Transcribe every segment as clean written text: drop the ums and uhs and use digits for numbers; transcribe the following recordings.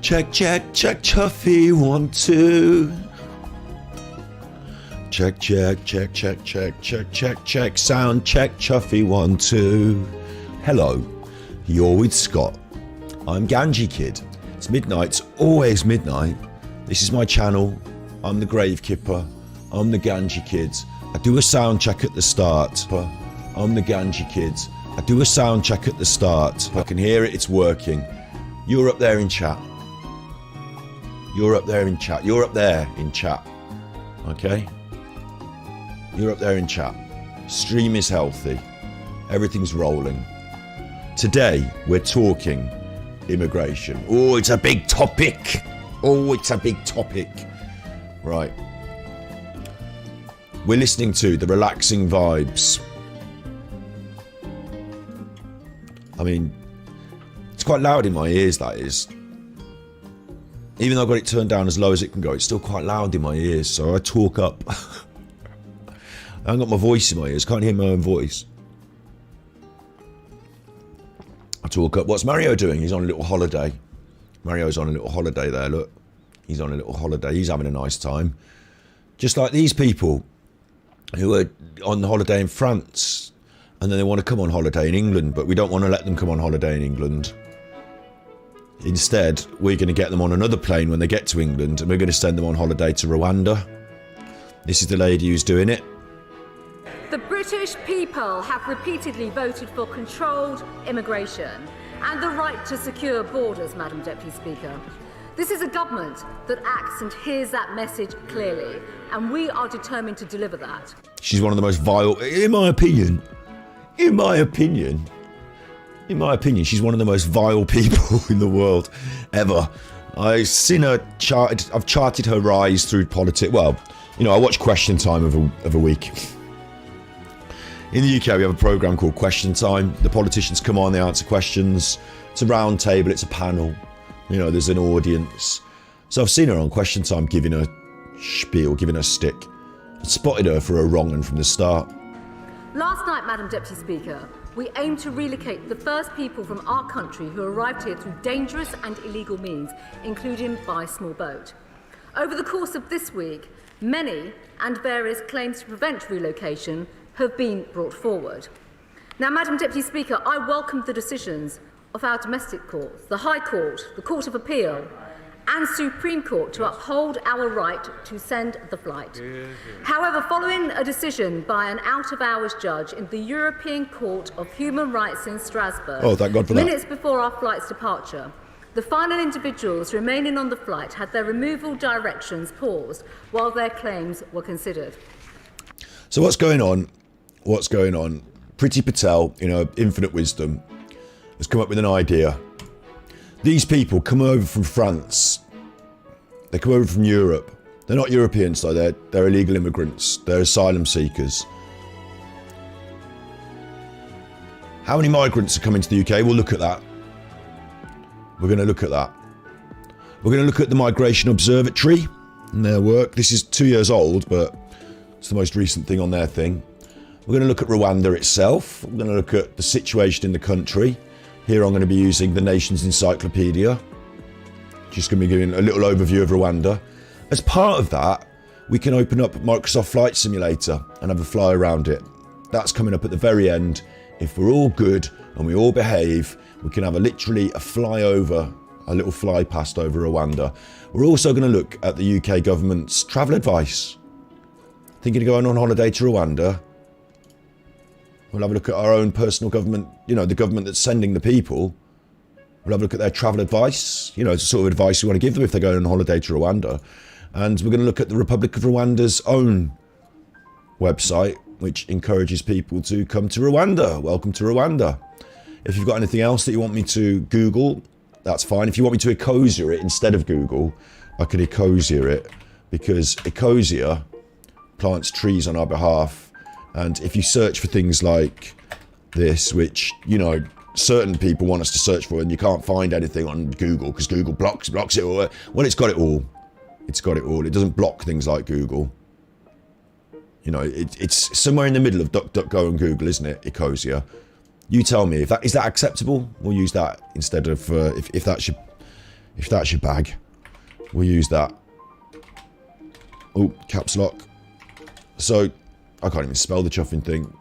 Check, check, check, Chuffy, 1, 2. Check, check, check, check, check, check, check, check, sound check, Chuffy, 1, 2. Hello, you're with Scott. I'm Ganji Kid. It's midnight, it's always midnight. This is my channel. I'm the Grave Kipper. I'm the Ganji Kid. I do a sound check at the start. I'm the Ganji Kid. I do a sound check at the start. I can hear it, it's working. You're up there in chat. You're up there in chat. You're up there in chat. Okay? You're up there in chat. Stream is healthy. Everything's rolling. Today, we're talking immigration. Oh, it's a big topic. Oh, it's a big topic. Right. We're listening to the relaxing vibes. I mean, it's quite loud in my ears, that is. Even though I've got it turned down as low as it can go, it's still quite loud in my ears, so I talk up. I haven't got my voice in my ears, can't hear my own voice. I talk up. What's Mario doing? He's on a little holiday. Mario's on a little holiday there, look. He's on a little holiday, he's having a nice time. Just like these people who are on holiday in France, and then they want to come on holiday in England, but we don't want to let them come on holiday in England. Instead, we're going to get them on another plane when they get to England, and we're going to send them on holiday to Rwanda. This is the lady who's doing it. The British people have repeatedly voted for controlled immigration and the right to secure borders, Madam Deputy Speaker. This is a government that acts and hears that message clearly, and we are determined to deliver that. She's one of the most vile, in my opinion, she's one of the most vile people in the world ever. I've seen her I've charted her rise through politics. Well, you know, I watch Question Time of a week. In the UK, we have a programme called Question Time. The politicians come on, they answer questions. It's a round table, it's a panel. You know, there's an audience. So I've seen her on Question Time giving her spiel, giving her stick. I spotted her for a wrong one from the start. Last night, Madam Deputy Speaker, we aim to relocate the first people from our country who arrived here through dangerous and illegal means, including by small boat. Over the course of this week, many and various claims to prevent relocation have been brought forward. Now, Madam Deputy Speaker, I welcome the decisions of our domestic courts, the High Court, the Court of Appeal, and Supreme Court to uphold our right to send the flight. However, following a decision by an out-of-hours judge in the European Court of Human Rights in Strasbourg, thank God for that. Minutes before our flight's departure, the final individuals remaining on the flight had their removal directions paused while their claims were considered. So what's going on? What's going on? Priti Patel, you know, infinite wisdom, has come up with an idea. These people come over from France. They come over from Europe. They're not Europeans though, they're illegal immigrants. They're asylum seekers. How many migrants are coming to the UK? We'll look at that. We're going to look at that. We're going to look at the Migration Observatory and their work. This is 2 years old, but it's the most recent thing on their thing. We're going to look at Rwanda itself. We're going to look at the situation in the country. Here I'm going to be using the Nation's Encyclopedia. Just going to be giving a little overview of Rwanda. As part of that, we can open up Microsoft Flight Simulator and have a fly around it. That's coming up at the very end. If we're all good and we all behave, we can have literally a flyover, a little fly past over Rwanda. We're also going to look at the UK government's travel advice. Thinking of going on holiday to Rwanda. We'll have a look at our own personal government, you know, the government that's sending the people. We'll have a look at their travel advice, you know, it's the sort of advice we want to give them if they're going on holiday to Rwanda. And we're going to look at the Republic of Rwanda's own website, which encourages people to come to Rwanda. Welcome to Rwanda. If you've got anything else that you want me to Google, that's fine. If you want me to Ecosia it instead of Google, I can Ecosia it, because Ecosia plants trees on our behalf. And if you search for things like this, which, you know, certain people want us to search for, and you can't find anything on Google because Google blocks it all. Well, it's got it all. It's got it all. It doesn't block things like Google. You know, it's somewhere in the middle of DuckDuckGo and Google, isn't it? Ecosia. You tell me, is that acceptable? We'll use that instead of if If that's your bag, we'll use that. Oh, caps lock. So, I can't even spell the chuffing thing.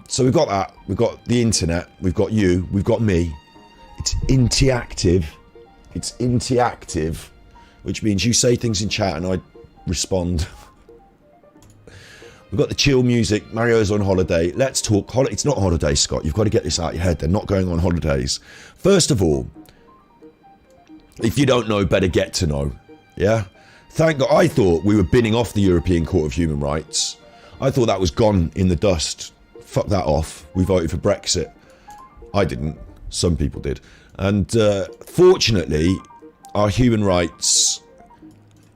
So we've got that. We've got the internet. We've got you. We've got me. It's interactive. It's interactive, which means you say things in chat and I respond. We've got the chill music. Mario's on holiday. Let's talk. It's not holiday, Scott. You've got to get this out of your head. They're not going on holidays. First of all, if you don't know, better get to know. Yeah? Thank God. I thought we were binning off the European Court of Human Rights. I thought that was gone in the dust. Fuck that off. We voted for Brexit. I didn't. Some people did. And fortunately, our human rights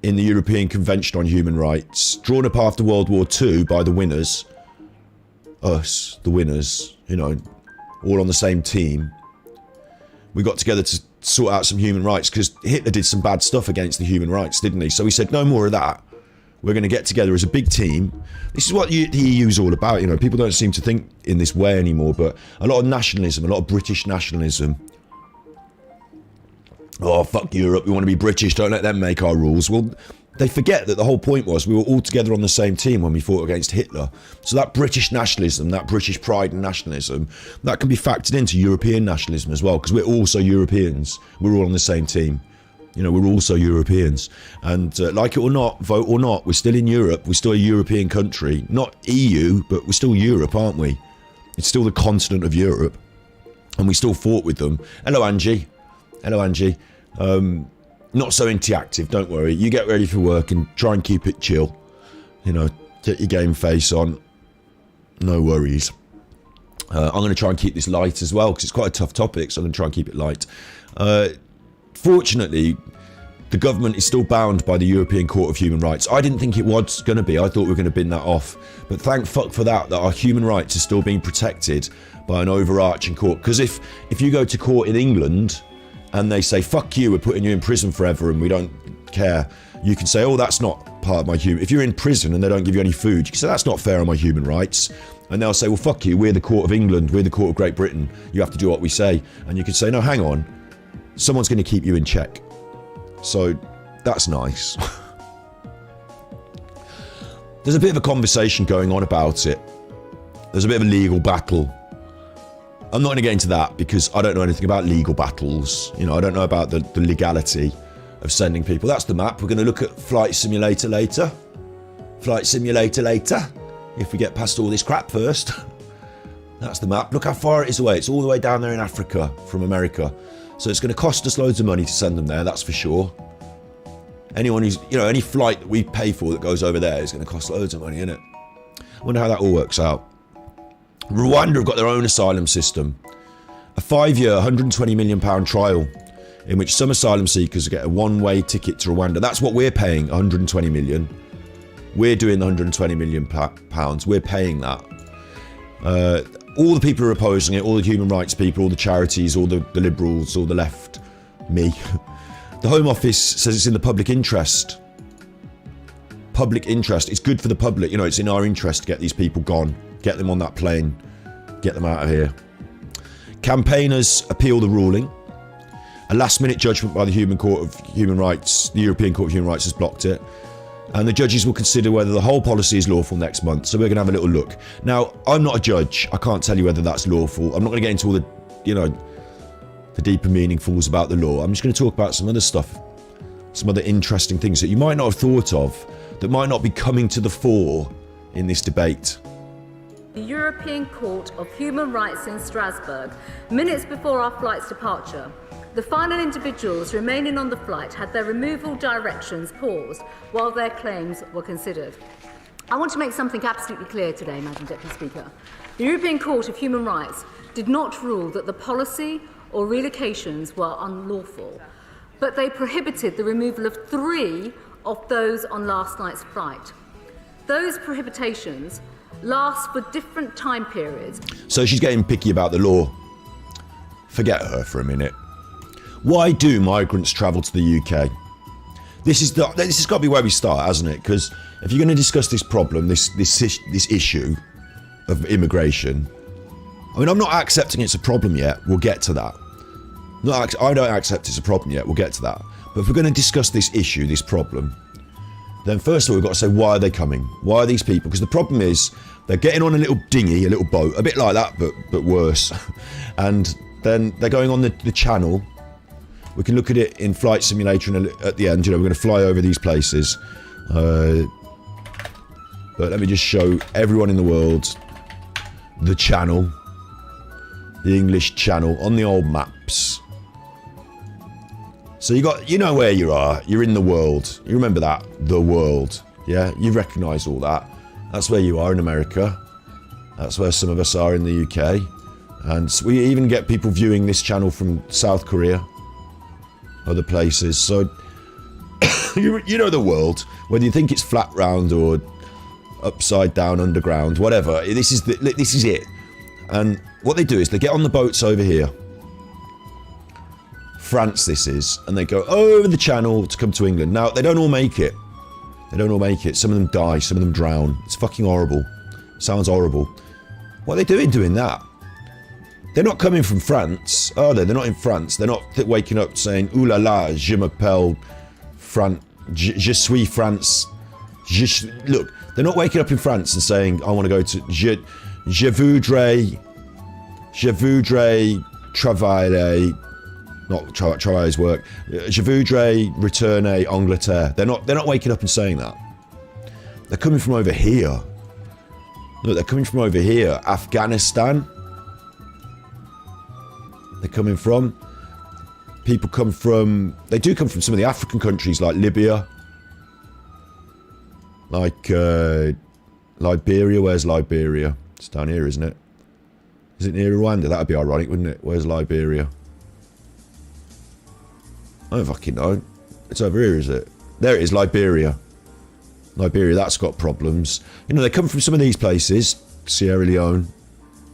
in the European Convention on Human Rights, drawn up after World War II by the winners, us, the winners, you know, all on the same team, we got together to sort out some human rights because Hitler did some bad stuff against the human rights, didn't he? So we said, no more of that. We're going to get together as a big team. This is what the EU is all about. You know, people don't seem to think in this way anymore, but a lot of nationalism, a lot of British nationalism. Oh, fuck Europe, we want to be British, don't let them make our rules. Well, they forget that the whole point was we were all together on the same team when we fought against Hitler. So that British nationalism, that British pride and nationalism, that can be factored into European nationalism as well, because we're also Europeans. We're all on the same team. You know, we're also Europeans. And like it or not, vote or not, we're still in Europe. We're still a European country. Not EU, but we're still Europe, aren't we? It's still the continent of Europe. And we still fought with them. Hello, Angie. Hello, Angie. Not so interactive, don't worry. You get ready for work and try and keep it chill. You know, get your game face on. No worries. I'm going to try and keep this light as well, because it's quite a tough topic, so I'm going to try and keep it light. Fortunately, the government is still bound by the European Court of Human Rights. I didn't think it was going to be. I thought we were going to bin that off. But thank fuck for that our human rights are still being protected by an overarching court. Because if you go to court in England and they say, fuck you, we're putting you in prison forever and we don't care, you can say, oh, that's not part of my human... If you're in prison and they don't give you any food, you can say, that's not fair on my human rights. And they'll say, well, fuck you, we're the Court of England, we're the Court of Great Britain, you have to do what we say. And you can say, no, hang on, someone's going to keep you in check. So, that's nice. There's a bit of a conversation going on about it. There's a bit of a legal battle. I'm not going to get into that because I don't know anything about legal battles. You know, I don't know about the legality of sending people. That's the map. We're going to look at Flight Simulator later. Flight Simulator later. If we get past all this crap first. That's the map. Look how far it is away. It's all the way down there in Africa from America. So it's going to cost us loads of money to send them there, that's for sure. Anyone who's, you know, any flight that we pay for that goes over there is going to cost loads of money, innit? I wonder how that all works out. Rwanda have got their own asylum system. A 5-year, £120 million trial in which some asylum seekers get a one-way ticket to Rwanda. That's what we're paying, 120 million. We're doing the 120 million pounds. We're paying that. All the people who are opposing it, all the human rights people, all the charities, all the liberals, all the left, me. The Home Office says it's in the public interest. Public interest. It's good for the public. You know, it's in our interest to get these people gone. Get them on that plane. Get them out of here. Campaigners appeal the ruling. A last-minute judgment by the European Court of Human Rights has blocked it. And the judges will consider whether the whole policy is lawful next month. So we're going to have a little look. Now, I'm not a judge. I can't tell you whether that's lawful. I'm not going to get into all the, you know, the deeper meaningfuls about the law. I'm just going to talk about some other stuff. Some other interesting things that you might not have thought of, that might not be coming to the fore in this debate. The European Court of Human Rights in Strasbourg, minutes before our flight's departure. The final individuals remaining on the flight had their removal directions paused while their claims were considered. I want to make something absolutely clear today, Madam Deputy Speaker. The European Court of Human Rights did not rule that the policy or relocations were unlawful, but they prohibited the removal of 3 of those on last night's flight. Those prohibitions last for different time periods. So she's getting picky about the law. Forget her for a minute. Why do migrants travel to the UK? This has got to be where we start, hasn't it? Because if you're going to discuss this problem, this issue of immigration, I mean, I'm not accepting it's a problem yet. We'll get to that. I don't accept it's a problem yet, we'll get to that. But if we're going to discuss this issue, this problem, then first of all we've got to say, why are they coming? Why are these people? Because the problem is, they're getting on a little dinghy, a little boat, a bit like that, but worse. And then they're going on the channel. We can look at it in Flight Simulator and at the end, we're going to fly over these places. But let me just show everyone in the world the channel. The English Channel on the old maps. So you know where you are. You're in the world. You remember that? The world. Yeah? You recognise all that. That's where you are in America. That's where some of us are in the UK. And we even get people viewing this channel from South Korea. Other places. So, you know the world. Whether you think it's flat round or upside down, underground, whatever. This is it. And what they do is they get on the boats over here. France this is. And they go over the channel to come to England. Now, they don't all make it. They don't all make it. Some of them die. Some of them drown. It's fucking horrible. Sounds horrible. What are they doing that? They're not coming from France, are they? They're not in France. They're not waking up saying, "Ooh la la, je m'appelle je suis France." Look, they're not waking up in France and saying, "I want to go to je voudrais travailler." Not travailler's work. Je voudrais retourner Angleterre. They're not waking up and saying that. They're coming from over here. Look, they're coming from over here. Afghanistan. They're coming from. People come from. They do come from some of the African countries like Libya. Like Liberia. Where's Liberia? It's down here, isn't it? Is it near Rwanda? That'd be ironic, wouldn't it? Where's Liberia? I don't fucking know. It's over here, is it? There it is, Liberia. Liberia, that's got problems. They come from some of these places. Sierra Leone.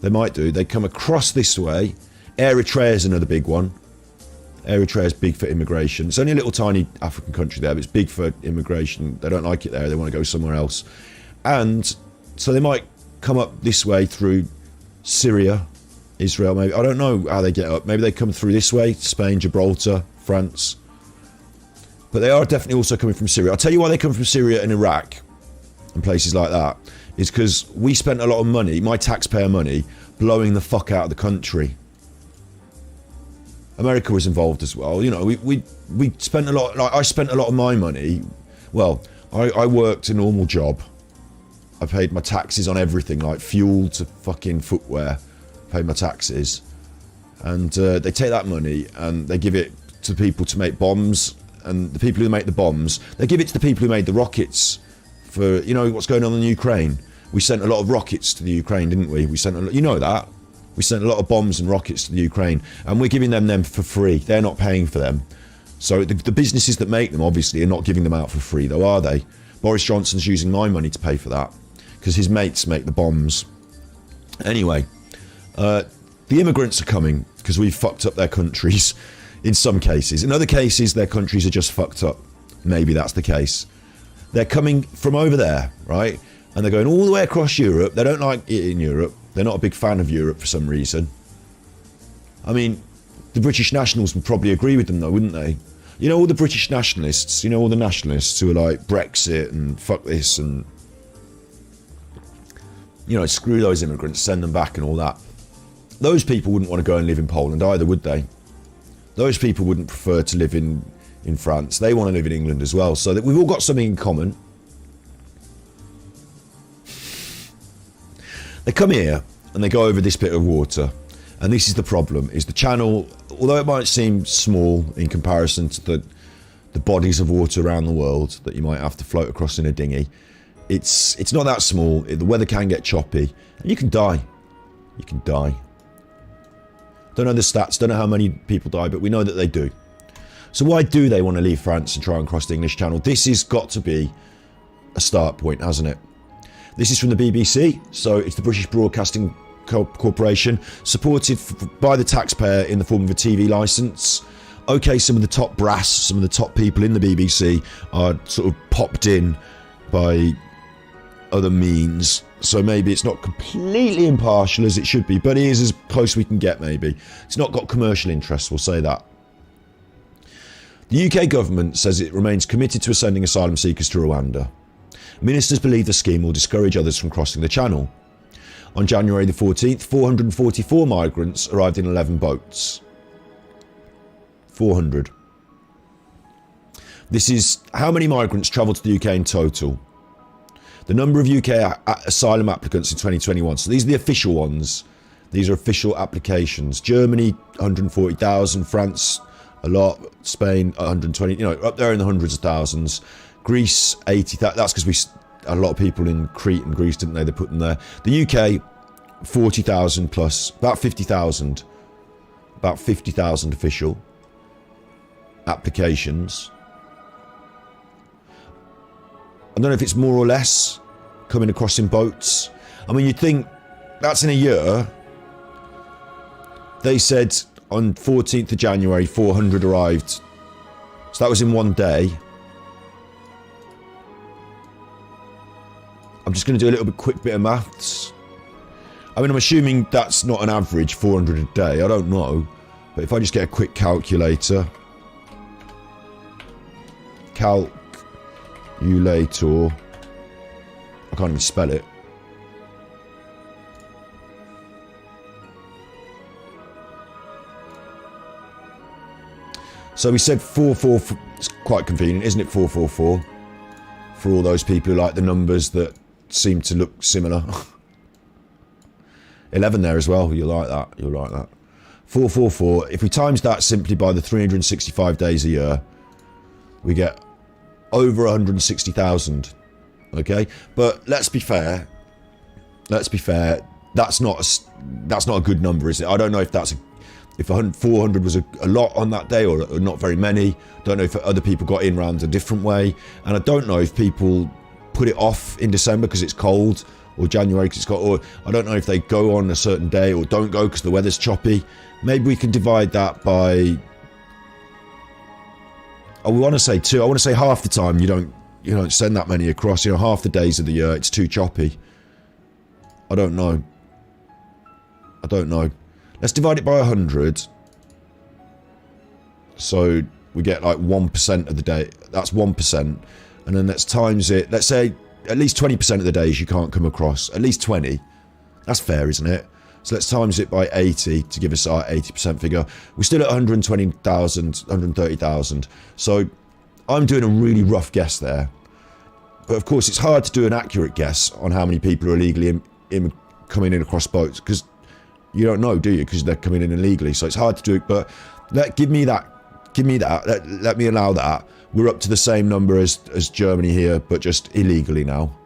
They might do. They come across this way. Eritrea is another big one. Eritrea is big for immigration. It's only a little tiny African country there, but it's big for immigration. They don't like it there. They want to go somewhere else. And so they might come up this way through Syria, Israel, maybe. I don't know how they get up. Maybe they come through this way, Spain, Gibraltar, France. But they are definitely also coming from Syria. I'll tell you why they come from Syria and Iraq and places like that. Is because we spent a lot of money, my taxpayer money, blowing the fuck out of the country. America was involved as well. We spent a lot, like I spent a lot of my money. Well, I worked a normal job. I paid my taxes on everything, like fuel to fucking footwear. Paid my taxes. And they take that money and they give it to people to make bombs. And the people who make the bombs, they give it to the people who made the rockets for, what's going on in Ukraine. We sent a lot of rockets to the Ukraine, didn't we? We sent that. We sent a lot of bombs and rockets to the Ukraine, and we're giving them for free. They're not paying for them. So the businesses that make them, obviously, are not giving them out for free, though, are they? Boris Johnson's using my money to pay for that, because his mates make the bombs. Anyway, the immigrants are coming, because we've fucked up their countries, in some cases. In other cases, their countries are just fucked up. Maybe that's the case. They're coming from over there, right? And they're going all the way across Europe. They don't like it in Europe. They're not a big fan of Europe for some reason. I mean, the British nationals would probably agree with them though, wouldn't they? All the British nationalists, all the nationalists who are like Brexit and fuck this and, screw those immigrants, send them back and all that. Those people wouldn't want to go and live in Poland either, would they? Those people wouldn't prefer to live in France. They want to live in England as well. So that we've all got something in common. They come here and they go over this bit of water, and this is the problem, is the channel, although it might seem small in comparison to the bodies of water around the world that you might have to float across in a dinghy, it's not that small. The weather can get choppy and you can die. Don't know the stats, don't know how many people die, but we know that they do. So why do they want to leave France and try and cross the English Channel? This has got to be a start point, hasn't it? This is from the BBC, so it's the British Broadcasting Corporation, supported by the taxpayer in the form of a TV licence. Okay, some of the top brass, some of the top people in the BBC are sort of popped in by other means So maybe it's not completely impartial as it should be, but it is as close we can get maybe. It's not got commercial interests, we'll say that. The UK government says it remains committed to sending asylum seekers to Rwanda. Ministers believe the scheme will discourage others from crossing the channel. On January the 14th, 444 migrants arrived in 11 boats. 400. This is how many migrants travelled to the UK in total. The number of UK asylum applicants in 2021. So these are the official ones. These are official applications. Germany, 140,000. France, a lot. Spain, 120. You know, up there in the hundreds of thousands. Greece, 80,000. That's because a lot of people in Crete and Greece, didn't they? They put them there. The UK, 40,000 plus. About 50,000. About 50,000 official applications. I don't know if it's more or less coming across in boats. I mean, you'd think that's in a year. They said on 14th of January, 400 arrived. So that was in one day. I'm just going to do a little bit quick bit of maths. I mean, I'm assuming that's not an average 400 a day. I don't know. But if I just get a quick calculator. Calculator. I can't even spell it. So we said 444. It's quite convenient, isn't it? 444 for all those people who like the numbers that seem to look similar. 11 there as well. You'll like that. You'll like that. 444. If we times that simply by the 365 days a year, we get over 160,000. Okay, but let's be fair. Let's be fair. That's not a good number, is it? I don't know if that's if 400 was a lot on that day or not very many. Don't know if other people got in round a different way, and I don't know if people put it off in December because it's cold, or January because it's cold, or I don't know if they go on a certain day or don't go because the weather's choppy. Maybe we can divide that by. I want to say two. I want to say half the time you don't send that many across. You know, half the days of the year it's too choppy. I don't know. Let's divide it by 100. So we get like 1% of the day. That's 1. And then let's times it. Let's say at least 20% of the days you can't come across. At least 20. That's fair, isn't it? So let's times it by 80 to give us our 80% figure. We're still at 120,000, 130,000. So I'm doing a really rough guess there. But of course, it's hard to do an accurate guess on how many people are illegally coming in across boats, because you don't know, do you? Because they're coming in illegally. So it's hard to do it. But give me that. Let me allow that. We're up to the same number as Germany here, but just illegally now.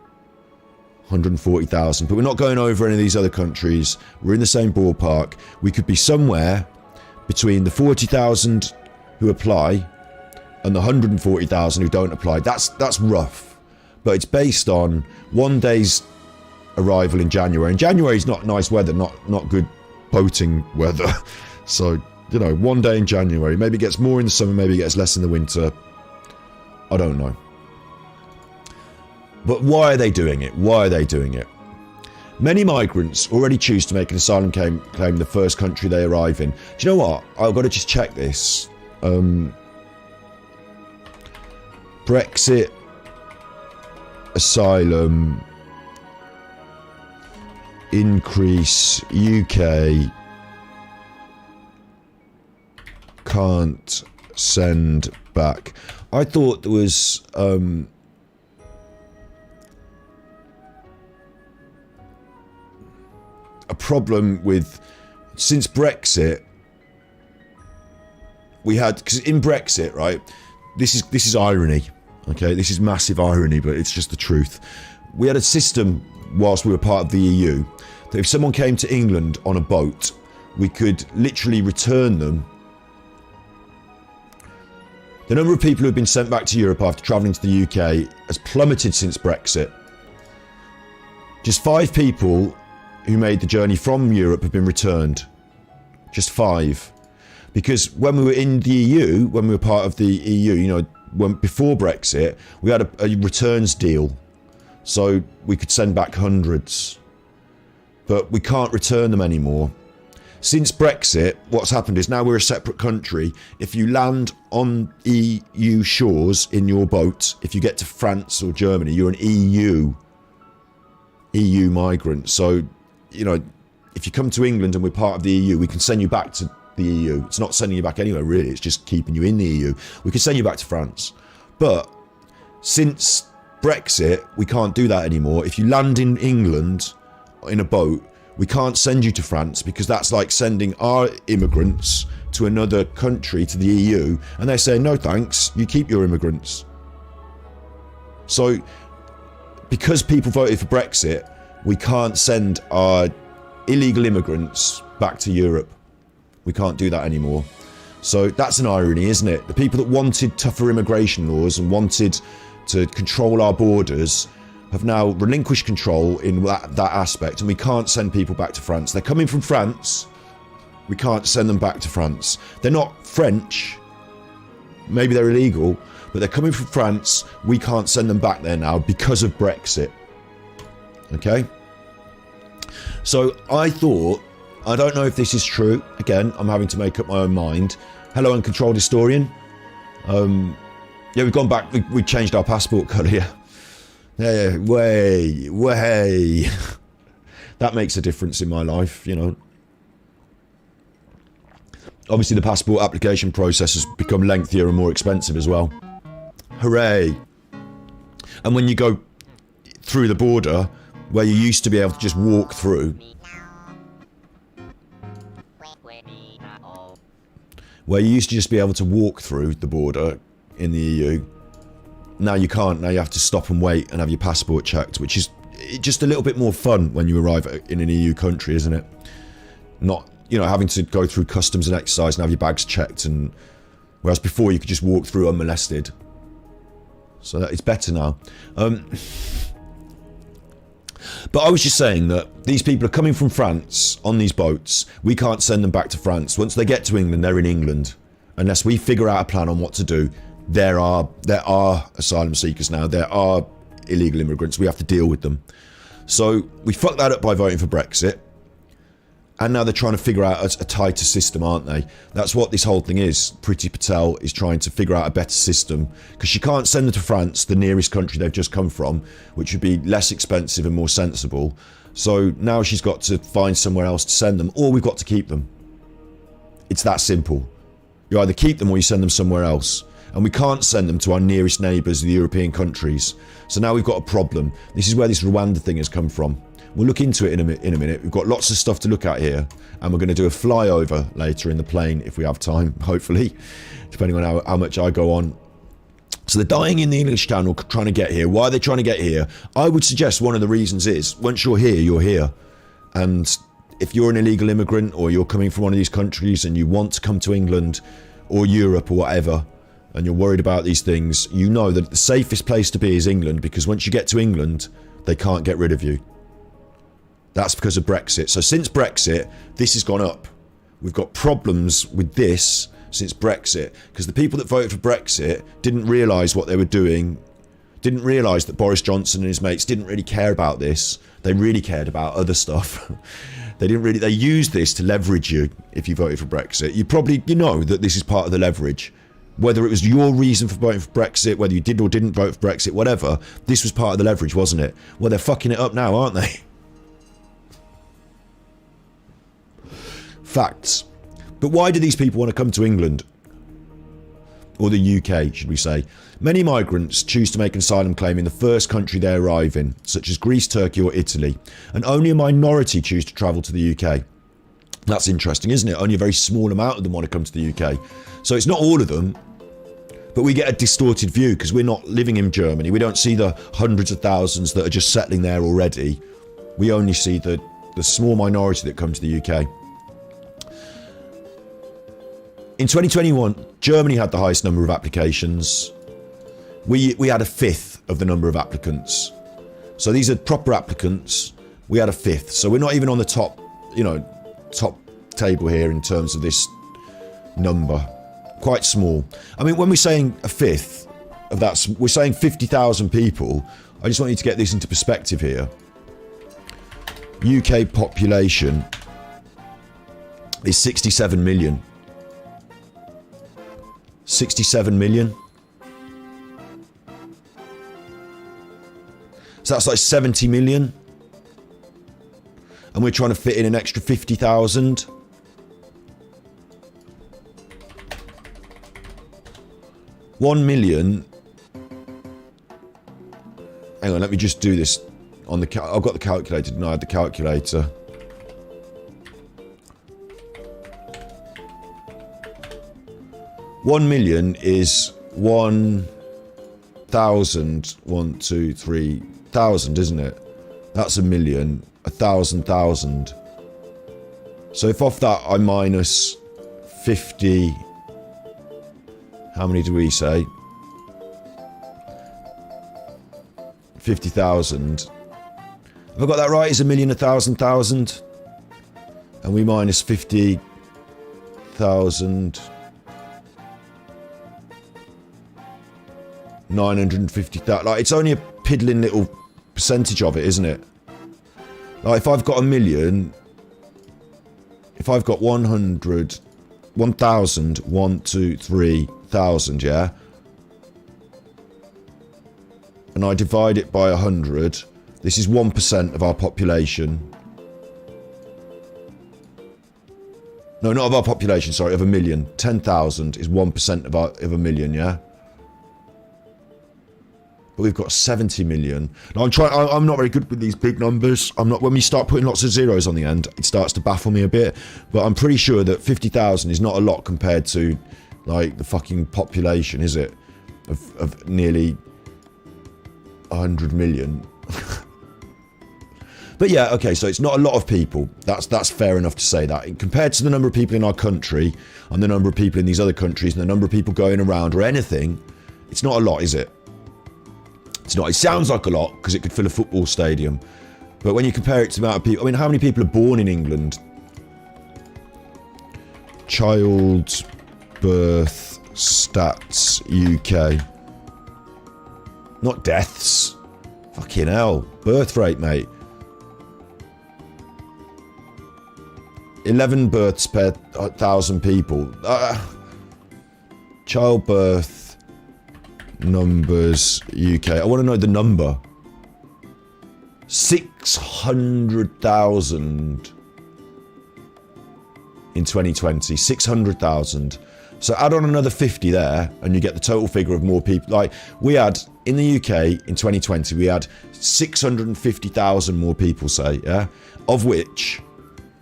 140,000. But we're not going over any of these other countries. We're in the same ballpark. We could be somewhere between the 40,000 who apply and the 140,000 who don't apply. That's rough. But it's based on one day's arrival in January. And January is not nice weather, not good boating weather. So, you know, one day in January. Maybe it gets more in the summer, maybe it gets less in the winter. I don't know. But why are they doing it? Why are they doing it? Many migrants already choose to make an asylum claim the first country they arrive in. Do you know what? I've got to just check this. Brexit, asylum, increase, UK, can't send back. I thought there was a problem with, since Brexit, we had, because in Brexit, right, this is irony, okay, this is massive irony, but it's just the truth. We had a system whilst we were part of the EU that if someone came to England on a boat, we could literally return them. The number of people who have been sent back to Europe after travelling to the UK has plummeted since Brexit. Just 5 people who made the journey from Europe have been returned. Just 5. Because when we were in the EU, when we were part of the EU, you know, before Brexit, we had a returns deal So we could send back hundreds. But we can't return them anymore. Since Brexit, what's happened is now we're a separate country. If you land on EU shores in your boat, if you get to France or Germany, you're an EU migrant. So, you know, if you come to England and we're part of the EU, we can send you back to the EU. It's not sending you back anywhere, really. It's just keeping you in the EU. We can send you back to France. But since Brexit, we can't do that anymore. If you land in England in a boat, we can't send you to France because that's like sending our immigrants to another country, to the EU, and they're saying, no thanks, you keep your immigrants. So, because people voted for Brexit, we can't send our illegal immigrants back to Europe. We can't do that anymore. So that's an irony, isn't it? The people that wanted tougher immigration laws and wanted to control our borders have now relinquished control in that aspect, and we can't send people back to France. They're coming from France. We can't send them back to France. They're not French. Maybe they're illegal, but they're coming from France. We can't send them back there now because of Brexit. Okay? So I thought, I don't know if this is true. Again, I'm having to make up my own mind. Hello, Uncontrolled Historian. Yeah, we've gone back. We changed our passport colour here. Yeah, way. That makes a difference in my life, you know. Obviously, the passport application process has become lengthier and more expensive as well. Hooray. And when you go through the border, where you used to be able to just walk through, where you used to just be able to walk through the border in the EU, now you can't. Now you have to stop and wait and have your passport checked, which is just a little bit more fun when you arrive in an EU country, isn't it? Not, you know, having to go through customs and exercise and have your bags checked, and whereas before you could just walk through unmolested. So that it's better now. But I was just saying that these people are coming from France on these boats. We can't send them back to France. Once they get to England, they're in England. Unless we figure out a plan on what to do. There are asylum seekers now. There are illegal immigrants. We have to deal with them. So we fucked that up by voting for Brexit. And now they're trying to figure out a tighter system, aren't they? That's what this whole thing is. Priti Patel is trying to figure out a better system, because she can't send them to France, the nearest country they've just come from, which would be less expensive and more sensible. So now she's got to find somewhere else to send them, or we've got to keep them. It's that simple. You either keep them or you send them somewhere else. And we can't send them to our nearest neighbours, the European countries. So now we've got a problem. This is where this Rwanda thing has come from. We'll look into it in a minute. We've got lots of stuff to look at here, and we're going to do a flyover later in the plane if we have time, hopefully, depending on how much I go on. So they're dying in the English Channel trying to get here. Why are they trying to get here? I would suggest one of the reasons is, once you're here, you're here. And if you're an illegal immigrant or you're coming from one of these countries and you want to come to England or Europe or whatever, and you're worried about these things, you know that the safest place to be is England, because once you get to England, they can't get rid of you. That's because of Brexit. So since Brexit, this has gone up. We've got problems with this since Brexit, because the people that voted for Brexit didn't realise what they were doing, didn't realise that Boris Johnson and his mates didn't really care about this. They really cared about other stuff. They used this to leverage you if you voted for Brexit. You know that this is part of the leverage. Whether it was your reason for voting for Brexit, whether you did or didn't vote for Brexit, whatever, this was part of the leverage, wasn't it? Well, they're fucking it up now, aren't they? Facts. But why do these people want to come to England? Or the UK, should we say? Many migrants choose to make an asylum claim in the first country they arrive in, such as Greece, Turkey or Italy, and only a minority choose to travel to the UK. That's interesting, isn't it? Only a very small amount of them want to come to the UK. So it's not all of them, but we get a distorted view because we're not living in Germany. We don't see the hundreds of thousands that are just settling there already. We only see the small minority that come to the UK. In 2021, Germany had the highest number of applications. We had a fifth of the number of applicants. So these are proper applicants. We had a fifth. So we're not even on the top table here in terms of this number. Quite small. I mean, when we're saying a fifth, of that. We're saying 50,000 people. I just want you to get this into perspective here. UK population is 67 million. 67 million. So that's like 70 million. And we're trying to fit in an extra 50,000. $1 million. Hang on, let me just do this on the. I've got the calculator. No, I had the calculator. $1 million is 1,000. 1, 2, 3 thousand, isn't it? That's a million. 1,000. So if off that I minus 50. How many do we say? 50,000. Have I got that right? Is a million 1,000? And we minus 50,000. 950,000. Like, it's only a piddling little percentage of it, isn't it? Like, if I've got a million, if I've got 100, 1,000, 1, 2, 3,000, yeah? And I divide it by 100, this is 1% of our population. No, not of our population, sorry, of a million. 10,000 is 1% of a million, yeah? But we've got 70 million. Now I'm not very good with these big numbers. When we start putting lots of zeros on the end, it starts to baffle me a bit. But I'm pretty sure that 50,000 is not a lot compared to, like, the fucking population, is it? Of nearly 100 million. But yeah, okay, so it's not a lot of people. That's fair enough to say that. Compared to the number of people in our country, and the number of people in these other countries, and the number of people going around, or anything, it's not a lot, is it? It's not. It sounds like a lot because it could fill a football stadium, but when you compare it to the amount of people, I mean, how many people are born in England? Child birth stats UK. Not deaths. Fucking hell. Birth rate, mate. 11 births per 1,000 people. Childbirth numbers UK. I want to know the number. 600,000 in 2020. 600,000. So add on another 50 there, and you get the total figure of more people. Like, we had in the UK in 2020, we had 650,000 more people, say, yeah, of which,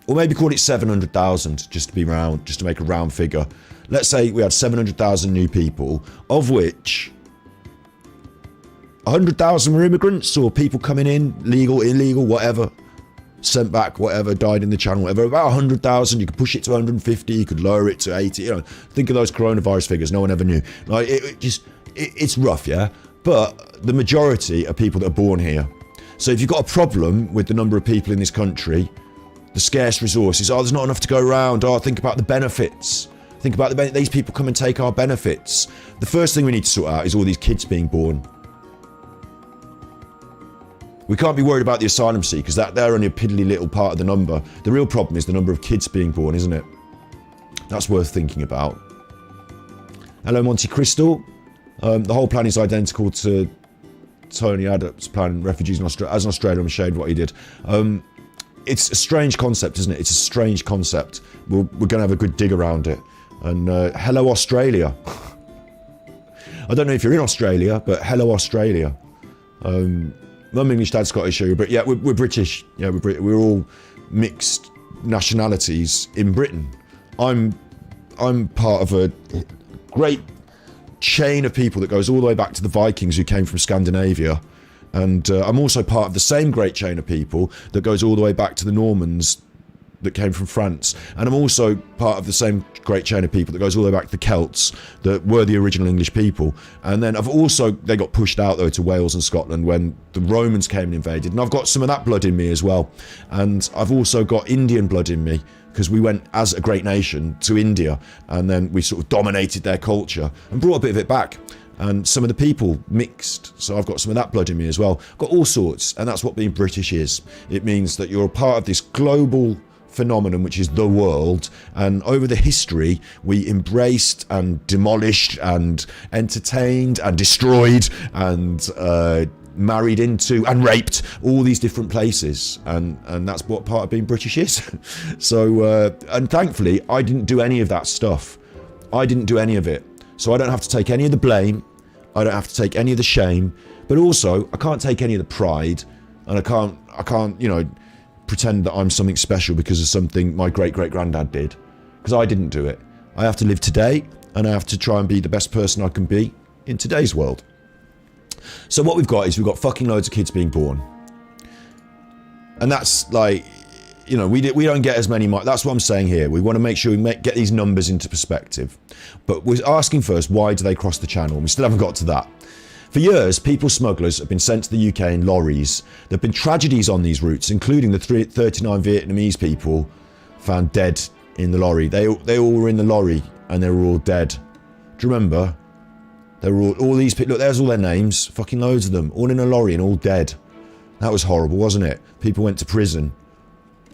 or maybe call it 700,000, just to be round, just to make a round figure. Let's say we had 700,000 new people, of which 100,000 were immigrants, or people coming in, legal, illegal, whatever, sent back, whatever, died in the channel, whatever. About 100,000, you could push it to 150, you could lower it to 80, you know. Think of those coronavirus figures, no one ever knew. Like, it's rough, yeah? But the majority are people that are born here. So if you've got a problem with the number of people in this country, the scarce resources, oh, there's not enough to go around, oh, think about the benefits. Think about these people come and take our benefits. The first thing we need to sort out is all these kids being born. We can't be worried about the asylum seekers, they're only a piddly little part of the number. The real problem is the number of kids being born, isn't it? That's worth thinking about. Hello, Monte Crystal. The whole plan is identical to Tony Adam's plan, refugees in Australia. As an Australian, I'm ashamed of what he did. It's a strange concept, isn't it? It's a strange concept. We're going to have a good dig around it. And hello, Australia. I don't know if you're in Australia, but hello, Australia. Mum English, Dad Scottish, but yeah, we're British. Yeah, we're all mixed nationalities in Britain. I'm part of a great chain of people that goes all the way back to the Vikings who came from Scandinavia, and I'm also part of the same great chain of people that goes all the way back to the Normans that came from France, and I'm also part of the same great chain of people that goes all the way back to the Celts that were the original English people. And then they got pushed out though to Wales and Scotland when the Romans came and invaded, and I've got some of that blood in me as well. And I've also got Indian blood in me because we went as a great nation to India, and then we sort of dominated their culture and brought a bit of it back. and some of the people mixed. So I've got some of that blood in me as well. I've got all sorts, and that's what being British is. It means that you're a part of this global phenomenon which is the world, and over the history we embraced and demolished and entertained and destroyed and married into and raped all these different places, and that's what part of being British is. So and thankfully I didn't do any of that stuff. I didn't do any of it, so I don't have to take any of the blame, I don't have to take any of the shame, but also I can't take any of the pride, and I can't you know, pretend that I'm something special because of something my great-great-granddad did, because I didn't do it. I have to live today, and I have to try and be the best person I can be in today's world. So what we've got is we've got fucking loads of kids being born, and that's like, you know, we don't get as many. That's what I'm saying here. We want to make sure we get these numbers into perspective, but we're asking first, why do they cross the channel? And we still haven't got to that. For years, people smugglers have been sent to the UK in lorries. There have been tragedies on these routes, including the 39 Vietnamese people found dead in the lorry. They all were in the lorry and they were all dead. Do you remember? They were all these people. Look, there's all their names. Fucking loads of them. All in a lorry and all dead. That was horrible, wasn't it? People went to prison.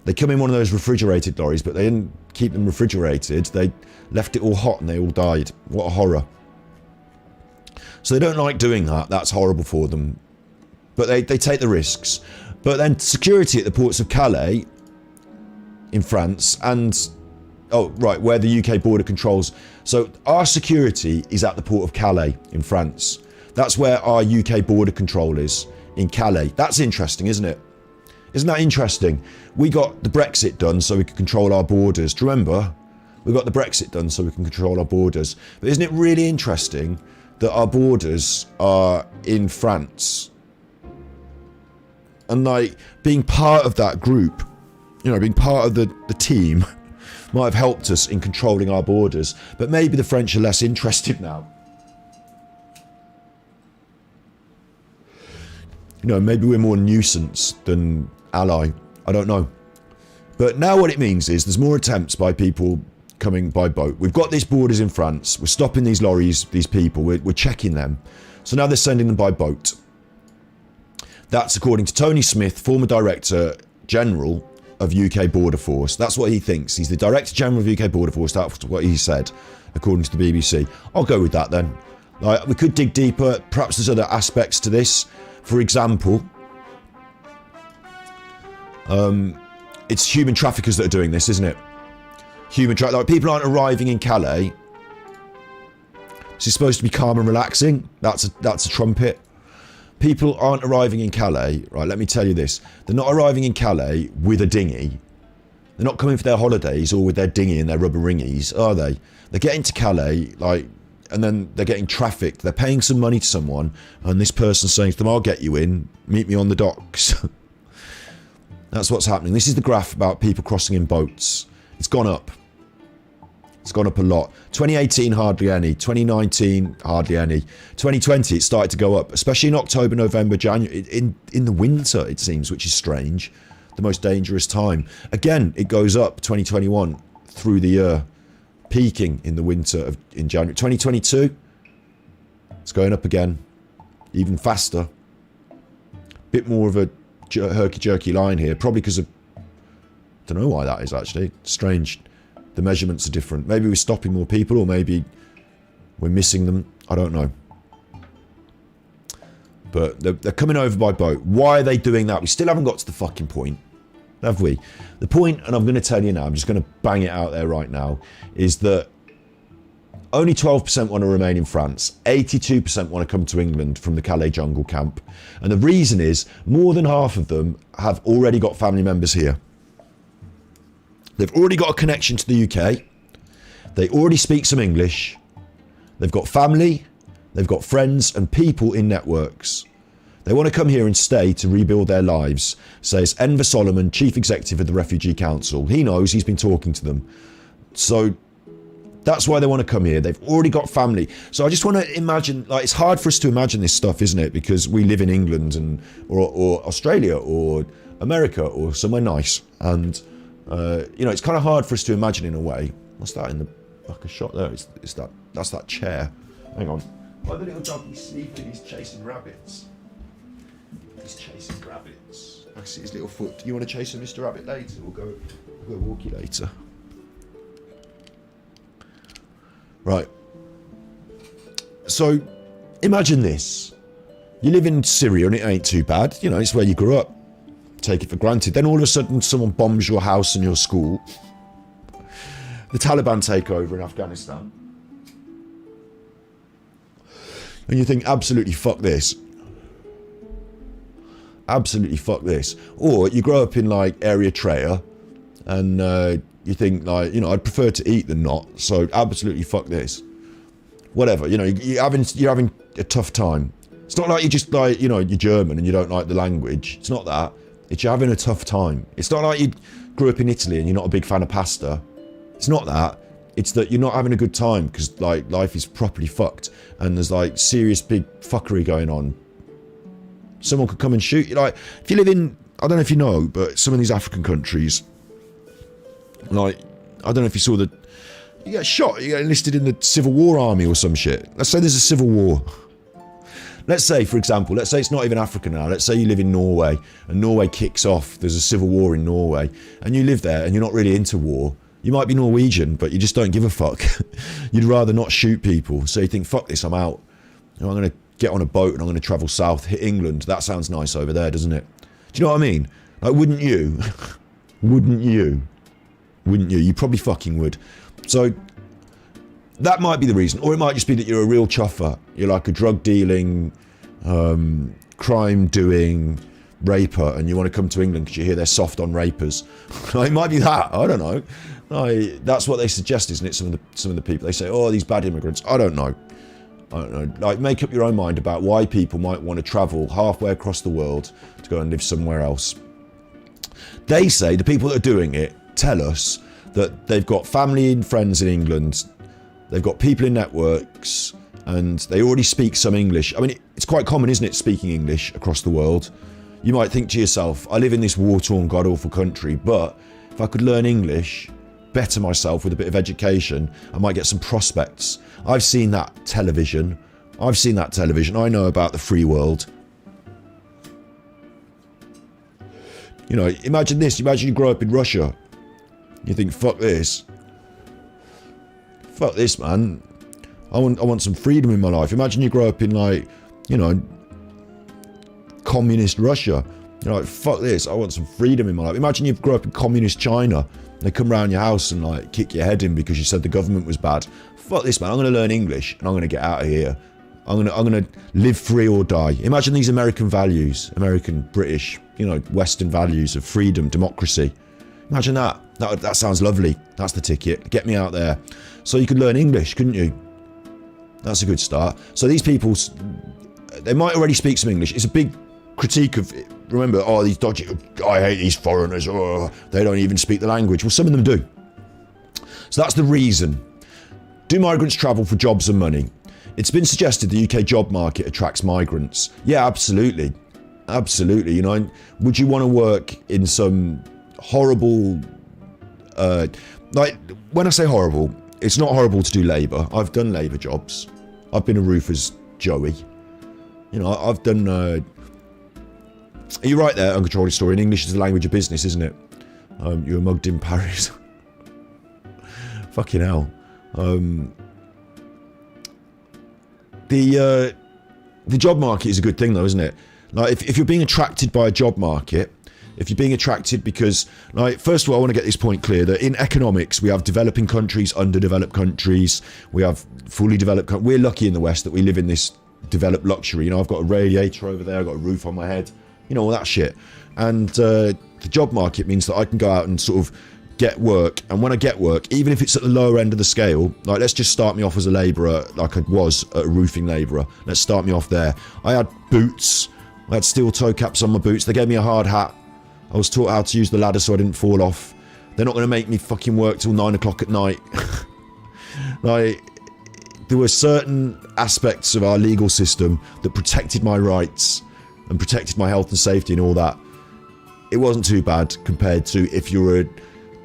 They come in one of those refrigerated lorries, but they didn't keep them refrigerated. They left it all hot and they all died. What a horror. So they don't like doing that. That's horrible for them. But they take the risks. But then security at the ports of Calais in France and... Oh, right, where the UK border controls. So our security is at the port of Calais in France. That's where our UK border control is, in Calais. That's interesting, isn't it? Isn't that interesting? We got the Brexit done so we could control our borders. Do you remember? We got the Brexit done so we can control our borders. But isn't it really interesting that our borders are in France? And like, being part of that group, you know, being part of the team might have helped us in controlling our borders. But maybe the French are less interested now. You know, maybe we're more nuisance than ally. I don't know. But now what it means is there's more attempts by people coming by boat. We've got these borders in France. We're stopping these lorries, these people. We're checking them. So now they're sending them by boat. That's according to Tony Smith, former Director General of UK Border Force. That's what he thinks. He's the Director General of UK Border Force. That's what he said, according to the BBC. I'll go with that then. We could dig deeper. Perhaps there's other aspects to this. For example, it's human traffickers that are doing this, isn't it? Like, people aren't arriving in Calais. This is supposed to be calm and relaxing. That's a trumpet. People aren't arriving in Calais, right? Let me tell you this. They're not arriving in Calais with a dinghy. They're not coming for their holidays or with their dinghy and their rubber ringies, are they? They're getting to Calais, like, and then they're getting trafficked. They're paying some money to someone, and this person's saying to them, I'll get you in, meet me on the docks. That's what's happening. This is the graph about people crossing in boats. It's gone up. It's gone up a lot. 2018, hardly any. 2019, hardly any. 2020, it started to go up, especially in October, November, January. In the winter, it seems, which is strange. The most dangerous time. Again, it goes up 2021 through the year, peaking in the winter in January. 2022, it's going up again, even faster. Bit more of a herky-jerky line here, probably because of... don't know why that is, actually. Strange. The measurements are different. Maybe we're stopping more people, or maybe we're missing them. I don't know. But they're coming over by boat. Why are they doing that? We still haven't got to the fucking point, have we? The point, and I'm going to tell you now, I'm just going to bang it out there right now, is that only 12% want to remain in France. 82% want to come to England from the Calais jungle camp. And the reason is, more than half of them have already got family members here. They've already got a connection to the UK. They already speak some English. They've got family. They've got friends and people in networks. They want to come here and stay to rebuild their lives, says Enver Solomon, Chief Executive of the Refugee Council. He knows, he's been talking to them. So that's why they want to come here. They've already got family. So I just want to imagine, like, it's hard for us to imagine this stuff, isn't it? Because we live in England and or Australia or America or somewhere nice. And you know, it's kind of hard for us to imagine in a way. What's that in the back of shot there? That's that chair. Hang on. Why the little dog is sleeping? He's chasing rabbits. He's chasing rabbits. I see his little foot. You want to chase a Mr. Rabbit later? We'll go walk you later. Right. So, imagine this. You live in Syria and it ain't too bad. You know, it's where you grew up. Take it for granted. Then all of a sudden someone bombs your house and your school. The Taliban take over in Afghanistan. And you think, absolutely fuck this. Absolutely fuck this. Or you grow up in like Eritrea and you think like, you know, I'd prefer to eat than not. So absolutely fuck this. Whatever, you know, you're having a tough time. It's not like you just like, you know, you're German and you don't like the language. It's not that. It's you're having a tough time. It's not like you grew up in Italy and you're not a big fan of pasta. It's not that. It's that you're not having a good time because like life is properly fucked and there's like serious big fuckery going on. Someone could come and shoot you. Like, if you live in, I don't know if you know, but some of these African countries, like, I don't know if you saw that, you get shot, you get enlisted in the Civil War army or some shit. Let's say there's a civil war. Let's say, for example, let's say it's not even Africa now. Let's say you live in Norway and Norway kicks off. There's a civil war in Norway and you live there and you're not really into war. You might be Norwegian, but you just don't give a fuck. You'd rather not shoot people. So you think, fuck this, I'm out. You know, I'm going to get on a boat and I'm going to travel south, hit England. That sounds nice over there, doesn't it? Do you know what I mean? Like, wouldn't you? Wouldn't you? Wouldn't you? You probably fucking would. So that might be the reason. Or it might just be that you're a real chuffer. You're like a drug dealing, crime doing raper and you want to come to England because you hear they're soft on rapers. It might be that. I don't know. That's what they suggest, isn't it? Some of the people, they say, oh, these bad immigrants. I don't know. Like, make up your own mind about why people might want to travel halfway across the world to go and live somewhere else. They say, the people that are doing it tell us that they've got family and friends in England, they've got people in networks, and they already speak some English. I mean, it's quite common, isn't it, speaking English across the world? You might think to yourself, I live in this war-torn, god-awful country, but if I could learn English, better myself with a bit of education, I might get some prospects. I've seen that television. I know about the free world. You know, imagine this. Imagine you grow up in Russia. You think, fuck this. Fuck this, man. I want some freedom in my life. Imagine you grow up in, like, you know, communist Russia. You're like, fuck this. I want some freedom in my life. Imagine you grow up in communist China. They come round your house and like kick your head in because you said the government was bad. Fuck this, man. I'm going to learn English and I'm going to get out of here. I'm going to live free or die. Imagine these American values, American, British, you know, Western values of freedom, democracy. Imagine that. That sounds lovely. That's the ticket. Get me out there. So you could learn English, couldn't you? That's a good start. So these people, they might already speak some English. It's a big critique of, remember, oh, these dodgy, I hate these foreigners, oh, they don't even speak the language. Well, some of them do. So that's the reason. Do migrants travel for jobs and money? It's been suggested the UK job market attracts migrants. Yeah, absolutely. Absolutely. You know, would you want to work in some horrible, like, when I say horrible, it's not horrible to do labour. I've done labour jobs. I've been a roofer's Joey. You know, I've done, you're right there, Uncontrolled Historian. English is the language of business, isn't it? You were mugged in Paris. Fucking hell. The job market is a good thing, though, isn't it? Like, if you're being attracted by a job market, if you're being attracted because, like, first of all, I want to get this point clear that in economics, we have developing countries, underdeveloped countries, we have fully developed countries. We're lucky in the West that we live in this developed luxury. You know, I've got a radiator over there, I've got a roof on my head, you know, all that shit. And the job market means that I can go out and sort of get work. And when I get work, even if it's at the lower end of the scale, like, let's just start me off as a labourer, like I was a roofing labourer. Let's start me off there. I had boots. I had steel toe caps on my boots. They gave me a hard hat. I was taught how to use the ladder so I didn't fall off. They're not going to make me fucking work till 9 o'clock at night. Like, there were certain aspects of our legal system that protected my rights and protected my health and safety and all that. It wasn't too bad compared to if you were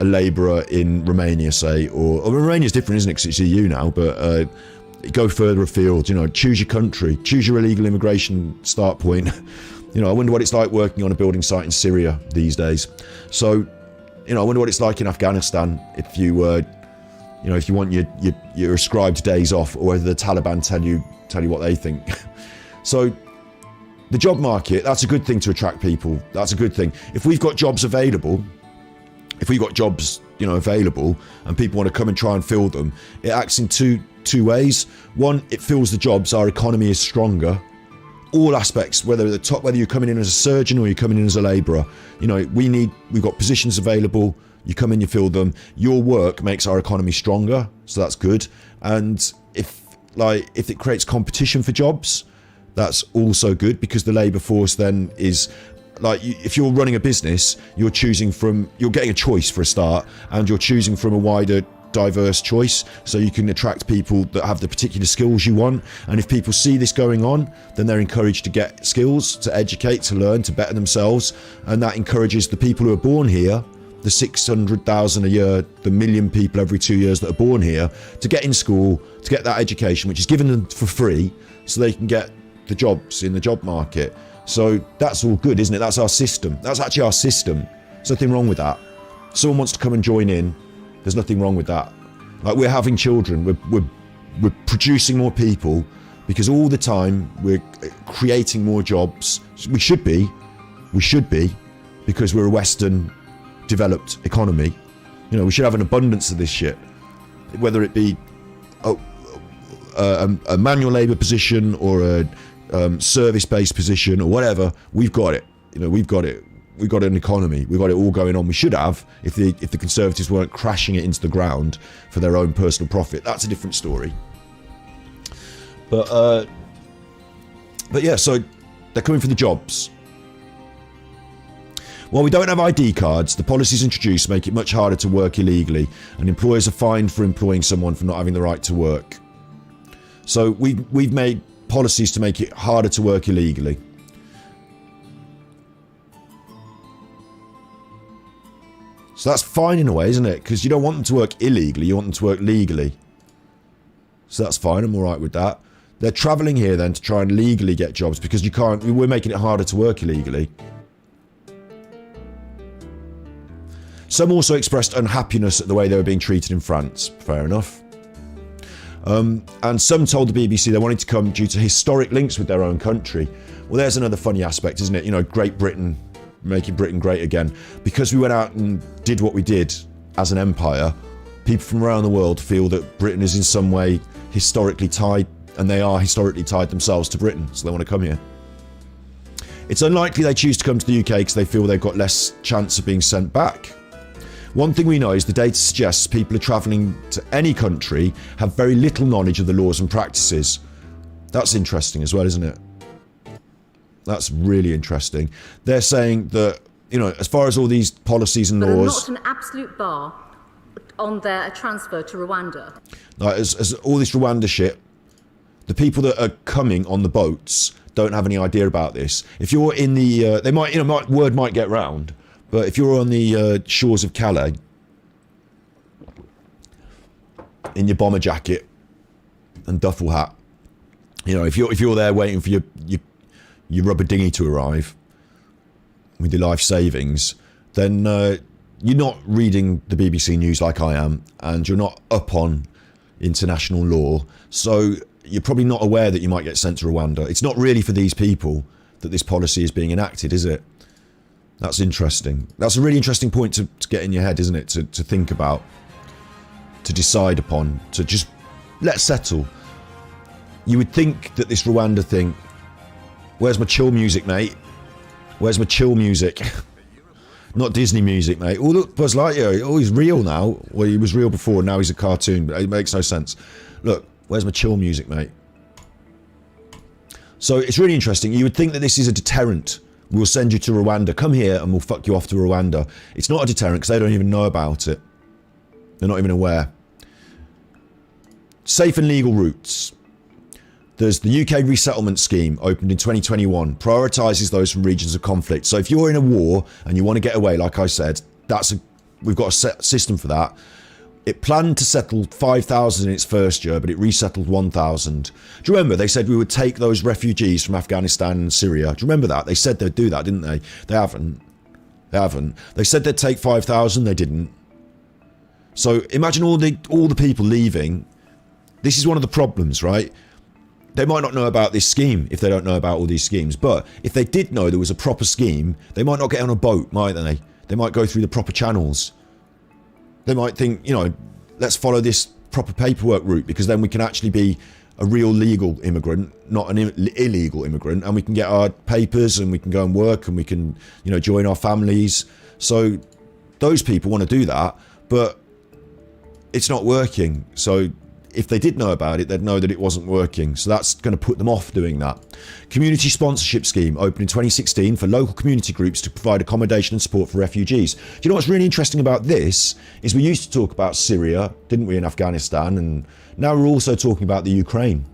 a labourer in Romania, say, or Romania's different, isn't it, because it's EU now, but go further afield, you know, choose your country, choose your illegal immigration start point. You know, I wonder what it's like working on a building site in Syria these days. So, you know, I wonder what it's like in Afghanistan if you, you know, if you want your ascribed days off, or whether the Taliban tell you what they think. So, the job market, that's a good thing to attract people. That's a good thing. If we've got jobs available, you know, available, and people want to come and try and fill them, it acts in two ways. One, it fills the jobs. Our economy is stronger. All aspects, whether you're coming in as a surgeon or you're coming in as a labourer, you know, we've got positions available. You come in, you fill them. Your work makes our economy stronger, so that's good. And if it creates competition for jobs, that's also good, because the labour force then is if you're running a business, you're getting a choice for a start, and you're choosing from a wider, diverse choice, so you can attract people that have the particular skills you want. And if people see this going on, then they're encouraged to get skills, to educate, to learn, to better themselves, and that encourages the people who are born here, the 600,000 a year, the million people every 2 years that are born here, to get in school, to get that education, which is given them for free, so they can get the jobs in the job market. So that's all good, isn't it? That's our system. That's actually our system. There's nothing wrong with that. Someone wants to come and join in, there's nothing wrong with that. Like, we're having children, we're producing more people, because all the time we're creating more jobs. We should be, because we're a Western developed economy. You know, we should have an abundance of this shit, whether it be a manual labour position or a service-based position or whatever. We've got it. You know, we've got it. We've got an economy. We've got it all going on. We should have, if the Conservatives weren't crashing it into the ground for their own personal profit. That's a different story. But yeah, so they're coming for the jobs. While we don't have ID cards, the policies introduced make it much harder to work illegally, and employers are fined for employing someone for not having the right to work. So we've made policies to make it harder to work illegally. So that's fine in a way, isn't it? Because you don't want them to work illegally, you want them to work legally. So that's fine, I'm alright with that. They're travelling here then to try and legally get jobs, because we're making it harder to work illegally. Some also expressed unhappiness at the way they were being treated in France. Fair enough. And some told the BBC they wanted to come due to historic links with their own country. Well, there's another funny aspect, isn't it? You know, Great Britain, making Britain great again. Because we went out and did what we did as an empire, people from around the world feel that Britain is in some way historically tied, and they are historically tied themselves to Britain, so they want to come here. It's unlikely they choose to come to the UK because they feel they've got less chance of being sent back. One thing we know is the data suggests people are travelling to any country have very little knowledge of the laws and practices. That's interesting as well, isn't it? That's really interesting. They're saying that, you know, as far as all these policies and laws... But not an absolute bar on their transfer to Rwanda. Like, as all this Rwanda shit, the people that are coming on the boats don't have any idea about this. If you're in the... they might, you know, word might get round, but if you're on the shores of Calais, in your bomber jacket and duffel hat, you know, if you're there waiting for your rubber dinghy to arrive with your life savings, then you're not reading the BBC News like I am, and you're not up on international law, so you're probably not aware that you might get sent to Rwanda. It's not really for these people that this policy is being enacted, is it? That's interesting. That's a really interesting point to get in your head, isn't it? To think about, to decide upon, to just let settle. You would think that this Rwanda thing... Where's my chill music, mate? Where's my chill music? Not Disney music, mate. Oh, look, Buzz Lightyear. Oh, he's real now. Well, he was real before, now he's a cartoon. But it makes no sense. Look, where's my chill music, mate? So it's really interesting. You would think that this is a deterrent. We'll send you to Rwanda. Come here and we'll fuck you off to Rwanda. It's not a deterrent because they don't even know about it. They're not even aware. Safe and legal routes. There's the UK resettlement scheme, opened in 2021, prioritises those from regions of conflict. So if you're in a war and you want to get away, like I said, we've got a set system for that. It planned to settle 5,000 in its first year, but it resettled 1,000. Do you remember they said we would take those refugees from Afghanistan and Syria? Do you remember that? They said they'd do that, didn't they? They haven't. They haven't. They said they'd take 5,000. They didn't. So imagine all the people leaving. This is one of the problems, right? They might not know about this scheme if they don't know about all these schemes. But if they did know there was a proper scheme, they might not get on a boat, might they? They might go through the proper channels. They might think, you know, let's follow this proper paperwork route because then we can actually be a real legal immigrant, not an illegal immigrant, and we can get our papers and we can go and work and we can, you know, join our families. So those people want to do that, but it's not working. So if they did know about it, they'd know that it wasn't working. So that's going to put them off doing that. Community sponsorship scheme opened in 2016 for local community groups to provide accommodation and support for refugees. Do you know what's really interesting about this is we used to talk about Syria, didn't we, in Afghanistan, and now we're also talking about the Ukraine.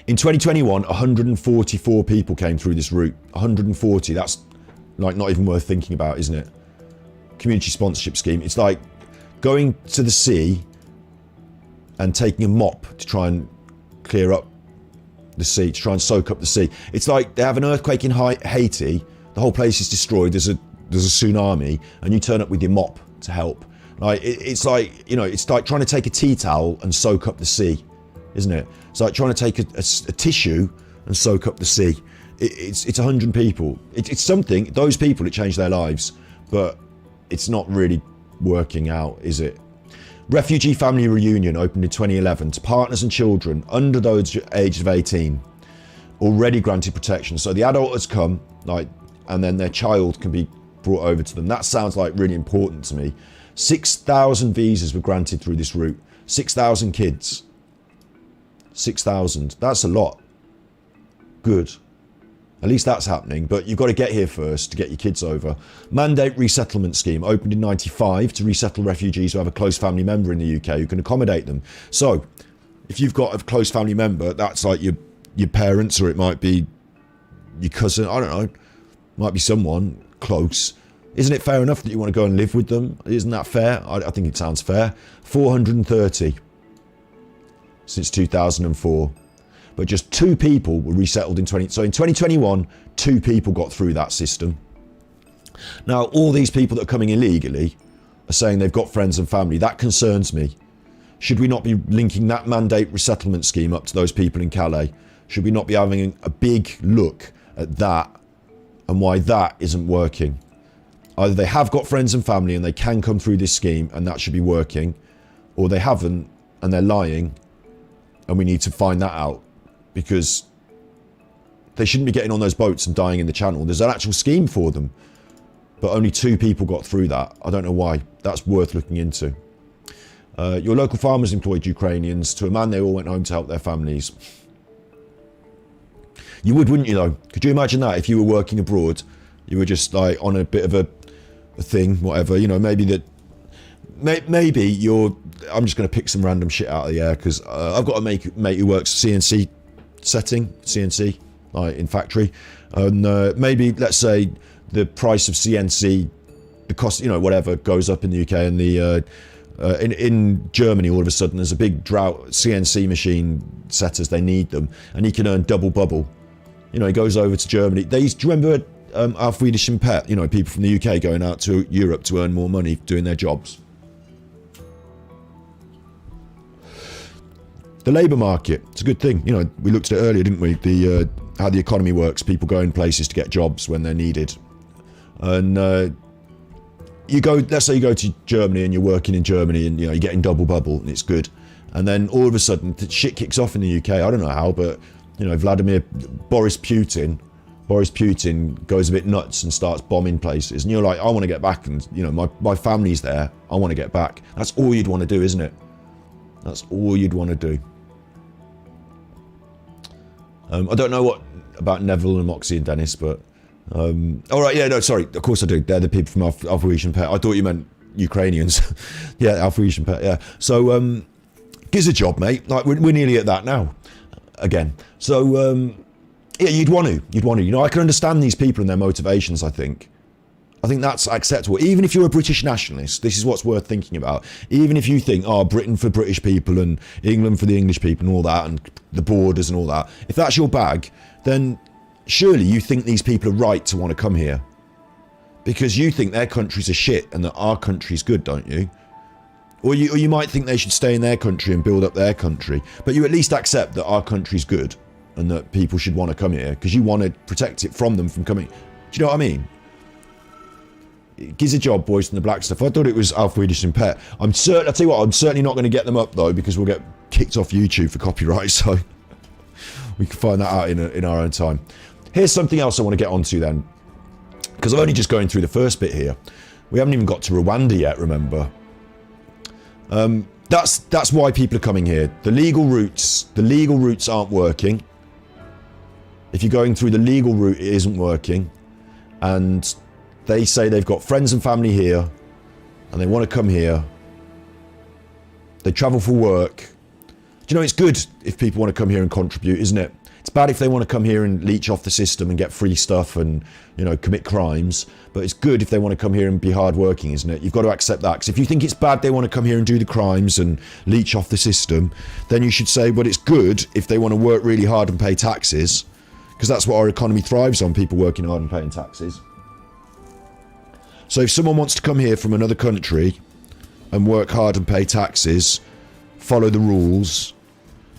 In 2021, 144 people came through this route. 140, that's like not even worth thinking about, isn't it? Community sponsorship scheme. It's like going to the sea and taking a mop to try and clear up the sea, to try and soak up the sea. It's like they have an earthquake in Haiti, the whole place is destroyed, there's a tsunami, and you turn up with your mop to help. Like it's like, you know, it's like trying to take a tea towel and soak up the sea, isn't it? It's like trying to take a tissue and soak up the sea. It's 100 people. It's something, those people, it changed their lives, but it's not really working out, is it? Refugee Family Reunion opened in 2011 to partners and children under those aged of 18, already granted protection. So the adult has come, like, and then their child can be brought over to them. That sounds like really important to me. 6,000 visas were granted through this route. 6,000 kids. 6,000. That's a lot. Good. At least that's happening, but you've got to get here first to get your kids over. Mandate resettlement scheme opened in 95 to resettle refugees who have a close family member in the UK who can accommodate them. So if you've got a close family member, that's like your parents, or it might be your cousin, I don't know, might be someone close. Isn't it fair enough that you want to go and live with them? Isn't that fair? I think it sounds fair. 430 since 2004. But just 2 people were resettled in 2021, 2 people got through that system. Now, all these people that are coming illegally are saying they've got friends and family. That concerns me. Should we not be linking that mandate resettlement scheme up to those people in Calais? Should we not be having a big look at that and why that isn't working? Either they have got friends and family and they can come through this scheme and that should be working, or they haven't and they're lying, and we need to find that out. Because they shouldn't be getting on those boats and dying in the channel. There's an actual scheme for them. But only 2 people got through that. I don't know why. That's worth looking into. Your local farmers employed Ukrainians. To a man, they all went home to help their families. You would, wouldn't you, though? Could you imagine that? If you were working abroad, you were just like on a bit of a thing, whatever. You know, maybe that... Maybe you're... I'm just going to pick some random shit out of the air because I've got a mate who works CNC setting, CNC, like in factory, and maybe let's say the price of CNC, the cost, you know, whatever, goes up in the UK, and the in Germany all of a sudden there's a big drought. CNC machine setters, they need them, and he can earn double bubble. You know, he goes over to Germany. Do you remember Auf Wiedersehen Pet? You know, people from the UK going out to Europe to earn more money doing their jobs. The labour market, it's a good thing. You know, we looked at it earlier, didn't we? The how the economy works. People go in places to get jobs when they're needed. And you go, let's say you go to Germany and you're working in Germany and, you know, you're getting double bubble and it's good. And then all of a sudden, shit kicks off in the UK. I don't know how, but, you know, Boris Putin goes a bit nuts and starts bombing places. And you're like, I want to get back, and, you know, my family's there. I want to get back. That's all you'd want to do, isn't it? That's all you'd want to do. I don't know what about Neville and Moxie and Dennis, but all right, yeah, no, sorry, of course I do. They're the people from Auf Wiedersehen Pet. I thought you meant Ukrainians. Yeah, Auf Wiedersehen Pet. Yeah. So gives a job, mate. Like we're nearly at that now, again. So yeah, you'd want to. You know, I can understand these people and their motivations. I think I think that's acceptable. Even if you're a British nationalist, this is what's worth thinking about. Even if you think, oh, Britain for British people and England for the English people and all that, and the borders and all that, if that's your bag, then surely you think these people are right to want to come here. Because you think their countries are shit and that our country's good, don't you? Or you might think they should stay in their country and build up their country. But you at least accept that our country's good and that people should want to come here because you want to protect it from them from coming. Do you know what I mean? It gives a job, boys from the black stuff. I thought it was Alf Swedish and Pet. I'll tell you what, I'm certainly not going to get them up though because we'll get kicked off YouTube for copyright. So we can find that out in our own time. Here's something else I want to get onto then. Because I'm only just going through the first bit here. We haven't even got to Rwanda yet, remember? That's why people are coming here. The legal routes aren't working. If you're going through the legal route, it isn't working. And they say they've got friends and family here and they want to come here. They travel for work. Do you know, it's good if people want to come here and contribute, isn't it? It's bad if they want to come here and leech off the system and get free stuff and, you know, commit crimes. But it's good if they want to come here and be hardworking, isn't it? You've got to accept that. Because if you think it's bad they want to come here and do the crimes and leech off the system, then you should say, but it's good if they want to work really hard and pay taxes. Because that's what our economy thrives on, people working hard and paying taxes. So if someone wants to come here from another country and work hard and pay taxes, follow the rules,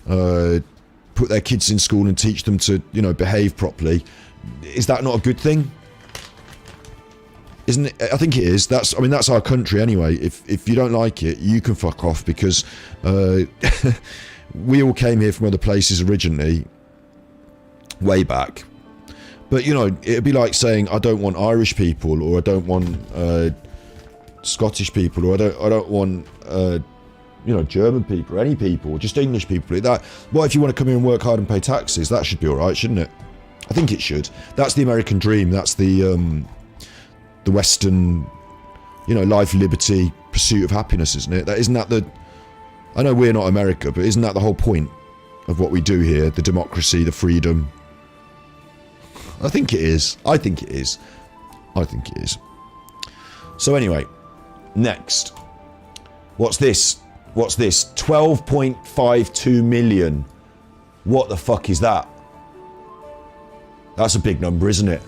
put their kids in school and teach them to, you know, behave properly, is that not a good thing? Isn't it? I think it is. That's our country anyway. If you don't like it, you can fuck off because we all came here from other places originally, way back. But, you know, it'd be like saying, I don't want Irish people, or I don't want Scottish people, or I don't want, you know, German people, or any people, or just English people. That, well, if you want to come here and work hard and pay taxes, that should be all right, shouldn't it? I think it should. That's the American dream. That's the Western, you know, life, liberty, pursuit of happiness, isn't it? Isn't that the... I know we're not America, but isn't that the whole point of what we do here? The democracy, the freedom... I think it is. I think it is. I think it is. So anyway, next. What's this? What's this? 12.52 million. What the fuck is that? That's a big number, isn't it?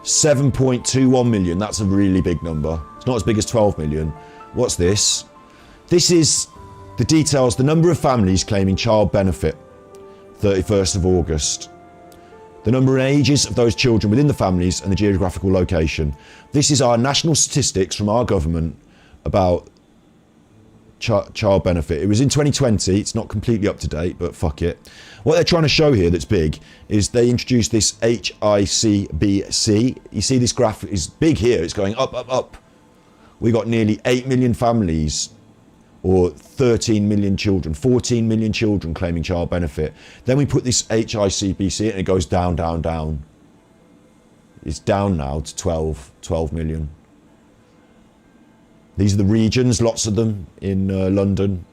7.21 million. That's a really big number. It's not as big as 12 million. What's this? This is the details. The number of families claiming child benefit. 31st of August. The number and ages of those children within the families and the geographical location. This is our national statistics from our government about child benefit. It was in 2020. It's not completely up to date, but fuck it. What they're trying to show here that's big is they introduced this HICBC. You see this graph is big here. It's going up, up, up. We got nearly 8 million families, or 13 million children, 14 million children claiming child benefit. Then we put this HICBC and it goes down, down, down. It's down now to 12 million. These are the regions, lots of them in London.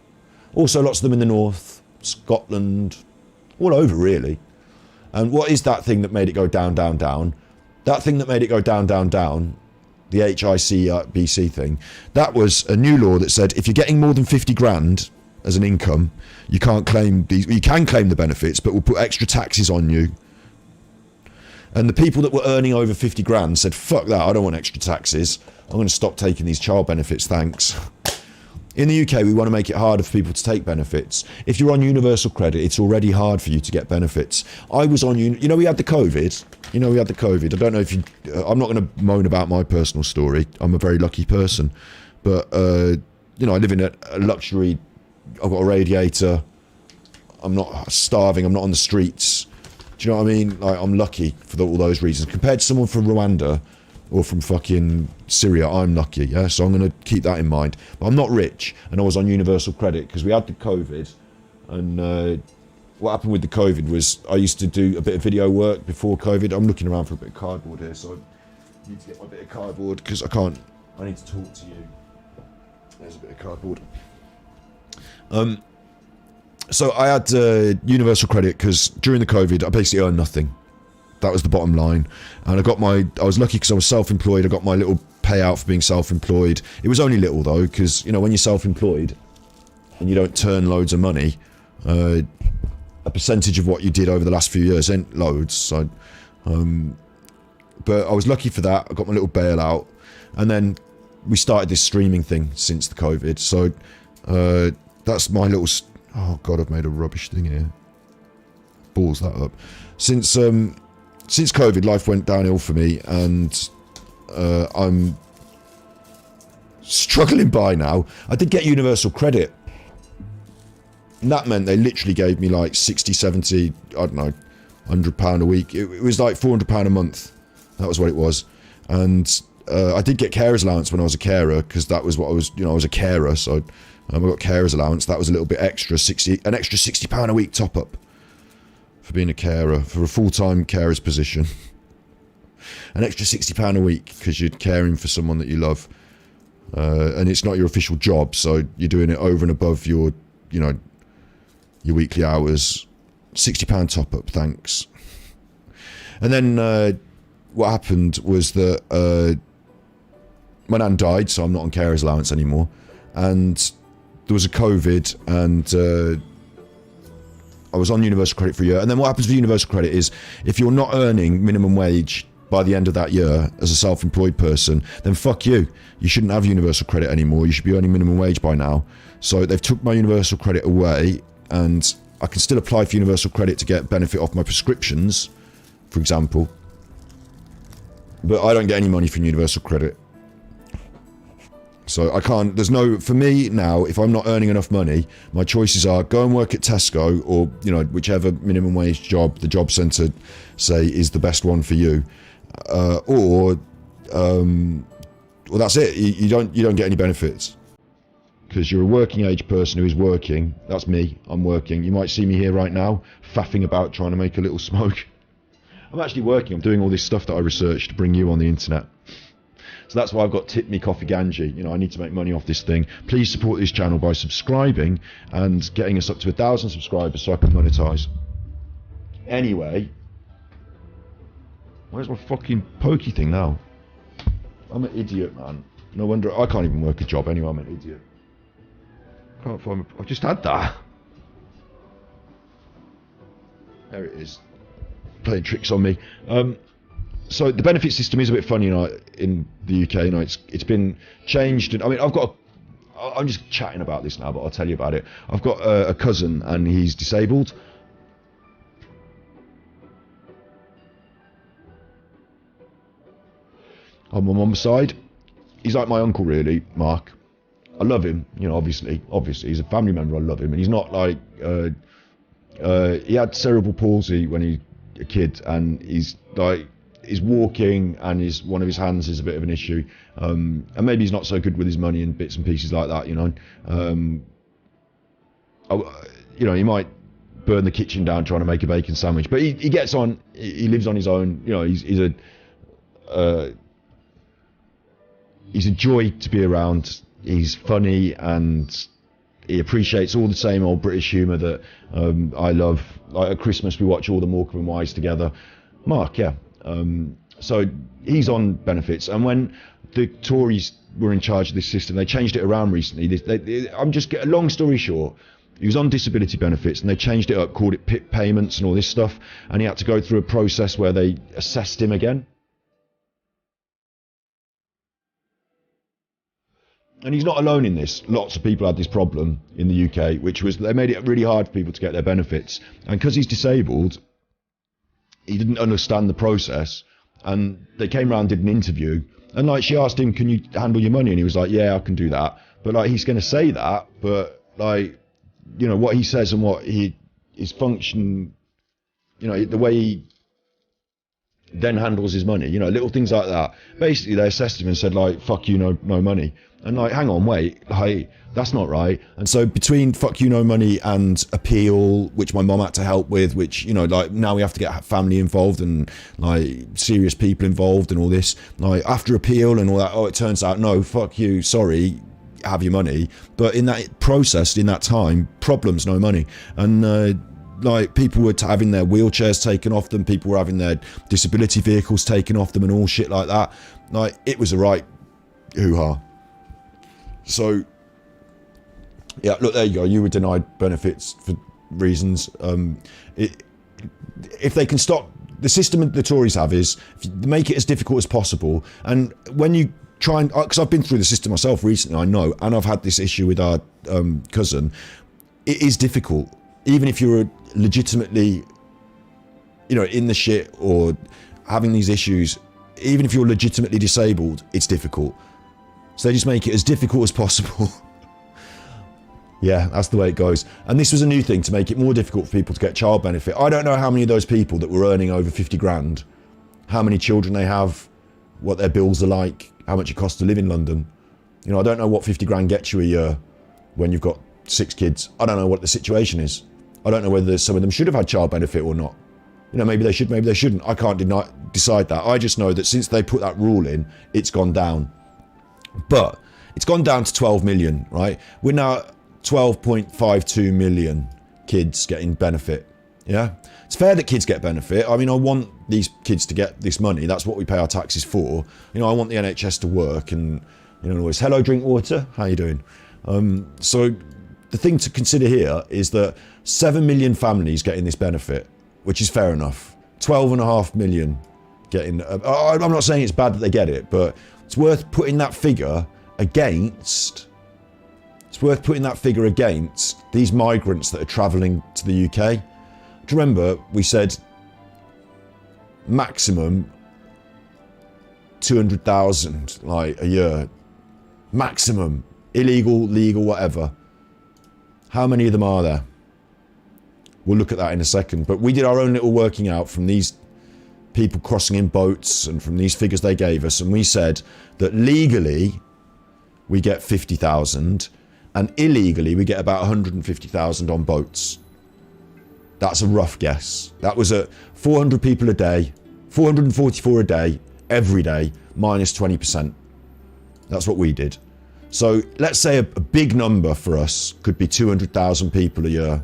Also lots of them in the north, Scotland, all over really. And what is that thing that made it go down, down, down? That thing that made it go down, down, down, the HICBC thing, that was a new law that said if you're getting more than 50 grand as an income, you can't claim these. You can claim the benefits, but we'll put extra taxes on you. And the people that were earning over 50 grand said, fuck that, I don't want extra taxes. I'm going to stop taking these child benefits, thanks. In the UK, we want to make it harder for people to take benefits. If you're on universal credit, it's already hard for you to get benefits. I was on, you know, we had the COVID. You know, we had the COVID. I don't know if you... I'm not going to moan about my personal story. I'm a very lucky person. But, you know, I live in a luxury... I've got a radiator. I'm not starving. I'm not on the streets. Do you know what I mean? Like, I'm lucky for all those reasons. Compared to someone from Rwanda or from fucking Syria, I'm lucky, yeah? So I'm going to keep that in mind. But I'm not rich, and I was on universal credit because we had the COVID, and what happened with the COVID was I used to do a bit of video work before COVID. I'm looking around for a bit of cardboard here, so I need to get my bit of cardboard because I need to talk to you. There's a bit of cardboard. So I had universal credit because during the COVID I basically earned nothing. That was the bottom line. And I was lucky because I was self-employed. I got my little payout for being self-employed. It was only little though, because, you know, when you're self-employed and you don't turn loads of money, a percentage of what you did over the last few years ain't loads. So, but I was lucky for that. I got my little bailout. And then we started this streaming thing since the COVID. So that's my little... Oh God, I've made a rubbish thing here. Balls that up. Since COVID, life went downhill for me, and I'm struggling by now. I did get universal credit, and that meant they literally gave me like 60, 70, I don't know, £100 a week. It was like £400 a month. That was what it was. And I did get carer's allowance when I was a carer, because that was what I was, you know, I was a carer, so I got carer's allowance. That was a little bit extra, an extra £60 a week top up for being a carer, for a full-time carer's position. An extra £60 a week because you're caring for someone that you love, and it's not your official job, so you're doing it over and above your, you know, your weekly hours. £60 top up, thanks. And then what happened was that my nan died, so I'm not on carer's allowance anymore, and there was a COVID, and I was on universal credit for a year. And then what happens with universal credit is, if you're not earning minimum wage by the end of that year as a self-employed person, then fuck you. You shouldn't have universal credit anymore. You should be earning minimum wage by now. So they've took my universal credit away, and I can still apply for universal credit to get benefit off my prescriptions, for example. But I don't get any money from universal credit. So I can't, there's no, for me now, if I'm not earning enough money, my choices are go and work at Tesco, or, you know, whichever minimum wage job the job centre say is the best one for you, or well, that's it. You don't get any benefits because you're a working age person who is working. That's me. I'm working. You might see me here right now faffing about trying to make a little smoke. I'm actually working. I'm doing all this stuff that I researched to bring you on the internet. So that's why I've got Tip Me Coffee Ganji. You know, I need to make money off this thing. Please support this channel by subscribing and getting us up to 1,000 subscribers so I can monetize. Anyway, where's my fucking pokey thing now? I'm an idiot, man. No wonder I can't even work a job anyway. I'm an idiot. Can't find I've just had that. There it is. Playing tricks on me. So the benefit system is a bit funny, you know, in the UK. You know, it's been changed. And I mean, I'm just chatting about this now, but I'll tell you about it. I've got a cousin, and he's disabled. On my mum's side, he's like my uncle, really, Mark. I love him, you know, obviously he's a family member. I love him, and he's not like he had cerebral palsy when he was a kid, and he's like, his walking and one of his hands is a bit of an issue, and maybe he's not so good with his money and bits and pieces like that, you know. You know, he might burn the kitchen down trying to make a bacon sandwich, but he gets on. He lives on his own, you know. He's a joy to be around. He's funny, and he appreciates all the same old British humour that I love. Like at Christmas we watch all the Morecambe and Wise together. Mark, yeah. So he's on benefits, and when the Tories were in charge of this system, they changed it around recently. I'm just getting, long story short, he was on disability benefits, and they changed it up, called it PIP payments and all this stuff, and he had to go through a process where they assessed him again. And he's not alone in this. Lots of people had this problem in the UK, which was they made it really hard for people to get their benefits, and because he's disabled, he didn't understand the process, and they came around, did an interview, and like she asked him, can you handle your money? And he was like, yeah, I can do that. But like, he's going to say that, but like, you know, what he says and what his function, you know, the way he then handles his money, you know, little things like that. Basically, they assessed him and said like, fuck you, no money. And like, hang on, wait, like, that's not right. And so between fuck you, no money and appeal, which my mum had to help with, which, you know, like now we have to get family involved and like serious people involved and all this, like after appeal and all that, oh, it turns out, no, fuck you, sorry, have your money. But in that process, in that time, problems, no money. And like people were having their wheelchairs taken off them, people were having their disability vehicles taken off them and all shit like that. Like, it was a right hoo-ha. So, yeah, look, there you go. You were denied benefits for reasons. If they can stop, the system the Tories have is make it as difficult as possible. And when you try and, because I've been through the system myself recently, I know, and I've had this issue with our cousin. It is difficult, even if you're legitimately, in the shit or having these issues. Even if you're legitimately disabled, it's difficult. So they just make it as difficult as possible. Yeah, that's the way it goes. And this was a new thing to make it more difficult for people to get child benefit. I don't know how many of those people that were earning over 50 grand, how many children they have, what their bills are like, how much it costs to live in London. I don't know what 50 grand gets you a year when you've got 6 kids. I don't know what the situation is. I don't know whether some of them should have had child benefit or not. Maybe they should, maybe they shouldn't. I can't decide that. I just know that since they put that rule in, it's gone down. But it's gone down to 12 million, right? We're now 12.52 million kids getting benefit. Yeah, it's fair that kids get benefit. I mean, I want these kids to get this money. That's what we pay our taxes for. I want the NHS to work, and always, hello, drink water. How you doing? So the thing to consider here is that 7 million families getting this benefit, which is fair enough. 12.5 million getting. I'm not saying it's bad that they get it, but it's worth putting that figure against. It's worth putting that figure against these migrants that are travelling to the UK. Do you remember we said maximum 200,000 like a year? Maximum. Illegal, legal, whatever. How many of them are there? We'll look at that in a second. But we did our own little working out from these people crossing in boats and from these figures they gave us, and we said that legally we get 50,000 and illegally we get about 150,000 on boats. That's a rough guess. That was at 400 people a day, 444 a day, every day, minus 20%. That's what we did. So let's say a big number for us could be 200,000 people a year.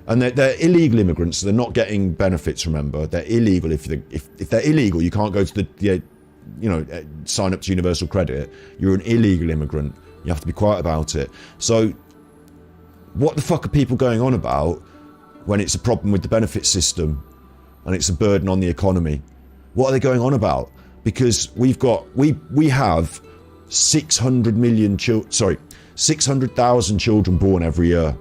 And they're illegal immigrants, so they're not getting benefits, remember. They're illegal. If they're illegal, you can't go to the sign up to Universal Credit. You're an illegal immigrant. You have to be quiet about it. So what the fuck are people going on about when it's a problem with the benefit system and it's a burden on the economy? What are they going on about? Because we have 600,000 children born every year.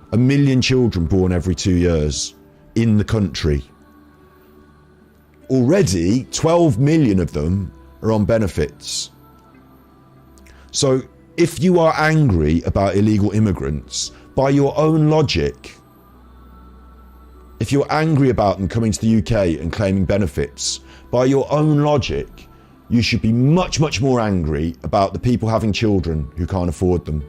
1 million children born every 2 years in the country. Already, 12 million of them are on benefits. So if you are angry about illegal immigrants, by your own logic, if you're angry about them coming to the UK and claiming benefits, by your own logic, you should be much, much more angry about the people having children who can't afford them.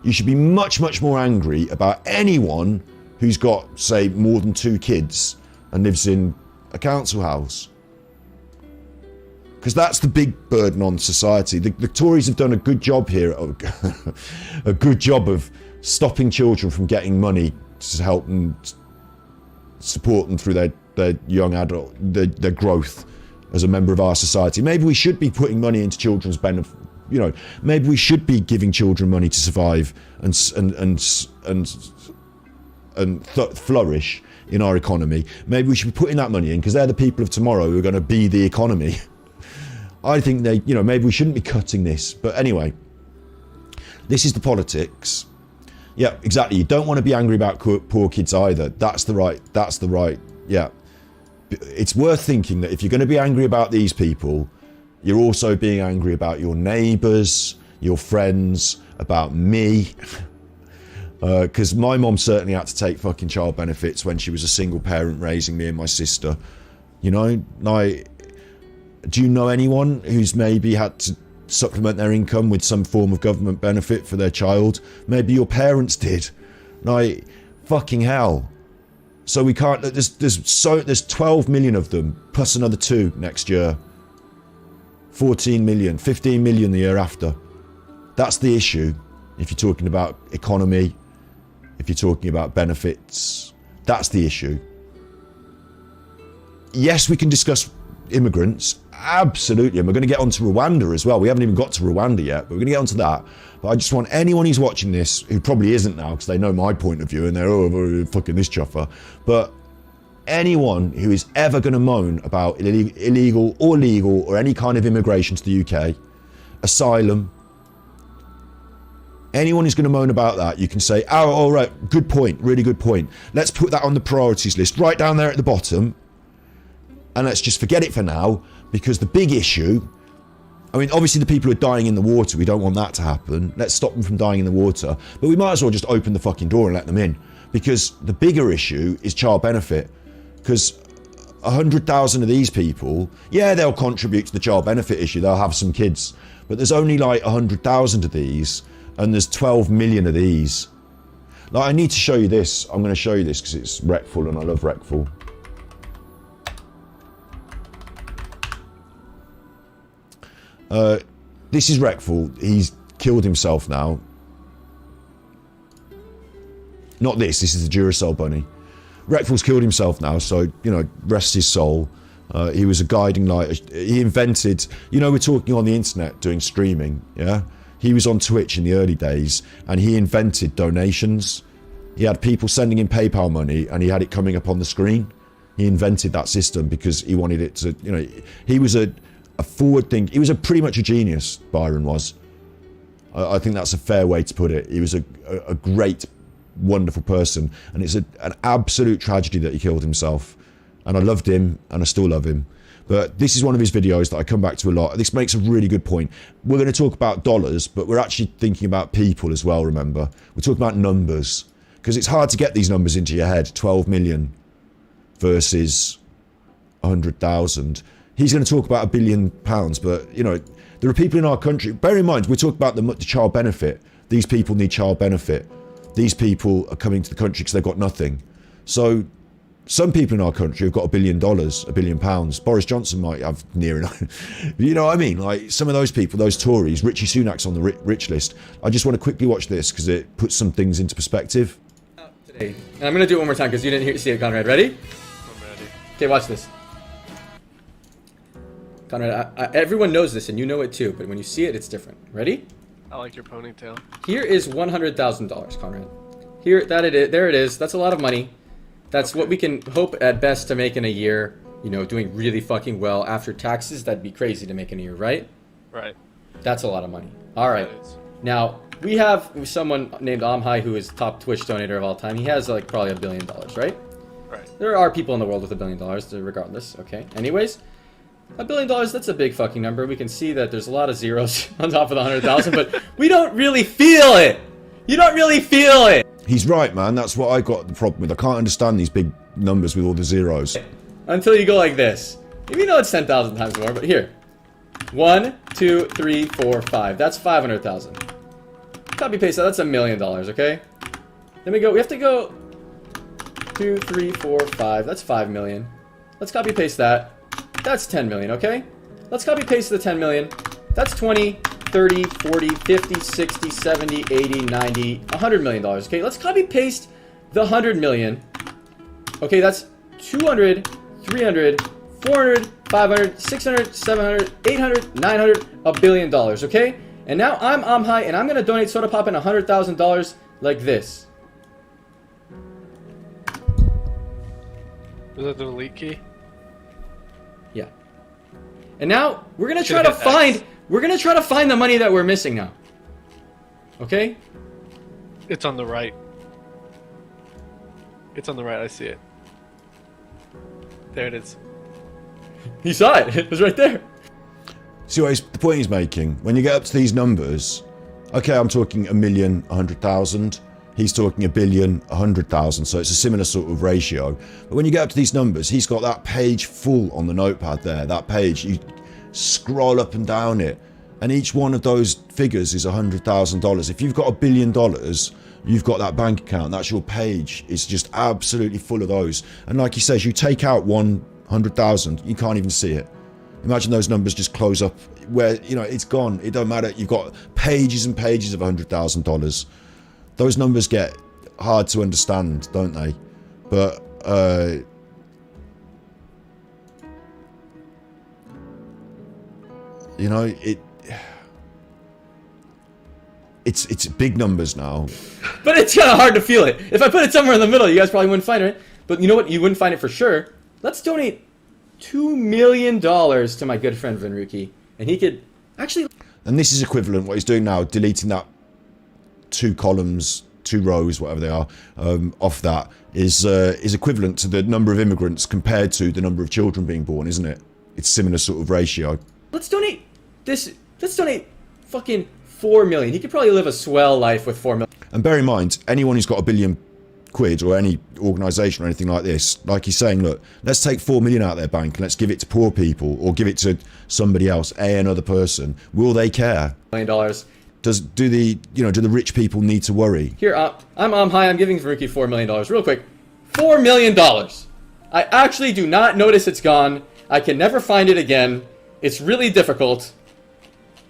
You should be much, much more angry about anyone who's got, say, more than 2 kids and lives in a council house. Because that's the big burden on society. The Tories have done a good job here, a good job of stopping children from getting money to help them support them through their young adult, their growth as a member of our society. Maybe we should be putting money into children's benefit. Maybe we should be giving children money to survive and flourish in our economy. Maybe we should be putting that money in because they're the people of tomorrow who are going to be the economy. I think maybe we shouldn't be cutting this. But anyway, this is the politics. Yeah, exactly. You don't want to be angry about poor kids either. That's the right. Yeah. It's worth thinking that if you're going to be angry about these people, you're also being angry about your neighbours, your friends, about me. Because my mom certainly had to take fucking child benefits when she was a single parent raising me and my sister. Do you know anyone who's maybe had to supplement their income with some form of government benefit for their child? Maybe your parents did. Fucking hell. So we can't. There's 12 million of them plus another 2 next year. 14 million, 15 million the year after. That's the issue if you're talking about economy if you're talking about benefits, that's the issue. Yes, we can discuss immigrants, absolutely, and we're going to get onto Rwanda as well. We haven't even got to Rwanda yet, but we're going to get onto that. But I just want anyone who's watching this, who probably isn't now because they know my point of view and they're, oh, fucking this chuffer, but anyone who is ever going to moan about illegal or legal or any kind of immigration to the UK, asylum, anyone who's going to moan about that, you can say, oh, all right, good point, really good point. Let's put that on the priorities list right down there at the bottom, and let's just forget it for now, because the big issue, I mean, obviously the people who are dying in the water, we don't want that to happen. Let's stop them from dying in the water, but we might as well just open the fucking door and let them in, because the bigger issue is child benefit, because 100,000 of these people, yeah, they'll contribute to the child benefit issue, they'll have some kids, but there's only like 100,000 of these, and there's 12 million of these. Like, I need to show you this. I'm going to show you this because it's Recful and I love Recful. This is Recful. He's killed himself now. Not this. This is the Duracell bunny. Recful's killed himself now, so, you know, rest his soul. He was a guiding light. He invented, you know, we're talking on the internet doing streaming, yeah? He was on Twitch in the early days, and he invented donations. He had people sending him PayPal money, and he had it coming up on the screen. He invented that system because he wanted it to, you know, he was a forward think. He was pretty much a genius, Byron was. I think that's a fair way to put it. He was a great, wonderful person, and it's an absolute tragedy that he killed himself. And I loved him, and I still love him. But this is one of his videos that I come back to a lot. This makes a really good point. We're going to talk about dollars, but we're actually thinking about people as well, remember? We're talking about numbers, because it's hard to get these numbers into your head. 12 million versus 100,000. He's going to talk about £1 billion, but, you know, there are people in our country. Bear in mind, we're talking about the child benefit. These people need child benefit. These people are coming to the country because they've got nothing. So some people in our country have got $1 billion, £1 billion. Boris Johnson might have near enough. You know what I mean? Like, some of those people, those Tories, Richie Sunak's on the rich list. I just want to quickly watch this because it puts some things into perspective. Today. And I'm going to do it one more time because you didn't see it, Conrad. Ready? I'm ready. Okay, watch this. Conrad, everyone knows this and you know it too, but when you see it, it's different. Ready? I like your ponytail. Here is $100,000, Conrad. Here, there it is. That's a lot of money. That's okay. What we can hope at best to make in a year, you know, doing really fucking well. After taxes, that'd be crazy to make in a year, right? Right. That's a lot of money. All right. Now, we have someone named Amhai who is top Twitch donator of all time. He has like probably $1 billion, right? Right. There are people in the world with $1 billion, regardless. Okay. Anyways, $1 billion, that's a big fucking number. We can see that there's a lot of zeros on top of the 100,000, but we don't really feel it. You don't really feel it. He's right, man. That's what I got the problem with. I can't understand these big numbers with all the zeros. Until you go like this. You know it's 10,000 times more, but here. 1, 2, 3, 4, 5. That's 500,000. Copy paste that. That's $1 million, okay? Then we have to go 2, 3, 4, 5. That's 5 million. Let's copy paste that. That's 10 million, okay? Let's copy paste the 10 million. That's 20, 30, 40, 50, 60, 70, 80, 90, $100 million, okay? Let's copy paste the 100 million. Okay, that's 200, 300, 400, 500, 600, 700, 800, 900, $1 billion, okay? And now I'm Amhai, and I'm gonna donate Soda Pop in $100,000 like this. Was that the Liedtke? Yeah. And now we're gonna try to find the money that we're missing now. Okay? It's on the right. It's on the right. I see it. There it is. You saw it. It was right there. See what the point he's making? When you get up to these numbers, okay, I'm talking 1 million, 100,000. He's talking 1 billion, 100,000. So it's a similar sort of ratio. But when you get up to these numbers, he's got that page full on the notepad there. That page, you scroll up and down it, and each one of those figures is $100,000. If you've got $1 billion, you've got that bank account. That's your page. It's just absolutely full of those. And like he says, you take out 100,000, you can't even see it. Imagine those numbers just close up where, you know, it's gone. It don't matter. You've got pages and pages of $100,000. Those numbers get hard to understand, don't they? But you know, it's big numbers now. But it's kind of hard to feel it. If I put it somewhere in the middle, you guys probably wouldn't find it. But you know what? You wouldn't find it for sure. Let's donate $2 million to my good friend Venruki, and he could actually. And this is equivalent. What he's doing now, deleting that 2 columns, 2 rows, whatever they are, off that is equivalent to the number of immigrants compared to the number of children being born, isn't it? It's similar sort of ratio. Let's donate this. Let's donate fucking $4 million. He could probably live a swell life with $4 million. And bear in mind, anyone who's got £1 billion or any organisation or anything like this, like he's saying, look, let's take 4 million out of their bank and let's give it to poor people or give it to somebody else, another person. Will they care? $1 million. Do the rich people need to worry? Here, I'm giving Venruki $4 million. Real quick, $4 million. I actually do not notice it's gone. I can never find it again. It's really difficult,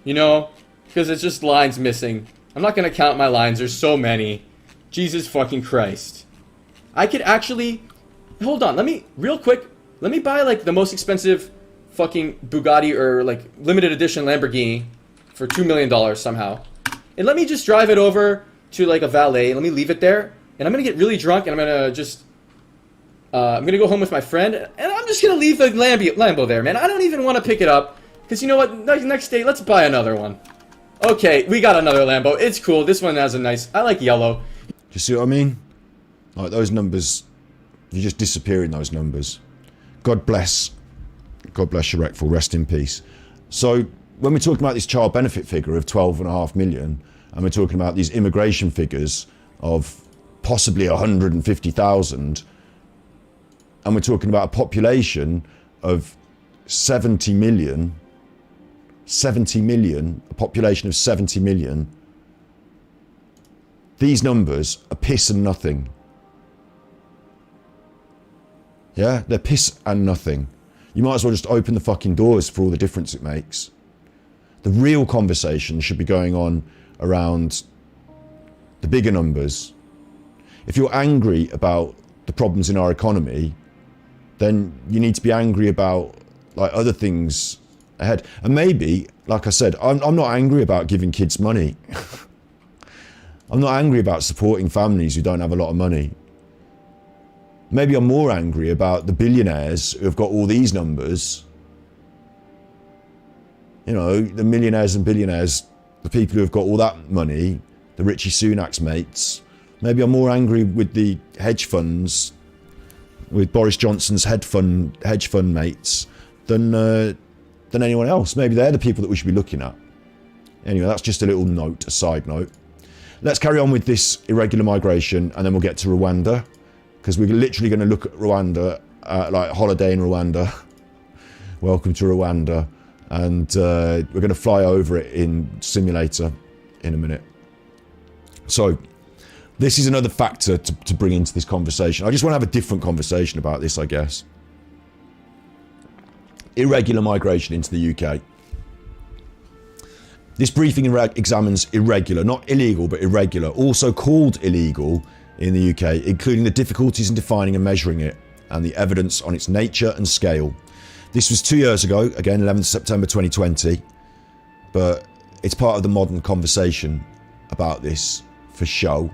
you know, because it's just lines missing. I'm not gonna count my lines. There's so many. Jesus fucking Christ. I could actually... Hold on, let me buy, like, the most expensive fucking Bugatti or, like, limited edition Lamborghini for $2 million somehow. And let me just drive it over to, like, a valet. Let me leave it there. And I'm gonna get really drunk and I'm gonna just... I'm gonna go home with my friend. And I'm just gonna leave the Lambo there, man. I don't even want to pick it up. Because you know what? Next day, let's buy another one. Okay, we got another Lambo. It's cool. This one has a nice... I like yellow. Do you see what I mean? Like those numbers, you just disappear in those numbers. God bless Shrekful, rest in peace. So when we're talking about this child benefit figure of 12.5 million, and we're talking about these immigration figures of possibly 150,000, and we're talking about a population of 70 million, a population of 70 million, these numbers are piss and nothing. Yeah, they're piss and nothing. You might as well just open the fucking doors for all the difference it makes. The real conversation should be going on around the bigger numbers. If you're angry about the problems in our economy, then you need to be angry about like other things ahead. And maybe, like I said, I'm not angry about giving kids money. I'm not angry about supporting families who don't have a lot of money. Maybe I'm more angry about the billionaires who have got all these numbers. You know, the millionaires and billionaires, the people who have got all that money, the Richie Sunak's mates. Maybe I'm more angry with the hedge funds, with Boris Johnson's hedge fund mates, than anyone else. Maybe they're the people that we should be looking at. Anyway, that's just a little note, a side note. Let's carry on with this irregular migration, and then we'll get to Rwanda, because we're literally going to look at Rwanda, like holiday in Rwanda. Welcome to Rwanda. And we're going to fly over it in simulator in a minute. So this is another factor to bring into this conversation. I just want to have a different conversation about this, I guess. Irregular migration into the UK. This briefing examines irregular, not illegal, but irregular, also called illegal in the UK, including the difficulties in defining and measuring it, and the evidence on its nature and scale. This was 2 years ago, again, 11th September 2020, but it's part of the modern conversation about this, for show.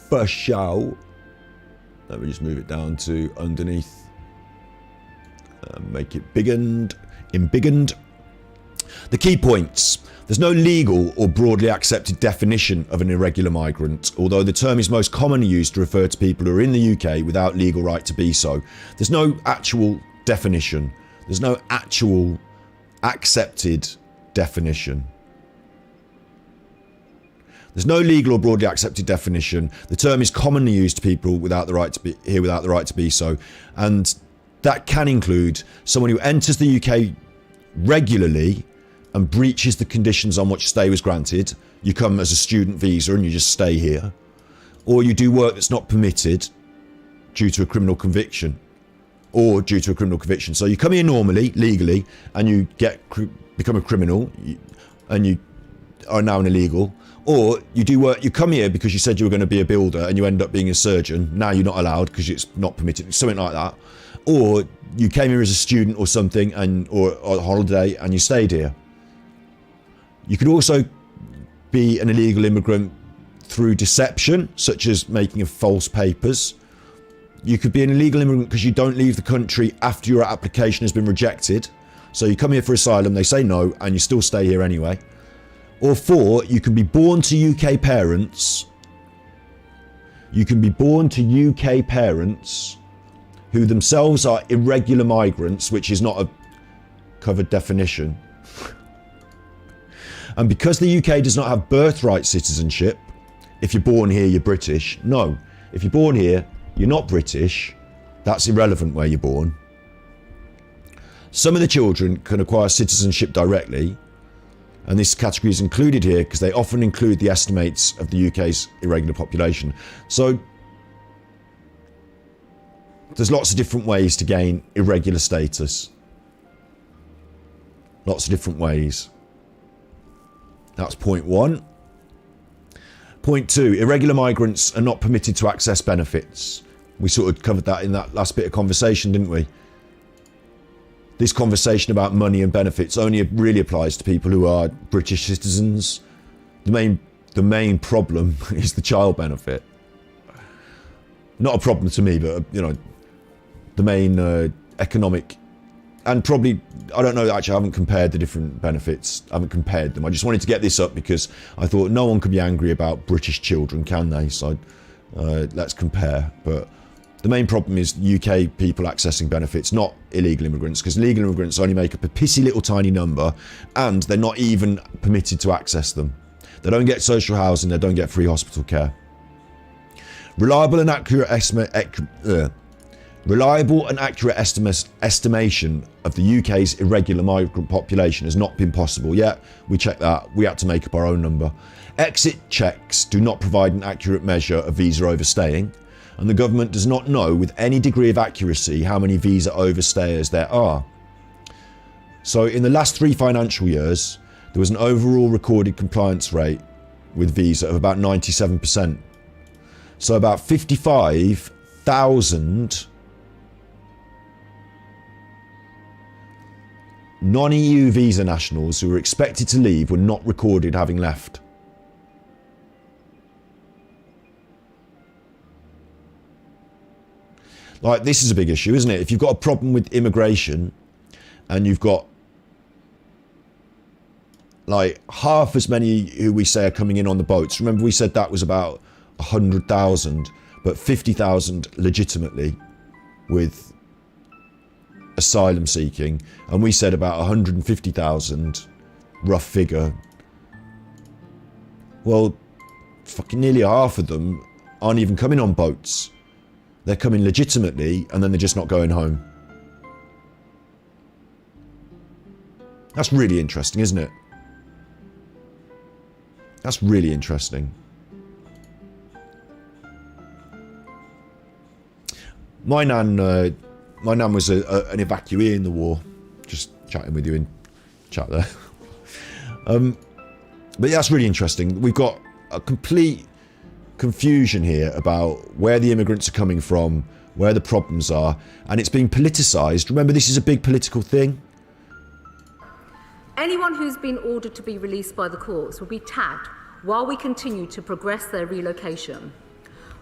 For show. Let me just move it down to underneath. Make it embiggened. The key points. There's no legal or broadly accepted definition of an irregular migrant, although the term is most commonly used to refer to people who are in the UK without legal right to be so. There's no actual definition. There's no actual accepted definition. There's no legal or broadly accepted definition. The term is commonly used to people without the right to be here without the right to be so, and that can include someone who enters the UK regularly and breaches the conditions on which stay was granted. You come as a student visa and you just stay here, or you do work that's not permitted due to a criminal conviction, or due to a criminal conviction. So you come here normally, legally, and you become a criminal, and you are now an illegal, Or you do work, you come here because you said you were going to be a builder and you end up being a surgeon. Now you're not allowed because it's not permitted, something like that. Or you came here as a student or something, or on holiday, and you stayed here. You could also be an illegal immigrant through deception, such as making of false papers. You could be an illegal immigrant because you don't leave the country after your application has been rejected. So you come here for asylum, they say no, and you still stay here anyway. Or 4, you can be born to UK parents. You can be born to UK parents who themselves are irregular migrants, which is not a covered definition. And because the UK does not have birthright citizenship, if you're born here, you're British. No, if you're born here, you're not British. That's irrelevant where you're born. Some of the children can acquire citizenship directly, and this category is included here because they often include the estimates of the UK's irregular population. So there's lots of different ways to gain irregular status. Lots of different ways. That's point 1. Point 2, irregular migrants are not permitted to access benefits. We sort of covered that in that last bit of conversation, didn't we? This conversation about money and benefits only really applies to people who are British citizens. The main problem is the child benefit. Not a problem to me, but you know, the main economic, and probably, I don't know, actually I haven't compared the different benefits. I haven't compared them. I just wanted to get this up because I thought no one could be angry about British children, can they? So let's compare. But the main problem is UK people accessing benefits, not illegal immigrants, because legal immigrants only make up a pissy little tiny number, and they're not even permitted to access them. They don't get social housing, they don't get free hospital care. Reliable and accurate estimation of the UK's irregular migrant population has not been possible yet. We checked that. We had to make up our own number. Exit checks do not provide an accurate measure of visa overstaying, and the government does not know with any degree of accuracy how many visa overstayers there are. So in the last 3 financial years, there was an overall recorded compliance rate with visa of about 97%. So about 55,000 non-EU visa nationals who were expected to leave were not recorded having left. Like, this is a big issue, isn't it? If you've got a problem with immigration and you've got like half as many who we say are coming in on the boats. Remember we said that was about 100,000, but 50,000 legitimately with asylum seeking, and we said about 150,000 rough figure. Well, fucking nearly half of them aren't even coming on boats. They're coming legitimately, and then they're just not going home. That's really interesting, isn't it? That's really interesting. My nan was an evacuee in the war. Just chatting with you in chat there. But yeah, that's really interesting. We've got a complete confusion here about where the immigrants are coming from, where the problems are, and it's being politicised. Remember, this is a big political thing. Anyone who's been ordered to be released by the courts will be tagged while we continue to progress their relocation.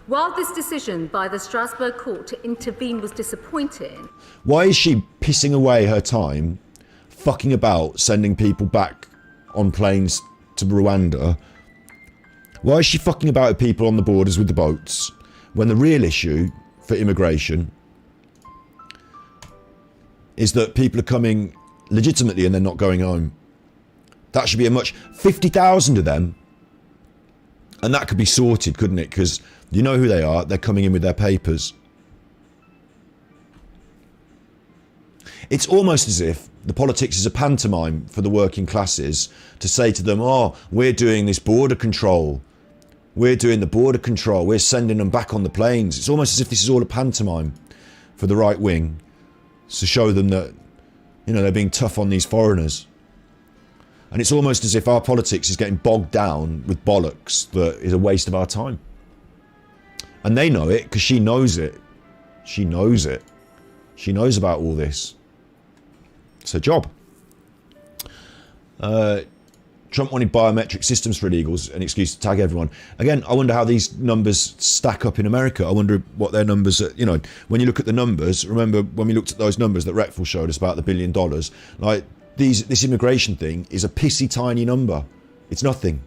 While this decision by the Strasbourg court to intervene was disappointing... Why is she pissing away her time, fucking about, sending people back on planes to Rwanda? Why is she fucking about with people on the borders with the boats, when the real issue for immigration is that people are coming legitimately and they're not going home? That should be a much... 50,000 of them, and that could be sorted, couldn't it? Because you know who they are. They're coming in with their papers. It's almost as if the politics is a pantomime for the working classes to say to them, oh, we're doing this border control. We're doing the border control. We're sending them back on the planes. It's almost as if this is all a pantomime for the right wing to show them that, you know, they're being tough on these foreigners. And it's almost as if our politics is getting bogged down with bollocks that is a waste of our time. And they know it because she knows it. She knows it. She knows about all this. It's her job. Trump wanted biometric systems for illegals, an excuse to tag everyone. Again, I wonder how these numbers stack up in America. I wonder what their numbers are. You know, when you look at the numbers, remember when we looked at those numbers that Retful showed us about the $1 billion, like this immigration thing is a pissy tiny number. It's nothing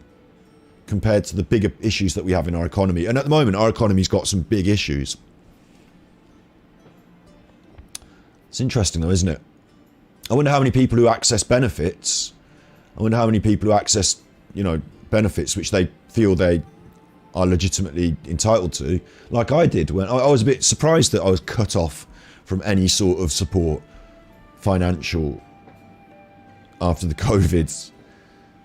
compared to the bigger issues that we have in our economy. And at the moment, our economy's got some big issues. It's interesting though, isn't it? I wonder how many people who access benefits, I wonder how many people who access, you know, benefits which they feel they are legitimately entitled to, like I did when I was a bit surprised that I was cut off from any sort of support, financial, after the COVIDs,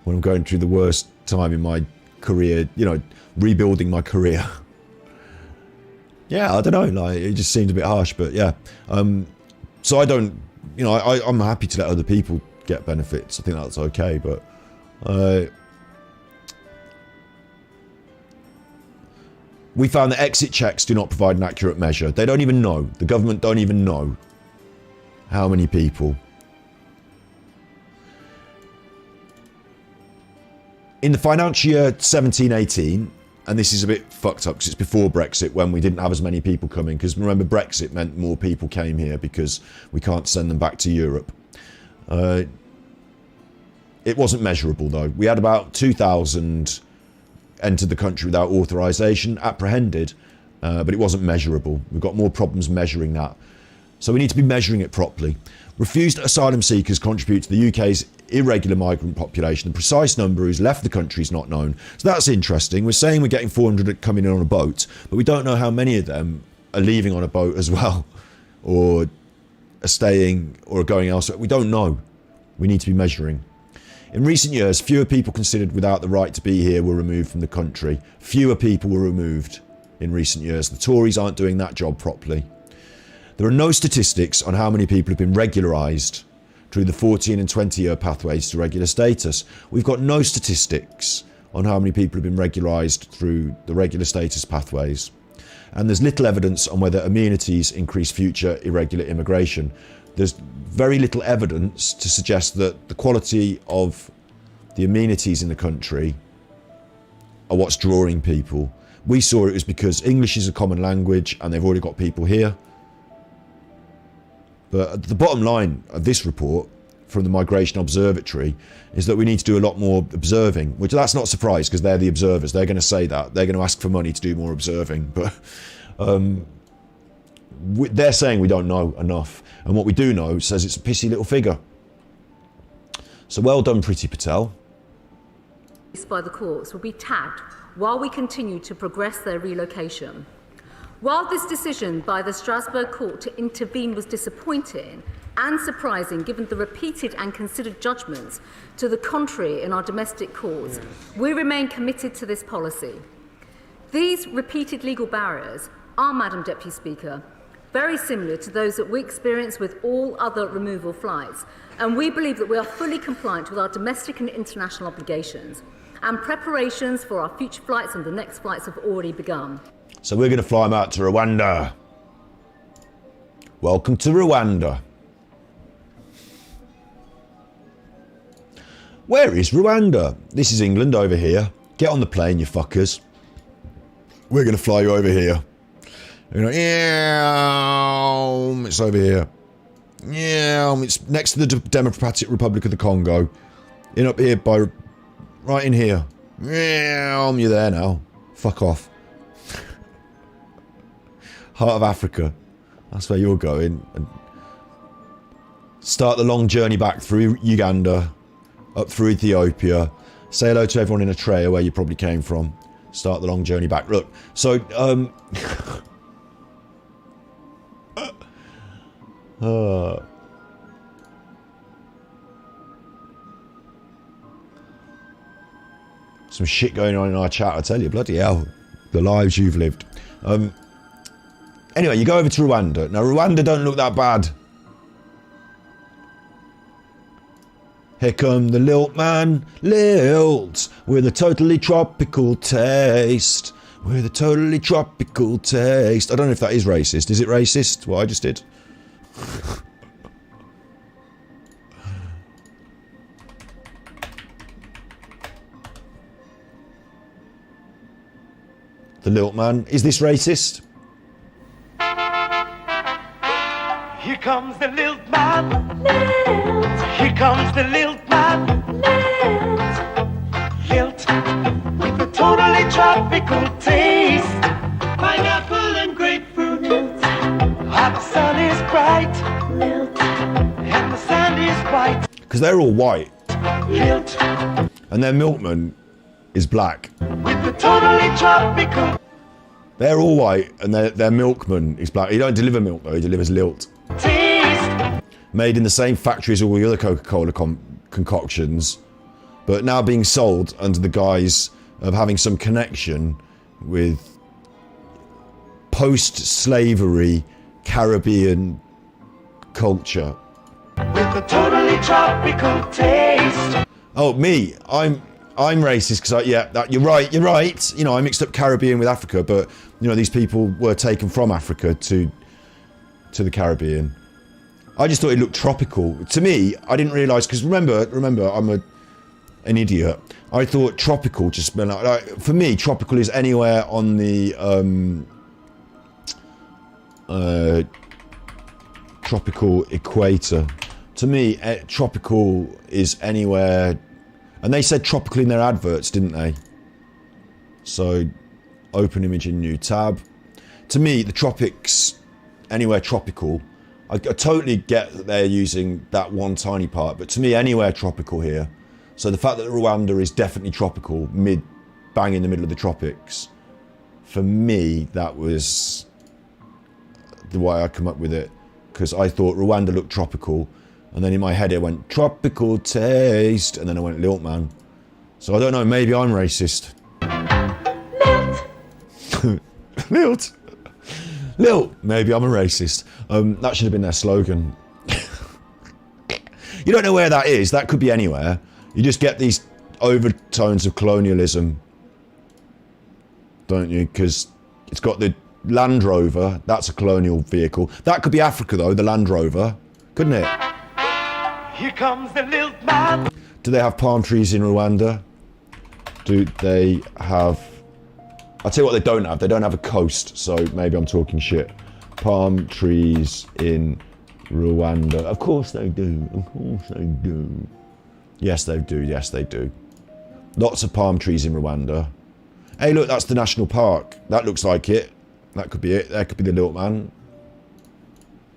when I'm going through the worst time in my career, you know, rebuilding my career. Yeah, I don't know, like it just seemed a bit harsh, but yeah. So I don't, you know, I'm happy to let other people get benefits. I think that's okay, but we found that exit checks do not provide an accurate measure. They don't even know. The government don't even know how many people. In the financial year 17-18, and this is a bit fucked up because it's before Brexit when we didn't have as many people coming, because remember Brexit meant more people came here because we can't send them back to Europe. It wasn't measurable though. We had about 2,000 entered the country without authorisation, apprehended, but it wasn't measurable. We've got more problems measuring that. So we need to be measuring it properly. Refused asylum seekers contribute to the UK's irregular migrant population. The precise number who's left the country is not known. So that's interesting. We're saying we're getting 400 coming in on a boat, but we don't know how many of them are leaving on a boat as well, or are staying, or are going elsewhere. We don't know. We need to be measuring. In recent years, fewer people considered without the right to be here were removed from the country. Fewer people were removed in recent years. The Tories aren't doing that job properly. There are no statistics on how many people have been regularised through the 14 and 20-year pathways to regular status. We've got no statistics on how many people have been regularised through the regular status pathways. And there's little evidence on whether amenities increase future irregular immigration. There's very little evidence to suggest that the quality of the amenities in the country are what's drawing people. We saw it was because English is a common language and they've already got people here. But the bottom line of this report from the Migration Observatory is that we need to do a lot more observing, which that's not a surprise because they're the observers. They're going to say that. They're going to ask for money to do more observing. But they're saying we don't know enough. And what we do know says it's a pissy little figure. So well done, Priti Patel. By the courts will be tagged while we continue to progress their relocation. While this decision by the Strasbourg court to intervene was disappointing and surprising given the repeated and considered judgments to the contrary in our domestic courts, we remain committed to this policy. These repeated legal barriers are, Madam Deputy Speaker, very similar to those that we experience with all other removal flights, and we believe that we are fully compliant with our domestic and international obligations, and preparations for our future flights and the next flights have already begun. So we're going to fly them out to Rwanda. Welcome to Rwanda. Where is Rwanda? This is England over here. Get on the plane, you fuckers. We're going to fly you over here. You're like, yeah, it's over here. Yeah, it's next to the Democratic Republic of the Congo. In up here by, right in here. Yeah, you're there now. Fuck off. Heart of Africa. That's where you're going. And start the long journey back through Uganda, up through Ethiopia. Say hello to everyone in Eritrea where you probably came from. Start the long journey back. Look, so some shit going on in our chat, I tell you. Bloody hell. The lives you've lived. Anyway, you go over to Rwanda. Now, Rwanda don't look that bad. Here come the lilt man, lilt, with a totally tropical taste. With a totally tropical taste. I don't know if that is racist. Is it racist, what I just did? The lilt man. Is this racist? Here comes the lilt man. Lilt. Here comes the lilt man. Lilt. With a totally tropical taste. Pineapple and grapefruit. Lilt. And the sun is bright. Lilt. And the sand is white. Because they're all white. Lilt. And their milkman is black. With the totally tropical They're all white and their milkman is black. He don't deliver milk though, he delivers lilt. taste. Made in the same factory as all the other Coca-Cola concoctions, but now being sold under the guise of having some connection with post-slavery Caribbean culture. With a totally tropical taste. Oh, me, I'm racist because you're right. You know, I mixed up Caribbean with Africa, but you know, these people were taken from Africa to the Caribbean. I just thought it looked tropical. To me, I didn't realise, because remember, I'm an idiot. I thought tropical just meant like, for me, tropical is anywhere on the tropical equator. To me, tropical is anywhere, and they said tropical in their adverts, didn't they? So, open image in new tab. To me, the tropics, anywhere tropical. I totally get that they're using that one tiny part, but to me, anywhere tropical here. So the fact that Rwanda is definitely tropical, bang in the middle of the tropics, for me, that was the way I come up with it, because I thought Rwanda looked tropical, and then in my head it went tropical taste, and then I went lilt man. So I don't know, maybe I'm racist. Lilt. Lilt. Maybe I'm a racist. That should have been their slogan. You don't know where that is. That could be anywhere. You just get these overtones of colonialism, don't you? Because it's got the Land Rover. That's a colonial vehicle. That could be Africa, though, the Land Rover. Couldn't it? Here comes the lilt man. Do they have palm trees in Rwanda? Do they have... I'll tell you what they don't have. They don't have a coast, so maybe I'm talking shit. Palm trees in Rwanda. Of course they do. Of course they do. Yes, they do. Yes, they do. Lots of palm trees in Rwanda. Hey, look, that's the national park. That looks like it. That could be it. That could be the lilt man.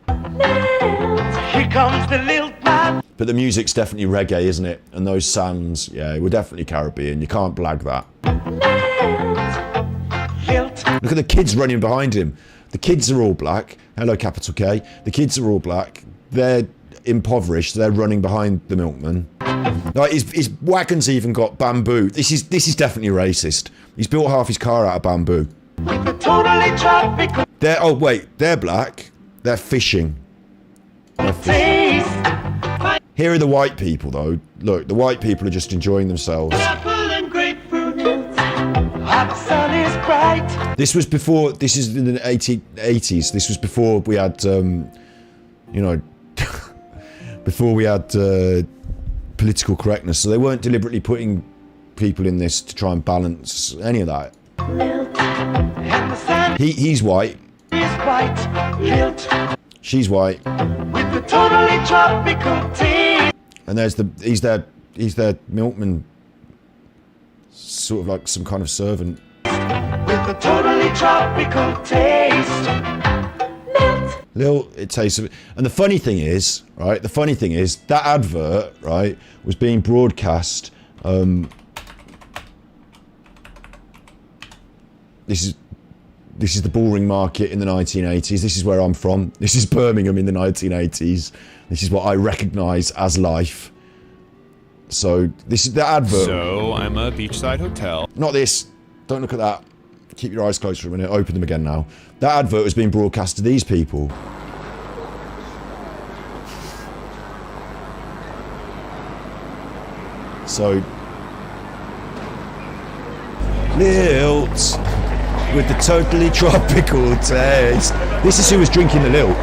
Here comes the lilt man. But the music's definitely reggae, isn't it? And those sounds, yeah, we're definitely Caribbean. You can't blag that. Lilt. Look at the kids running behind him. The kids are all black. Hello, capital K. The kids are all black. They're impoverished. They're running behind the milkman. Like his wagon's even got bamboo. This is definitely racist. He's built half his car out of bamboo. With a totally tropical Oh wait, they're black. They're fishing. They're fishing. taste. Here are the white people though. Look, the white people are just enjoying themselves. Apple and grapefruit. And the sun is bright. This was before, this is in the 80s. This was before we had, you know, before we had political correctness. So they weren't deliberately putting people in this to try and balance any of that. And the sun He's white. is white. Lilt. She's white. With a totally tropical taste. And there's he's their milkman. Sort of like some kind of servant. With a totally tropical taste. It tastes of it. And the funny thing is, right, that advert, right, was being broadcast, this is the Bullring Market in the 1980s. This is where I'm from. This is Birmingham in the 1980s. This is what I recognise as life. So, this is the advert. So, I'm a beachside hotel. Not this. Don't look at that. Keep your eyes closed for a minute. Open them again now. That advert was being broadcast to these people. So, lilt with the totally tropical taste. This is who was drinking the lilt.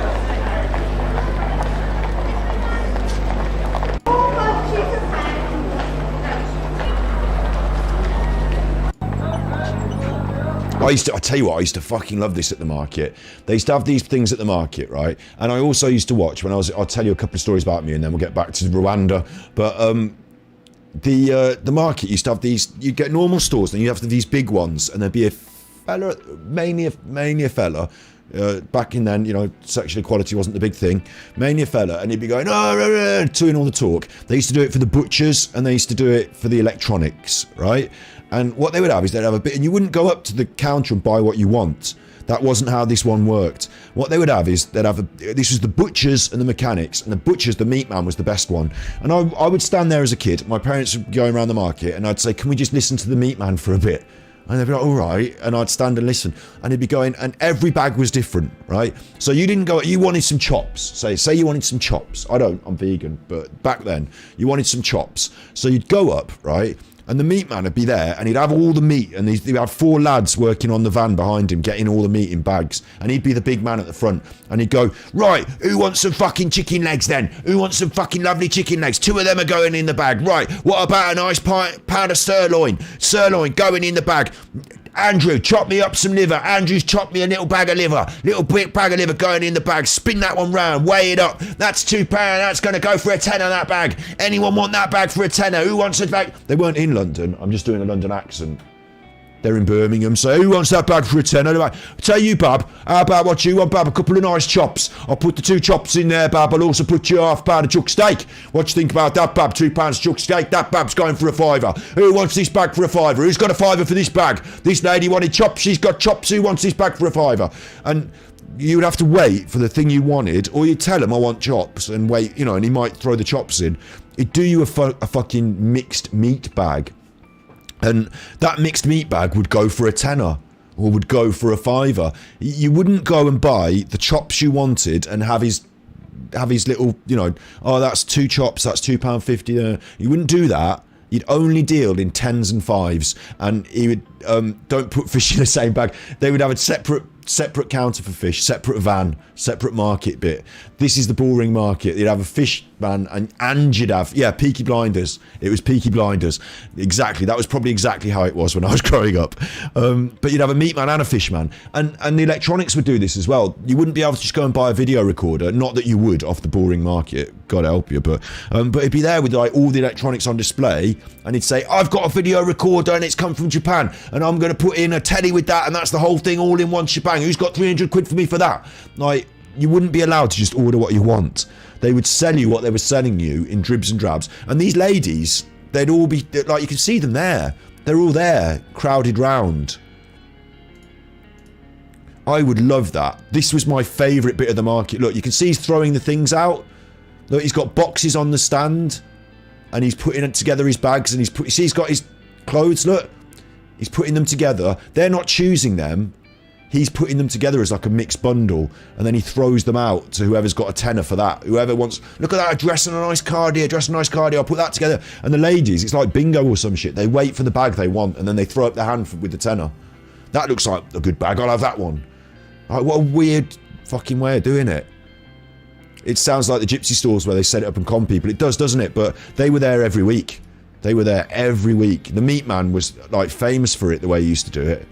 I tell you what, I used to fucking love this at the market. They used to have these things at the market, right? And I also used to watch when I'll tell you a couple of stories about me and then we'll get back to Rwanda. But the market used to have these, you'd get normal stores, then you'd have these big ones, and there'd be a fella, mainly a fella. Back in then, you know, sexual equality wasn't the big thing. Mainly a fella, and he'd be going, doing all the talk. They used to do it for the butchers, and they used to do it for the electronics, right? And what they would have is they'd have a bit, and you wouldn't go up to the counter and buy what you want. That wasn't how this one worked. What they would have is they'd have this was the butchers and the mechanics, and the butchers, the meat man was the best one. And I would stand there as a kid. My parents would be going around the market, and I'd say, "Can we just listen to the meat man for a bit?" And they'd be like, all right. And I'd stand and listen. And he'd be going, and every bag was different, right? So you didn't go, you wanted some chops. Say you wanted some chops. I'm vegan, but back then, you wanted some chops. So you'd go up, right? And the meat man would be there, and he'd have all the meat, and he'd have 4 lads working on the van behind him, getting all the meat in bags, and he'd be the big man at the front, and he'd go, right, who wants some fucking chicken legs then? Who wants some fucking lovely chicken legs? 2 of them are going in the bag. Right, what about a nice pound of sirloin? Sirloin going in the bag. Andrew, chop me up some liver. Andrew's chopped me a little bag of liver. Little big bag of liver going in the bag. Spin that one round, weigh it up. That's £2. That's going to go for a tenner, that bag. Anyone want that bag for a tenner? Who wants a bag? They weren't in London. I'm just doing a London accent. They're in Birmingham, so who wants that bag for a tenner? I tell you, Bab, how about what you want, Bab? A couple of nice chops. I'll put the 2 chops in there, Bab. I'll also put you £1/2 of chuck steak. What do you think about that, Bab? £2 chuck steak. That Bab's going for a £5. Who wants this bag for a £5? Who's got a £5 for this bag? This lady wanted chops. She's got chops. Who wants this bag for a £5? And you would have to wait for the thing you wanted, or you'd tell him, I want chops, and wait, you know, and he might throw the chops in. He'd do you a fucking mixed meat bag. And that mixed meat bag would go for a tenner, or would go for a £5. You wouldn't go and buy the chops you wanted and have his little, you know, oh, that's 2 chops, that's £2.50. You wouldn't do that. You'd only deal in 10s and 5s, and he would don't put fish in the same bag. They would have a separate counter for fish, separate van, separate market bit. This is the boring market. You'd have a fish van, and you'd have, yeah, Peaky Blinders. It was Peaky Blinders. Exactly. That was probably exactly how it was when I was growing up. But you'd have a meat man and a fish man. And the electronics would do this as well. You wouldn't be able to just go and buy a video recorder. Not that you would off the boring market. God help you. But it'd be there with like all the electronics on display, and he'd say, I've got a video recorder and it's come from Japan, and I'm going to put in a telly with that, and that's the whole thing all in one shebang. Who's got 300 quid for me for that? Like, you wouldn't be allowed to just order what you want. They would sell you what they were selling you in dribs and drabs. And these ladies, they'd all be, like, you can see them there. They're all there, crowded round. I would love that. This was my favourite bit of the market. Look, you can see he's throwing the things out. Look, he's got boxes on the stand, and he's putting together his bags, and he's got his clothes, look. He's putting them together. They're not choosing them. He's putting them together as like a mixed bundle, and then he throws them out to whoever's got a tenner for that. Whoever wants, look at that, a dress and a nice card here, I'll put that together. And the ladies, it's like bingo or some shit. They wait for the bag they want, and then they throw up their hand with the tenner. That looks like a good bag, I'll have that one. Like, what a weird fucking way of doing it. It sounds like the gypsy stores where they set it up and con people. It does, doesn't it? But they were there every week. They were there every week. The meat man was like famous for it, the way he used to do it.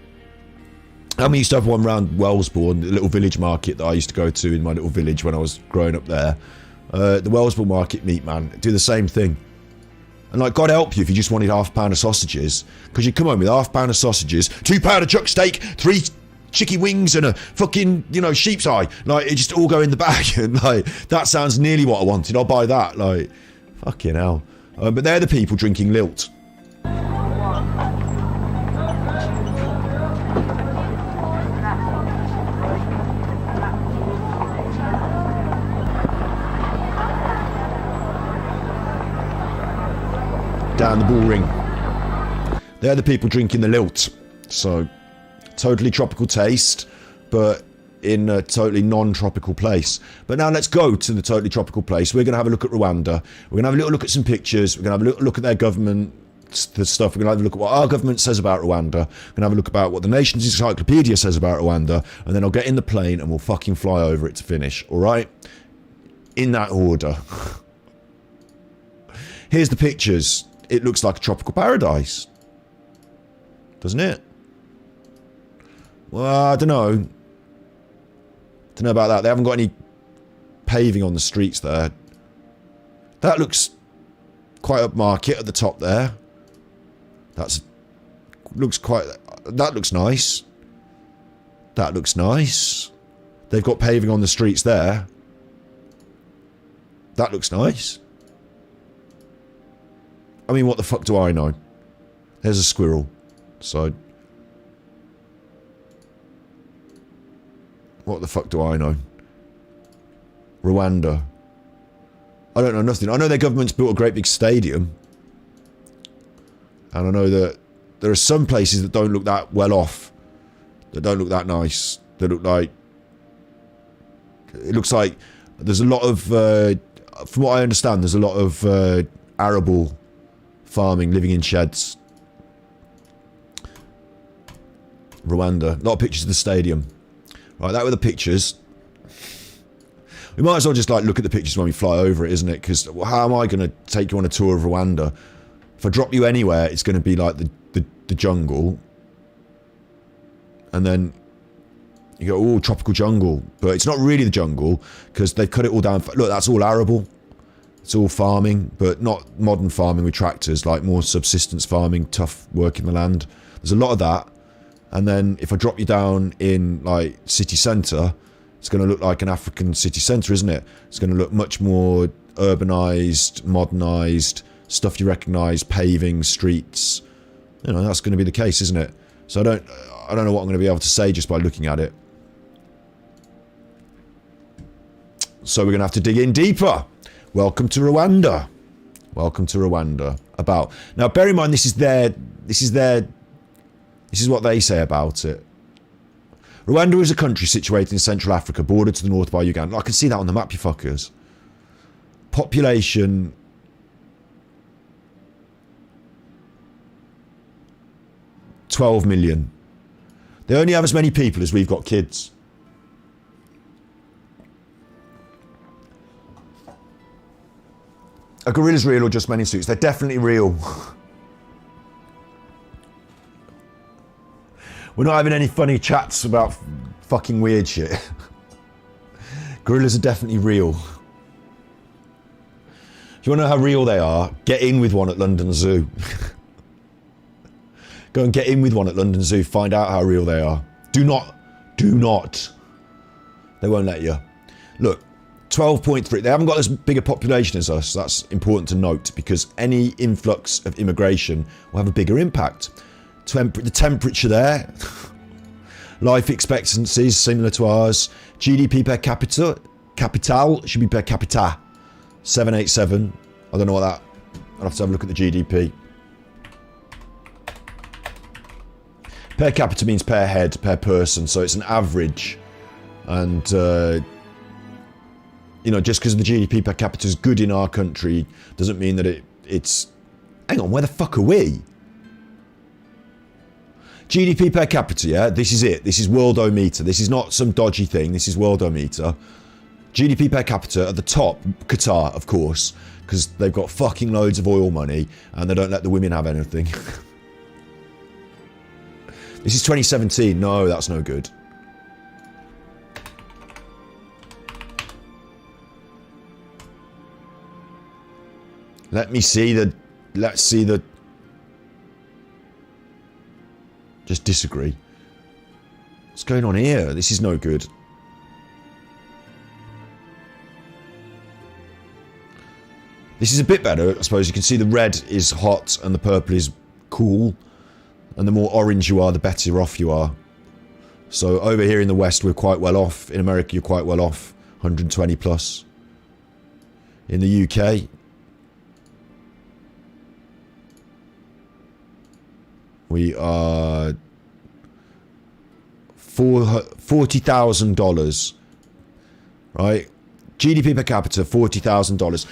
And we used to have one round Wellesbourne, the little village market that I used to go to in my little village when I was growing up there. The Wellesbourne market meat man do the same thing. And like, God help you if you just wanted £1/2 of sausages, because you come home with £1/2 of sausages, £2 of chuck steak, 3 chicken wings, and a fucking, you know, sheep's eye. Like, it just all go in the bag. And like, that sounds nearly what I wanted. I'll buy that. Like, fucking hell. But they're the people drinking lilt. Down the bull ring. They're the people drinking the lilt. So, totally tropical taste, but in a totally non-tropical place. But now let's go to the totally tropical place. We're going to have a look at Rwanda. We're going to have a little look at some pictures. We're going to have a little look at their government, the stuff. We're going to have a look at what our government says about Rwanda. We're going to have a look about what the Nation's Encyclopedia says about Rwanda. And then I'll get in the plane and we'll fucking fly over it to finish. All right? In that order. Here's the pictures. It looks like a tropical paradise. Doesn't it? Well, I don't know. Don't know about that. They haven't got any paving on the streets there. That looks quite upmarket at the top there. That looks nice. That looks nice. They've got paving on the streets there. That looks nice. I mean, what the fuck do I know? There's a squirrel. So, what the fuck do I know? Rwanda. I don't know nothing. I know their government's built a great big stadium. And I know that there are some places that don't look that well off. That don't look that nice. They look like... It looks like there's a lot of... from what I understand, there's a lot of arable farming, living in sheds. Rwanda. A lot of pictures of the stadium. Right, that were the pictures. We might as well just like look at the pictures when we fly over it, isn't it? Because how am I going to take you on a tour of Rwanda? If I drop you anywhere, it's going to be like the jungle. And then you go, oh, tropical jungle. But it's not really the jungle because they've cut it all down. Look, that's all arable. It's all farming, but not modern farming with tractors, like more subsistence farming, tough work in the land. There's a lot of that. And then if I drop you down in like city centre, it's going to look like an African city centre, isn't it? It's going to look much more urbanised, modernised, stuff you recognise, paving, streets. You know, that's going to be the case, isn't it? So I don't know what I'm going to be able to say just by looking at it. So we're going to have to dig in deeper. Welcome to Rwanda. Welcome to Rwanda. Now bear in mind this is what they say about it. Rwanda is a country situated in Central Africa, bordered to the north by Uganda. I can see that on the map, you fuckers. Population... 12 million. They only have as many people as we've got kids. Are gorillas real or just men in suits? They're definitely real. We're not having any funny chats about fucking weird shit. Gorillas are definitely real. If you want to know how real they are, get in with one at London Zoo. Go and get in with one at London Zoo. Find out how real they are. Do not. They won't let you. Look, 12.3. They haven't got as big a population as us. That's important to note because any influx of immigration will have a bigger impact. The temperature there. Life expectancies similar to ours. GDP per capita. Capital should be per capita. 787. I don't know what that... I'll have to have a look at the GDP. Per capita means per head, per person, so it's an average. And, you know, just because the GDP per capita is good in our country doesn't mean that it's... Hang on, where the fuck are we? GDP per capita, yeah? This is it. This is Worldometer. This is not some dodgy thing. This is Worldometer. GDP per capita at the top, Qatar, of course, because they've got fucking loads of oil money and they don't let the women have anything. This is 2017. No, that's no good. Let's see the... Just disagree. What's going on here? This is no good. This is a bit better, I suppose. You can see the red is hot and the purple is cool. And the more orange you are, the better off you are. So over here in the West, we're quite well off. In America, you're quite well off. 120 plus. In the UK... we are $40,000, right? GDP per capita, $40,000.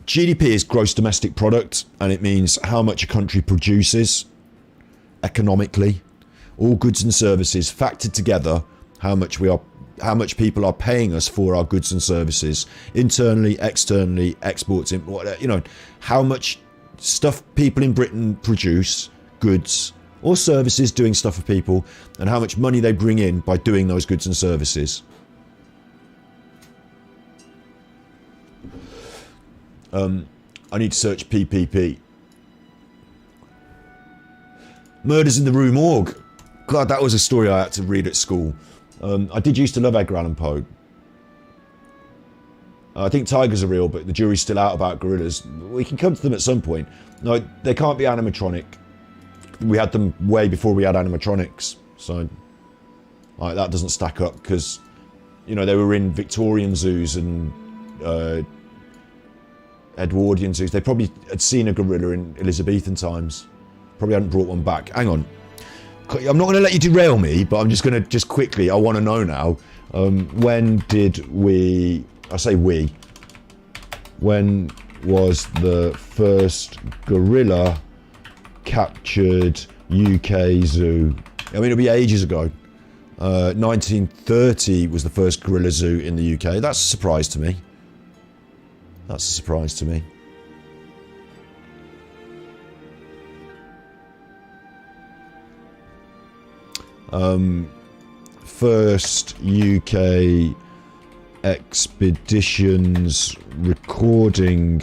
GDP is gross domestic product, and it means how much a country produces economically. All goods and services factored together, how much people are paying us for our goods and services, internally, externally, exports, how much stuff people in Britain produce, goods or services, doing stuff for people, and how much money they bring in by doing those goods and services. I need to search PPP. Murders in the Rue Morgue. God, that was a story I had to read at school. I did used to love Edgar Allan Poe. I think tigers are real, but the jury's still out about gorillas. We can come to them at some point. No, they can't be animatronic. We had them way before we had animatronics, so that doesn't stack up, because they were in Victorian zoos and Edwardian zoos. They probably had seen a gorilla in Elizabethan times. Probably hadn't brought one back. Hang on. I'm not going to let you derail me, but I'm just going to quickly, I want to know now, when did we, I say we, when was the first gorilla captured UK zoo? I mean, it'll be ages ago. 1930 was the first gorilla zoo in the UK. That's a surprise to me. That's a surprise to me. First UK expeditions recording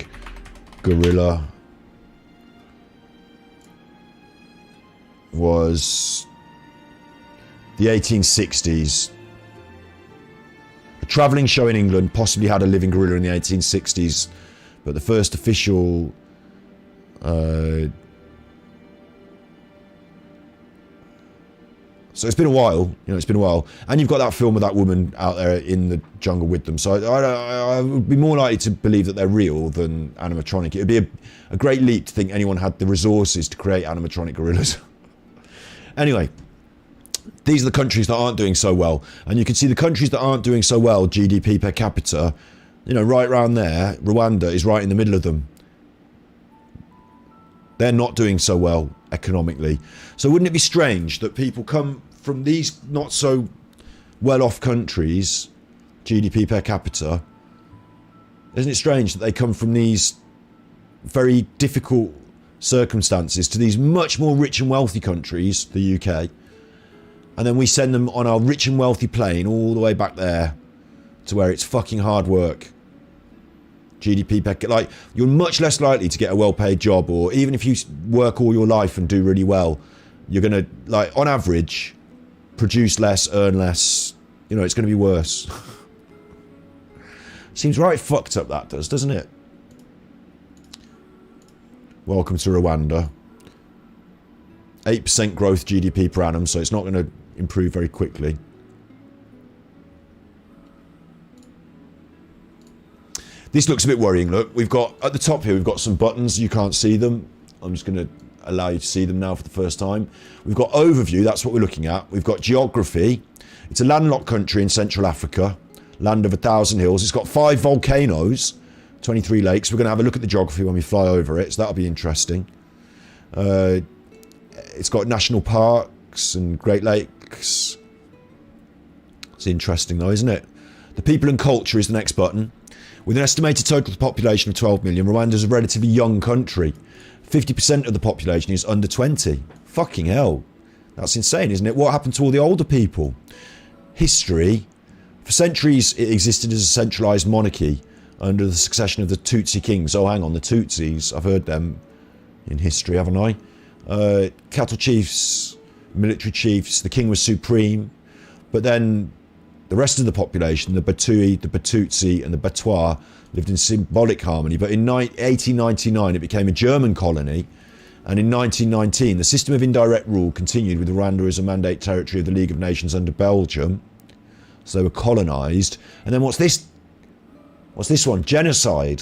gorilla was the 1860s. A travelling show in England possibly had a living gorilla in the 1860s, but the first official so it's been a while, it's been a while. And you've got that film of that woman out there in the jungle with them. So I would be more likely to believe that they're real than animatronic. It would be a great leap to think anyone had the resources to create animatronic gorillas. Anyway, these are the countries that aren't doing so well. And you can see the countries that aren't doing so well, GDP per capita, right around there, Rwanda is right in the middle of them. They're not doing so well economically. So wouldn't it be strange that people come from these not so well-off countries, GDP per capita, isn't it strange that they come from these very difficult circumstances to these much more rich and wealthy countries, the UK, and then we send them on our rich and wealthy plane all the way back there to where it's fucking hard work. GDP per, you're much less likely to get a well-paid job, or even if you work all your life and do really well, you're gonna, on average, produce less, earn less. It's gonna be worse. Seems right fucked up, that does, doesn't it? Welcome to Rwanda. 8% growth GDP per annum, so it's not gonna improve very quickly. This looks a bit worrying. Look, we've got, at the top here, we've got some buttons. You can't see them. I'm just going to allow you to see them now for the first time. We've got overview. That's what we're looking at. We've got geography. It's a landlocked country in Central Africa. Land of 1,000 hills. It's got 5 volcanoes, 23 lakes. We're going to have a look at the geography when we fly over it. So that'll be interesting. It's got national parks and Great Lakes. It's interesting though, isn't it? The people and culture is the next button. With an estimated total population of 12 million, Rwanda is a relatively young country. 50% of the population is under 20. Fucking hell. That's insane, isn't it? What happened to all the older people? History. For centuries, it existed as a centralised monarchy under the succession of the Tutsi kings. Oh, hang on, the Tutsis. I've heard them in history, haven't I? Cattle chiefs, military chiefs. The king was supreme. But then the rest of the population, the Batui, the Batutsi and the Batwa, lived in symbolic harmony. But in 1899 it became a German colony, and in 1919 the system of indirect rule continued with Rwanda as a mandate territory of the League of Nations under Belgium. So they were colonised. And then what's this? What's this one? Genocide.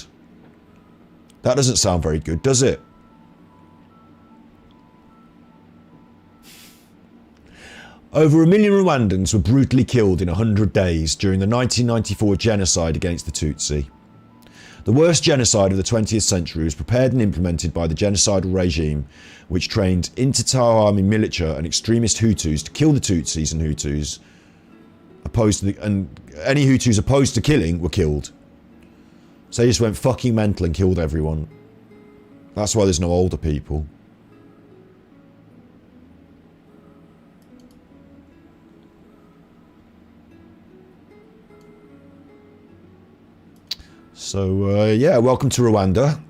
That doesn't sound very good, does it? Over 1 million Rwandans were brutally killed in 100 days during the 1994 genocide against the Tutsi. The worst genocide of the 20th century was prepared and implemented by the genocidal regime, which trained Interahamwe militia and extremist Hutus to kill the Tutsis and Hutus, and any Hutus opposed to killing were killed. So they just went fucking mental and killed everyone. That's why there's no older people. So, yeah, welcome to Rwanda.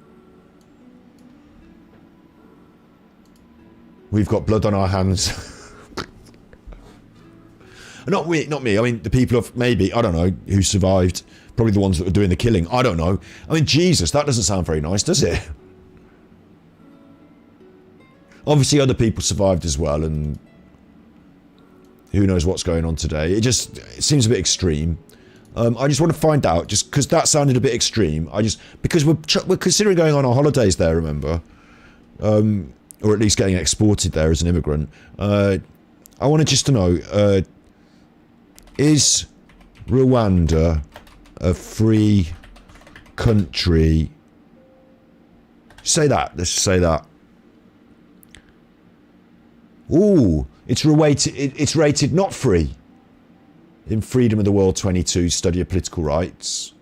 We've got blood on our hands. Not me. I mean, the people of, maybe, I don't know, who survived. Probably the ones that were doing the killing. I don't know. I mean, Jesus, that doesn't sound very nice, does it? Obviously, other people survived as well, and who knows what's going on today. It seems a bit extreme. I just want to find out, just because that sounded a bit extreme. Because we're considering going on our holidays there, remember? Or at least getting exported there as an immigrant. I wanted just to know, is Rwanda a free country? Say that. Let's say that. Ooh, it's rated not free. In Freedom of the World 22, Study of Political Rights.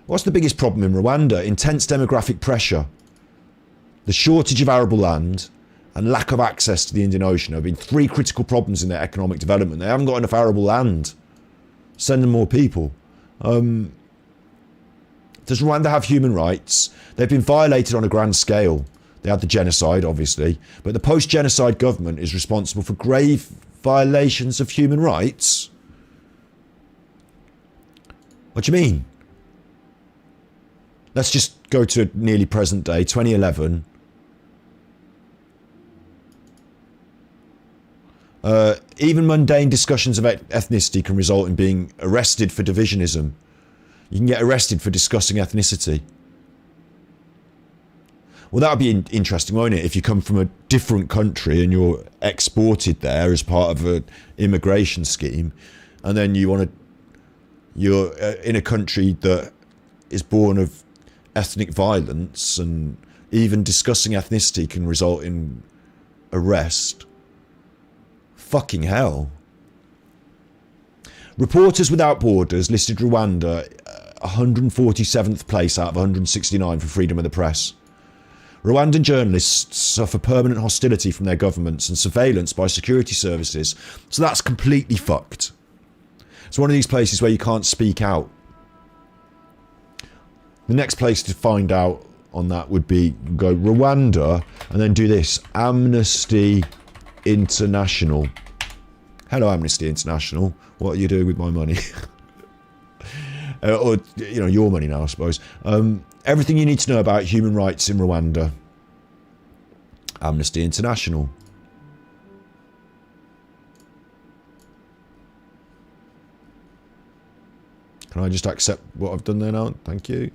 What's the biggest problem in Rwanda? Intense demographic pressure. The shortage of arable land and lack of access to the Indian Ocean have been 3 critical problems in their economic development. They haven't got enough arable land. Send them more people. Does Rwanda have human rights? They've been violated on a grand scale. They had the genocide, obviously, but the post-genocide government is responsible for grave violations of human rights? What do you mean? Let's just go to nearly present day, 2011. Even mundane discussions of ethnicity can result in being arrested for divisionism. You can get arrested for discussing ethnicity. Well, that would be interesting, won't it? If you come from a different country and you're exported there as part of an immigration scheme, and then you're in a country that is born of ethnic violence, and even discussing ethnicity can result in arrest. Fucking hell. Reporters Without Borders listed Rwanda 147th place out of 169 for freedom of the press. Rwandan journalists suffer permanent hostility from their governments and surveillance by security services. So that's completely fucked. It's one of these places where you can't speak out. The next place to find out on that would be go Rwanda and then do this. Amnesty International. Hello, Amnesty International. What are you doing with my money? Or, you know, your money now, I suppose. Everything you need to know about human rights in Rwanda. Amnesty International. Can I just accept what I've done there now? Thank you.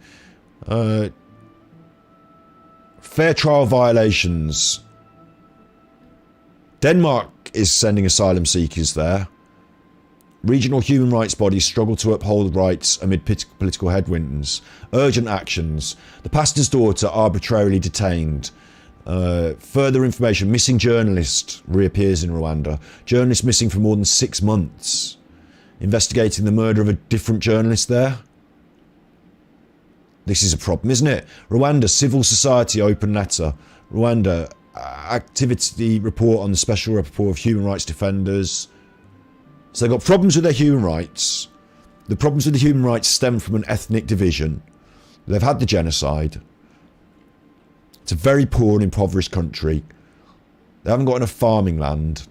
Fair trial violations. Denmark is sending asylum seekers there. Regional human rights bodies struggle to uphold rights amid political headwinds. Urgent actions. The pastor's daughter arbitrarily detained. Further information. Missing journalist reappears in Rwanda. Journalist missing for more than 6 months. Investigating the murder of a different journalist there. This is a problem, isn't it? Rwanda Civil Society open letter. Rwanda activity report on the special report of human rights defenders. So they've got problems with their human rights. The problems with the human rights stem from an ethnic division. They've had the genocide. It's a very poor and impoverished country. They haven't got enough farming land.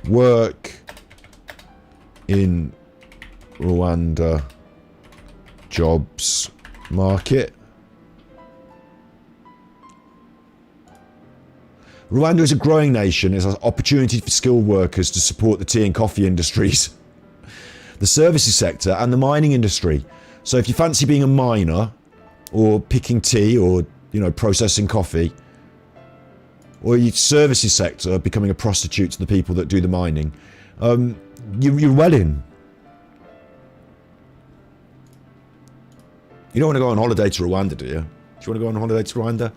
Work in Rwanda jobs market. Rwanda is a growing nation. It's an opportunity for skilled workers to support the tea and coffee industries, the services sector and the mining industry. So if you fancy being a miner or picking tea or, you know, processing coffee, or your services sector becoming a prostitute to the people that do the mining, you're well in. You don't want to go on holiday to Rwanda, do you? Do you want to go on holiday to Rwanda?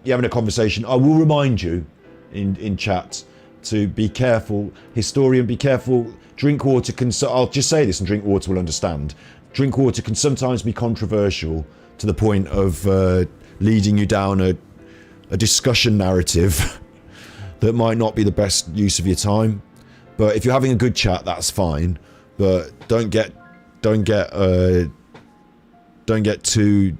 You're having a conversation. I will remind you in chat to be careful. Historian, be careful. Drink water can... I'll just say this and drink water will understand. Drink water can sometimes be controversial to the point of leading you down a discussion narrative that might not be the best use of your time. But if you're having a good chat, that's fine. But don't get too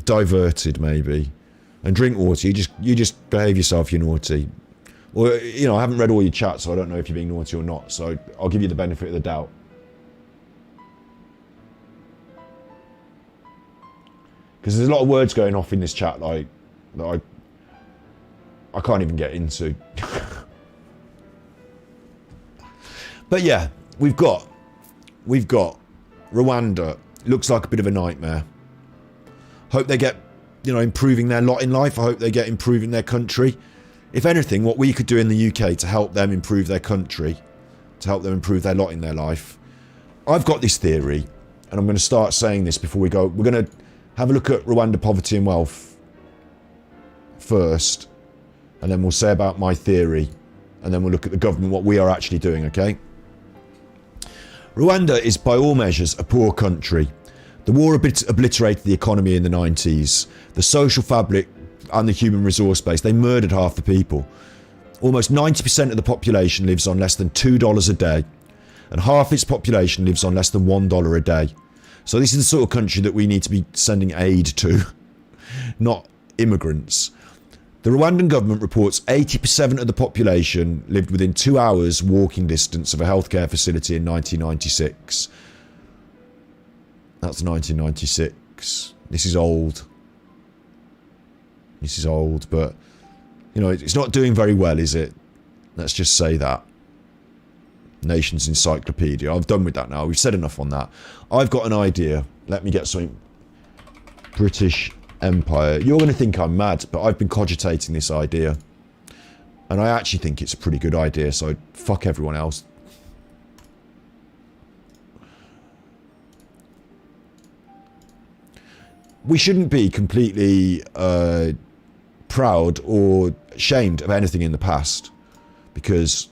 diverted, maybe. And drink water. You just behave yourself. You're naughty. Or, you know, I haven't read all your chat, so I don't know if you're being naughty or not. So I'll give you the benefit of the doubt. Because there's a lot of words going off in this chat, like that I can't even get into. But yeah, we've got Rwanda. Looks like a bit of a nightmare. Hope they get, you know, improving their lot in life. I hope they get improving their country. If anything, what we could do in the UK to help them improve their country, to help them improve their lot in their life. I've got this theory, and I'm going to start saying this before we go. We're going to have a look at Rwanda poverty and wealth first, and then we'll say about my theory, and then we'll look at the government, what we are actually doing, okay? Rwanda is by all measures a poor country. The war obliterated the economy in the 90s. The social fabric and the human resource base, they murdered half the people. Almost 90% of the population lives on less than $2 a day, and half its population lives on less than $1 a day. So this is the sort of country that we need to be sending aid to, not immigrants. The Rwandan government reports 80% of the population lived within 2 hours walking distance of a healthcare facility in 1996. That's 1996. This is old. This is old, but, you know, it's not doing very well, is it? Let's just say that. Nation's Encyclopedia. I've done with that now. We've said enough on that. I've got an idea. Let me get something. British Empire. You're going to think I'm mad, but I've been cogitating this idea. And I actually think it's a pretty good idea, so fuck everyone else. We shouldn't be completely proud or ashamed of anything in the past, because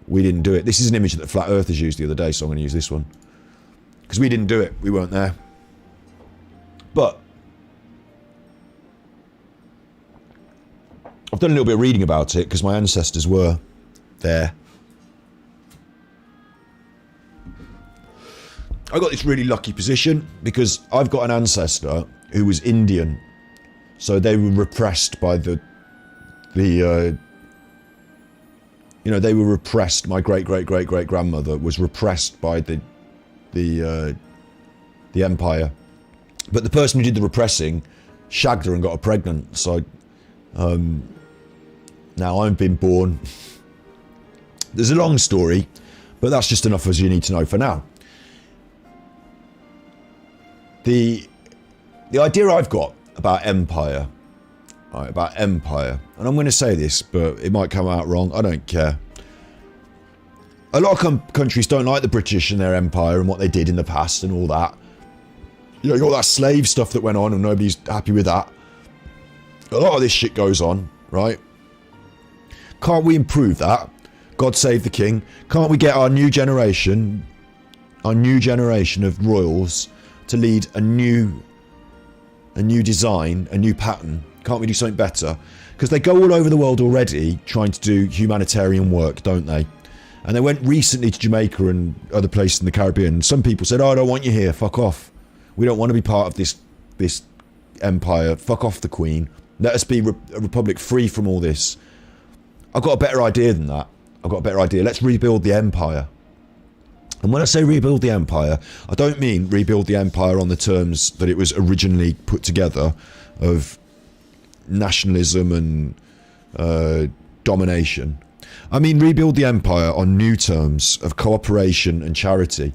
we didn't do it. This is an image that the Flat Earthers used the other day, so I'm going to use this one. Because we didn't do it. We weren't there. But I've done a little bit of reading about it, because my ancestors were there. I got this really lucky position, because I've got an ancestor who was Indian. So they were repressed by the you know, they were repressed. My great-great-great-great-grandmother was repressed by the empire. But the person who did the repressing shagged her and got her pregnant. So now I've been born. There's a long story, but that's just enough as you need to know for now. The idea I've got about empire, right, and I'm going to say this, but it might come out wrong, I don't care. A lot of countries don't like the British and their empire and what they did in the past and all that. You know, you got all that slave stuff that went on and nobody's happy with that. A lot of this shit goes on, right? Can't we improve that? God save the king. Can't we get our new generation of royals to lead a new design, a new pattern? Can't we do something better? Because they go all over the world already trying to do humanitarian work, don't they? And they went recently to Jamaica and other places in the Caribbean. Some people said, oh, I don't want you here, fuck off. We don't want to be part of this empire. Fuck off the Queen. Let us be a republic free from all this. I've got a better idea than that. I've got a better idea. Let's rebuild the empire. And when I say rebuild the empire, I don't mean rebuild the empire on the terms that it was originally put together of nationalism and domination. I mean rebuild the empire on new terms of cooperation and charity.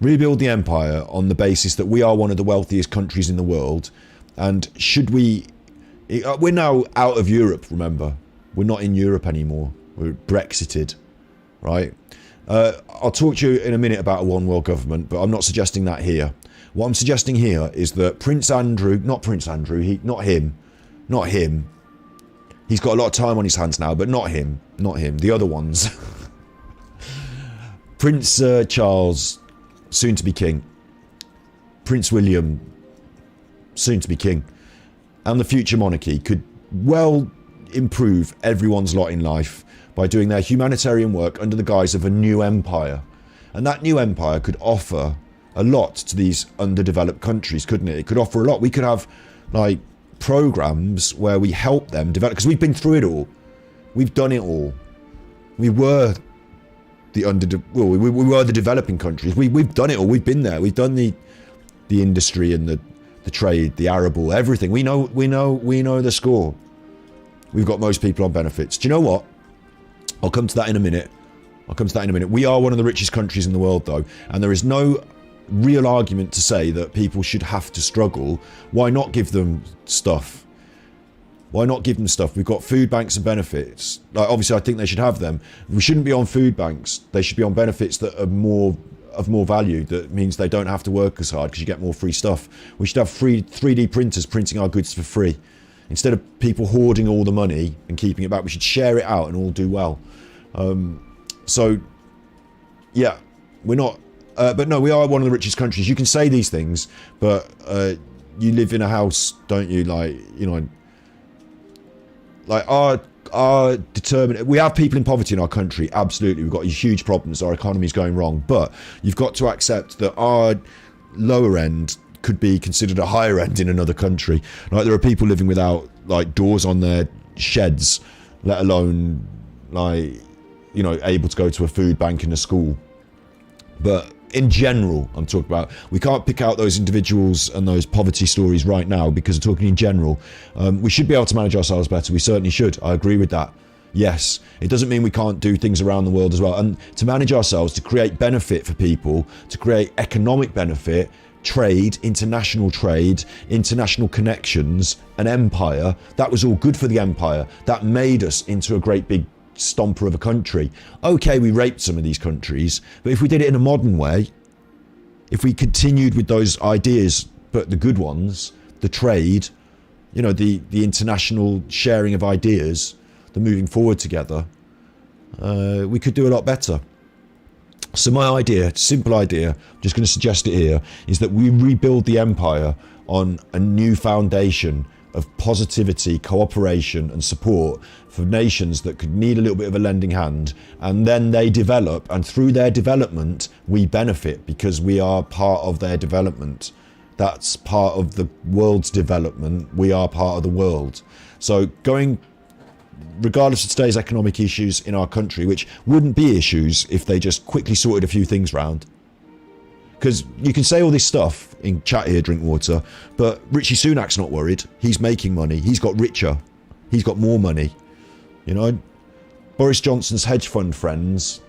rebuild the empire on the basis that we are one of the wealthiest countries in the world. And should we... We're now out of Europe, remember. We're not in Europe anymore. We're Brexited, right? I'll talk to you in a minute about a one world government, but I'm not suggesting that here. What I'm suggesting here is that Prince Andrew, not him. He's got a lot of time on his hands now, but not him, the other ones. Prince Charles, soon to be king. Prince William, soon to be king. And the future monarchy could well improve everyone's lot in life by doing their humanitarian work under the guise of a new empire. And that new empire could offer a lot to these underdeveloped countries, couldn't it? It could offer a lot. We could have like programs where we help them develop, because we've been through it all. We've done it all. We were the we were the developing countries. We've done it all. We've been there. We've done the industry and the trade, the arable, everything. We know the score. We've got most people on benefits. Do you know what? I'll come to that in a minute. We are one of the richest countries in the world, though, and there is no real argument to say that people should have to struggle. Why not give them stuff? We've got food banks and benefits. Like, obviously, I think they should have them. We shouldn't be on food banks. They should be on benefits that are of more value. That means they don't have to work as hard because you get more free stuff. We should have free 3D printers printing our goods for free. Instead of people hoarding all the money and keeping it back, we should share it out and all do well. So, yeah, we're not... but no, we are one of the richest countries. You can say these things, but you live in a house, don't you? Like, you know... Like, our determined... We have people in poverty in our country, absolutely. We've got huge problems. Our economy's going wrong. But you've got to accept that our lower end could be considered a higher end in another country. Like, there are people living without, like, doors on their sheds, let alone, like, you know, able to go to a food bank in a school. But in general, I'm talking about, we can't pick out those individuals and those poverty stories right now because we're talking in general. We should be able to manage ourselves better. We certainly should. I agree with that. Yes, it doesn't mean we can't do things around the world as well. And to manage ourselves, to create benefit for people, to create economic benefit, trade, international connections, an empire, that was all good for the empire. That made us into a great big stomper of a country. Okay, we raped some of these countries, but if we did it in a modern way, if we continued with those ideas, but the good ones, the trade, you know, the international sharing of ideas, the moving forward together, we could do a lot better. So my idea, simple idea, I'm just going to suggest it here, is that we rebuild the empire on a new foundation of positivity, cooperation and support for nations that could need a little bit of a lending hand, and then they develop, and through their development we benefit because we are part of their development. That's part of the world's development. We are part of the world. So going, regardless of today's economic issues in our country, which wouldn't be issues if they just quickly sorted a few things round. Because you can say all this stuff in chat here, drink water, but Richie Sunak's not worried. He's making money. He's got richer. He's got more money. You know? Boris Johnson's hedge fund friends.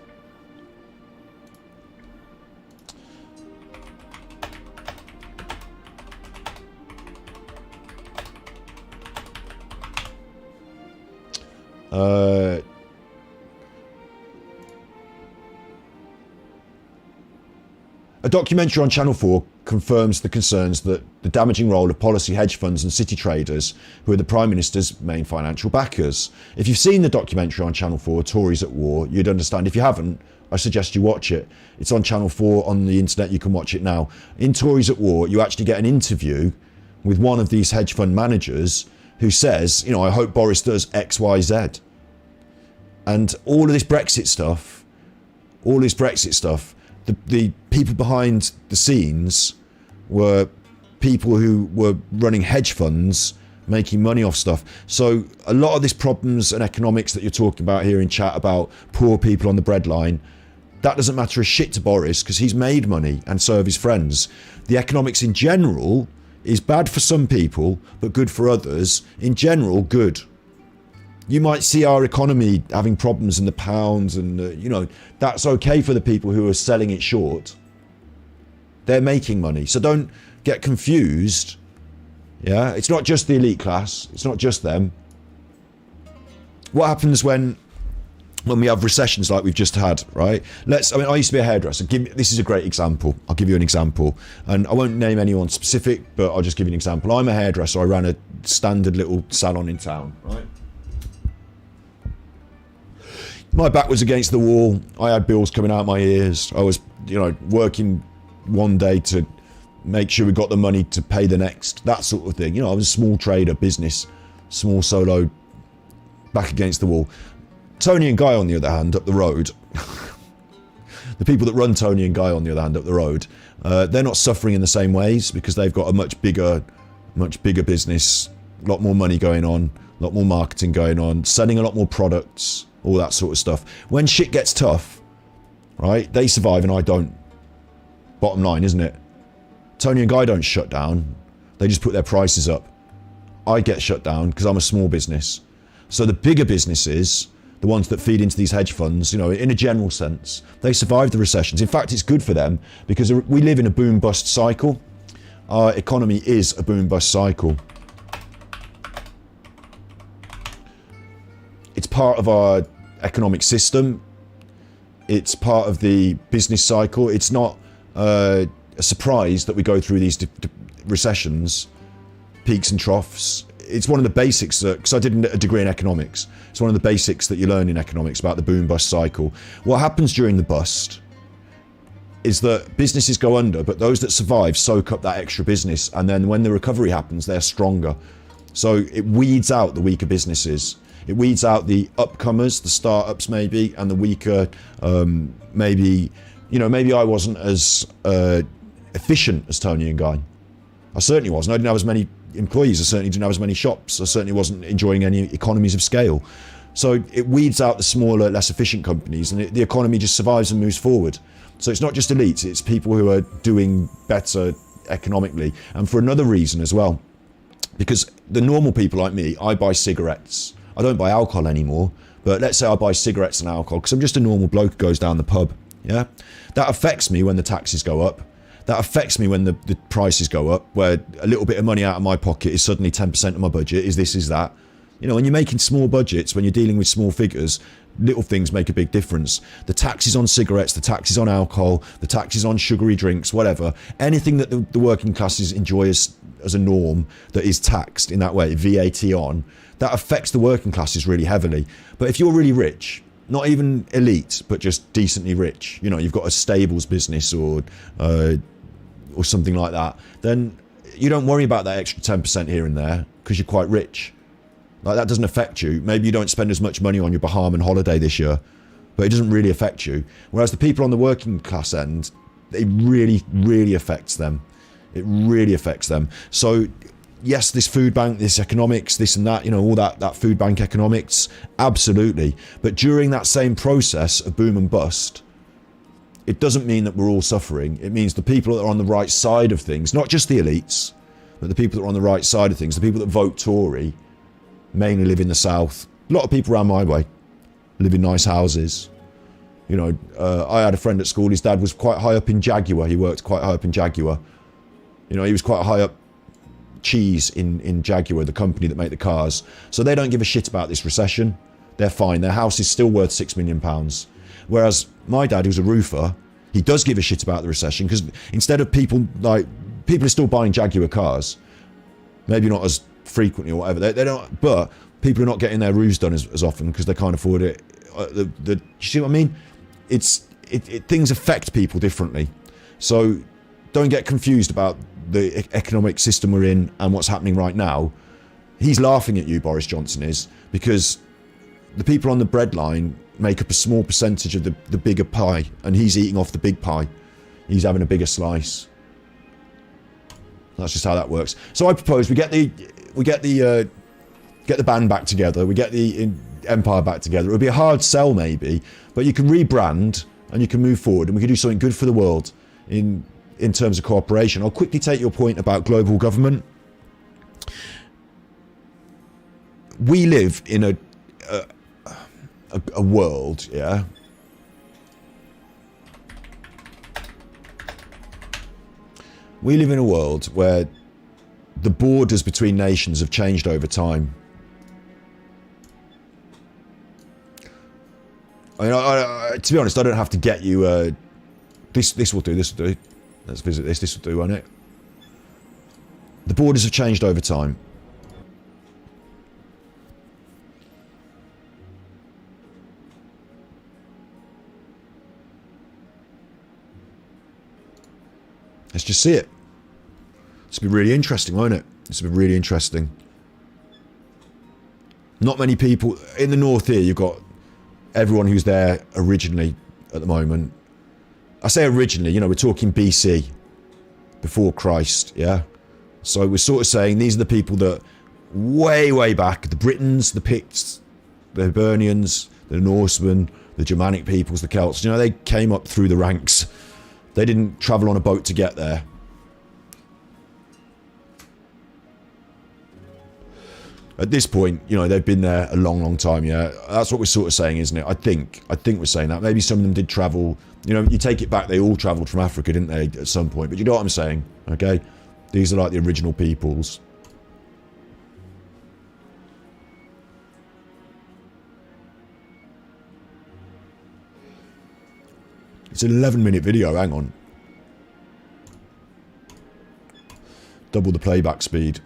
A documentary on Channel 4 confirms the concerns that the damaging role of policy hedge funds and city traders, who are the Prime Minister's main financial backers. If you've seen the documentary on Channel 4, Tories at War, you'd understand. If you haven't, I suggest you watch it. It's on Channel 4 on the internet, you can watch it now. In Tories at War, you actually get an interview with one of these hedge fund managers who says, you know, I hope Boris does X, Y, Z. And all of this Brexit stuff, the people behind the scenes were people who were running hedge funds, making money off stuff. So a lot of these problems and economics that you're talking about here in chat about poor people on the breadline, that doesn't matter a shit to Boris because he's made money and so have his friends. The economics in general is bad for some people, but good for others. In general, good. You might see our economy having problems in the pounds and, you know, that's okay for the people who are selling it short. They're making money. So don't get confused. Yeah, it's not just the elite class. It's not just them. What happens when we have recessions like we've just had, right? I used to be a hairdresser. This is a great example. I'll give you an example. And I won't name anyone specific, but I'll just give you an example. I'm a hairdresser. I ran a standard little salon in town, right? My back was against the wall. I had bills coming out my ears. I was, working one day to make sure we got the money to pay the next, that sort of thing. I was a small trader, business, small solo, back against the wall. Tony and Guy, on the other hand, up the road, the people that run Tony and Guy, on the other hand, up the road, they're not suffering in the same ways because they've got a much bigger business, a lot more money going on, a lot more marketing going on, selling a lot more products, all that sort of stuff. When shit gets tough, right, they survive and I don't. Bottom line, isn't it? Tony and Guy don't shut down. They just put their prices up. I get shut down because I'm a small business. So the bigger businesses, the ones that feed into these hedge funds, in a general sense, they survive the recessions. In fact, it's good for them because we live in a boom-bust cycle. Our economy is a boom-bust cycle. It's part of our economic system. It's part of the business cycle. It's not a surprise that we go through these recessions, peaks and troughs. It's one of the basics, because I did a degree in economics. It's one of the basics that you learn in economics about the boom-bust cycle. What happens during the bust is that businesses go under, but those that survive soak up that extra business, and then when the recovery happens, they're stronger. So it weeds out the weaker businesses. It weeds out the upcomers, the startups maybe, and the weaker, maybe I wasn't as efficient as Tony and Guy. I certainly wasn't. I didn't have as many employees. I certainly didn't have as many shops. I certainly wasn't enjoying any economies of scale. So it weeds out the smaller, less efficient companies, and the economy just survives and moves forward. So it's not just elites, it's people who are doing better economically. And for another reason as well, because the normal people like me, I buy cigarettes. I don't buy alcohol anymore, but let's say I buy cigarettes and alcohol because I'm just a normal bloke who goes down the pub. Yeah, that affects me when the taxes go up. That affects me when the prices go up, where a little bit of money out of my pocket is suddenly 10% of my budget, is this, is that. When you're making small budgets, when you're dealing with small figures, little things make a big difference. The taxes on cigarettes, the taxes on alcohol, the taxes on sugary drinks, whatever, anything that the working classes enjoy as a norm that is taxed in that way, VAT on, that affects the working classes really heavily. But if you're really rich, not even elite, but just decently rich, you've got a stables business or something like that, then you don't worry about that extra 10% here and there because you're quite rich. Like, that doesn't affect you. Maybe you don't spend as much money on your Bahamian holiday this year, but it doesn't really affect you. Whereas the people on the working class end, it really, really affects them. It really affects them. So yes, this food bank, this economics, this and that, all that food bank economics, absolutely. But during that same process of boom and bust, it doesn't mean that we're all suffering. It means the people that are on the right side of things, not just the elites, but the people that are on the right side of things, the people that vote Tory, mainly live in the south. A lot of people around my way live in nice houses. I had a friend at school, his dad was quite high up in Jaguar. He worked quite high up in Jaguar. He was quite high up cheese in Jaguar, the company that make the cars. So they don't give a shit about this recession. They're fine. Their house is still worth £6 million. Whereas my dad, who's a roofer, he does give a shit about the recession because instead of people are still buying Jaguar cars, maybe not as frequently or whatever. They don't, but people are not getting their roofs done as often because they can't afford it. You see what I mean? Things affect people differently. So don't get confused about the economic system we're in and what's happening right now. He's laughing at you, Boris Johnson is, because the people on the breadline make up a small percentage of the bigger pie, and he's eating off the big pie. He's having a bigger slice. That's just how that works. So I propose we get the band back together, we get the empire back together. It would be a hard sell maybe, but you can rebrand and you can move forward, and we can do something good for the world in terms of cooperation. I'll quickly take your point about global government. We live in a world, yeah, We live in a world where the borders between nations have changed over time. I mean, to be honest, I don't have to get you... This will do, this will do. Let's visit this, this will do, won't it? The borders have changed over time. Let's just see it. This will be really interesting, won't it? This will be really interesting. Not many people... In the north here, you've got everyone who's there originally at the moment. I say originally, you know, we're talking BC. Before Christ, yeah? So we're sort of saying these are the people that way, way back, the Britons, the Picts, the Hibernians, the Norsemen, the Germanic peoples, the Celts, you know, they came up through the ranks. They didn't travel on a boat to get there. At this point, you know, they've been there a long, long time, yeah? That's what we're sort of saying, isn't it? I think we're saying that. Maybe some of them did travel. You know, you take it back, they all travelled from Africa, didn't they, at some point? But you know what I'm saying, okay? These are like the original peoples. It's an 11-minute video, hang on. Double the playback speed.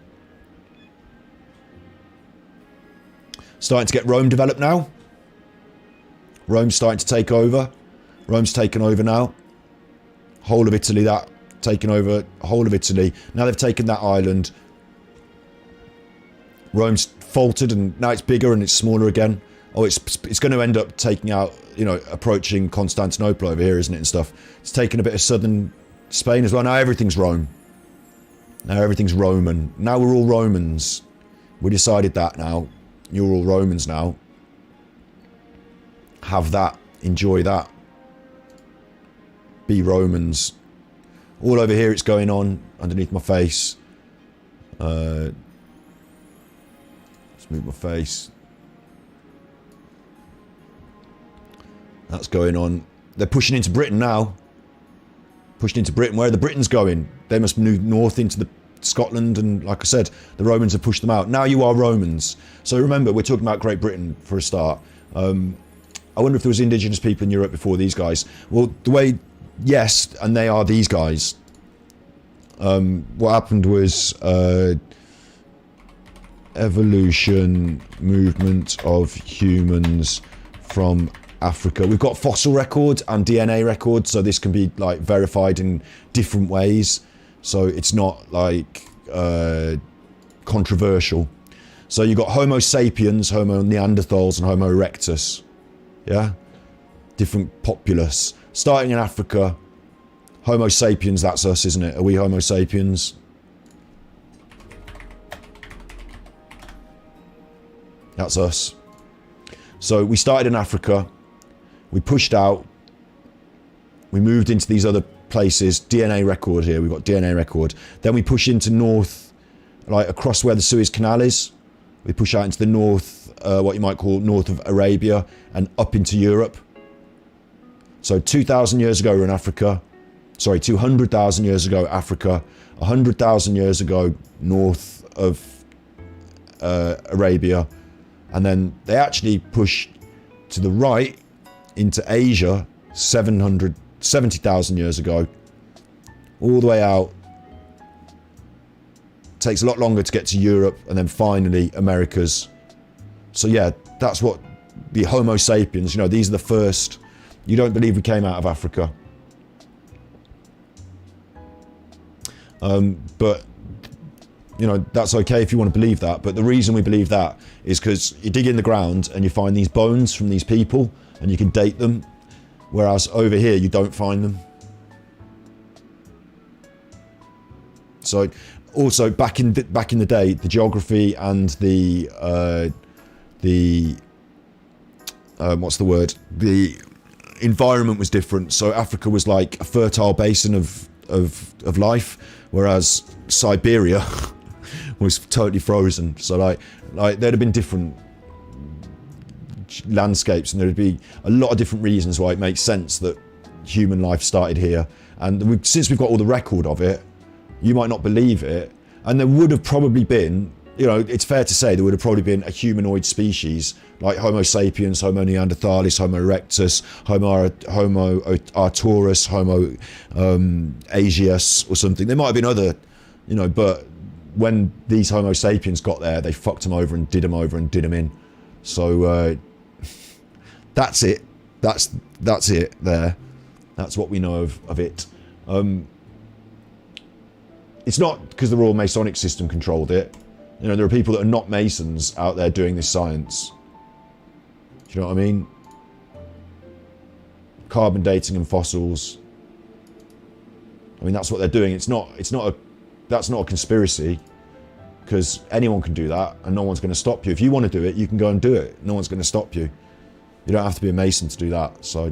Starting to get Rome developed now. Rome's starting to take over. Rome's taken over now. Whole of Italy, that. Taken over whole of Italy. Now they've taken that island. Rome's faltered and now it's bigger and it's smaller again. Oh, it's going to end up taking out, you know, approaching Constantinople over here, isn't it, and stuff. It's taken a bit of southern Spain as well. Now everything's Rome. Now everything's Roman. Now we're all Romans. We decided that now. You're all Romans now. Have that. Enjoy that. Be Romans. All over here it's going on underneath my face. Let's move my face. That's going on. They're pushing into Britain now. Pushing into Britain. Where are the Britons going? They must move north into the Scotland, and like I said, the Romans have pushed them out. Now you are Romans. So remember, we're talking about Great Britain for a start. I wonder if there was indigenous people in Europe before these guys. Well, the way, yes, and they are these guys. What happened was evolution, movement of humans from Africa. We've got fossil records and DNA records, so this can be like verified in different ways. So it's not like controversial. So you've got Homo sapiens, Homo neanderthals, and Homo erectus. Yeah? Different populace. Starting in Africa, Homo sapiens, that's us, isn't it? Are we Homo sapiens? That's us. So we started in Africa. We pushed out. We moved into these other places. DNA record here. We've got DNA record. Then we push into north, like across where the Suez Canal is. We push out into the north, what you might call north of Arabia, and up into Europe. So 2,000 years ago we're in Africa. Sorry, 200,000 years ago Africa. 100,000 years ago north of Arabia. And then they actually pushed to the right into Asia 70,000 years ago. All the way out. Takes a lot longer to get to Europe, and then finally Americas. So yeah, that's what the Homo sapiens, you know, these are the first. You don't believe we came out of Africa. But, you know, that's okay if you want to believe that. But the reason we believe that is because you dig in the ground and you find these bones from these people and you can date them. Whereas over here, you don't find them. So, also back in the day, the geography and the what's the word? The environment was different. So Africa was like a fertile basin of life, whereas Siberia was totally frozen. So like there'd have been different landscapes, and there'd be a lot of different reasons why it makes sense that human life started here. And since we've got all the record of it, You might not believe it. And there would have probably been, you know, it's fair to say there would have probably been a humanoid species like Homo sapiens, Homo neanderthalis, Homo erectus, Homo arcturus, Homo asius or something. There might have been other, you know, but when these Homo sapiens got there, they fucked them over and did them in. So that's it. That's it there. That's what we know of it. It's not because the Royal Masonic system controlled it. You know, there are people that are not Masons out there doing this science. Do you know what I mean? Carbon dating and fossils. I mean, that's what they're doing. That's not a conspiracy, because anyone can do that and no one's going to stop you. If you want to do it, you can go and do it. No one's going to stop you. You don't have to be a Mason to do that. So,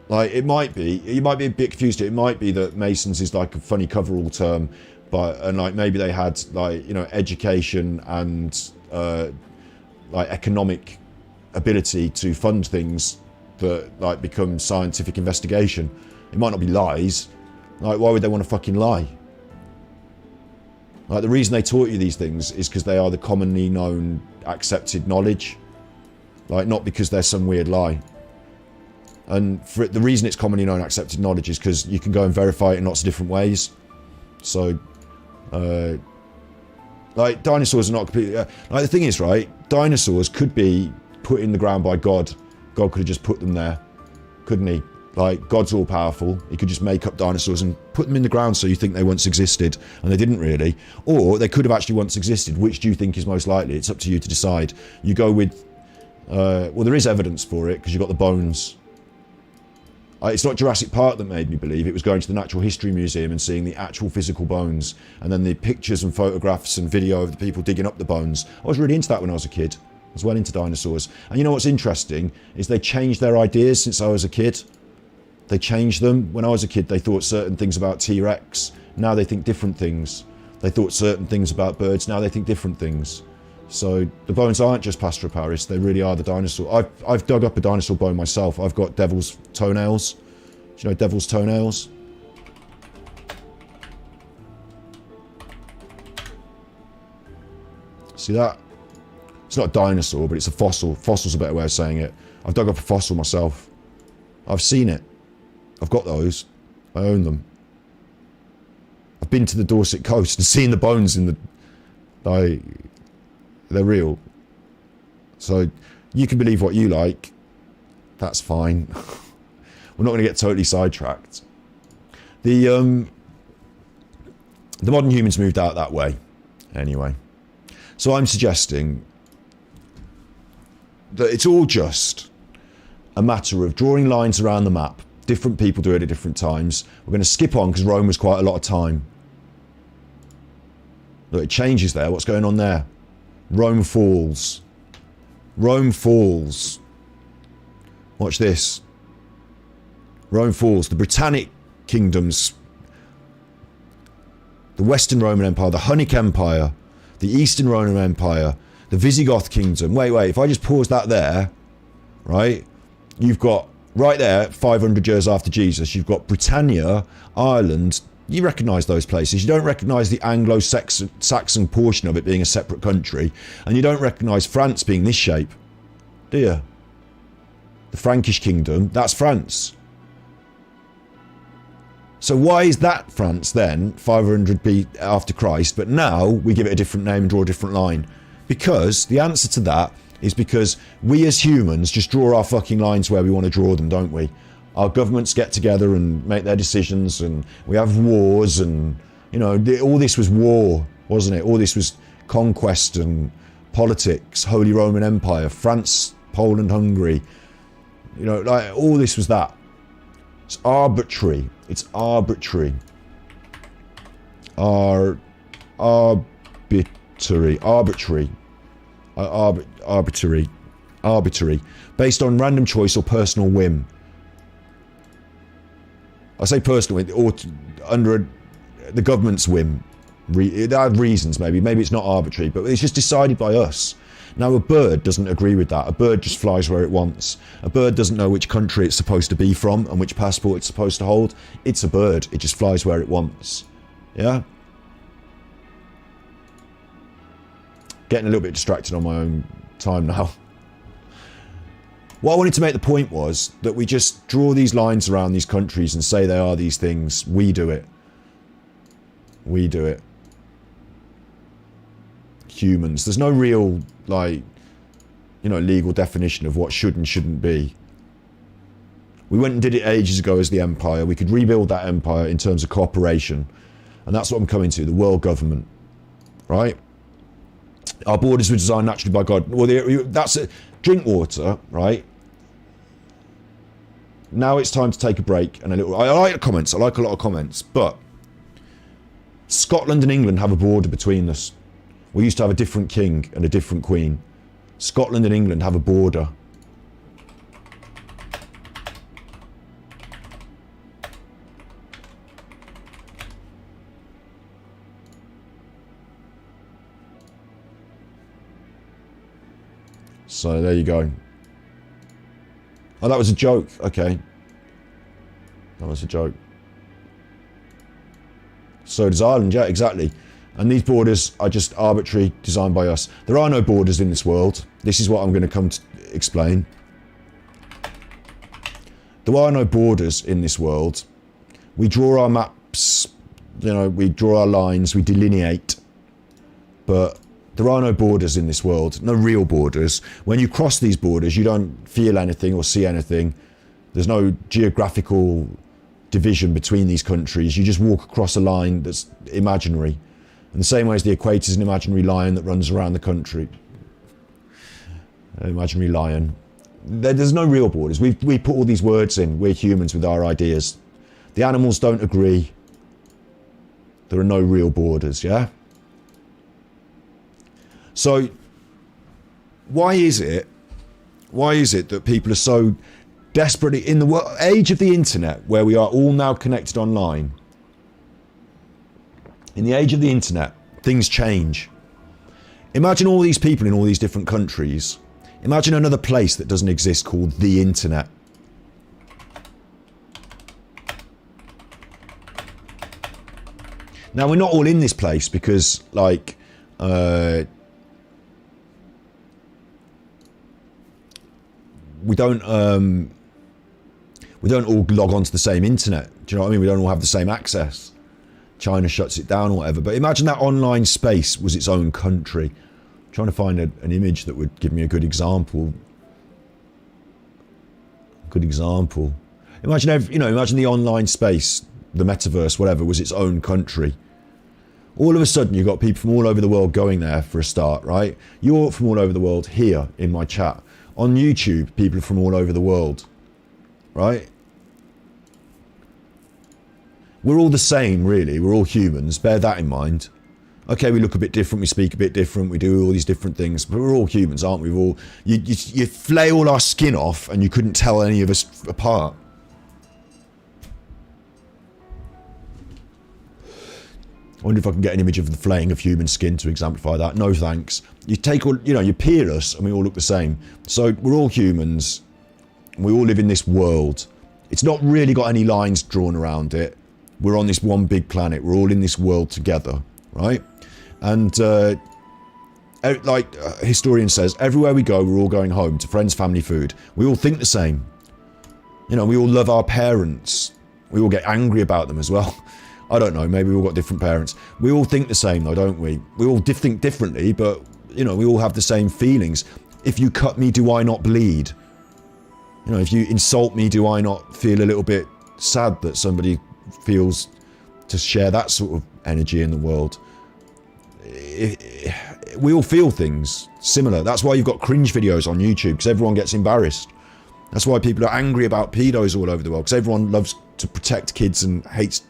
like, you might be a bit confused. It might be that Masons is like a funny coverall term, and like maybe they had, like, you know, education and like economic ability to fund things that like become scientific investigation. It might not be lies. Like, why would they want to fucking lie? Like, the reason they taught you these things is because they are the commonly known, accepted knowledge. Like, not because they're some weird lie. And the reason it's commonly known, accepted knowledge is because you can go and verify it in lots of different ways. So, like, dinosaurs are not completely... like, the thing is, right, dinosaurs could be put in the ground by God. God could have just put them there, couldn't he? Like, God's all powerful. He could just make up dinosaurs and put them in the ground so you think they once existed, and they didn't really. Or they could have actually once existed. Which do you think is most likely? It's up to you to decide. You go with... well, there is evidence for it, because you've got the bones. It's not Jurassic Park that made me believe. It was going to the Natural History Museum and seeing the actual physical bones, and then the pictures and photographs and video of the people digging up the bones. I was really into that when I was a kid. I was well into dinosaurs. And you know what's interesting is they changed their ideas since I was a kid. They changed them. When I was a kid, they thought certain things about T-Rex. Now they think different things. They thought certain things about birds. Now they think different things. So the bones aren't just plaster of Paris. They really are the dinosaur. I've dug up a dinosaur bone myself. I've got devil's toenails. Do you know devil's toenails? See that? It's not a dinosaur, but it's a fossil. Fossil's a better way of saying it. I've dug up a fossil myself. I've seen it. I've got those. I own them. I've been to the Dorset coast and seen the bones in the... like, they're real. So, you can believe what you like. That's fine. We're not going to get totally sidetracked. The modern humans moved out that way. Anyway. So I'm suggesting that it's all just a matter of drawing lines around the map. Different people do it at different times. We're going to skip on because Rome was quite a lot of time. Look, it changes there. What's going on there? Rome falls. Rome falls. Watch this. Rome falls. The Britannic kingdoms, the Western Roman Empire, the Hunnic Empire, the Eastern Roman Empire, the Visigoth kingdom. Wait, if I just pause that there, right? You've got, right there, 500 years after Jesus, you've got Britannia, Ireland. You recognise those places. You don't recognise the Anglo-Saxon portion of it being a separate country. And you don't recognise France being this shape, do you? The Frankish kingdom, that's France. So why is that France then, 500 B after Christ, but now we give it a different name and draw a different line? Because the answer to that is because we as humans just draw our fucking lines where we want to draw them, don't we? Our governments get together and make their decisions, and we have wars, and, you know, all this was war, wasn't it? All this was conquest and politics, Holy Roman Empire, France, Poland, Hungary. You know, like, all this was that. It's arbitrary. It's arbitrary. Arbitrary. Based on random choice or personal whim. I say personal whim, or under the government's whim. There are reasons, maybe. Maybe it's not arbitrary, but it's just decided by us. Now, a bird doesn't agree with that. A bird just flies where it wants. A bird doesn't know which country it's supposed to be from and which passport it's supposed to hold. It's a bird. It just flies where it wants. Yeah? Getting a little bit distracted on my own time now. What I wanted to make the point was that we just draw these lines around these countries and say they are these things. We do it. We do it. Humans. There's no real, like, you know, legal definition of what should and shouldn't be. We went and did it ages ago as the empire. We could rebuild that empire in terms of cooperation. And that's what I'm coming to, the world government. Right? Our borders were designed naturally by God. Well, that's it. Drink water, right? Now it's time to take a break and a little... I like the comments. I like a lot of comments. But Scotland and England have a border between us. We used to have a different king and a different queen. Scotland and England have a border. So there you go. Oh, that was a joke. Okay. That was a joke. So does Ireland. Yeah, exactly. And these borders are just arbitrary, designed by us. There are no borders in this world. This is what I'm going to come to explain. There are no borders in this world. We draw our maps, you know, we draw our lines, we delineate. But there are no borders in this world, no real borders. When you cross these borders, you don't feel anything or see anything. There's no geographical division between these countries. You just walk across a line that's imaginary. In the same way as the equator is an imaginary line that runs around the country. An imaginary lion. There's no real borders. We put all these words in. We're humans with our ideas. The animals don't agree. There are no real borders, yeah? So, why is it that people are so desperately, in the age of the internet, where we are all now connected online, in the age of the internet, things change. Imagine all these people in all these different countries. Imagine another place that doesn't exist called the internet. Now, we're not all in this place because, like, we don't all log onto the same internet. Do you know what I mean? We don't all have the same access. China shuts it down or whatever. But imagine that online space was its own country. I'm trying to find an image that would give me a good example. Good example. Imagine imagine the online space, the metaverse, whatever, was its own country. All of a sudden, you've got people from all over the world going there for a start, right? You're from all over the world here in my chat. On YouTube, people from all over the world, right? We're all the same, really. We're all humans. Bear that in mind. Okay, we look a bit different. We speak a bit different. We do all these different things. But we're all humans, aren't we? You flay all our skin off and you couldn't tell any of us apart. I wonder if I can get an image of the flaying of human skin to exemplify that. No thanks. You take all, you peer us and we all look the same. So we're all humans. We all live in this world. It's not really got any lines drawn around it. We're on this one big planet. We're all in this world together, right? And like a historian says, everywhere we go, we're all going home to friends, family, food. We all think the same. We all love our parents. We all get angry about them as well. I don't know, maybe we've all got different parents. We all think the same though, don't we? We all think differently, but, we all have the same feelings. If you cut me, do I not bleed? If you insult me, do I not feel a little bit sad that somebody feels to share that sort of energy in the world? We all feel things similar. That's why you've got cringe videos on YouTube, because everyone gets embarrassed. That's why people are angry about pedos all over the world, because everyone loves to protect kids and hates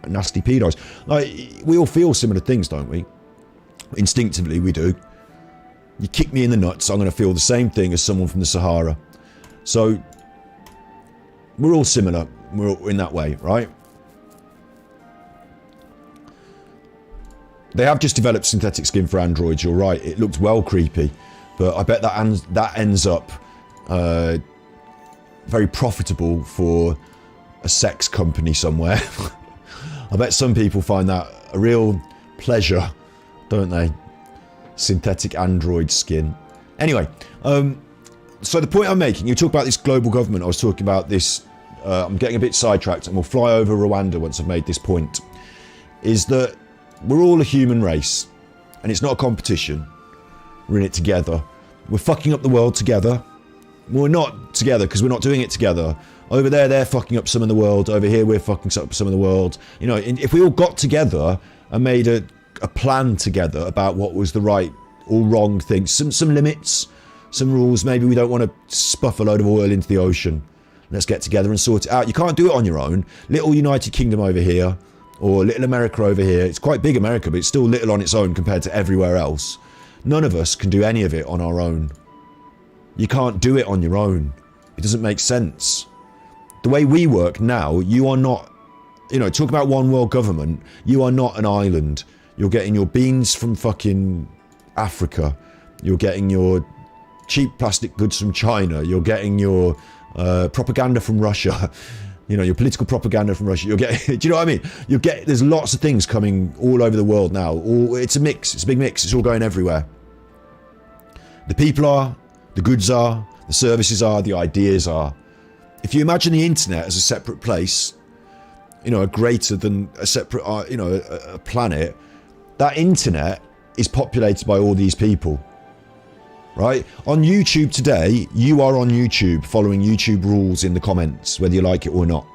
nasty pedos. Like, we all feel similar things, don't we? Instinctively, we do. You kick me in the nuts, I'm going to feel the same thing as someone from the Sahara. So, we're all similar. We're all in that way, right? They have just developed synthetic skin for androids, you're right. It looked well creepy. But I bet that ends up very profitable for a sex company somewhere. I bet some people find that a real pleasure, don't they? Synthetic android skin. Anyway, so the point I'm making, you talk about this global government, I was talking about this, I'm getting a bit sidetracked and we'll fly over Rwanda once I've made this point, is that we're all a human race and it's not a competition. We're in it together. We're fucking up the world together. Well, we're not together because we're not doing it together. Over there, they're fucking up some of the world. Over here, we're fucking up some of the world. You know, if we all got together and made a plan together about what was the right or wrong thing, some limits, some rules, maybe we don't want to spuff a load of oil into the ocean. Let's get together and sort it out. You can't do it on your own. Little United Kingdom over here, or little America over here. It's quite big America, but it's still little on its own compared to everywhere else. None of us can do any of it on our own. You can't do it on your own. It doesn't make sense. The way we work now, you are not, you know, talk about one world government, you are not an island. You're getting your beans from fucking Africa. You're getting your cheap plastic goods from China. You're getting your propaganda from Russia. You know, your political propaganda from Russia. You're getting, do you know what I mean? There's lots of things coming all over the world now. It's a mix. It's a big mix. It's all going everywhere. The people are, the goods are, the services are, the ideas are. If you imagine the internet as a separate place, you know, a greater than a separate, you know, a planet, that internet is populated by all these people, right? On YouTube today, you are on YouTube following YouTube rules in the comments, whether you like it or not.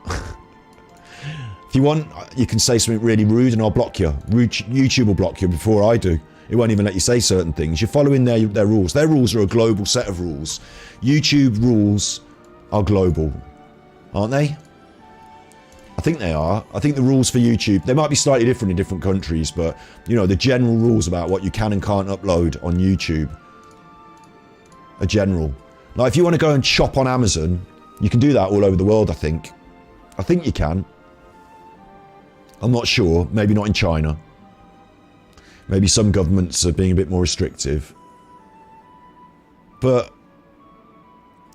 If you want, you can say something really rude and I'll block you. YouTube will block you before I do. It won't even let you say certain things. You're following their rules. Their rules are a global set of rules. YouTube rules are global, aren't they? I think they are. I think the rules for YouTube, they might be slightly different in different countries, but, you know, the general rules about what you can and can't upload on YouTube are general. Like, if you want to go and shop on Amazon, you can do that all over the world, I think. I think you can. I'm not sure. Maybe not in China. Maybe some governments are being a bit more restrictive. But,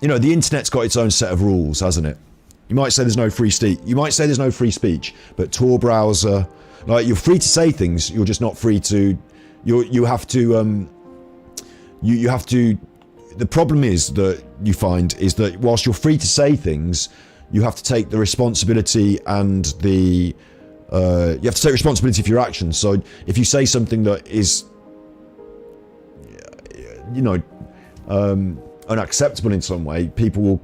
you know, the internet's got its own set of rules, hasn't it? You might say there's no free speech. You might say there's no free speech, but Tor browser, like, you're free to say things. You're just not free to. You have to. You have to. The problem is that you find is that whilst you're free to say things, you have to take the responsibility and the. You have to take responsibility for your actions. So if you say something that is, you know, unacceptable in some way, people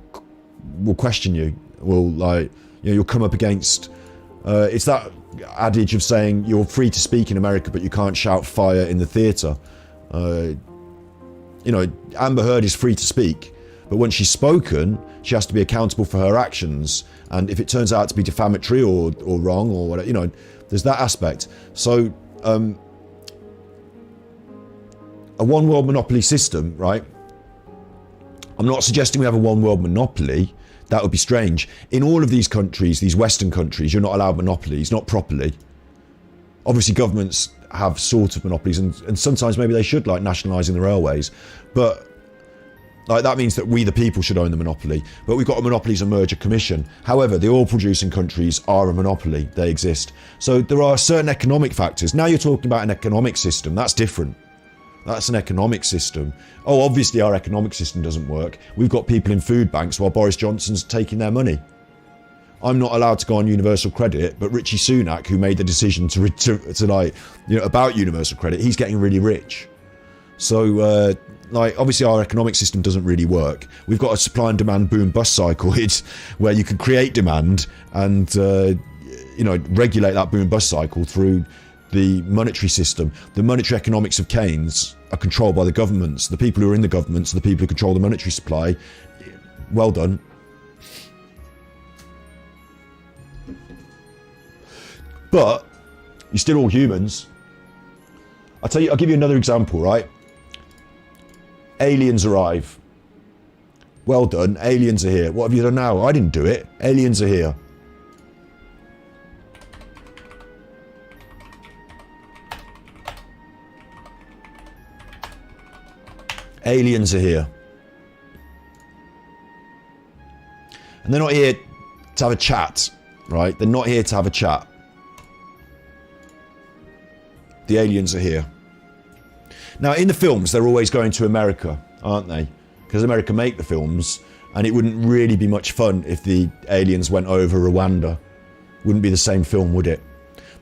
will question you. Will, like, you know, you'll come up against. It's that adage of saying you're free to speak in America, but you can't shout fire in the theatre. You know, Amber Heard is free to speak, but when she's spoken, she has to be accountable for her actions. And if it turns out to be defamatory or wrong or whatever, you know, there's that aspect. So, a one world monopoly system, right? I'm not suggesting we have a one world monopoly. That would be strange. In all of these countries, these Western countries, you're not allowed monopolies, not properly. Obviously, governments have sort of monopolies, and sometimes maybe they should, like nationalising the railways. But like, that means that we, the people, should own the monopoly. But we've got a Monopolies and Merger Commission. However, the oil-producing countries are a monopoly. They exist. So there are certain economic factors. Now you're talking about an economic system. That's different. That's an economic system. Oh, obviously our economic system doesn't work. We've got people in food banks while Boris Johnson's taking their money. I'm not allowed to go on universal credit, but Richie Sunak, who made the decision to like, you know, about universal credit, he's getting really rich. So, like, obviously our economic system doesn't really work. We've got a supply and demand boom bust cycle where you can create demand and, you know, regulate that boom bust cycle through the monetary system. The monetary economics of Keynes are controlled by the governments. The people who are in the governments are the people who control the monetary supply. Well done. But you're still all humans. I'll give you another example, right? Aliens arrive. Well done, aliens are here. What have you done now? I didn't do it. Aliens are here. Aliens are here. And they're not here to have a chat, right? They're not here to have a chat. The aliens are here. Now, in the films, they're always going to America, aren't they? Because America make the films, and it wouldn't really be much fun if the aliens went over Rwanda. Wouldn't be the same film, would it?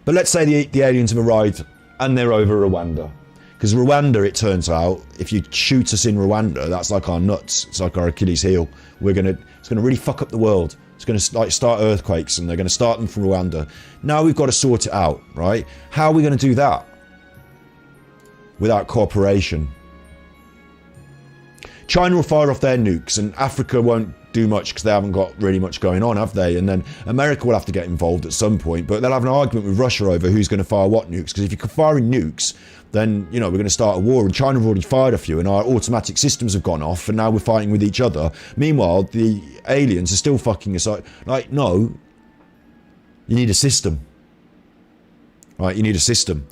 But let's say the aliens have arrived and they're over Rwanda. Because Rwanda, it turns out, if you shoot us in Rwanda, that's like our nuts. It's like our Achilles heel. It's gonna really fuck up the world. It's gonna like start earthquakes, and they're gonna start them from Rwanda. Now we've got to sort it out, right? How are we gonna do that? Without cooperation. China will fire off their nukes, and Africa won't do much because they haven't got really much going on, have they? And then America will have to get involved at some point, but they'll have an argument with Russia over who's going to fire what nukes. Because if you're firing nukes, then, you know, we're going to start a war, and China have already fired a few, and our automatic systems have gone off, and now we're fighting with each other. Meanwhile, the aliens are still fucking us. Like, no. You need a system. Right? You need a system.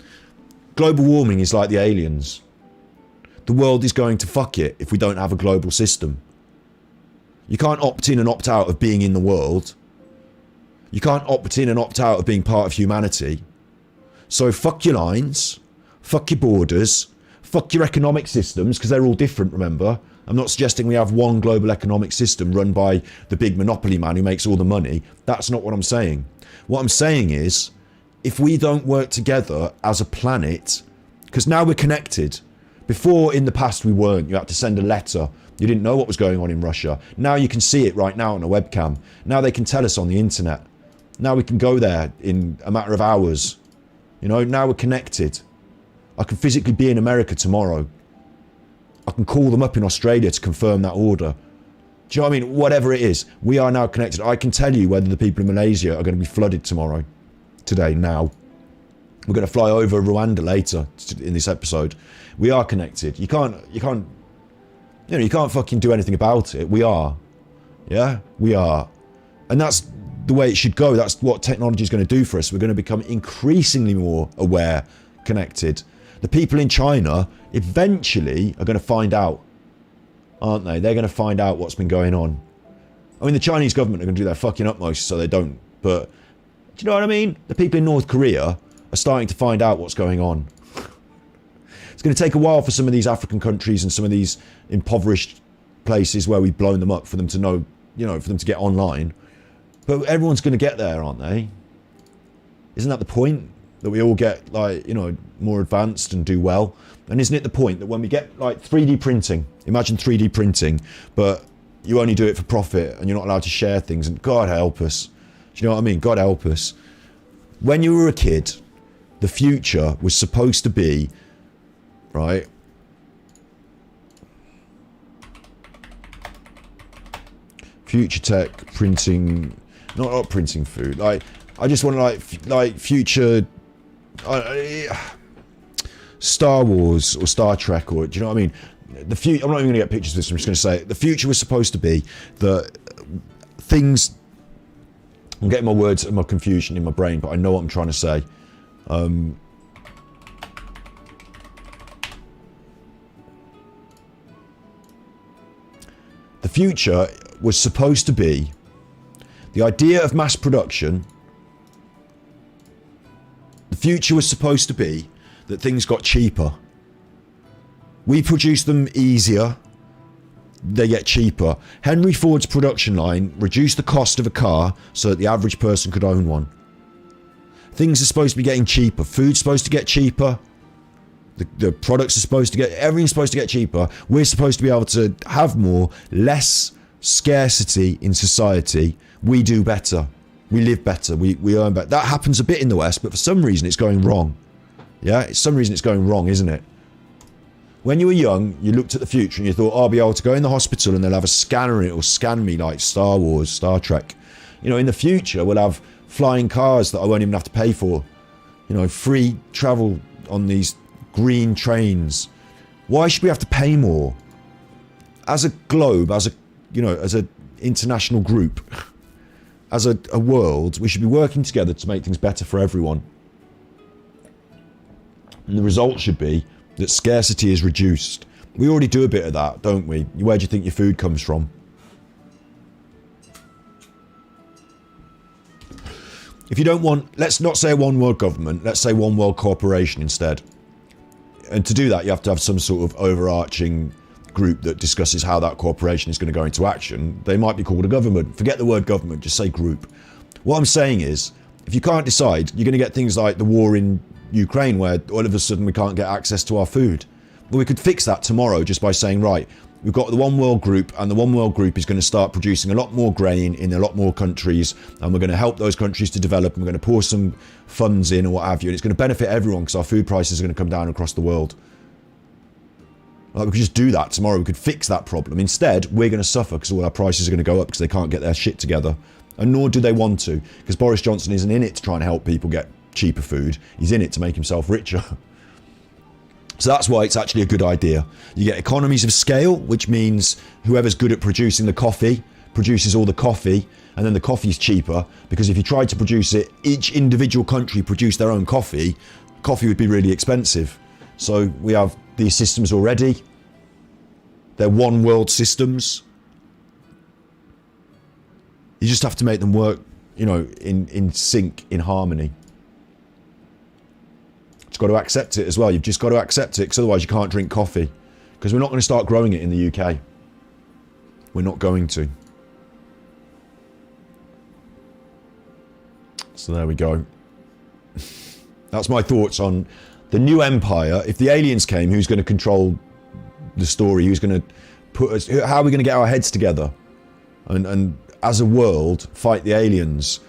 Global warming is like the aliens. The world is going to fuck it if we don't have a global system. You can't opt in and opt out of being in the world. You can't opt in and opt out of being part of humanity. So fuck your lines, fuck your borders, fuck your economic systems, because they're all different, remember? I'm not suggesting we have one global economic system run by the big monopoly man who makes all the money. That's not what I'm saying. What I'm saying is, if we don't work together as a planet, because now we're connected. Before, in the past, we weren't. You had to send a letter. You didn't know what was going on in Russia. Now you can see it right now on a webcam. Now they can tell us on the internet. Now we can go there in a matter of hours. You know, now we're connected. I can physically be in America tomorrow. I can call them up in Australia to confirm that order. Do you know what I mean? Whatever it is, we are now connected. I can tell you whether the people in Malaysia are going to be flooded tomorrow. Today, now. We're going to fly over Rwanda later in this episode. We are connected. You can't fucking do anything about it. We are. Yeah? We are. And that's the way it should go. That's what technology is going to do for us. We're going to become increasingly more aware, connected. The people in China eventually are going to find out, aren't they? They're going to find out what's been going on. I mean, the Chinese government are going to do their fucking utmost so they don't. But, do you know what I mean? The people in North Korea are starting to find out what's going on. It's going to take a while for some of these African countries and some of these impoverished places where we've blown them up for them to know, you know, for them to get online. But everyone's going to get there, aren't they? Isn't that the point? That we all get, like, you know, more advanced and do well? And isn't it the point that when we get, like, 3D printing, imagine 3D printing, but you only do it for profit and you're not allowed to share things, and God help us. Do you know what I mean? God help us. When you were a kid, the future was supposed to be, right? Future tech, printing, not printing food. Like, I just want to like future, Star Wars or Star Trek, or do you know what I mean? The future. I'm not even going to get pictures of this. I'm just going to say it. The future was supposed to be that things. I'm getting my words and my confusion in my brain, but I know what I'm trying to say. The future was supposed to be the idea of mass production. The future was supposed to be that things got cheaper. We produce them easier. They get cheaper. Henry Ford's production line reduced the cost of a car so that the average person could own one. Things are supposed to be getting cheaper. Food's supposed to get cheaper. The products are supposed to get... Everything's supposed to get cheaper. We're supposed to be able to have more, less scarcity in society. We do better. We live better. We earn better. That happens a bit in the West, but for some reason it's going wrong. Yeah? For some reason it's going wrong, isn't it? When you were young, you looked at the future and you thought, oh, I'll be able to go in the hospital and they'll have a scanner and it'll scan me like Star Wars, Star Trek. You know, in the future, we'll have flying cars that I won't even have to pay for. You know, free travel on these green trains. Why should we have to pay more? As a globe, as a, you know, as an international group, as a world, we should be working together to make things better for everyone. And the result should be that scarcity is reduced. We already do a bit of that, don't we? Where do you think your food comes from? If you don't want, let's not say a one world government, let's say one world corporation instead. And to do that, you have to have some sort of overarching group that discusses how that corporation is going to go into action. They might be called a government. Forget the word government, just say group. What I'm saying is, if you can't decide, you're going to get things like the war in Ukraine where all of a sudden we can't get access to our food. Well, we could fix that tomorrow just by saying, right, we've got the One World Group, and the One World Group is going to start producing a lot more grain in a lot more countries, and we're going to help those countries to develop, and we're going to pour some funds in or what have you, and it's going to benefit everyone because our food prices are going to come down across the world. Like, we could just do that tomorrow. We could fix that problem. Instead, we're going to suffer because all our prices are going to go up because they can't get their shit together. And nor do they want to, because Boris Johnson isn't in it to try and help people get cheaper food. He's in it to make himself richer. So that's why it's actually a good idea. You get economies of scale, which means whoever's good at producing the coffee produces all the coffee, and then the coffee's cheaper, because if you tried to produce it, each individual country produced their own coffee, coffee would be really expensive. So we have these systems already. They're one world systems. You just have to make them work, you know, in sync, in harmony. You've got to accept it as well. You've just got to accept it, because otherwise you can't drink coffee. Because we're not going to start growing it in the UK. We're not going to. So there we go. That's my thoughts on the new empire. If the aliens came, who's going to control the story? Who's going to put us... How are we going to get our heads together? And as a world, fight the aliens.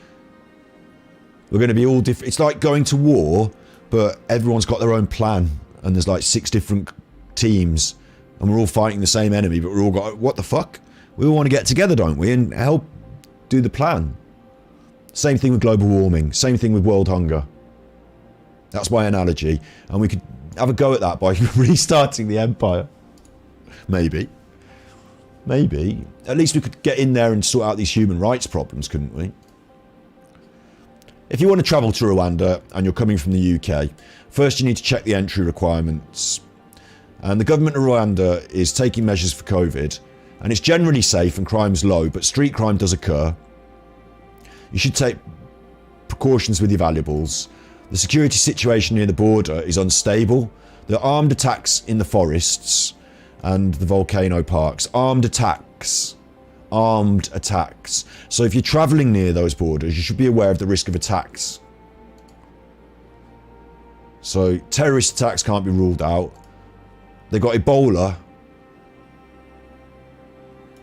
We're going to be all different. It's like going to war, but everyone's got their own plan. And there's like 6 different teams. And we're all fighting the same enemy, but we're all got... What the fuck? We all want to get together, don't we? And help do the plan. Same thing with global warming. Same thing with world hunger. That's my analogy. And we could have a go at that by restarting the empire. Maybe. Maybe. At least we could get in there and sort out these human rights problems, couldn't we? If you want to travel to Rwanda and you're coming from the UK, first you need to check the entry requirements. And the government of Rwanda is taking measures for COVID. And it's generally safe and crime's low, but street crime does occur. You should take precautions with your valuables. The security situation near the border is unstable. There are armed attacks in the forests and the volcano parks. Armed attacks. Armed attacks. So if you're travelling near those borders, you should be aware of the risk of attacks. So terrorist attacks can't be ruled out. They've got Ebola.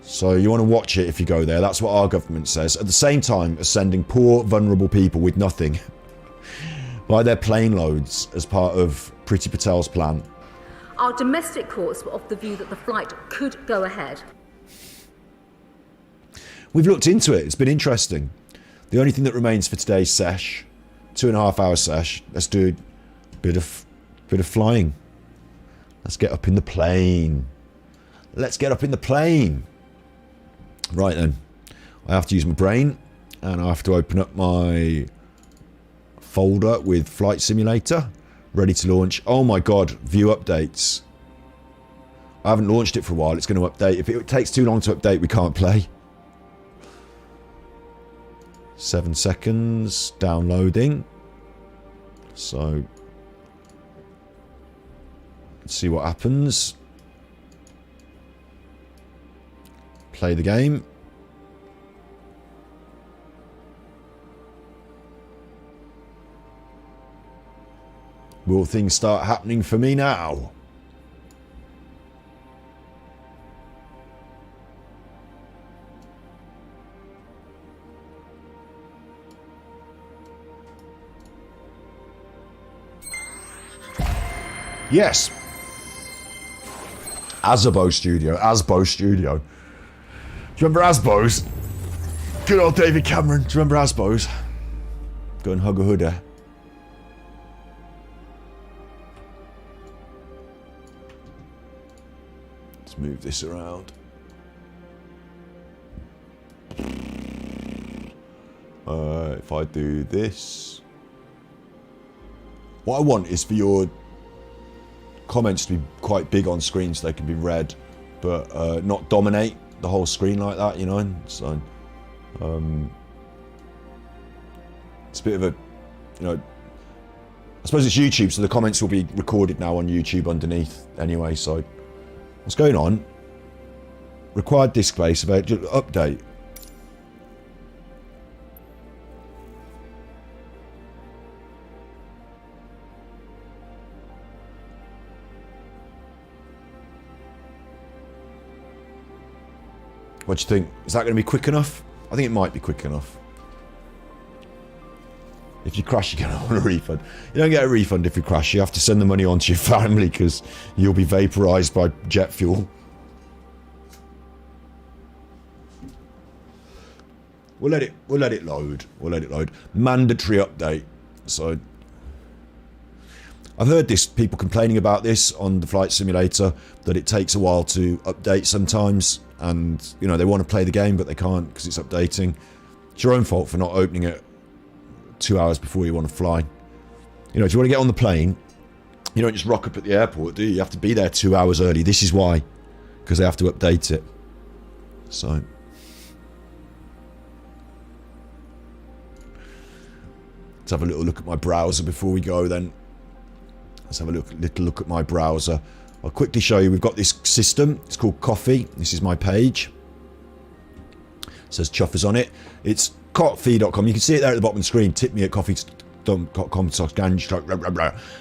So you want to watch it if you go there. That's what our government says. At the same time as sending poor, vulnerable people with nothing by their plane loads as part of Priti Patel's plan. Our domestic courts were of the view that the flight could go ahead. We've looked into it. It's been interesting. The only thing that remains for today's sesh, 2.5 hour sesh, let's do a bit of flying. Let's get up in the plane. Let's get up in the plane. Right then, I have to use my brain, and I have to open up my folder with Flight Simulator, ready to launch. Oh my god, view updates. I haven't launched it for a while, it's going to update. If it takes too long to update, we can't play. 7 seconds, downloading. So, let's see what happens. Play the game. Will things start happening for me now? Yes. Asbo Studio. Do you remember Asbo's? Good old David Cameron. Do you remember Asbo's? Go and hug a hoodie. Let's move this around. If I do this. What I want is for your comments to be quite big on screen so they can be read, but not dominate the whole screen like that, you know. So it's a bit of a, you know, I suppose it's YouTube, so the comments will be recorded now on YouTube underneath anyway. So what's going on? Required disk space update. What do you think? Is that going to be quick enough? I think it might be quick enough. If you crash, you get a refund. You don't get a refund if you crash. You have to send the money on to your family because you'll be vaporized by jet fuel. We'll let it load. We'll let it load. Mandatory update. So I've heard this, people complaining about this on the flight simulator, that it takes a while to update sometimes, and you know, they want to play the game but they can't because it's updating. It's your own fault for not opening it 2 hours before you want to fly. You know, if you want to get on the plane, you don't just rock up at the airport, do you? You have to be there 2 hours early. This is why, because they have to update it. So let's have a little look at my browser before we go then. Let's have a little look at my browser. I'll quickly show you. We've got this system. It's called Coffee. This is my page. It says Chuffers on it. It's coffee.com. You can see it there at the bottom of the screen. Tip me at coffee.com.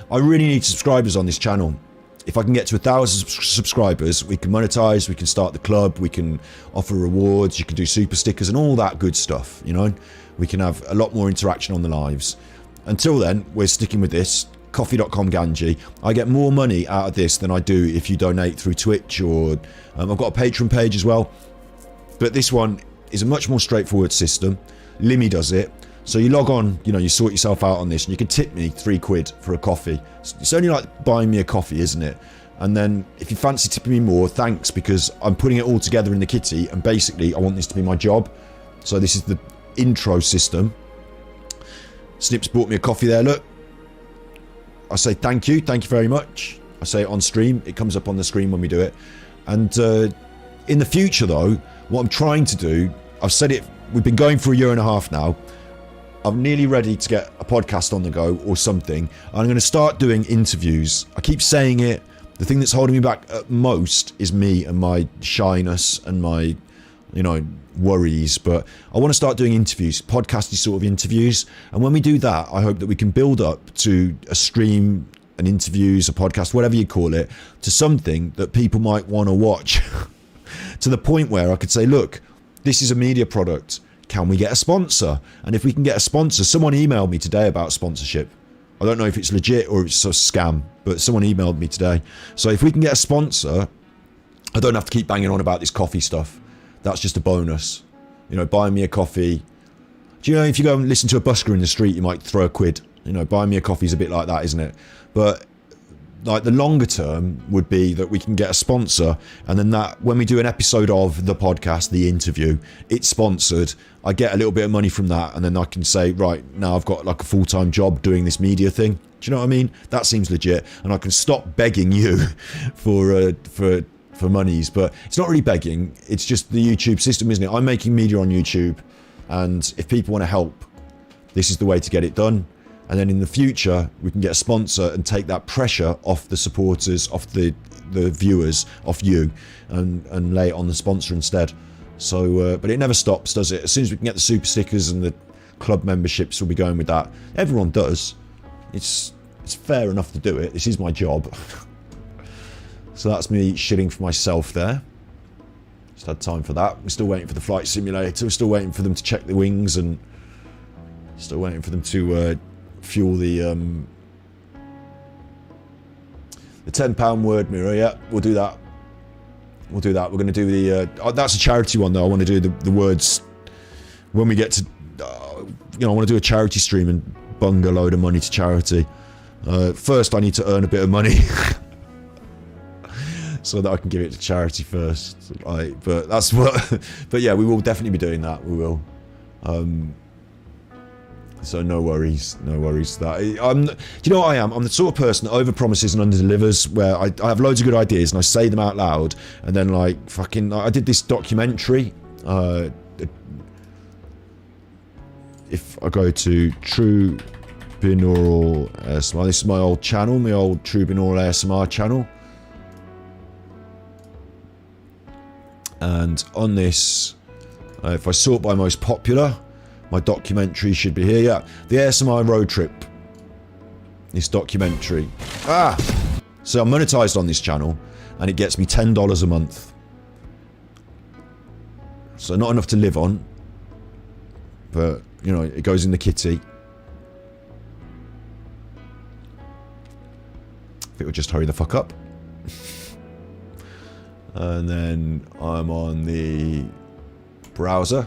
I really need subscribers on this channel. If I can get to 1,000 subscribers, we can monetize, we can start the club, we can offer rewards, you can do super stickers and all that good stuff, you know? We can have a lot more interaction on the lives. Until then, we're sticking with this. Coffee.com Ganji. I get more money out of this than I do if you donate through Twitch, or I've got a Patreon page as well. But this one is a much more straightforward system. Limmy does it. So you log on, you know, you sort yourself out on this, and you can tip me £3 for a coffee. It's only like buying me a coffee, isn't it? And then if you fancy tipping me more, thanks, because I'm putting it all together in the kitty, and basically I want this to be my job. So this is the intro system. Snips bought me a coffee there, look. I say thank you very much. I say it on stream, it comes up on the screen when we do it. And in the future though, what I'm trying to do, I've said it, we've been going for 1.5 years now. I'm nearly ready to get a podcast on the go or something. I'm going to start doing interviews. I keep saying it. The thing that's holding me back at most is me and my shyness and my, you know, worries. But I want to start doing interviews, podcasty sort of interviews. And when we do that, I hope that we can build up to a stream, an interviews, a podcast, whatever you call it, to something that people might want to watch. To the point where I could say, look, this is a media product. Can we get a sponsor? And if we can get a sponsor, someone emailed me today about sponsorship. I don't know if it's legit or it's a scam, but someone emailed me today. So if we can get a sponsor, I don't have to keep banging on about this coffee stuff. That's just a bonus. You know, buying me a coffee. Do you know, if you go and listen to a busker in the street, you might throw £1. You know, buying me a coffee is a bit like that, isn't it? But like the longer term would be that we can get a sponsor, and then that when we do an episode of the podcast, the interview, it's sponsored. I get a little bit of money from that, and then I can say, right, now I've got like a full-time job doing this media thing. Do you know what I mean? That seems legit, and I can stop begging you for monies. But it's not really begging, it's just the YouTube system, isn't it? I'm making media on YouTube, and if people want to help, this is the way to get it done. And then in the future, we can get a sponsor and take that pressure off the supporters, off the viewers, off you, and lay it on the sponsor instead. So, but it never stops, does it? As soon as we can get the super stickers and the club memberships, we'll be going with that. Everyone does. It's fair enough to do it. This is my job. So that's me shitting for myself there. Just had time for that. We're still waiting for the flight simulator. We're still waiting for them to check the wings, and still waiting for them to fuel the £10 word mirror. Yeah, we'll do that. We'll do that. We're going to do the that's a charity one though. I want to do the words when we get to you know, I want to do a charity stream and bung a load of money to charity. First I need to earn a bit of money so that I can give it to charity first. But that's what but yeah, we will definitely be doing that. We will. So no worries that do you know what I am? I'm the sort of person that overpromises and underdelivers, where I have loads of good ideas and I say them out loud, and then like fucking I did this documentary. If I go to True Binaural ASMR, this is my old channel, my old True Binaural ASMR channel. And on this, if I sort by most popular, my documentary should be here. Yeah, the ASMR road trip. This documentary. So I'm monetized on this channel, and it gets me $10 a month. So not enough to live on, but you know, it goes in the kitty. If it would just hurry the fuck up. And then I'm on the browser.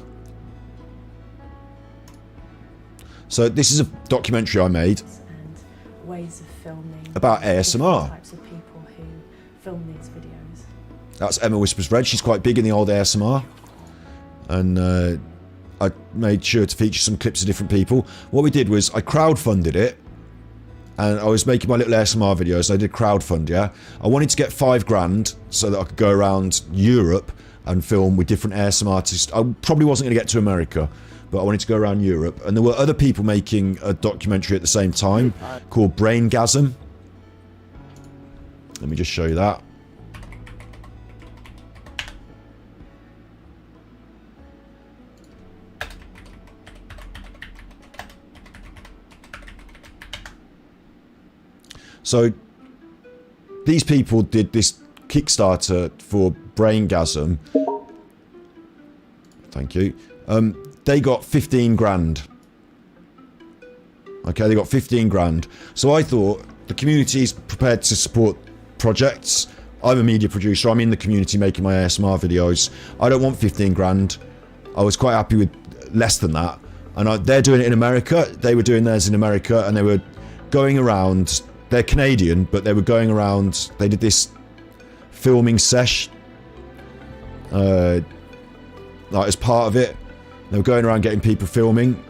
So this is a documentary I made and ways of filming about ASMR. Types of people who film these videos. That's Emma Whispers Red. She's quite big in the old ASMR, and I made sure to feature some clips of different people. What we did was I crowdfunded it, and I was making my little ASMR videos. So I did crowdfund. Yeah, I wanted to get $5,000 so that I could go around Europe and film with different ASMR artists. I probably wasn't going to get to America, but I wanted to go around Europe, and there were other people making a documentary at the same time called Braingasm. Let me just show you that. So these people did this Kickstarter for Braingasm. Thank you. They got 15 grand. Okay, they got 15 grand. So I thought the community's prepared to support projects. I'm a media producer. I'm in the community making my ASMR videos. I don't want 15 grand. I was quite happy with less than that. And they're doing it in America. They were doing theirs in America, and they were going around. They're Canadian, but they were going around. They did this filming sesh, like as part of it. They were going around getting people filming.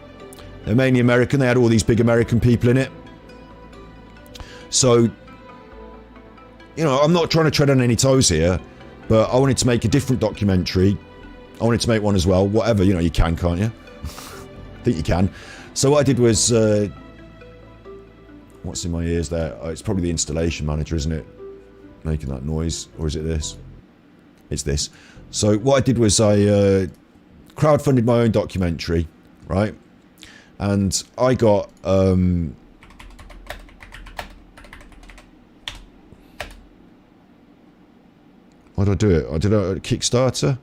They're mainly American. They had all these big American people in it. So, you know, I'm not trying to tread on any toes here, but I wanted to make a different documentary. I wanted to make one as well. Whatever, you know, you can, can't you? I think you can. So what I did was, what's in my ears there? Oh, it's probably the installation manager, isn't it? Making that noise. Or is it this? It's this. So what I did was I crowdfunded my own documentary, right? And I got how did I do it? I did a Kickstarter.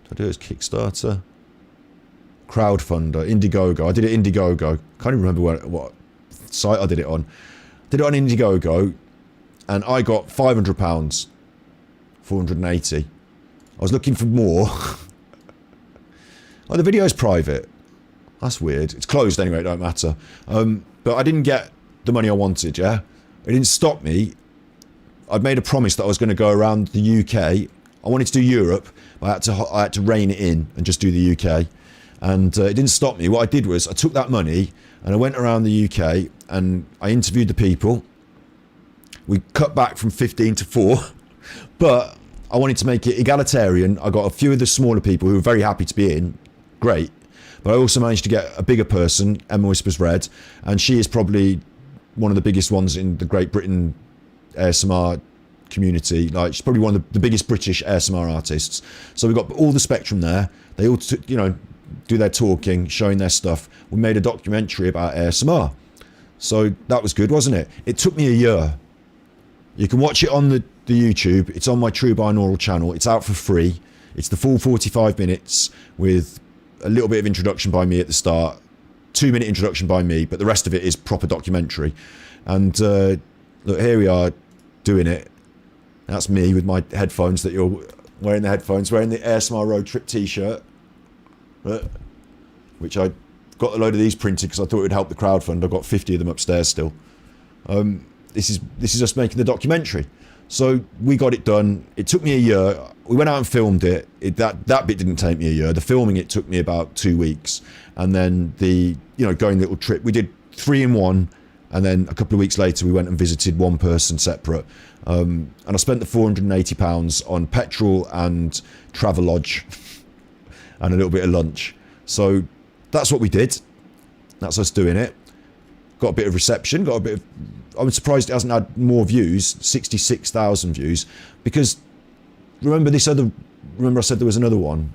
Did I do it as Kickstarter? Crowdfunder, Indiegogo. I did it Indiegogo. Can't even remember what site I did it on. Did it on Indiegogo, and I got £500, 480. I was looking for more. Oh, the video's private. That's weird. It's closed anyway, it don't matter. But I didn't get the money I wanted, yeah? It didn't stop me. I'd made a promise that I was going to go around the UK. I wanted to do Europe, but I had to rein it in and just do the UK. And it didn't stop me. What I did was I took that money and I went around the UK and I interviewed the people. We cut back from 15 to 4, but I wanted to make it egalitarian. I got a few of the smaller people who were very happy to be in. Great. But I also managed to get a bigger person, Emma Whispers Red, and she is probably one of the biggest ones in the Great Britain ASMR community. Like, she's probably one of the biggest British ASMR artists. So we've got all the spectrum there. They all, you know, do their talking, showing their stuff. We made a documentary about ASMR. So that was good, wasn't it? It took me a year. You can watch it on the YouTube. It's on my True Binaural channel. It's out for free. It's the full 45 minutes with a little bit of introduction by me at the start. 2-minute introduction by me, but the rest of it is proper documentary. And look, here we are doing it. That's me with my headphones that you're wearing the headphones, wearing the ASMR Road Trip t-shirt. Which I got a load of these printed because I thought it would help the crowdfund. I've got 50 of them upstairs still. This is us making the documentary. So we got it done. It took me a year. We went out and filmed it. That bit didn't take me a year. The filming, it took me about 2 weeks. And then going little trip, we did 3 in 1. And then a couple of weeks later, we went and visited one person separate. And I spent the £480 on petrol and Travelodge and a little bit of lunch. So that's what we did. That's us doing it. Got a bit of reception, got a bit of... I'm surprised it hasn't had more views, 66,000 views, because remember I said there was another one?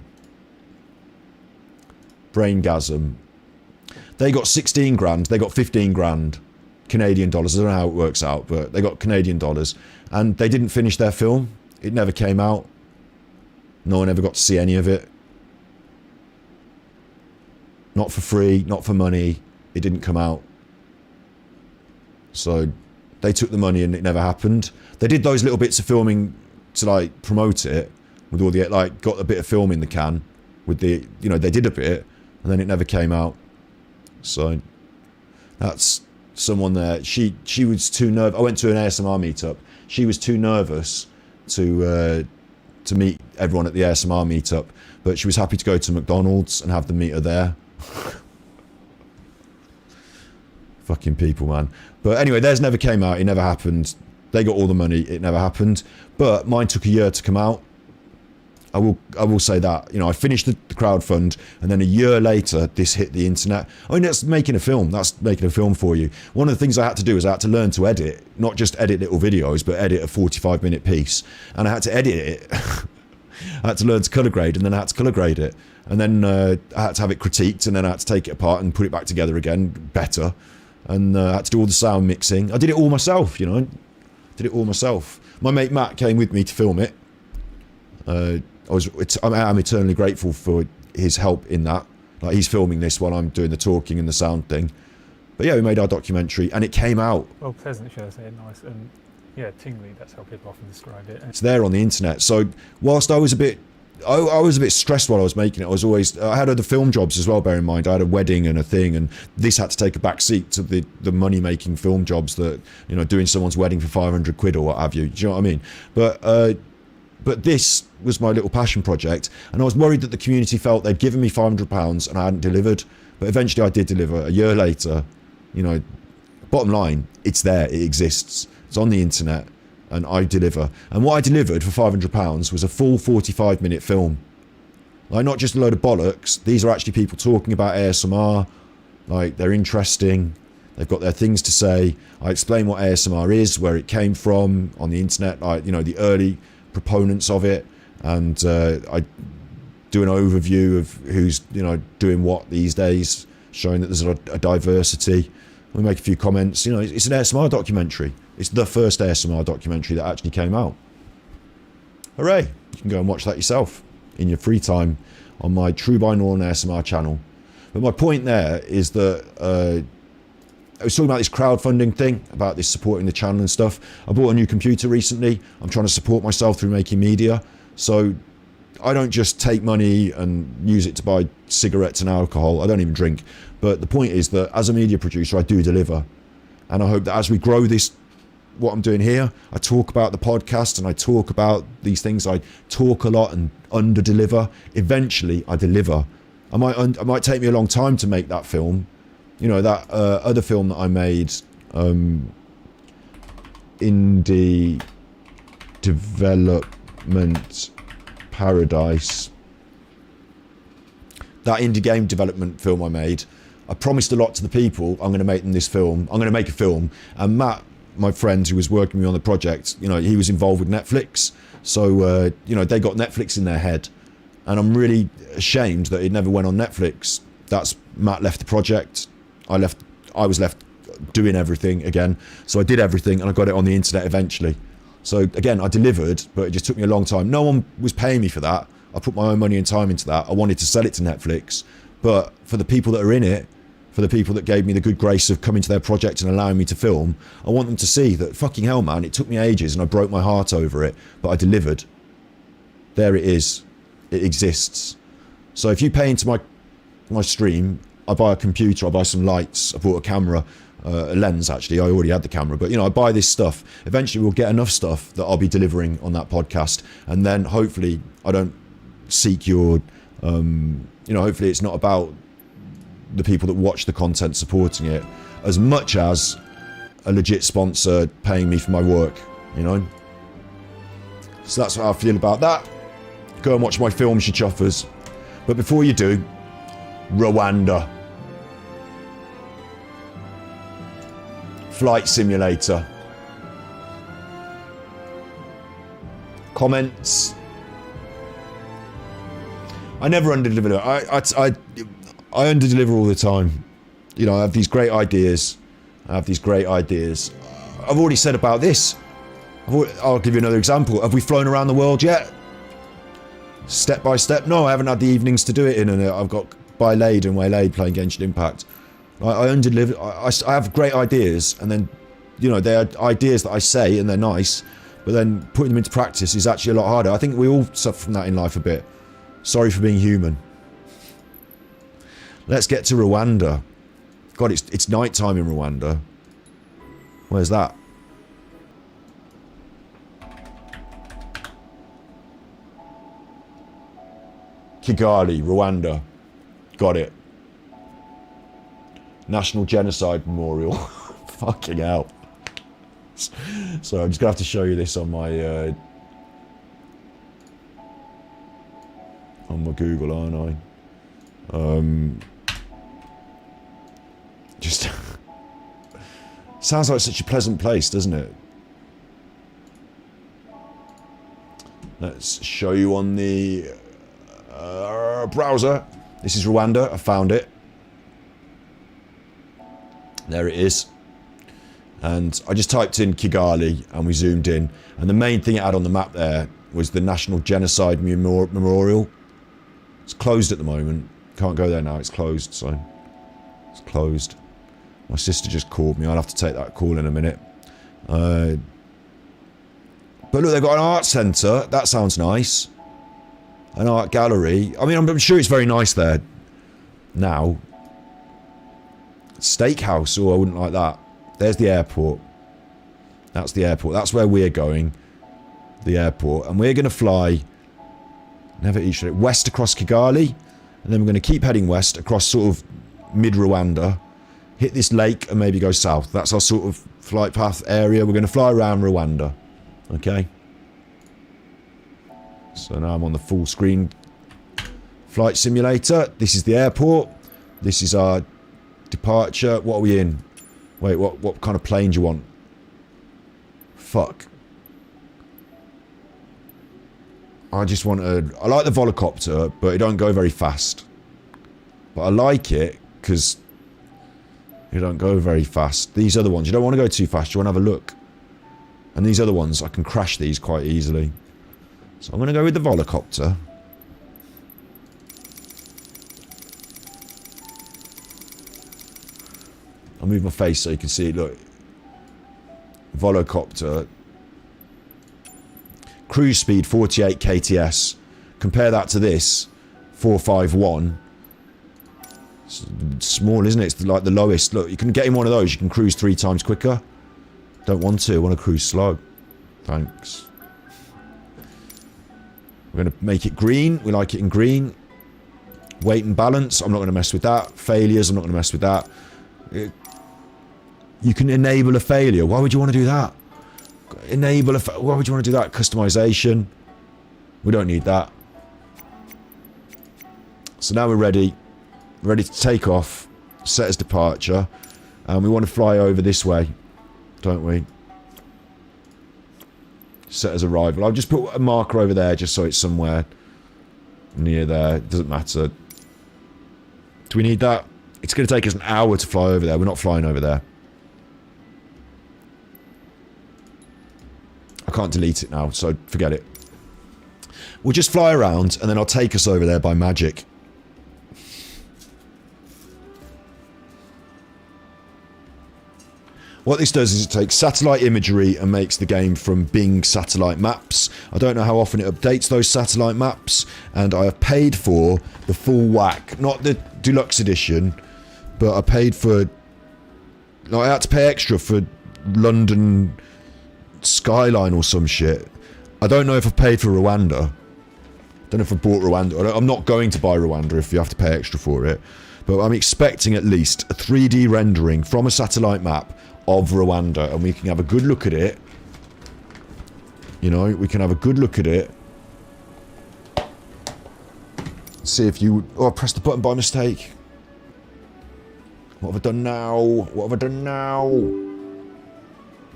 Braingasm. They got 16 grand, they got 15 grand Canadian dollars. I don't know how it works out, but they got Canadian dollars, and they didn't finish their film. It never came out. No one ever got to see any of it. Not for free, not for money. It didn't come out. So they took the money and it never happened. They did those little bits of filming to like promote it with all the, like, got a bit of film in the can with the, they did a bit and then it never came out. So that's someone there. She was too nervous. I went to an ASMR meetup. She was too nervous to meet everyone at the ASMR meetup, but she was happy to go to McDonald's and have them meet her there. Fucking people, man. But anyway, theirs never came out. It never happened. They got all the money. It never happened. But mine took a year to come out. I will say that. I finished the crowdfund, and then a year later, this hit the internet. I mean, that's making a film. That's making a film for you. One of the things I had to do is I had to learn to edit, not just edit little videos, but edit a 45-minute piece. And I had to edit it. I had to learn to colour grade, and then I had to colour grade it. And then I had to have it critiqued, and then I had to take it apart and put it back together again, better. And I had to do all the sound mixing. I did it all myself, Did it all myself. My mate Matt came with me to film it. I'm eternally grateful for his help in that. Like, he's filming this while I'm doing the talking and the sound thing. But yeah, we made our documentary, and it came out. Well, pleasant, should I say, nice, and yeah, tingly. That's how people often describe it. It's there on the internet. So whilst I was a bit stressed while I was making it. I had other film jobs as well, bear in mind. I had a wedding and a thing, and this had to take a back seat to the money-making film jobs that, doing someone's wedding for 500 quid or what have you. Do you know what I mean? But this was my little passion project, and I was worried that the community felt they'd given me £500 and I hadn't delivered. But eventually I did deliver. A year later, bottom line, it's there, it exists. It's on the internet. And I deliver. And what I delivered for £500 was a full 45-minute film. Like, not just a load of bollocks. These are actually people talking about ASMR. Like, they're interesting. They've got their things to say. I explain what ASMR is, where it came from on the internet, like, the early proponents of it. And I do an overview of who's, doing what these days, showing that there's a diversity. We make a few comments. It's an ASMR documentary. It's the first ASMR documentary that actually came out. Hooray! You can go and watch that yourself in your free time on my True Binaural ASMR channel. But my point there is that I was talking about this crowdfunding thing, about this supporting the channel and stuff. I bought a new computer recently. I'm trying to support myself through making media. So I don't just take money and use it to buy cigarettes and alcohol. I don't even drink. But the point is that as a media producer, I do deliver. And I hope that as we grow this, what I'm doing here, I talk about the podcast and I talk about these things. I talk a lot and under-deliver. Eventually, I deliver. It might take me a long time to make that film. That other film that I made, Indie Development Paradise. That indie game development film I made, I promised a lot to the people. I'm going to make them this film. I'm going to make a film. And Matt, my friend who was working with me on the project, he was involved with Netflix. So, they got Netflix in their head. And I'm really ashamed that it never went on Netflix. Matt left the project. I was left doing everything again. So I did everything and I got it on the internet eventually. So again, I delivered, but it just took me a long time. No one was paying me for that. I put my own money and time into that. I wanted to sell it to Netflix. But for the people that are in it, for the people that gave me the good grace of coming to their project and allowing me to film, I want them to see that, fucking hell, man, it took me ages and I broke my heart over it, but I delivered. There it is. It exists. So if you pay into my stream, I buy a computer, I buy some lights, I bought a camera, a lens actually. I already had the camera, but you know, I buy this stuff. Eventually we'll get enough stuff that I'll be delivering on that podcast, and then hopefully I don't seek your you know, hopefully it's not about the people that watch the content supporting it as much as a legit sponsor paying me for my work, you know. So that's how I feel about that. Go and watch my films, you chuffers. But before you do, Rwanda. Flight Simulator. Comments. I never underdeliver. I underdeliver all the time. You know, I have these great ideas. I've already said about this. I'll give you another example. Have we flown around the world yet? Step by step? No, I haven't had the evenings to do it in, and I've got Waylaid and Waylaid playing Genshin Impact. I underdeliver. I have great ideas, and then, you know, they're ideas that I say and they're nice, but then putting them into practice is actually a lot harder. I think we all suffer from that in life a bit. Sorry for being human. Let's get to Rwanda. God, it's night time in Rwanda. Where's that? Kigali, Rwanda. Got it. National Genocide Memorial. Fucking hell. So I'm just gonna have to show you this on my Google, aren't I? Just sounds like such a pleasant place, doesn't it? Let's show you on the browser. This is Rwanda. I found it. There it is. And I just typed in Kigali and we zoomed in. And the main thing it had on the map there was the National Genocide Memorial. It's closed at the moment. Can't go there now. It's closed, so it's closed. My sister just called me. I'll have to take that call in a minute. But look, they've got an art centre. That sounds nice. An art gallery. I mean, I'm sure it's very nice there now. Steakhouse. Oh, I wouldn't like that. There's the airport. That's the airport. That's where we're going. The airport. And we're going to fly west across Kigali. And then we're going to keep heading west across sort of mid-Rwanda. Hit this lake and maybe go south. That's our sort of flight path area. We're going to fly around Rwanda. Okay. So now I'm on the full screen flight simulator. This is the airport. This is our departure. What are we in? Wait, what kind of plane do you want? Fuck. I just want a... I like the volocopter, but it don't go very fast. But I like it because it don't go very fast. These other ones, you don't want to go too fast. You want to have a look. And these other ones, I can crash these quite easily. So I'm going to go with the volocopter. I'll move my face so you can see it. Look. Volocopter. Cruise speed 48 kts. Compare that to this. 451. It's small, isn't it? It's like the lowest. Look, you can get in one of those. You can cruise 3 times quicker. Don't want to. I want to cruise slow. Thanks. We're going to make it green. We like it in green. Weight and balance. I'm not going to mess with that. Failures. I'm not going to mess with that. You can enable a failure. Why would you want to do that? Enable a... Why would you want to do that? Customization. We don't need that. So now we're ready. Ready to take off. Set as departure. And we want to fly over this way. Don't we? Set as arrival. I'll just put a marker over there just so it's somewhere near there. It doesn't matter. Do we need that? It's going to take us an hour to fly over there. We're not flying over there. I can't delete it now, so forget it. We'll just fly around and then I'll take us over there by magic. What this does is it takes satellite imagery and makes the game from Bing satellite maps. I don't know how often it updates those satellite maps, and I have paid for the full whack. Not the deluxe edition, but I paid for Like, I had to pay extra for London Skyline or some shit. I don't know if I've paid for Rwanda. Don't know if I bought Rwanda. I'm not going to buy Rwanda if you have to pay extra for it. But I'm expecting at least a 3D rendering from a satellite map of Rwanda, and we can have a good look at it. You know, we can have a good look at it. See if you... Oh, I pressed the button by mistake. What have I done now? What have I done now?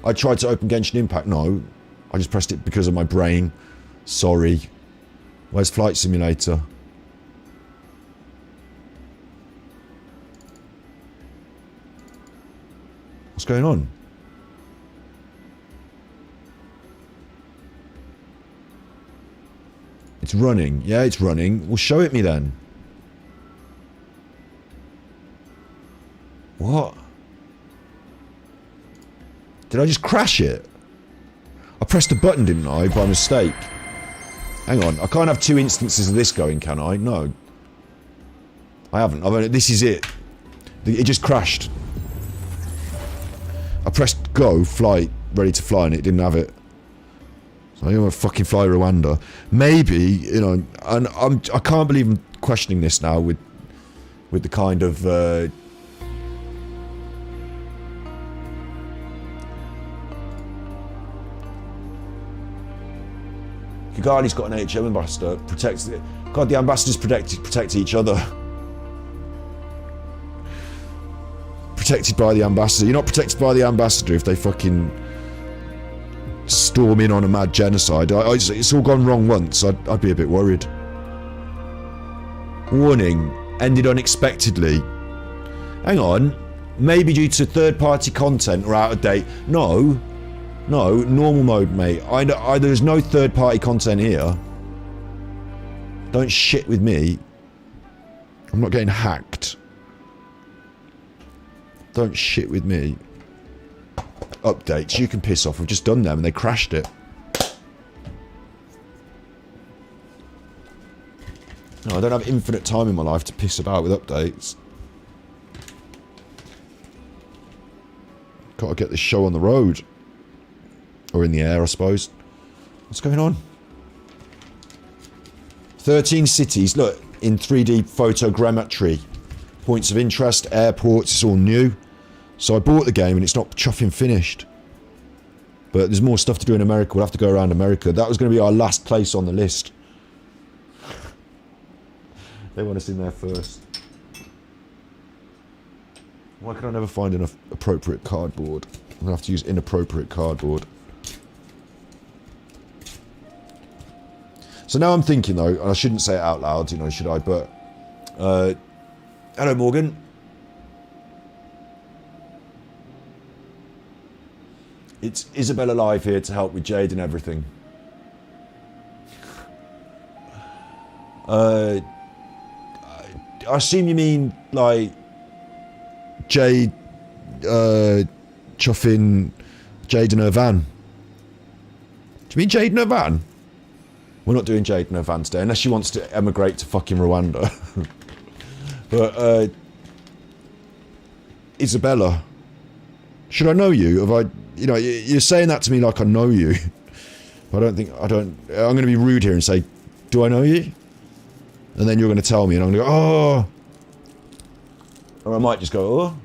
I tried to open Genshin Impact. No. I just pressed it because of my brain. Sorry. Where's Flight Simulator? What's going on? It's running. Yeah, it's running. Well, show it me then. What? Did I just crash it? I pressed a button, didn't I, by mistake? Hang on, I can't have two instances of this going, can I? No. I haven't. This is it. It just crashed. I pressed go, flight, ready to fly, and it didn't have it. So I'm gonna fucking fly Rwanda. Maybe, you know, and I can't believe I'm questioning this now with the kind of Kigali's got an HM ambassador, protects it. God, the ambassadors protect each other. Protected by the ambassador. You're not protected by the ambassador if they fucking storm in on a mad genocide. It's all gone wrong once. I'd be a bit worried. Warning. Ended unexpectedly. Hang on. Maybe due to third-party content or out of date. No. No, normal mode, mate. There's no third-party content here. Don't shit with me. I'm not getting hacked. Don't shit with me. Updates, you can piss off. I've just done them and they crashed it. No, I don't have infinite time in my life to piss about with updates. Gotta get this show on the road. Or in the air, I suppose. What's going on? 13 cities, look, in 3D photogrammetry. Points of interest, airports, it's all new. So I bought the game and it's not chuffing finished. But there's more stuff to do in America. We'll have to go around America. That was going to be our last place on the list. They want us in there first. Why can I never find enough appropriate cardboard? I'm going to have to use inappropriate cardboard. So now I'm thinking though, and I shouldn't say it out loud, you know, should I? But, hello Morgan. It's Isabella Live here to help with Jade and everything. I assume you mean, like, Jade, chuffing Jade in her van. Do you mean Jade in her van? We're not doing Jade in her van today, unless she wants to emigrate to fucking Rwanda. But, Isabella, should I know you? Have I, you know, you're saying that to me like I know you. I'm going to be rude here and say, do I know you? And then you're going to tell me and I'm going to go, oh. Or I might just go, oh.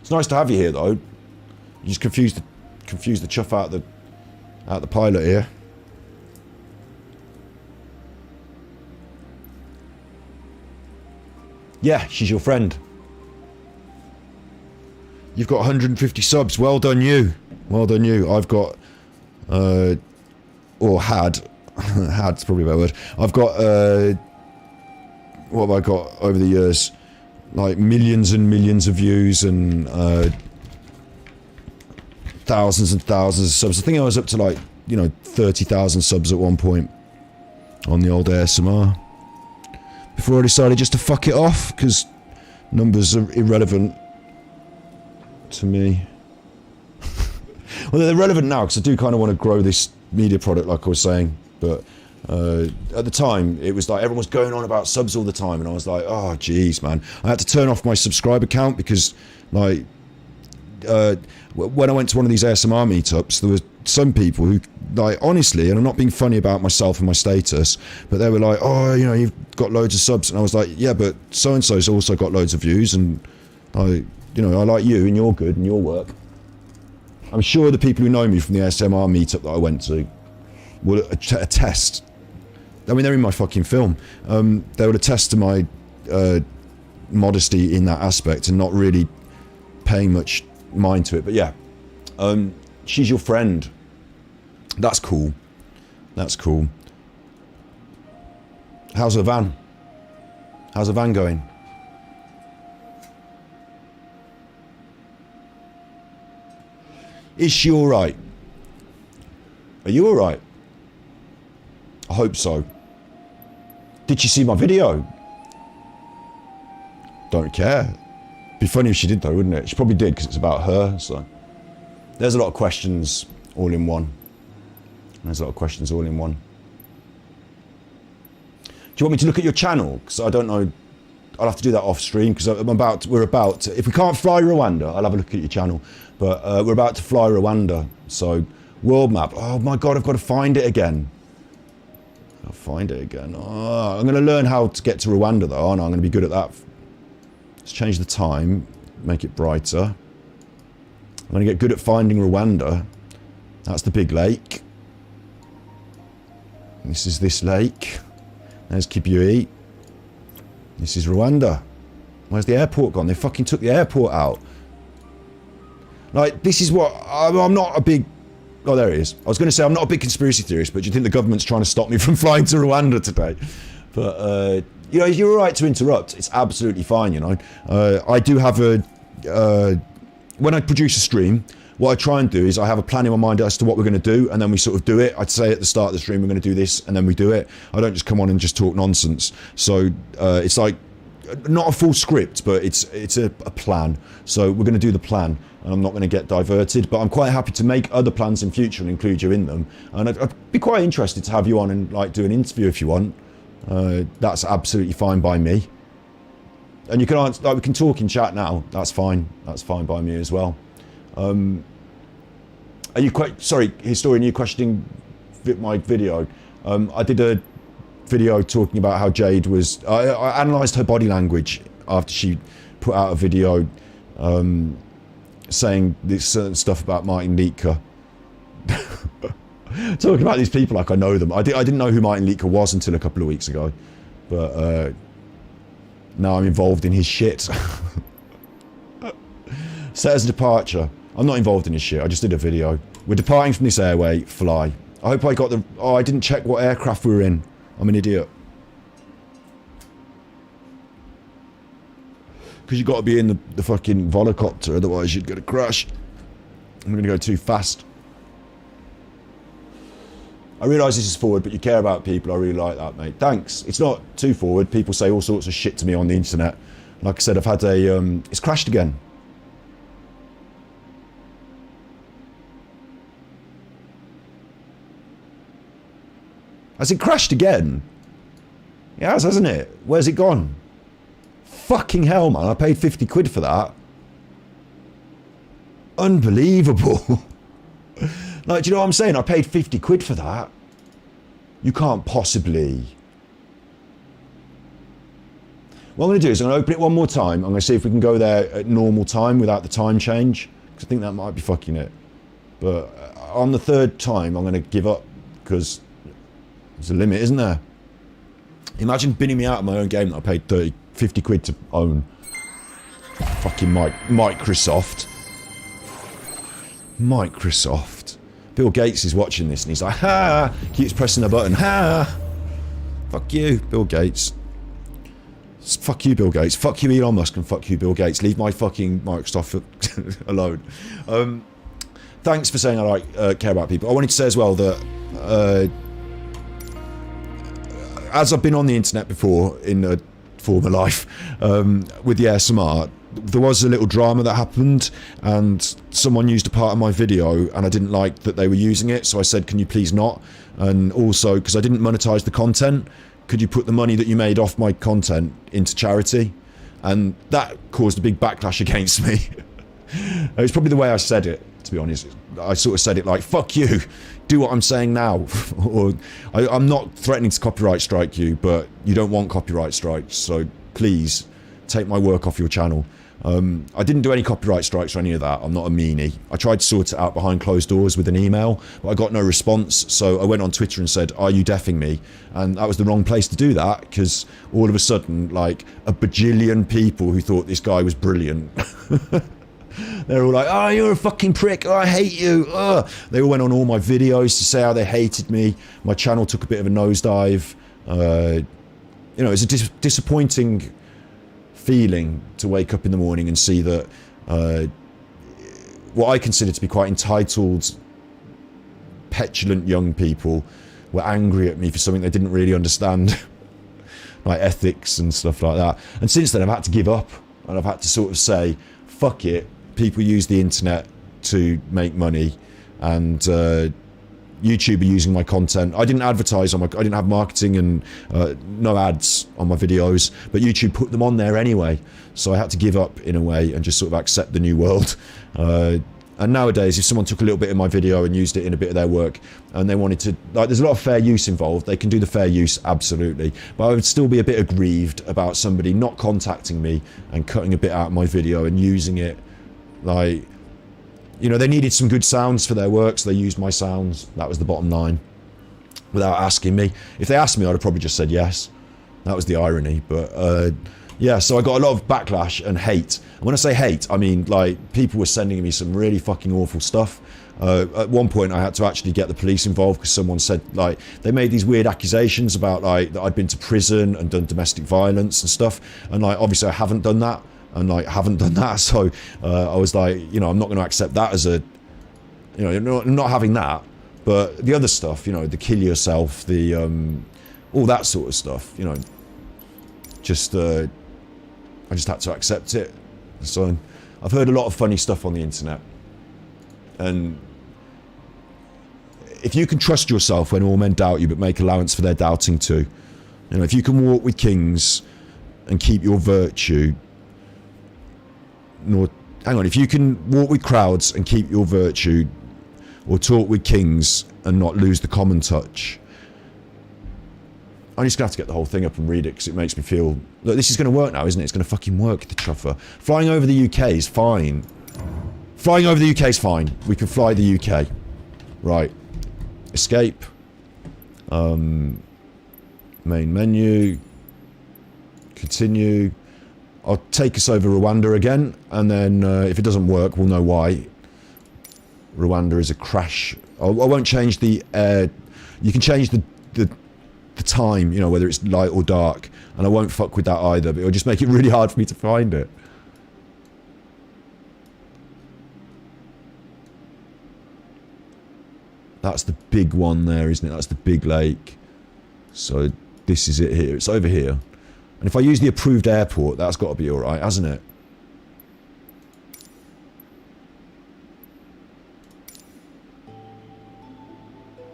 It's nice to have you here though. You just confuse the chuff out the pilot here. Yeah, she's your friend. You've got 150 subs. Well done you. Well done you. I've got, or had. Had's probably a better word. I've got, what have I got over the years? Like millions and millions of views and thousands and thousands of subs. I think I was up to like, you know, 30,000 subs at one point on the old ASMR. Before I decided just to fuck it off, because numbers are irrelevant to me. Well, they're relevant now, because I do kind of want to grow this media product, like I was saying. But At the time, it was like everyone was going on about subs all the time, and I was like, oh jeez, man. I had to turn off my subscriber count because, like, when I went to one of these ASMR meetups, there was some people who, like, honestly, and I'm not being funny about myself and my status, but they were like, oh, you know, you've got loads of subs, and I was like, yeah, but so and so's also got loads of views, and I like you, and you're good, and your work. I'm sure the people who know me from the ASMR meetup that I went to will attest. I mean, they're in my fucking film. They would attest to my modesty in that aspect and not really paying much mind to it. But yeah, she's your friend. That's cool. That's cool. How's her van? How's her van going? Is she alright? Are you alright? I hope so. Did she see my video? Don't care. Be funny if she did though, wouldn't it? She probably did because it's about her, so. There's a lot of questions all in one. There's a lot of questions all in one. Do you want me to look at your channel? Because I don't know. I'll have to do that off stream because we're about to, if we can't fly Rwanda, I'll have a look at your channel. But we're about to fly Rwanda. So, world map. Oh my God, I've got to find it again. I'll find it again. Oh, I'm going to learn how to get to Rwanda though, aren't I? I'm going to be good at that. Let's change the time, make it brighter. I'm going to get good at finding Rwanda. That's the big lake. This is this lake. There's Kibui. This is Rwanda. Where's the airport gone? They fucking took the airport out. Like, this is what... I'm not a big... Oh, there it is. I was going to say I'm not a big conspiracy theorist, but do you think the government's trying to stop me from flying to Rwanda today? But, you know, you're all right to interrupt. It's absolutely fine, you know. I do have a... when I produce a stream, what I try and do is I have a plan in my mind as to what we're going to do, and then we sort of do it. I'd say at the start of the stream we're going to do this, and then we do it. I don't just come on and just talk nonsense. So it's like not a full script, but it's a plan. So we're going to do the plan, and I'm not going to get diverted. But I'm quite happy to make other plans in future and include you in them. And I'd be quite interested to have you on and like do an interview if you want. That's absolutely fine by me. And you can answer, like, we can talk in chat now. That's fine. That's fine by me as well. Are you quite sorry, historian? You questioning my video? I did a video talking about how Jade was. I analysed her body language after she put out a video saying this certain stuff about Martin Liedtke. Talking about these people like I know them. I didn't know who Martin Liedtke was until a couple of weeks ago, but now I'm involved in his shit. Set as a departure. I'm not involved in his shit. I just did a video. We're departing from this airway. Fly. I hope I got the... Oh, I didn't check what aircraft we were in. I'm an idiot. Because you've got to be in the fucking volocopter, otherwise you're going to crash. I'm going to go too fast. I realise this is forward, but you care about people. I really like that, mate. Thanks. It's not too forward. People say all sorts of shit to me on the internet. Like I said, I've had a... it's crashed again. Has it crashed again? It has, hasn't it? Where's it gone? Fucking hell, man. I paid 50 quid for that. Unbelievable. Like, do you know what I'm saying? I paid 50 quid for that. You can't possibly... What I'm going to do is I'm going to open it one more time. I'm going to see if we can go there at normal time without the time change. Because I think that might be fucking it. But on the third time, I'm going to give up. Because there's a limit, isn't there? Imagine binning me out of my own game that I paid 50 quid to own. Fucking Microsoft. Microsoft. Bill Gates is watching this and he's like, ha! Keeps pressing the button, ha! Fuck you, Bill Gates. Fuck you, Bill Gates. Fuck you, Elon Musk, and fuck you, Bill Gates. Leave my fucking Microsoft alone. Thanks for saying I care about people. I wanted to say as well that as I've been on the internet before in a former life, with the ASMR, there was a little drama that happened, and someone used a part of my video, and I didn't like that they were using it, so I said, can you please not? And also, because I didn't monetize the content, could you put the money that you made off my content into charity? And that caused a big backlash against me. It was probably the way I said it, to be honest. I sort of said it like, fuck you, do what I'm saying now. Or I'm not threatening to copyright strike you, but you don't want copyright strikes, so please take my work off your channel. I didn't do any copyright strikes or any of that. I'm not a meanie. I tried to sort it out behind closed doors with an email, but I got no response. So I went on Twitter and said, are you deafing me? And that was the wrong place to do that, because all of a sudden, like, a bajillion people who thought this guy was brilliant. They're all like, oh, you're a fucking prick. Oh, I hate you. They all went on all my videos to say how they hated me. My channel took a bit of a nosedive. You know, it's a disappointing feeling to wake up in the morning and see that what I consider to be quite entitled, petulant young people were angry at me for something they didn't really understand, like ethics and stuff like that. And since then I've had to give up, and I've had to sort of say, fuck it, people use the internet to make money, and YouTube are using my content. I didn't advertise on my, I didn't have marketing and no ads on my videos, but YouTube put them on there anyway. So I had to give up in a way and just sort of accept the new world. And nowadays, if someone took a little bit of my video and used it in a bit of their work, and they wanted to, like, there's a lot of fair use involved. They can do the fair use, absolutely. But I would still be a bit aggrieved about somebody not contacting me and cutting a bit out of my video and using it, like, you know, they needed some good sounds for their work, so they used my sounds. That was the bottom line, without asking me. If they asked me, I'd have probably just said yes. That was the irony. But yeah, so I got a lot of backlash and hate. And when I say hate, I mean, like, people were sending me some really fucking awful stuff. At one point, I had to actually get the police involved because someone said, like, they made these weird accusations about, like, that I'd been to prison and done domestic violence and stuff. And, like, obviously I haven't done that. And, like, haven't done that, so I was like, you know, I'm not going to accept that as a, you know, not having that. But the other stuff, you know, the kill yourself, the all that sort of stuff, you know, just I just had to accept it. So I've heard a lot of funny stuff on the internet, and if you can trust yourself when all men doubt you, but make allowance for their doubting too, you know, if you can walk with kings and keep your virtue. If you can walk with crowds and keep your virtue, or talk with kings and not lose the common touch. I'm just gonna have to get the whole thing up and read it because it makes me feel, look, this is gonna work now, isn't it? It's gonna fucking work, the truffer. Flying over the UK is fine. Flying over the UK is fine. We can fly the UK. Right. Escape. Main menu. Continue. I'll take us over Rwanda again, and then if it doesn't work, we'll know why. Rwanda is a crash. I won't change the you can change the time, you know, whether it's light or dark, and I won't fuck with that either, but it'll just make it really hard for me to find it. That's the big one there, isn't it? That's the big lake. So this is it here. It's over here. And if I use the approved airport, that's got to be alright, hasn't it?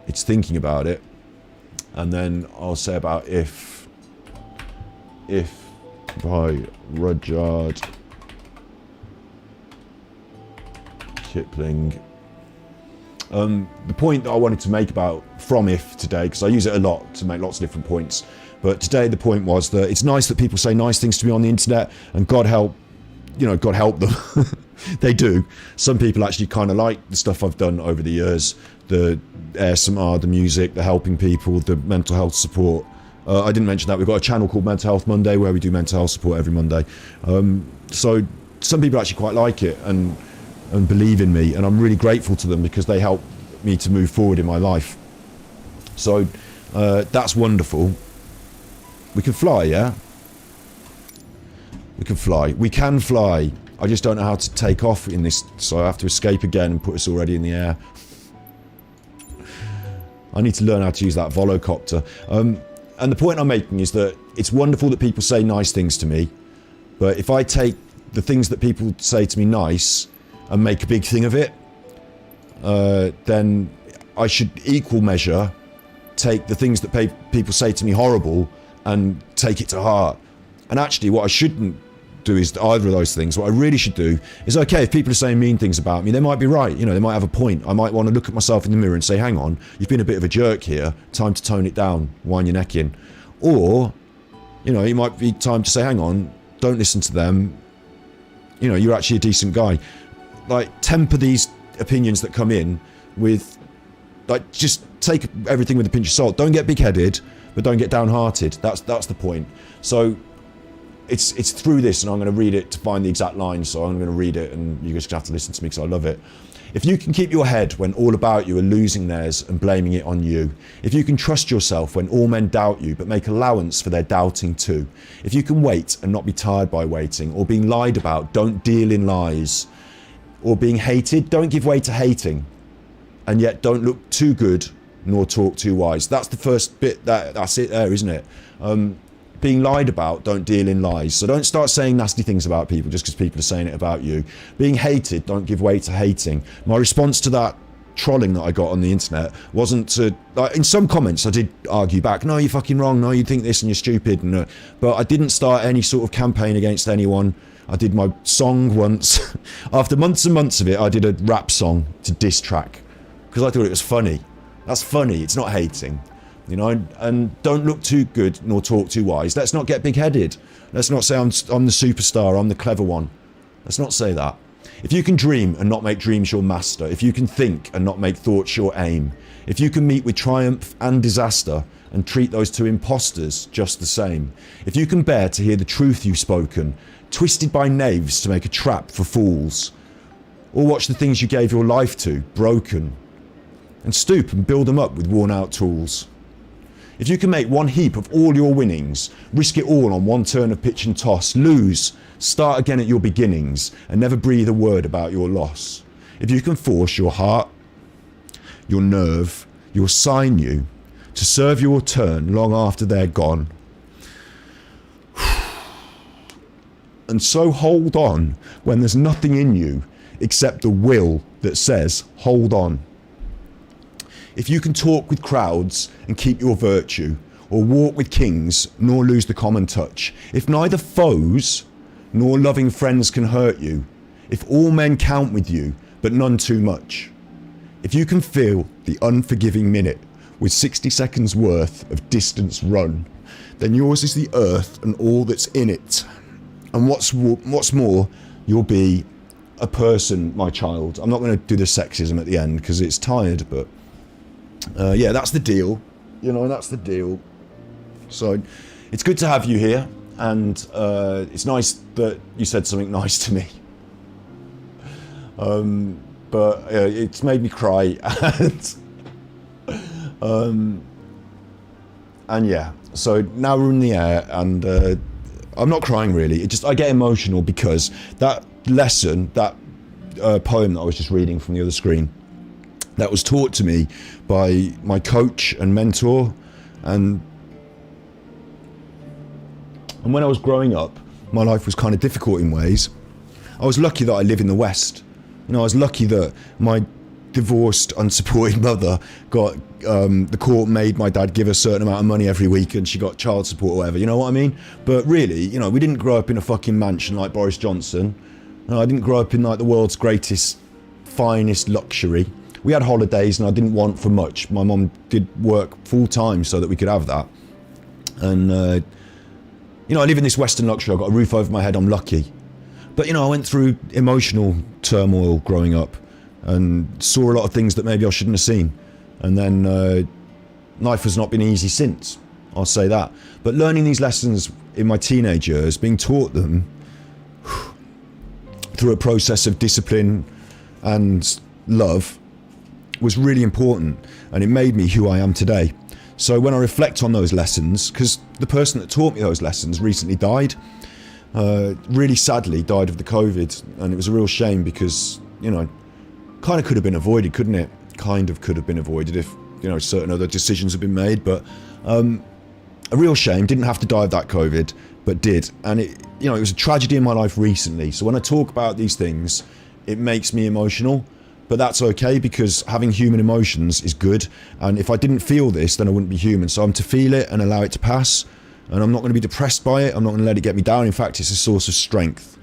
It's thinking about it. And then I'll say about if by Rudyard Kipling. The point that I wanted to make about from if today, because I use it a lot to make lots of different points, but today the point was that it's nice that people say nice things to me on the internet, and God help, you know, God help them. They do. Some people actually kind of like the stuff I've done over the years, the ASMR, the music, the helping people, the mental health support. I didn't mention that we've got a channel called Mental Health Monday where we do mental health support every Monday. So some people actually quite like it and believe in me, and I'm really grateful to them because they help me to move forward in my life. So that's wonderful. We can fly, yeah? We can fly. We can fly. I just don't know how to take off in this, so I have to escape again and put us already in the air. I need to learn how to use that volocopter. And the point I'm making is that it's wonderful that people say nice things to me, but if I take the things that people say to me nice and make a big thing of it, then I should equal measure take the things that people say to me horrible and take it to heart. And actually what I shouldn't do is either of those things. What I really should do is, okay, if people are saying mean things about me, they might be right, you know, they might have a point. I might want to look at myself in the mirror and say, hang on, you've been a bit of a jerk here, time to tone it down, wind your neck in. Or, you know, it might be time to say, hang on, don't listen to them, you know, you're actually a decent guy. Like, temper these opinions that come in with, like, just take everything with a pinch of salt. Don't get big-headed, but don't get downhearted. That's the point. So it's through this, and I'm going to read it to find the exact line, so I'm going to read it, and you just have to listen to me because I love it. If you can keep your head when all about you are losing theirs and blaming it on you. If you can trust yourself when all men doubt you, but make allowance for their doubting too. If you can wait and not be tired by waiting, or being lied about, don't deal in lies. Or being hated, don't give way to hating. And yet don't look too good, nor talk too wise. That's the first bit, that's it there, isn't it? Being lied about, don't deal in lies. So don't start saying nasty things about people just because people are saying it about you. Being hated, don't give way to hating. My response to that trolling that I got on the internet wasn't to, like, in some comments I did argue back, no, you're fucking wrong, no, you think this and you're stupid, and, but I didn't start any sort of campaign against anyone. I did my song once. After months and months of it, I did a rap song to diss track because I thought it was funny. That's funny, it's not hating. You know, and don't look too good nor talk too wise. Let's not get big-headed. Let's not say I'm the superstar, I'm the clever one. Let's not say that. If you can dream and not make dreams your master, if you can think and not make thoughts your aim, if you can meet with triumph and disaster and treat those two imposters just the same, if you can bear to hear the truth you've spoken, twisted by knaves to make a trap for fools, or watch the things you gave your life to broken, and stoop and build them up with worn-out tools. If you can make one heap of all your winnings, risk it all on one turn of pitch and toss, lose, start again at your beginnings, and never breathe a word about your loss. If you can force your heart, your nerve, your sinew to serve your turn long after they're gone, and so hold on when there's nothing in you except the will that says hold on. If you can talk with crowds and keep your virtue, or walk with kings nor lose the common touch, if neither foes nor loving friends can hurt you, if all men count with you but none too much, if you can feel the unforgiving minute with 60 seconds worth of distance run, then yours is the earth and all that's in it. And what's more, you'll be a person, my child. I'm not going to do the sexism at the end because it's tired, but yeah, that's the deal. You know, that's the deal. So it's good to have you here, and it's nice that you said something nice to me. But it's made me cry, and yeah. So now we're in the air, and I'm not crying really. I get emotional because that lesson, that poem that I was just reading from the other screen, that was taught to me by my coach and mentor, and when I was growing up, my life was kind of difficult in ways. I was lucky that I live in the West. You know, I was lucky that my divorced, unsupported mother got, the court made my dad give a certain amount of money every week and she got child support or whatever, you know what I mean? But really, you know, we didn't grow up in a fucking mansion like Boris Johnson. No, I didn't grow up in like the world's greatest, finest luxury. We had holidays and I didn't want for much. My mum did work full time so that we could have that. And, you know, I live in this Western luxury. I've got a roof over my head. I'm lucky. But, you know, I went through emotional turmoil growing up and saw a lot of things that maybe I shouldn't have seen. And then life has not been easy since. I'll say that. But learning these lessons in my teenage years, being taught them through a process of discipline and love, was really important, and it made me who I am today. So when I reflect on those lessons, because the person that taught me those lessons recently died, really sadly died of the COVID, and it was a real shame because, you know, kind of could have been avoided, couldn't it? Kind of could have been avoided if, you know, certain other decisions had been made. But A real shame. Didn't have to die of that COVID, but did. And it was a tragedy in my life recently. So when I talk about these things, it makes me emotional. But that's okay, because having human emotions is good. And if I didn't feel this, then I wouldn't be human. So I'm to feel it and allow it to pass. And I'm not going to be depressed by it. I'm not going to let it get me down. In fact, it's a source of strength.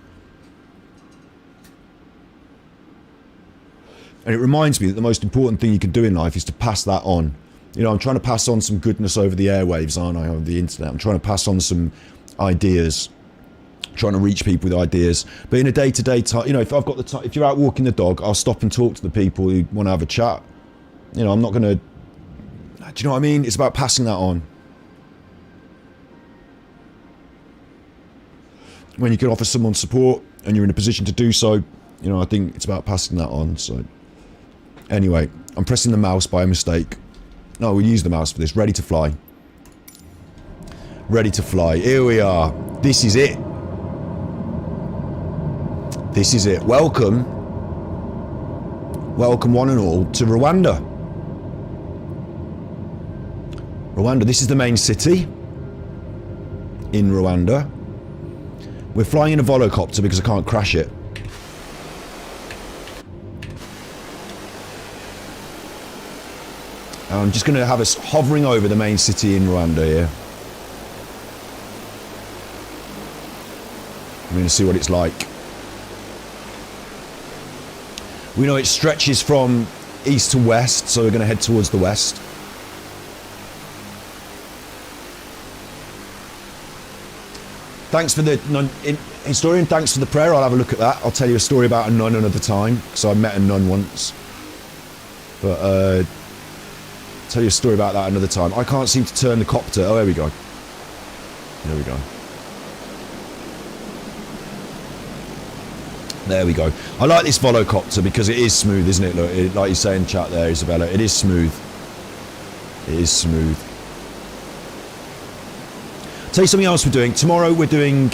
And it reminds me that the most important thing you can do in life is to pass that on. I'm trying to pass on some goodness over the airwaves, aren't I, on the internet? I'm trying to pass on some ideas, trying to reach people with ideas. But in a day-to-day time, if I've got the time, if you're out walking the dog, I'll stop and talk to the people who want to have a chat. I'm not going to, do you know what I mean? It's about passing that on. When you can offer someone support and you're in a position to do so, I think it's about passing that on. So anyway, I'm pressing the mouse by mistake. No, we'll use the mouse for this. Ready to fly. Ready to fly. Here we are. This is it. This is it. Welcome. Welcome one and all to Rwanda. Rwanda, this is the main city in Rwanda. We're flying in a volocopter because I can't crash it. I'm just going to have us hovering over the main city in Rwanda here. I'm going to see what it's like. We know it stretches from east to west, so we're going to head towards the west. Thanks for the historian. Thanks for the prayer. I'll have a look at that. I'll tell you a story about a nun another time, because I met a nun once. But tell you a story about that another time. I can't seem to turn the copter. Oh, there we go. There we go. There we go. I like this volocopter because it is smooth, isn't it? Look, like you say in chat there, Isabella, it is smooth. It is smooth. Tell you something else we're doing. Tomorrow we're doing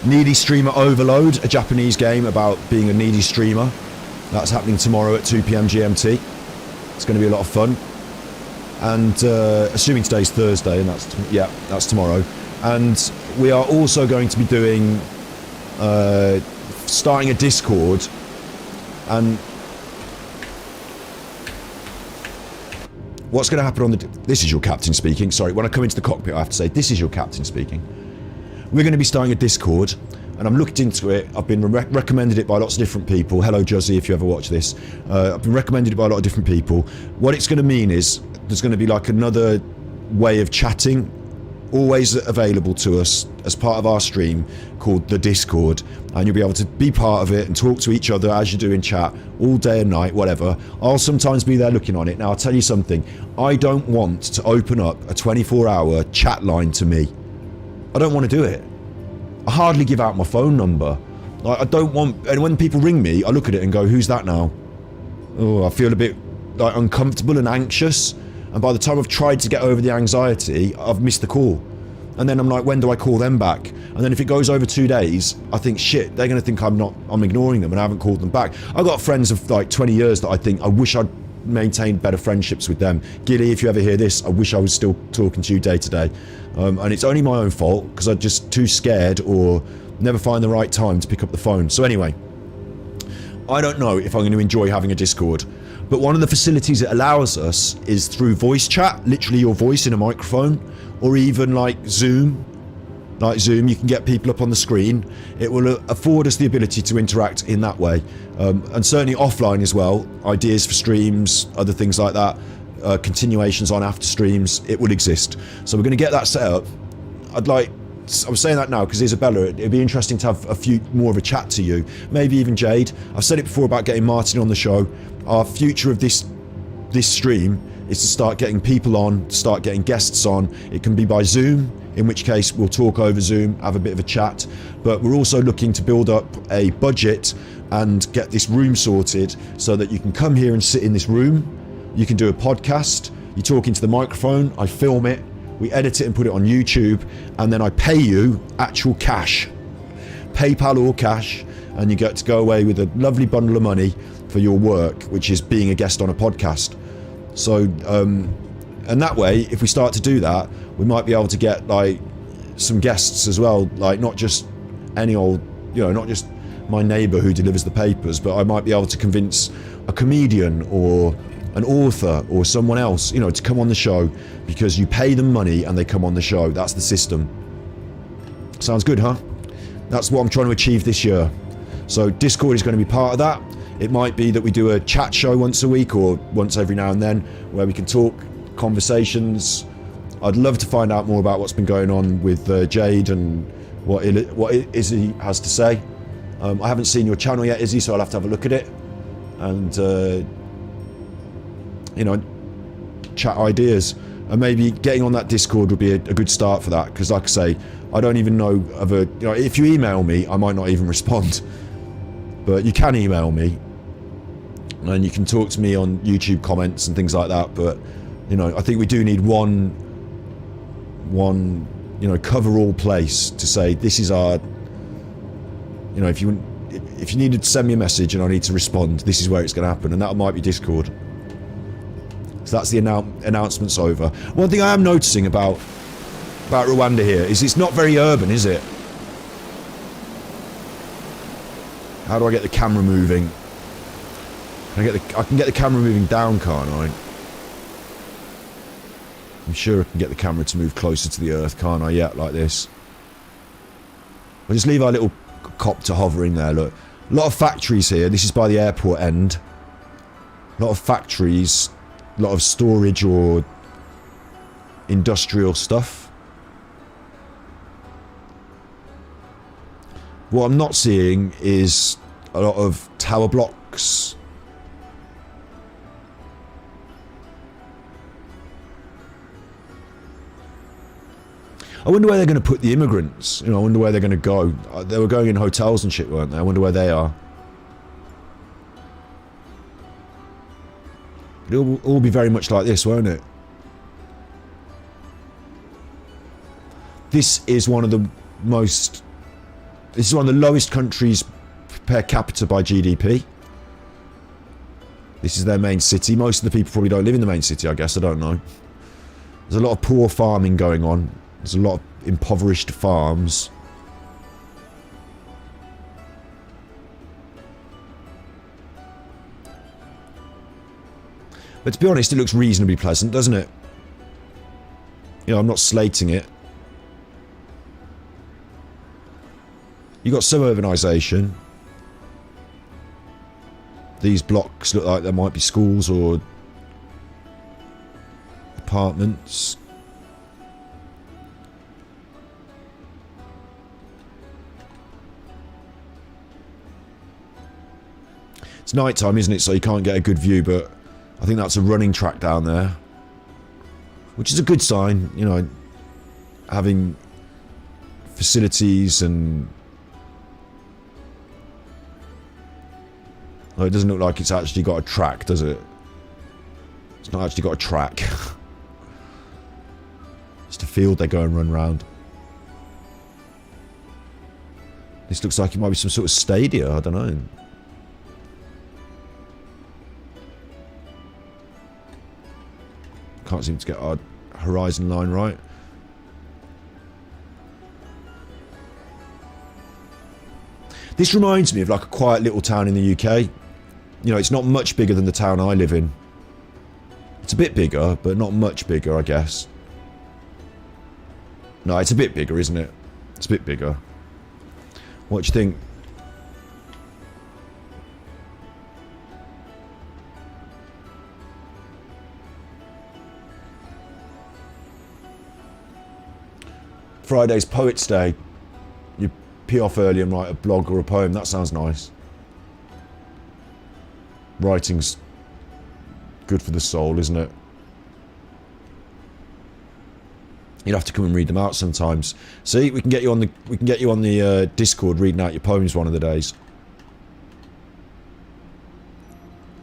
Needy Streamer Overload, a Japanese game about being a needy streamer. That's happening tomorrow at 2 PM GMT. It's going to be a lot of fun. And assuming today's Thursday, and that's tomorrow. And we are also going to be doing starting a Discord, and what's going to happen on the... This is your captain speaking. Sorry, when I come into the cockpit, I have to say, this is your captain speaking. We're going to be starting a Discord, and I'm looked into it. I've been recommended it by lots of different people. Hello, Josie, if you ever watch this. I've been recommended it by a lot of different people. What it's going to mean is there's going to be like another way of chatting, always available to us as part of our stream, called the Discord, and you'll be able to be part of it and talk to each other as you do in chat all day and night, whatever. I'll sometimes be there looking on it. Now, I'll tell you something. I don't want to open up a 24-hour chat line to me. I don't want to do it. I hardly give out my phone number. Like, I don't want... And when people ring me, I look at it and go, who's that now? Oh, I feel a bit like uncomfortable and anxious. And by the time I've tried to get over the anxiety, I've missed the call. And then I'm like, when do I call them back? And then if it goes over 2 days, I think, shit, they're going to think I'm ignoring them and I haven't called them back. I've got friends of like 20 years that I think I wish I'd maintained better friendships with them. Gilly, if you ever hear this, I wish I was still talking to you day to day. And it's only my own fault because I'm just too scared or never find the right time to pick up the phone. So anyway, I don't know if I'm going to enjoy having a Discord. But one of the facilities it allows us is through voice chat, literally your voice in a microphone, or even like Zoom. Like Zoom, you can get people up on the screen. It will afford us the ability to interact in that way. And certainly offline as well, ideas for streams, other things like that, continuations on after streams, it will exist. So we're going to get that set up. I'm saying that now because Isabella, it'd be interesting to have a few more of a chat to you. Maybe even Jade. I've said it before about getting Martin on the show. Our future of this stream is to start getting people on, start getting guests on. It can be by Zoom, in which case we'll talk over Zoom, have a bit of a chat. But we're also looking to build up a budget and get this room sorted so that you can come here and sit in this room. You can do a podcast. You talk into the microphone. I film it. We edit it and put it on YouTube. And then I pay you actual cash. PayPal or cash. And you get to go away with a lovely bundle of money for your work, which is being a guest on a podcast. So And that way, if we start to do that, we might be able to get like some guests as well, like not just any old, you know, not just my neighbour who delivers the papers, but I might be able to convince a comedian or an author or someone else, you know, to come on the show, because you pay them money and they come on the show. That's the system. Sounds good, huh? That's what I'm trying to achieve this year. So Discord is going to be part of that. It might be that we do a chat show once a week or once every now and then where we can talk, conversations. I'd love to find out more about what's been going on with Jade and what Izzy has to say. I haven't seen your channel yet, Izzy, so I'll have to have a look at it and you know, chat ideas. And maybe getting on that Discord would be a good start for that, because like I say, I don't even know of a, you know, if you email me, I might not even respond, but you can email me and you can talk to me on YouTube comments and things like that. But you know, I think we do need one you know, cover all place to say this is our, you know, if you needed to send me a message and I need to respond, this is where it's going to happen, and that might be Discord. So that's the announcements over. One thing I am noticing about Rwanda here is it's not very urban, is it? How do I get the camera moving? I can get the camera moving down, can't I? I'm sure I can get the camera to move closer to the earth, can't I? Yeah, like this. We'll just leave our little copter hovering there, look. A lot of factories here. This is by the airport end. A lot of factories, a lot of storage or industrial stuff. What I'm not seeing is a lot of tower blocks. I wonder where they're going to put the immigrants. You know, I wonder where they're going to go. They were going in hotels and shit, weren't they? I wonder where they are. It'll all be very much like this, won't it? This is one of the most... This is one of the lowest countries per capita by GDP. This is their main city. Most of the people probably don't live in the main city, I guess. I don't know. There's a lot of poor farming going on. There's a lot of impoverished farms. But to be honest, it looks reasonably pleasant, doesn't it? You know, I'm not slating it. You got some urbanisation. These blocks look like there might be schools or apartments. It's night time, isn't it? So you can't get a good view, but I think that's a running track down there, which is a good sign, you know, having facilities and... Well, it doesn't look like it's actually got a track, does it? It's not actually got a track. Just a field they go and run round. This looks like it might be some sort of stadia, I don't know. Can't seem to get our horizon line right. This reminds me of like a quiet little town in the UK. You know, it's not much bigger than the town I live in. It's a bit bigger, but not much bigger, I guess. No, it's a bit bigger, isn't it? It's a bit bigger. What do you think? Friday's Poets' Day. You pee off early and write a blog or a poem. That sounds nice. Writing's good for the soul, isn't it? You'd have to come and read them out sometimes. See, we can get you on the Discord reading out your poems one of the days.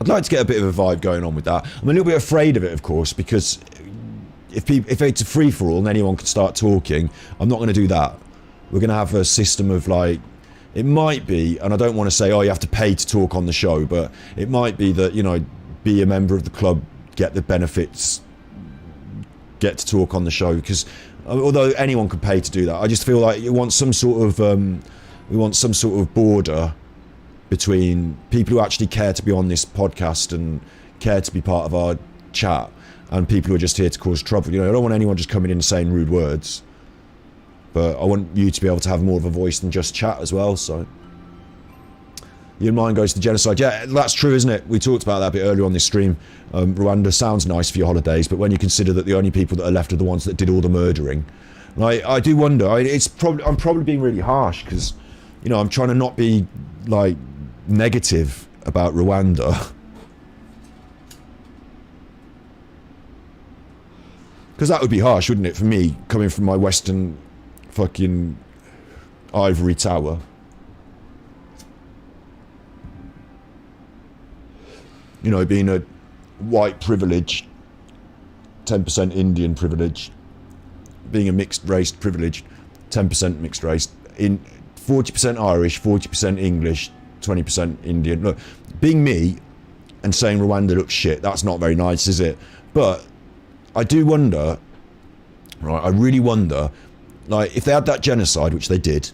I'd like to get a bit of a vibe going on with that. I'm a little bit afraid of it, of course, because if it's a free-for-all and anyone can start talking, I'm not going to do that. We're going to have a system of like, it might be, and I don't want to say, oh, you have to pay to talk on the show, but it might be that, you know, be a member of the club, get the benefits get to talk on the show, because although anyone could pay to do that, I just feel like you want some sort of border between people who actually care to be on this podcast and care to be part of our chat and people who are just here to cause trouble. You know, I don't want anyone just coming in and saying rude words, but I want you to be able to have more of a voice than just chat as well. So your mind goes to genocide. Yeah, that's true, isn't it? We talked about that a bit earlier on this stream. Rwanda sounds nice for your holidays, but when you consider that the only people that are left are the ones that did all the murdering, I do wonder. I'm probably being really harsh because, you know, I'm trying to not be like negative about Rwanda. Because that would be harsh, wouldn't it, for me, coming from my Western fucking ivory tower. You know, being a white privilege, 10% Indian privilege, being a mixed race privilege, 10% mixed race, in 40% Irish, 40% English, 20% Indian. Look, being me and saying Rwanda looks shit, that's not very nice, is it? But I do wonder, right, I really wonder, like, if they had that genocide, which they did,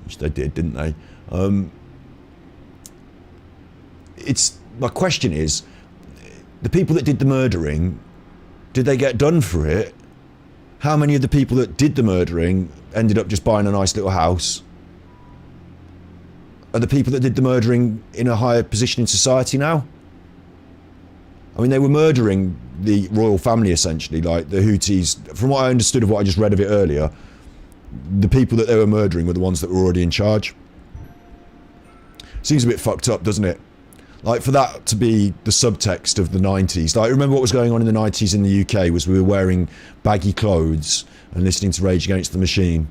didn't they? My question is, the people that did the murdering, did they get done for it? How many of the people that did the murdering ended up just buying a nice little house? Are the people that did the murdering in a higher position in society now? I mean, they were murdering the royal family, essentially, like the Houthis. From what I understood of what I just read of it earlier, the people that they were murdering were the ones that were already in charge. Seems a bit fucked up, doesn't it? Like, for that to be the subtext of the 90s. Like, remember what was going on in the 90s in the UK was we were wearing baggy clothes and listening to Rage Against the Machine.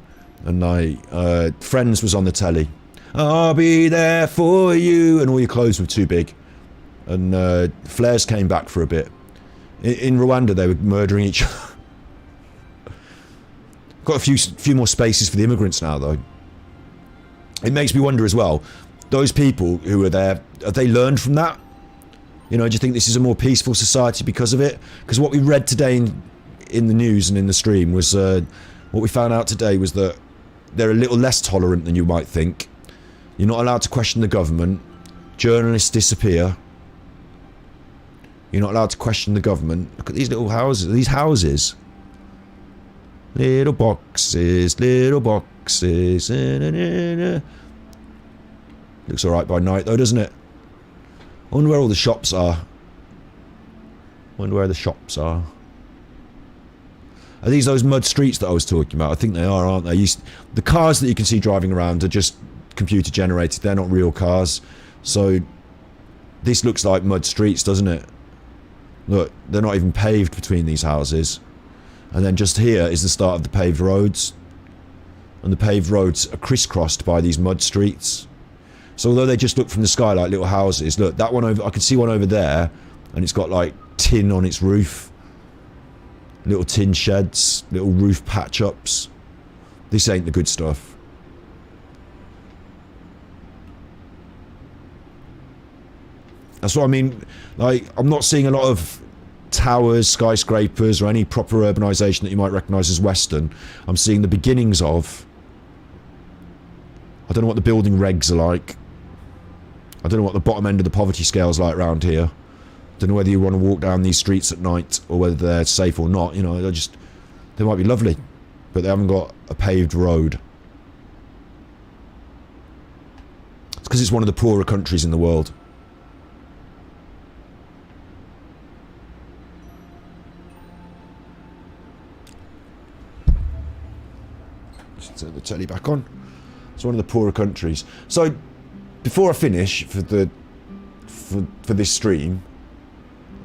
And like, Friends was on the telly. I'll be there for you. And all your clothes were too big. And flares came back for a bit. In Rwanda, they were murdering each other. Got a few more spaces for the immigrants now, though. It makes me wonder as well, those people who were there, have they learned from that? You know, do you think this is a more peaceful society because of it? Because what we read today in the news and in the stream was, what we found out today was that they're a little less tolerant than you might think. You're not allowed to question the government. Journalists disappear. You're not allowed to question the government. Look at these little houses. These houses. Little boxes, little boxes. Looks alright by night though, doesn't it? I wonder where all the shops are. Are these those mud streets that I was talking about? I think they are, aren't they? The cars that you can see driving around are just computer generated. They're not real cars. So this looks like mud streets, doesn't it? Look, they're not even paved between these houses. And then just here is the start of the paved roads. And the paved roads are crisscrossed by these mud streets. So although they just look from the sky like little houses, look, that one over, I can see one over there, and it's got like tin on its roof. Little tin sheds, little roof patch-ups. This ain't the good stuff. That's what I mean. Like, I'm not seeing a lot of towers, skyscrapers, or any proper urbanisation that you might recognise as Western. I'm seeing the beginnings of... I don't know what the building regs are like. I don't know what the bottom end of the poverty scale is like around here. I don't know whether you want to walk down these streets at night or whether they're safe or not. You know, they might be lovely, but they haven't got a paved road. It's because it's one of the poorer countries in the world. Just turn the telly back on. It's one of the poorer countries. So, before I finish for this stream,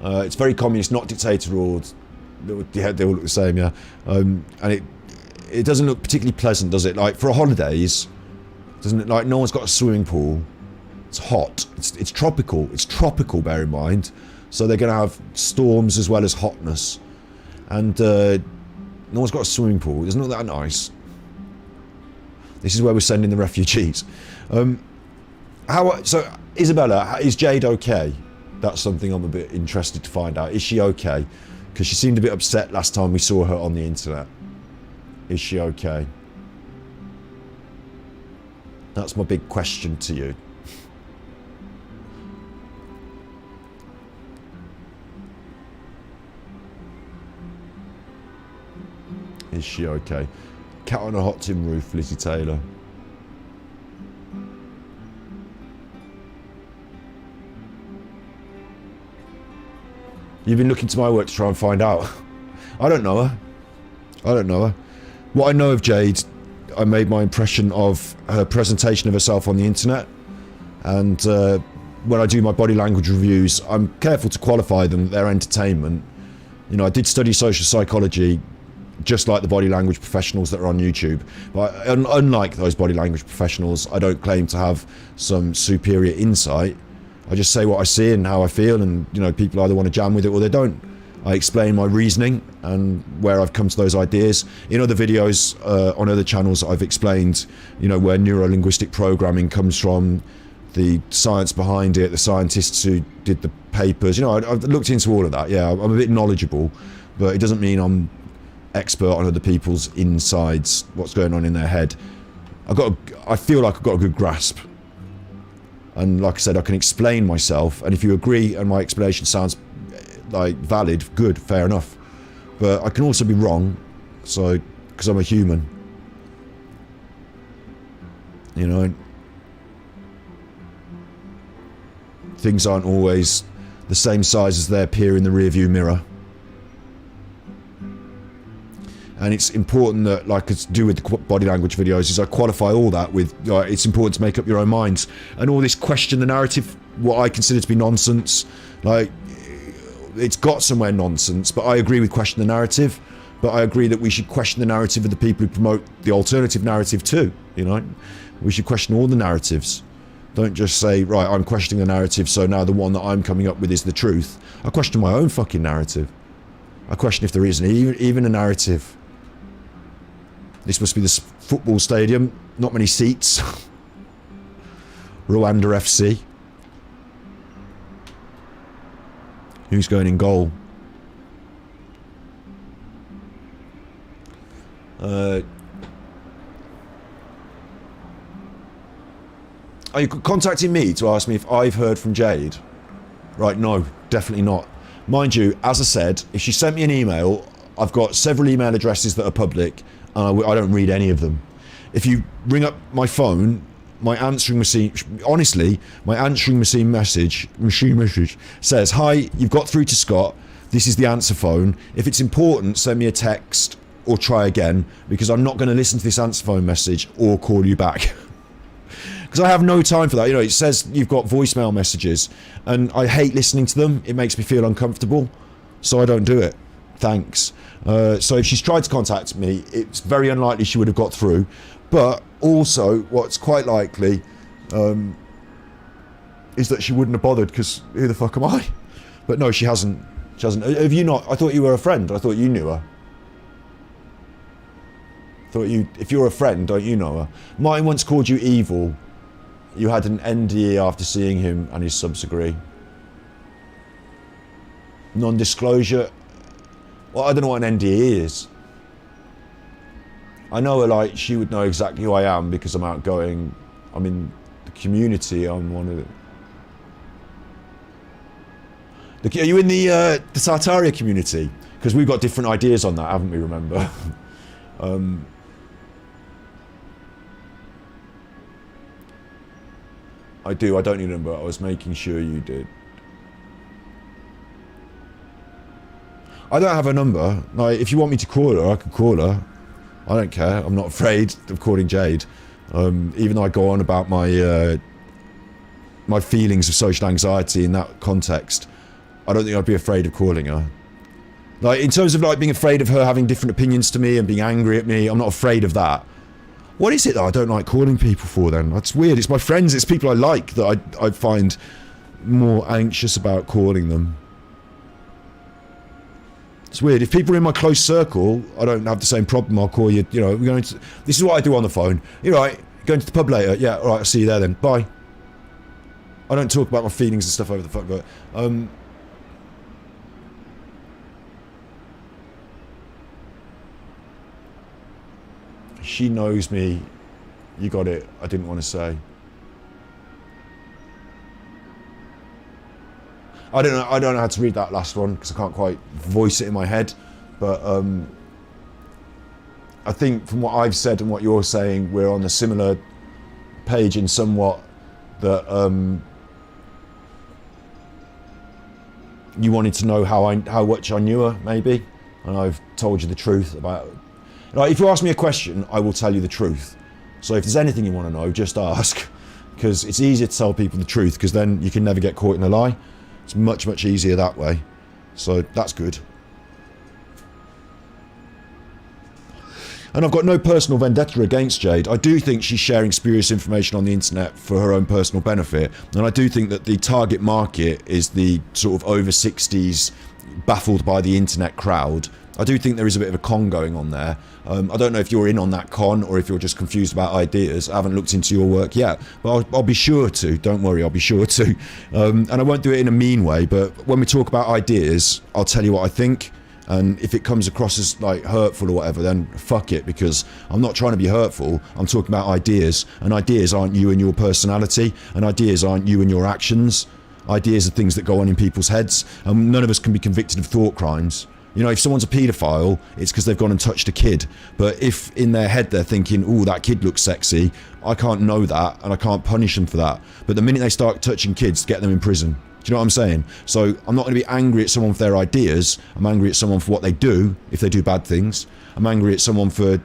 it's very communist, not dictatorial. They all look the same, yeah. And it doesn't look particularly pleasant, does it? Like for holidays, doesn't it? Like no one's got a swimming pool. It's hot. It's tropical. It's tropical. Bear in mind. So they're going to have storms as well as hotness, and no one's got a swimming pool. Isn't that nice? This is where we're sending the refugees. So, Isabella, is Jade okay? That's something I'm a bit interested to find out. Is she okay? Because she seemed a bit upset last time we saw her on the internet. Is she okay? That's my big question to you. Is she okay? Cat on a hot tin roof, Lizzie Taylor. You've been looking to my work to try and find out. I don't know her. I don't know her. What I know of Jade, I made my impression of her presentation of herself on the internet. And when I do my body language reviews, I'm careful to qualify them, they're entertainment. You know, I did study social psychology, just like the body language professionals that are on YouTube. But unlike those body language professionals, I don't claim to have some superior insight. I just say what I see and how I feel, and you know, people either want to jam with it or they don't. I explain my reasoning and where I've come to those ideas. In other videos on other channels, I've explained, you know, where neuro-linguistic programming comes from, the science behind it, the scientists who did the papers. You know, I've looked into all of that. Yeah, I'm a bit knowledgeable, but it doesn't mean I'm expert on other people's insides, what's going on in their head. I feel like I've got a good grasp. And like I said, I can explain myself, and if you agree and my explanation sounds like valid, good, fair enough. But I can also be wrong, so, because I'm a human. You know, things aren't always the same size as they appear in the rearview mirror. And it's important that, like I do with the body language videos, is I qualify all that with, it's important to make up your own minds. And all this question the narrative, what I consider to be nonsense, like, it's got somewhere nonsense, but I agree with question the narrative. But I agree that we should question the narrative of the people who promote the alternative narrative too, you know? We should question all the narratives. Don't just say, right, I'm questioning the narrative, so now the one that I'm coming up with is the truth. I question my own fucking narrative. I question if there isn't even a narrative. This must be this football stadium. Not many seats. Rwanda FC. Who's going in goal? Are you contacting me to ask me if I've heard from Jade? Right, no, definitely not. Mind you, as I said, if she sent me an email, I've got several email addresses that are public, and I don't read any of them. If you ring up my phone, my answering machine, honestly, my answering machine message says, hi, you've got through to Scott, this is the answer phone. If it's important, send me a text or try again, because I'm not going to listen to this answer phone message or call you back. Because I have no time for that. You know, it says you've got voicemail messages, and I hate listening to them. It makes me feel uncomfortable, so I don't do it. Thanks. So if she's tried to contact me, it's very unlikely she would have got through. But also, what's quite likely is that she wouldn't have bothered, because who the fuck am I? But no, she hasn't. She hasn't. Have you not? I thought you were a friend. I thought you knew her. If you're a friend, don't you know her? Martin once called you evil. You had an NDE after seeing him and his subs-agree. Non-disclosure. Well, I don't know what an NDE is. I know her, like, she would know exactly who I am because I'm outgoing. I'm in the community. I'm one of the... Are you in the Tartaria community? Because we've got different ideas on that, haven't we, remember? I do, I don't need a number. I was making sure you did. I don't have a number. Like, if you want me to call her, I can call her. I don't care. I'm not afraid of calling Jade. Even though I go on about my my feelings of social anxiety in that context, I don't think I'd be afraid of calling her. Like, in terms of like being afraid of her having different opinions to me and being angry at me, I'm not afraid of that. What is it that I don't like calling people for then? That's weird. It's my friends, it's people I like that I find more anxious about calling them. It's weird. If people are in my close circle, I don't have the same problem. I'll call you, you know, we're going to... This is what I do on the phone. You're right, going to the pub later? Yeah, alright, I'll see you there then. Bye. I don't talk about my feelings and stuff over the phone, but... She knows me. You got it. I didn't want to say. I don't know how to read that last one because I can't quite voice it in my head. But I think from what I've said and what you're saying, we're on a similar page in somewhat that you wanted to know how much I knew her, maybe, and I've told you the truth about it. Like, if you ask me a question, I will tell you the truth. So if there's anything you want to know, just ask, because it's easier to tell people the truth, because then you can never get caught in a lie. It's much, much easier that way. So that's good. And I've got no personal vendetta against Jade. I do think she's sharing spurious information on the internet for her own personal benefit. And I do think that the target market is the sort of over 60s, baffled by the internet crowd. I do think there is a bit of a con going on there. I don't know if you're in on that con or if you're just confused about ideas. I haven't looked into your work yet, but I'll be sure to. Don't worry, I'll be sure to. And I won't do it in a mean way, but when we talk about ideas, I'll tell you what I think. And if it comes across as like hurtful or whatever, then fuck it, because I'm not trying to be hurtful. I'm talking about ideas, and ideas aren't you and your personality, and ideas aren't you and your actions. Ideas are things that go on in people's heads, and none of us can be convicted of thought crimes. You know, if someone's a paedophile, it's because they've gone and touched a kid. But if in their head they're thinking, "Ooh, that kid looks sexy," I can't know that, and I can't punish them for that. But the minute they start touching kids, get them in prison. Do you know what I'm saying? So I'm not going to be angry at someone for their ideas. I'm angry at someone for what they do, if they do bad things. I'm angry at someone for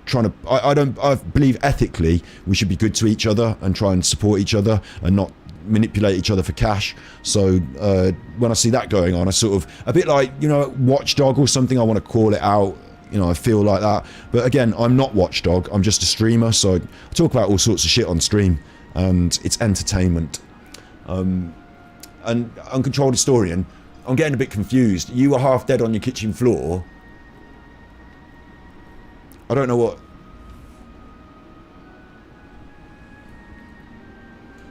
trying to... I believe ethically we should be good to each other and try and support each other and not manipulate each other for cash. So when I see that going on, I sort of... A bit like, you know, Watchdog or something, I want to call it out. You know, I feel like that. But again, I'm not Watchdog. I'm just a streamer. So I talk about all sorts of shit on stream. And it's entertainment. And Uncontrolled Historian, I'm getting a bit confused. You were half dead on your kitchen floor. I don't know what...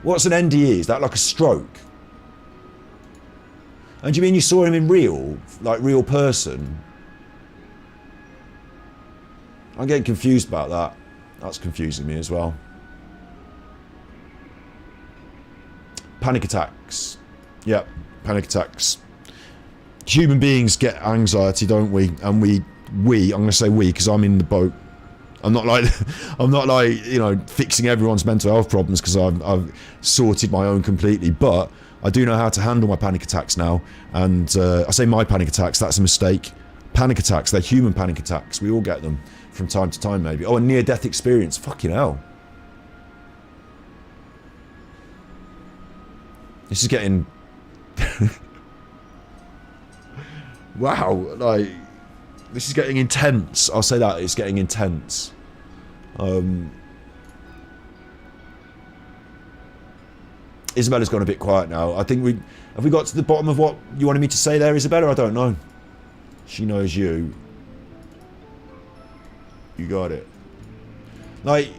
What's an NDE? Is that like a stroke? And do you mean you saw him in real? Like real person? I'm getting confused about that. That's confusing me as well. Panic attacks. Yep, panic attacks. Human beings get anxiety, don't we? And we, I'm going to say we, because I'm in the boat. I'm not like, you know, fixing everyone's mental health problems because I've sorted my own completely. But I do know how to handle my panic attacks now. And I say my panic attacks, that's a mistake. Panic attacks, they're human panic attacks. We all get them from time to time, maybe. Oh, a near-death experience. Fucking hell. This is getting... Wow, like, this is getting intense. I'll say that, it's getting intense. Isabella's gone a bit quiet now. I think have we got to the bottom of what you wanted me to say there, Isabella? I don't know. She knows you. You got it. Like,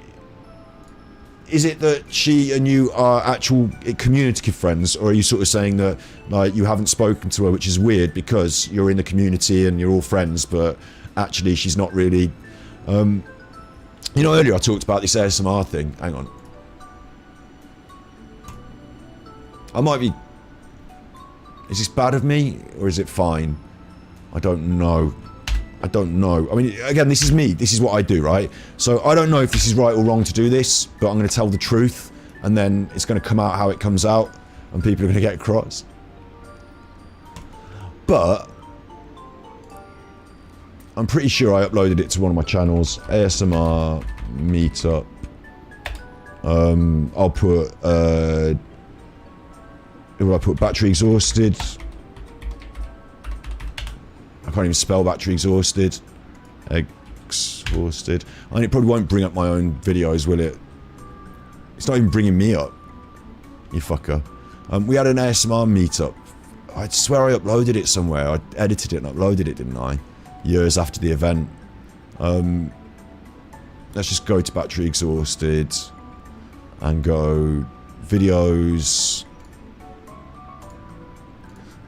is it that she and you are actual communicative friends, or are you sort of saying that like you haven't spoken to her, which is weird because you're in the community and you're all friends, but actually she's not really... You know, earlier I talked about this ASMR thing. Hang on. I might be... Is this bad of me, or is it fine? I don't know. I don't know. I mean, again, this is me. This is what I do, right? So I don't know if this is right or wrong to do this, but I'm going to tell the truth, and then it's going to come out how it comes out, and people are going to get cross. But I'm pretty sure I uploaded it to one of my channels, ASMR Meetup. I'll put, who will I put? Battery exhausted. I can't even spell battery exhausted. Exhausted. I mean, it probably won't bring up my own videos, will it? It's not even bringing me up. You fucker. We had an ASMR meetup. I swear I uploaded it somewhere. I edited it and uploaded it, didn't I? Years after the event. Let's just go to battery exhausted and go videos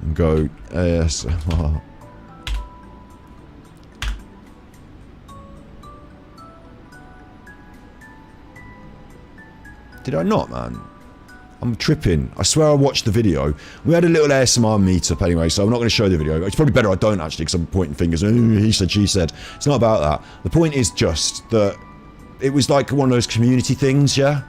and go ASMR. Did I not, man? I'm tripping. I swear I watched the video. We had a little ASMR meetup anyway, so I'm not going to show the video. It's probably better I don't, actually, because I'm pointing fingers. He said, she said. It's not about that. The point is just that it was like one of those community things, yeah?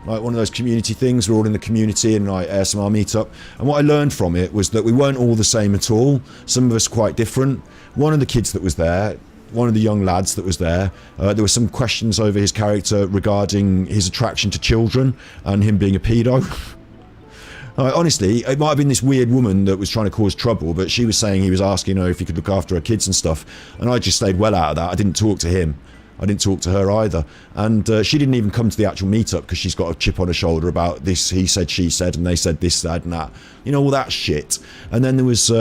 Like one of those community things. We're all in the community and like ASMR meetup. And what I learned from it was that we weren't all the same at all. Some of us quite different. One of the kids that was there, one of the young lads that was there, there were some questions over his character regarding his attraction to children and him being a pedo. Honestly, it might have been this weird woman that was trying to cause trouble, but she was saying he was asking her if he could look after her kids and stuff, and I just stayed well out of that. I didn't talk to him. I didn't talk to her either. And she didn't even come to the actual meetup because she's got a chip on her shoulder about this, he said, she said, and they said this, that, and that. You know, all that shit. And then there was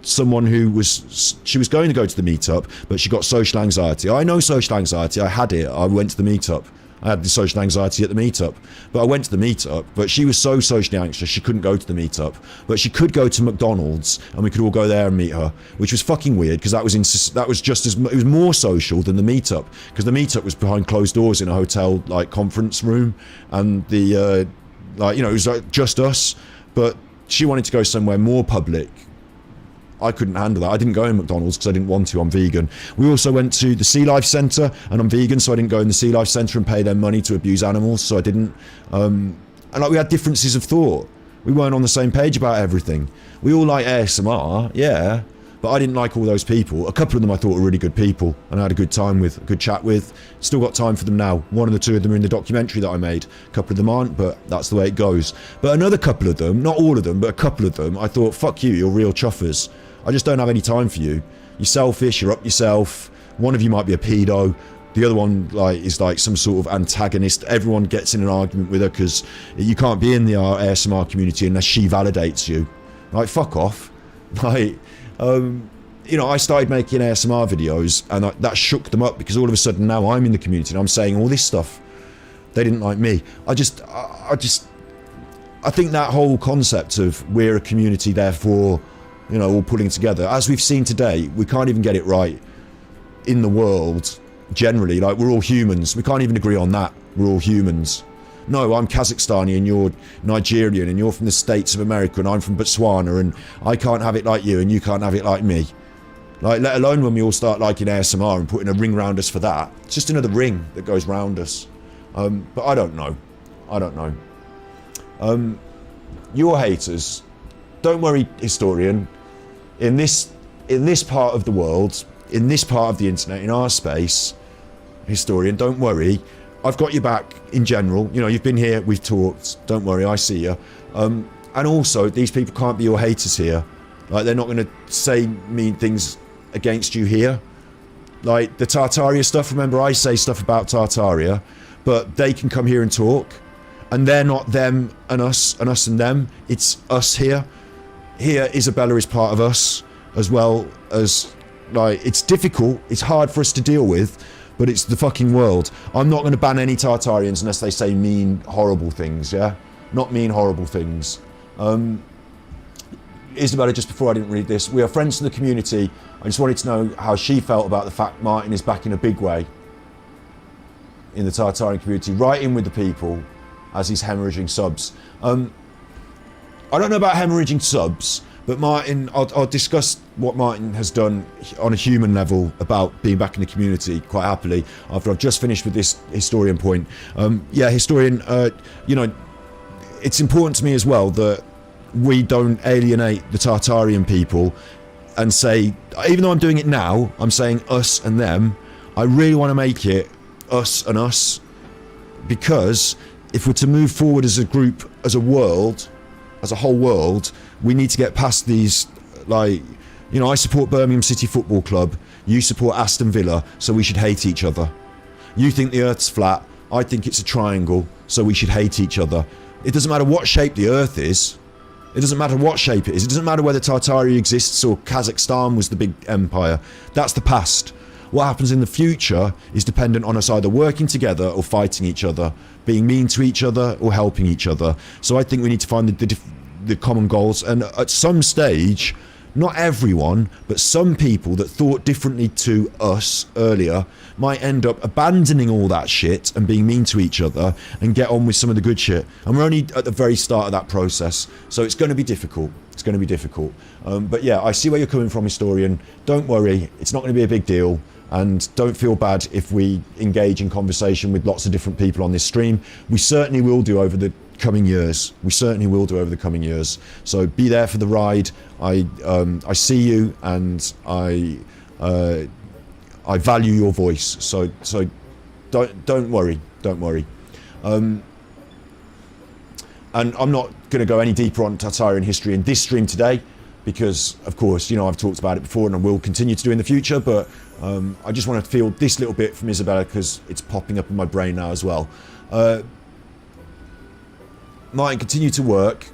someone who was, she was going to go to the meetup, but she got social anxiety. I know social anxiety. I had it. I went to the meetup. I had the social anxiety at the meetup, but I went to the meetup, but she was so socially anxious she couldn't go to the meetup, but she could go to McDonald's and we could all go there and meet her, which was fucking weird because that was just as, it was more social than the meetup, because the meetup was behind closed doors in a hotel like conference room, and the like, you know, it was like just us, but she wanted to go somewhere more public. I couldn't handle that. I didn't go in McDonald's because I didn't want to. I'm vegan. We also went to the Sea Life Centre, and I'm vegan, so I didn't go in the Sea Life Centre and pay them money to abuse animals, so I didn't. And like, we had differences of thought. We weren't on the same page about everything. We all like ASMR, yeah, but I didn't like all those people. A couple of them I thought were really good people, and I had a good time with, a good chat with. Still got time for them now. One of the two of them are in the documentary that I made. A couple of them aren't, but that's the way it goes. But another couple of them, not all of them, but a couple of them, I thought, fuck you, you're real chuffers. I just don't have any time for you. You're selfish, you're up yourself. One of you might be a pedo. The other one is like some sort of antagonist. Everyone gets in an argument with her because you can't be in the ASMR community unless she validates you. Like, fuck off. Like, you know, I started making ASMR videos and that shook them up because all of a sudden now I'm in the community and I'm saying all this stuff. They didn't like me. I think that whole concept of we're a community, therefore, you know, all pulling together. As we've seen today, we can't even get it right in the world, generally. Like, we're all humans. We can't even agree on that. We're all humans. No, I'm Kazakhstani and you're Nigerian and you're from the States of America and I'm from Botswana and I can't have it like you and you can't have it like me. Like, let alone when we all start liking ASMR and putting a ring round us for that. It's just another ring that goes round us. But I don't know. I don't know. You're haters. Don't worry, historian. In this part of the world, in this part of the internet, in our space, historian, don't worry. I've got your back in general. You know, you've been here, we've talked. Don't worry, I see you. And also, these people can't be your haters here. Like, they're not going to say mean things against you here. Like, the Tartaria stuff, remember I say stuff about Tartaria, but they can come here and talk. And they're not them and us and them. It's us here. Here, Isabella is part of us, as well as, like, it's difficult, it's hard for us to deal with, but it's the fucking world. I'm not going to ban any Tartarians unless they say mean, horrible things, yeah? Not mean, horrible things. Isabella, just before I didn't read this, we are friends in the community. I just wanted to know how she felt about the fact Martin is back in a big way in the Tartarian community, right in with the people as he's hemorrhaging subs. I don't know about hemorrhaging subs, but Martin, I'll discuss what Martin has done on a human level about being back in the community quite happily after I've just finished with this historian point. Yeah, historian, you know, it's important to me as well that we don't alienate the Tartarian people and say, even though I'm doing it now, I'm saying us and them. I really want to make it us and us, because if we're to move forward as a group, as a world, as a whole world, we need to get past these, like, you know, I support Birmingham City Football Club, you support Aston Villa, so we should hate each other. You think the Earth's flat, I think it's a triangle, so we should hate each other. It doesn't matter what shape the Earth is. It doesn't matter what shape it is. It doesn't matter whether Tartaria exists or Kazakhstan was the big empire. That's the past. What happens in the future is dependent on us either working together or fighting each other, being mean to each other or helping each other. So I think we need to find the common goals, and at some stage not everyone, but some people that thought differently to us earlier might end up abandoning all that shit and being mean to each other and get on with some of the good shit. And we're only at the very start of that process, so it's going to be difficult. It's going to be difficult. But yeah, I see where you're coming from, historian. Don't worry, it's not going to be a big deal. And don't feel bad if we engage in conversation with lots of different people on this stream. We certainly will do over the coming years. We certainly will do over the coming years. So be there for the ride. I see you, and I value your voice. So don't worry. Don't worry. And I'm not going to go any deeper on Tartarian history in this stream today, because of course, you know, I've talked about it before and I will continue to do in the future, but I just want to feel this little bit from Isabella because it's popping up in my brain now as well. Martin, continue to work,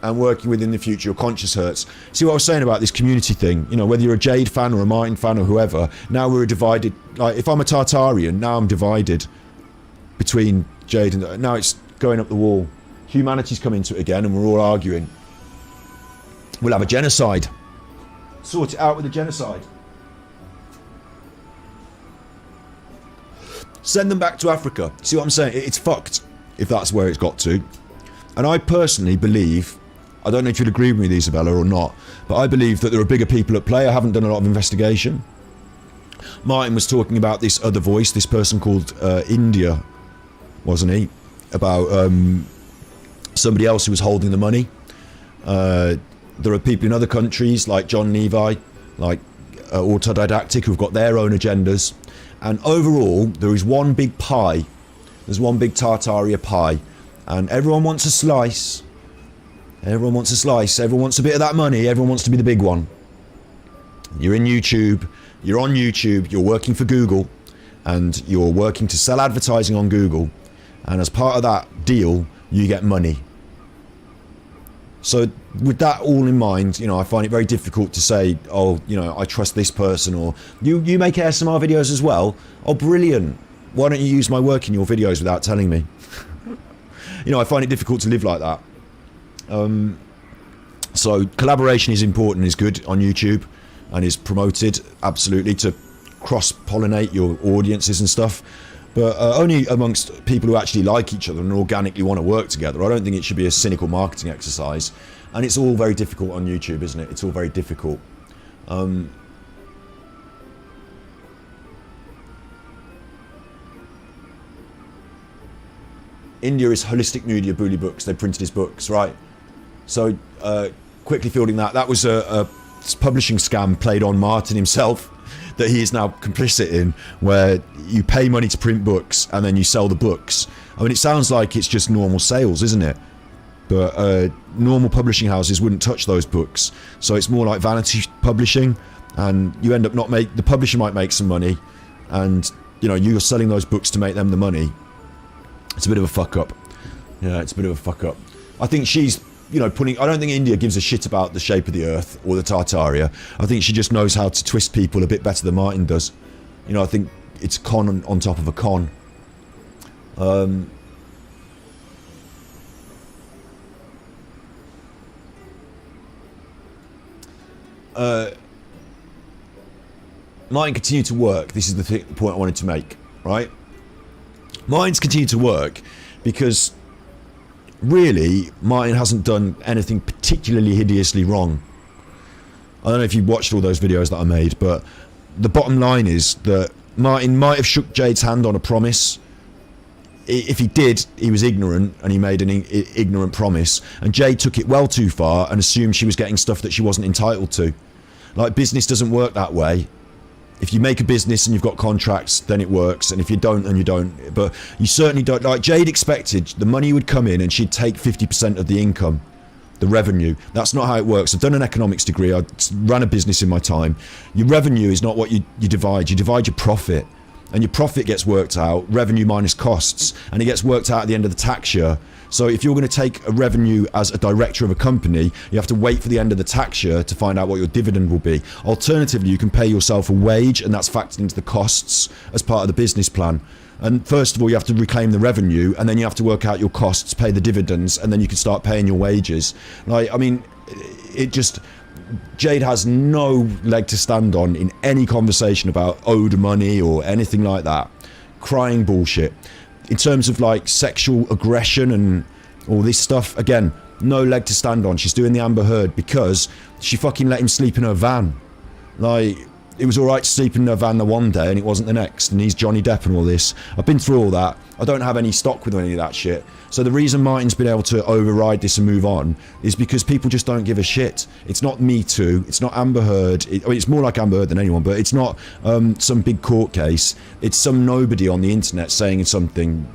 and working within the future, your conscience hurts. See what I was saying about this community thing? You know, whether you're a Jade fan or a Martin fan or whoever, now we're divided. Like, if I'm a Tartarian, now I'm divided between Jade and... Now it's going up the wall. Humanity's come into it again and we're all arguing. We'll have a genocide. Sort it out with a genocide. Send them back to Africa. See what I'm saying? It's fucked if that's where it's got to. And I personally believe, I don't know if you'd agree with me, Isabella, or not, but I believe that there are bigger people at play. I haven't done a lot of investigation. Martin was talking about this other voice, this person called India, wasn't he? About somebody else who was holding the money. There are people in other countries like JonLevi, like Autodidactic, who've got their own agendas. And overall, there is one big pie. There's one big Tartaria pie. And everyone wants a slice. Everyone wants a slice. Everyone wants a bit of that money. Everyone wants to be the big one. You're in YouTube. You're on YouTube. You're working for Google. And you're working to sell advertising on Google. And as part of that deal, you get money. So with that all in mind, you know, I find it very difficult to say, oh, you know, I trust this person, or you make ASMR videos as well. Oh, brilliant. Why don't you use my work in your videos without telling me? You know, I find it difficult to live like that. So collaboration is important, is good on YouTube, and is promoted absolutely to cross-pollinate your audiences and stuff. But only amongst people who actually like each other and organically want to work together. I don't think it should be a cynical marketing exercise. And it's all very difficult on YouTube, isn't it? It's all very difficult. India is Holistic Media Bully Books. They printed his books, right? So quickly fielding that was a publishing scam played on Martin himself, that he is now complicit in, where you pay money to print books and then you sell the books. I mean, it sounds like it's just normal sales, isn't it? But normal publishing houses wouldn't touch those books. So it's more like vanity publishing, and you end up the publisher might make some money, and you know, you're selling those books to make them the money. It's a bit of a fuck up. Yeah, it's a bit of a fuck up. I think she's, you know, I don't think India gives a shit about the shape of the earth or the Tartaria. I think she just knows how to twist people a bit better than Martin does. You know, I think it's con on top of a con. Martin continued to work. This is the point I wanted to make, right? Martin's continued to work because really, Martin hasn't done anything particularly hideously wrong. I don't know if you watched all those videos that I made, but the bottom line is that Martin might have shook Jade's hand on a promise. If he did, he was ignorant, and he made an ignorant promise, and Jade took it well too far and assumed she was getting stuff that she wasn't entitled to. Like, business doesn't work that way. If you make a business and you've got contracts, then it works, and if you don't, then you don't. But you certainly don't. Like, Jade expected the money would come in and she'd take 50% of the income, the revenue. That's not how it works. I've done an economics degree. I ran a business in my time. Your revenue is not what you divide. You divide your profit, and your profit gets worked out, revenue minus costs, and it gets worked out at the end of the tax year. So if you're going to take a revenue as a director of a company, you have to wait for the end of the tax year to find out what your dividend will be. Alternatively, you can pay yourself a wage, and that's factored into the costs as part of the business plan. And first of all, you have to reclaim the revenue, and then you have to work out your costs, pay the dividends, and then you can start paying your wages. Like, I mean, it just... Jade has no leg to stand on in any conversation about owed money or anything like that. Crying bullshit. In terms of like sexual aggression and all this stuff, again, no leg to stand on. She's doing the Amber Heard because she fucking let him sleep in her van. Like, it was alright to sleep in her van the one day and it wasn't the next, and he's Johnny Depp and all this. I've been through all that. I don't have any stock with any of that shit. So the reason Martin's been able to override this and move on is because people just don't give a shit. It's not Me Too, it's not Amber Heard, I mean, it's more like Amber Heard than anyone, but it's not some big court case. It's some nobody on the internet saying something.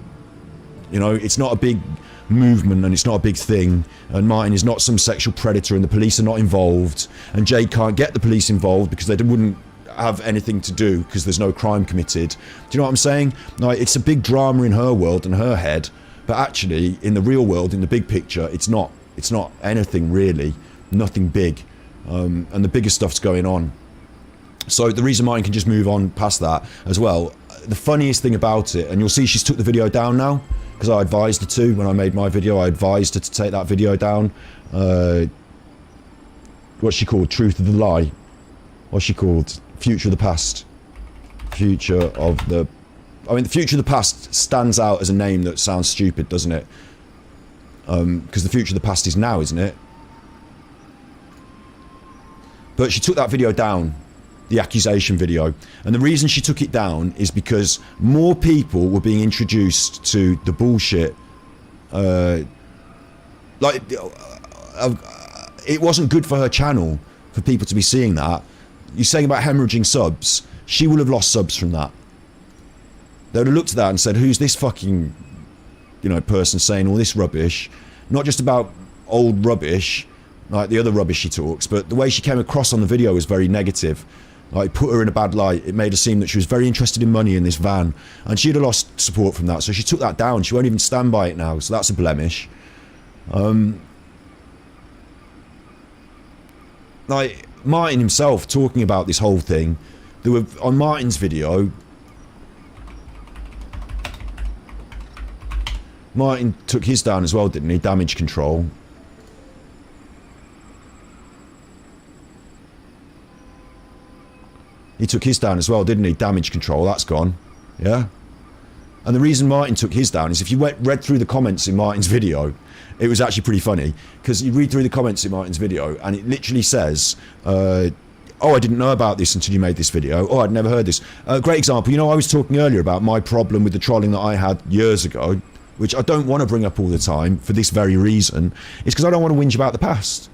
You know, it's not a big movement and it's not a big thing, and Martin is not some sexual predator and the police are not involved, and Jade can't get the police involved because they wouldn't have anything to do because there's no crime committed. Do you know what I'm saying? Like, it's a big drama in her world and her head, but actually in the real world, in the big picture, it's not anything really, nothing big, and the bigger stuff's going on. So the reason Martin can just move on past that as well, the funniest thing about it, and you'll see she's took the video down now, because I advised her to when I made my video. I advised her to take that video down. What's she called? Truth of the Lie. What's she called? Future of the Past. Future of the... I mean, the Future of the Past stands out as a name that sounds stupid, doesn't it? Because the future of the past is now, isn't it? But she took that video down. The accusation video, and the reason she took it down is because more people were being introduced to the bullshit. It wasn't good for her channel for people to be seeing that. You're saying about hemorrhaging subs, she will have lost subs from that. They would have looked at that and said, who's this fucking, you know, person saying all this rubbish, not just about old rubbish like the other rubbish she talks, but the way she came across on the video was very negative. Like, it put her in a bad light. It made her seem that she was very interested in money in this van, and she'd have lost support from that, so she took that down. She won't even stand by it now, so that's a blemish. Like, Martin himself talking about this whole thing, there were, on Martin's video, Martin took his down as well, didn't he? Damage control. He took his down as well, didn't he? Damage control, that's gone. Yeah? And the reason Martin took his down is if you read through the comments in Martin's video, it was actually pretty funny, because you read through the comments in Martin's video and it literally says, oh, I didn't know about this until you made this video. Oh, I'd never heard this. Great example, you know, I was talking earlier about my problem with the trolling that I had years ago, which I don't want to bring up all the time for this very reason. It's because I don't want to whinge about the past.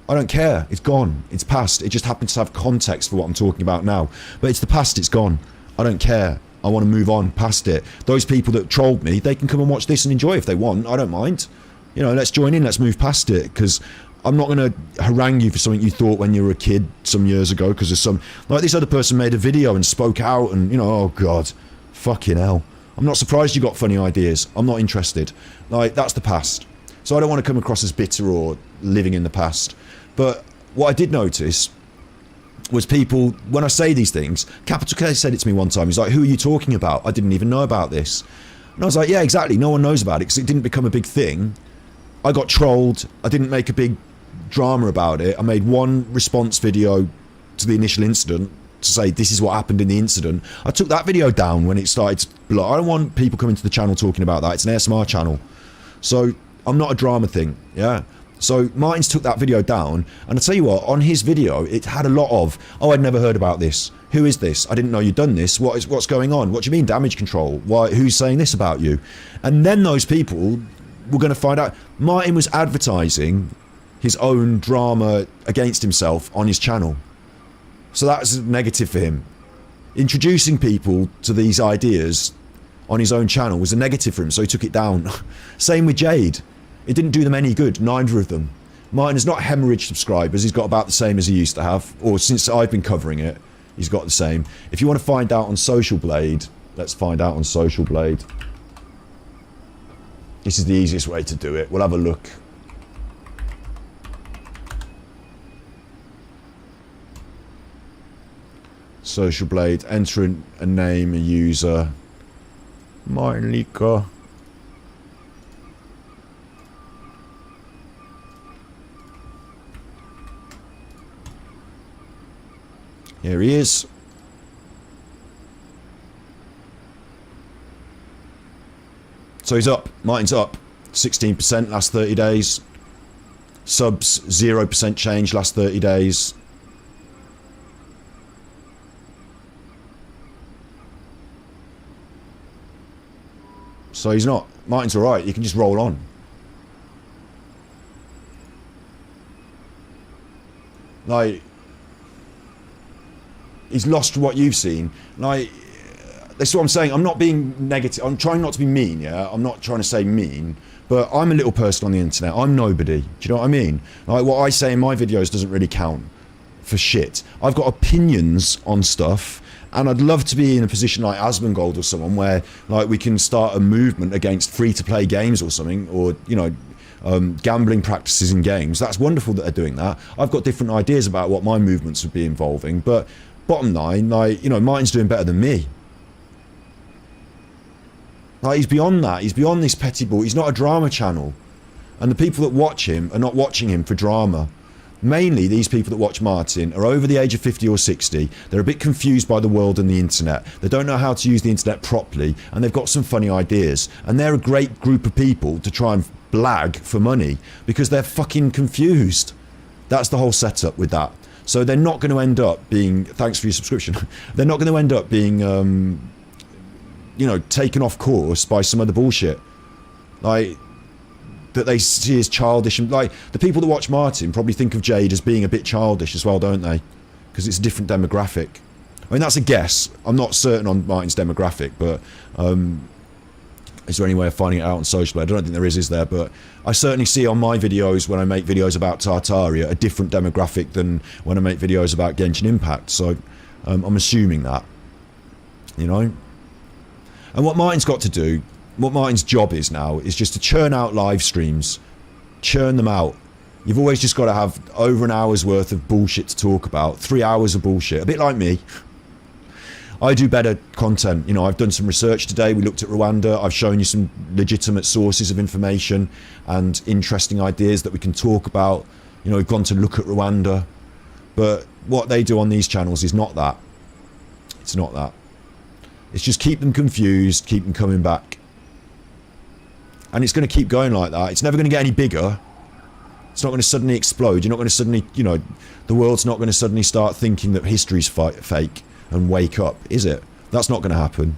I don't care. It's gone. It's past. It just happens to have context for what I'm talking about now. But it's the past. It's gone. I don't care. I want to move on past it. Those people that trolled me, they can come and watch this and enjoy if they want. I don't mind. You know, let's join in. Let's move past it, because I'm not going to harangue you for something you thought when you were a kid some years ago, because there's some... Like, this other person made a video and spoke out and, you know, oh, God. Fucking hell. I'm not surprised you got funny ideas. I'm not interested. Like, that's the past. So I don't want to come across as bitter or living in the past. But what I did notice was people, when I say these things, Capital K said it to me one time. He's like, who are you talking about? I didn't even know about this. And I was like, yeah, exactly. No one knows about it because it didn't become a big thing. I got trolled. I didn't make a big drama about it. I made one response video to the initial incident to say this is what happened in the incident. I took that video down when it started to blow. I don't want people coming to the channel talking about that. It's an ASMR channel. So I'm not a drama thing, yeah? So Martin's took that video down, and I tell you what, on his video, it had a lot of, oh, I'd never heard about this. Who is this? I didn't know you'd done this. What's going on? What do you mean damage control? Why? Who's saying this about you? And then those people were going to find out. Martin was advertising his own drama against himself on his channel. So that's negative for him. Introducing people to these ideas on his own channel was a negative for him, so he took it down. Same with Jade. It didn't do them any good, neither of them. Martin has not hemorrhaged subscribers. He's got about the same as he used to have, or since I've been covering it, he's got the same. If you want to find out on Social Blade, let's find out on Social Blade. This is the easiest way to do it. We'll have a look. Social Blade, enter a name, a user. Martin Liedtke. Here he is. So he's up. Martin's up. 16% last 30 days. Subs 0% change last 30 days. So he's not. Martin's alright. You can just roll on. Like, he's lost what you've seen. Like, that's what I'm saying. I'm not being negative. I'm trying not to be mean, yeah? I'm not trying to say mean. But I'm a little person on the internet. I'm nobody. Do you know what I mean? Like, what I say in my videos doesn't really count for shit. I've got opinions on stuff, and I'd love to be in a position like Asmongold or someone where, like, we can start a movement against free-to-play games or something, or, you know, gambling practices in games. That's wonderful that they're doing that. I've got different ideas about what my movements would be involving, but bottom line, like, you know, Martin's doing better than me. Like, he's beyond that. He's beyond this petty ball. He's not a drama channel. And the people that watch him are not watching him for drama. Mainly, these people that watch Martin are over the age of 50 or 60. They're a bit confused by the world and the internet. They don't know how to use the internet properly, and they've got some funny ideas. And they're a great group of people to try and blag for money because they're fucking confused. That's the whole setup with that. So they're not going to end up being, thanks for your subscription, they're not going to end up being, you know, taken off course by some other bullshit. Like, that they see as childish. And like, the people that watch Martin probably think of Jade as being a bit childish as well, don't they? Because it's a different demographic. I mean, that's a guess. I'm not certain on Martin's demographic, but is there any way of finding it out on social? I don't think there is there? But I certainly see on my videos, when I make videos about Tartaria, a different demographic than when I make videos about Genshin Impact. So I'm assuming that, you know? And what Martin's got to do, what Martin's job is now, is just to churn out live streams. Churn them out. You've always just got to have over an hour's worth of bullshit to talk about. 3 hours of bullshit. A bit like me. I do better content. You know, I've done some research today. We looked at Rwanda. I've shown you some legitimate sources of information and interesting ideas that we can talk about. You know, we've gone to look at Rwanda. But what they do on these channels is not that. It's not that. It's just keep them confused, keep them coming back. And it's going to keep going like that. It's never going to get any bigger. It's not going to suddenly explode. You're not going to suddenly, you know, the world's not going to suddenly start thinking that history's fake and wake up, is it? That's not going to happen.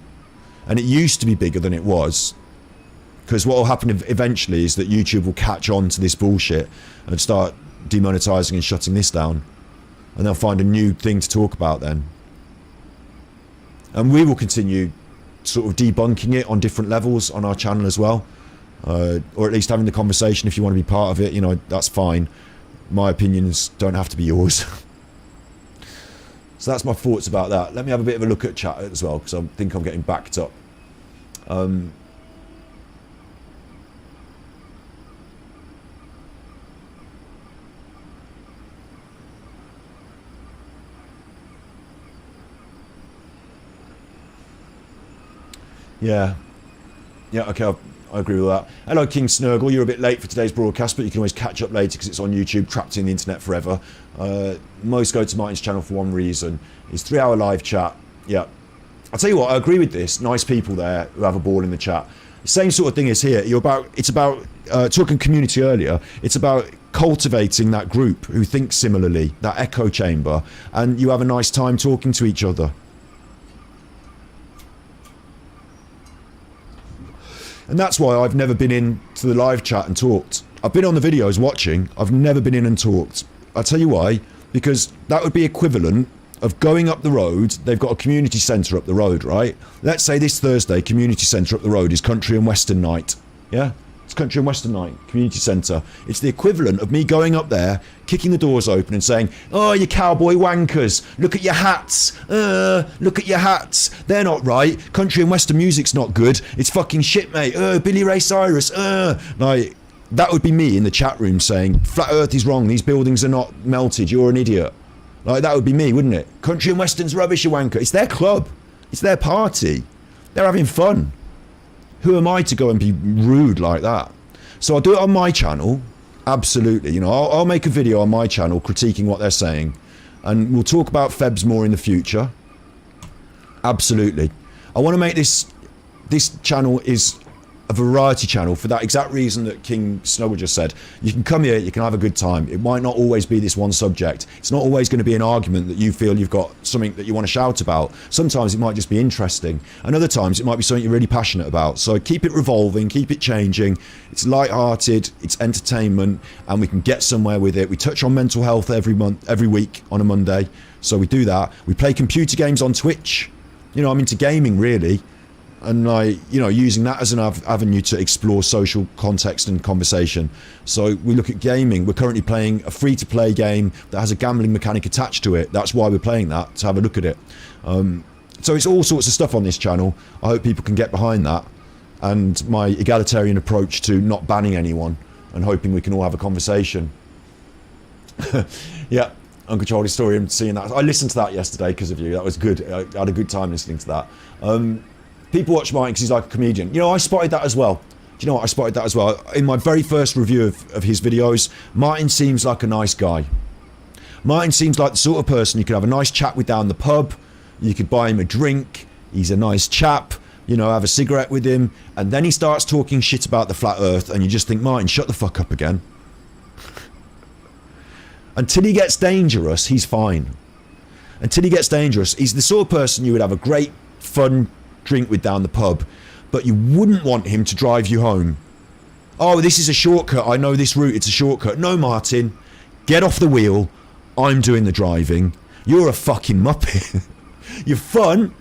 And it used to be bigger than it was. Because what will happen eventually is that YouTube will catch on to this bullshit and start demonetizing and shutting this down. And they'll find a new thing to talk about then. And we will continue sort of debunking it on different levels on our channel as well. Or at least having the conversation. If you want to be part of it, you know, that's fine. My opinions don't have to be yours. So that's my thoughts about that. Let me have a bit of a look at chat as well, because I think I'm getting backed up. Yeah. Yeah, okay, I agree with that. Hello, King Snurgle. You're a bit late for today's broadcast, but you can always catch up later because it's on YouTube, trapped in the internet forever. Most go to Martin's channel for one reason. It's 3-hour live chat. Yeah. I'll tell you what, I agree with this. Nice people there who have a ball in the chat. The same sort of thing is here. It's about talking community earlier. It's about cultivating that group who think similarly, that echo chamber, and you have a nice time talking to each other. And that's why I've never been into the live chat and talked. I've been on the videos watching. I've never been in and talked. I'll tell you why. Because that would be equivalent of going up the road. They've got a community centre up the road, right? Let's say this Thursday, community centre up the road is Country and Western night. Yeah? It's Country and Western night, community centre. It's the equivalent of me going up there, kicking the doors open and saying, oh, you cowboy wankers, look at your hats. Look at your hats. They're not right. Country and Western music's not good. It's fucking shit, mate. Billy Ray Cyrus. Like, that would be me in the chat room saying, flat earth is wrong. These buildings are not melted. You're an idiot. Like, that would be me, wouldn't it? Country and Western's rubbish, you wanker. It's their club. It's their party. They're having fun. Who am I to go and be rude like that? So I'll do it on my channel. Absolutely. You know, I'll make a video on my channel critiquing what they're saying. And we'll talk about Febs more in the future. Absolutely. I want to make this channel is a variety channel for that exact reason that King Snowball just said. You can come here, you can have a good time. It might not always be this one subject. It's not always going to be an argument that you feel you've got something that you want to shout about. Sometimes it might just be interesting, and other times it might be something you're really passionate about. So keep it revolving, keep it changing. It's light-hearted, it's entertainment, and we can get somewhere with it. We touch on mental health every week on a Monday, so we do that. We play computer games on Twitch. You know, I'm into gaming, really. And using that as an avenue to explore social context and conversation. So we look at gaming. We're currently playing a free-to-play game that has a gambling mechanic attached to it. That's why we're playing that, to have a look at it. So it's all sorts of stuff on this channel. I hope people can get behind that, and my egalitarian approach to not banning anyone and hoping we can all have a conversation. Yeah, Uncontrolled Historian, seeing that. I listened to that yesterday because of you. That was good. I had a good time listening to that. People watch Martin because he's like a comedian. You know, I spotted that as well. Do you know what? I spotted that as well. In my very first review of his videos, Martin seems like a nice guy. Martin seems like the sort of person you could have a nice chat with down the pub. You could buy him a drink. He's a nice chap. You know, have a cigarette with him. And then he starts talking shit about the flat earth, and you just think, Martin, shut the fuck up again. Until he gets dangerous, he's fine. Until he gets dangerous, he's the sort of person you would have a great, fun drink with down the pub, but you wouldn't want him to drive you home. Oh, this is a shortcut. I know this route. It's a shortcut. No, Martin, get off the wheel. I'm doing the driving. You're a fucking muppet. You're fun,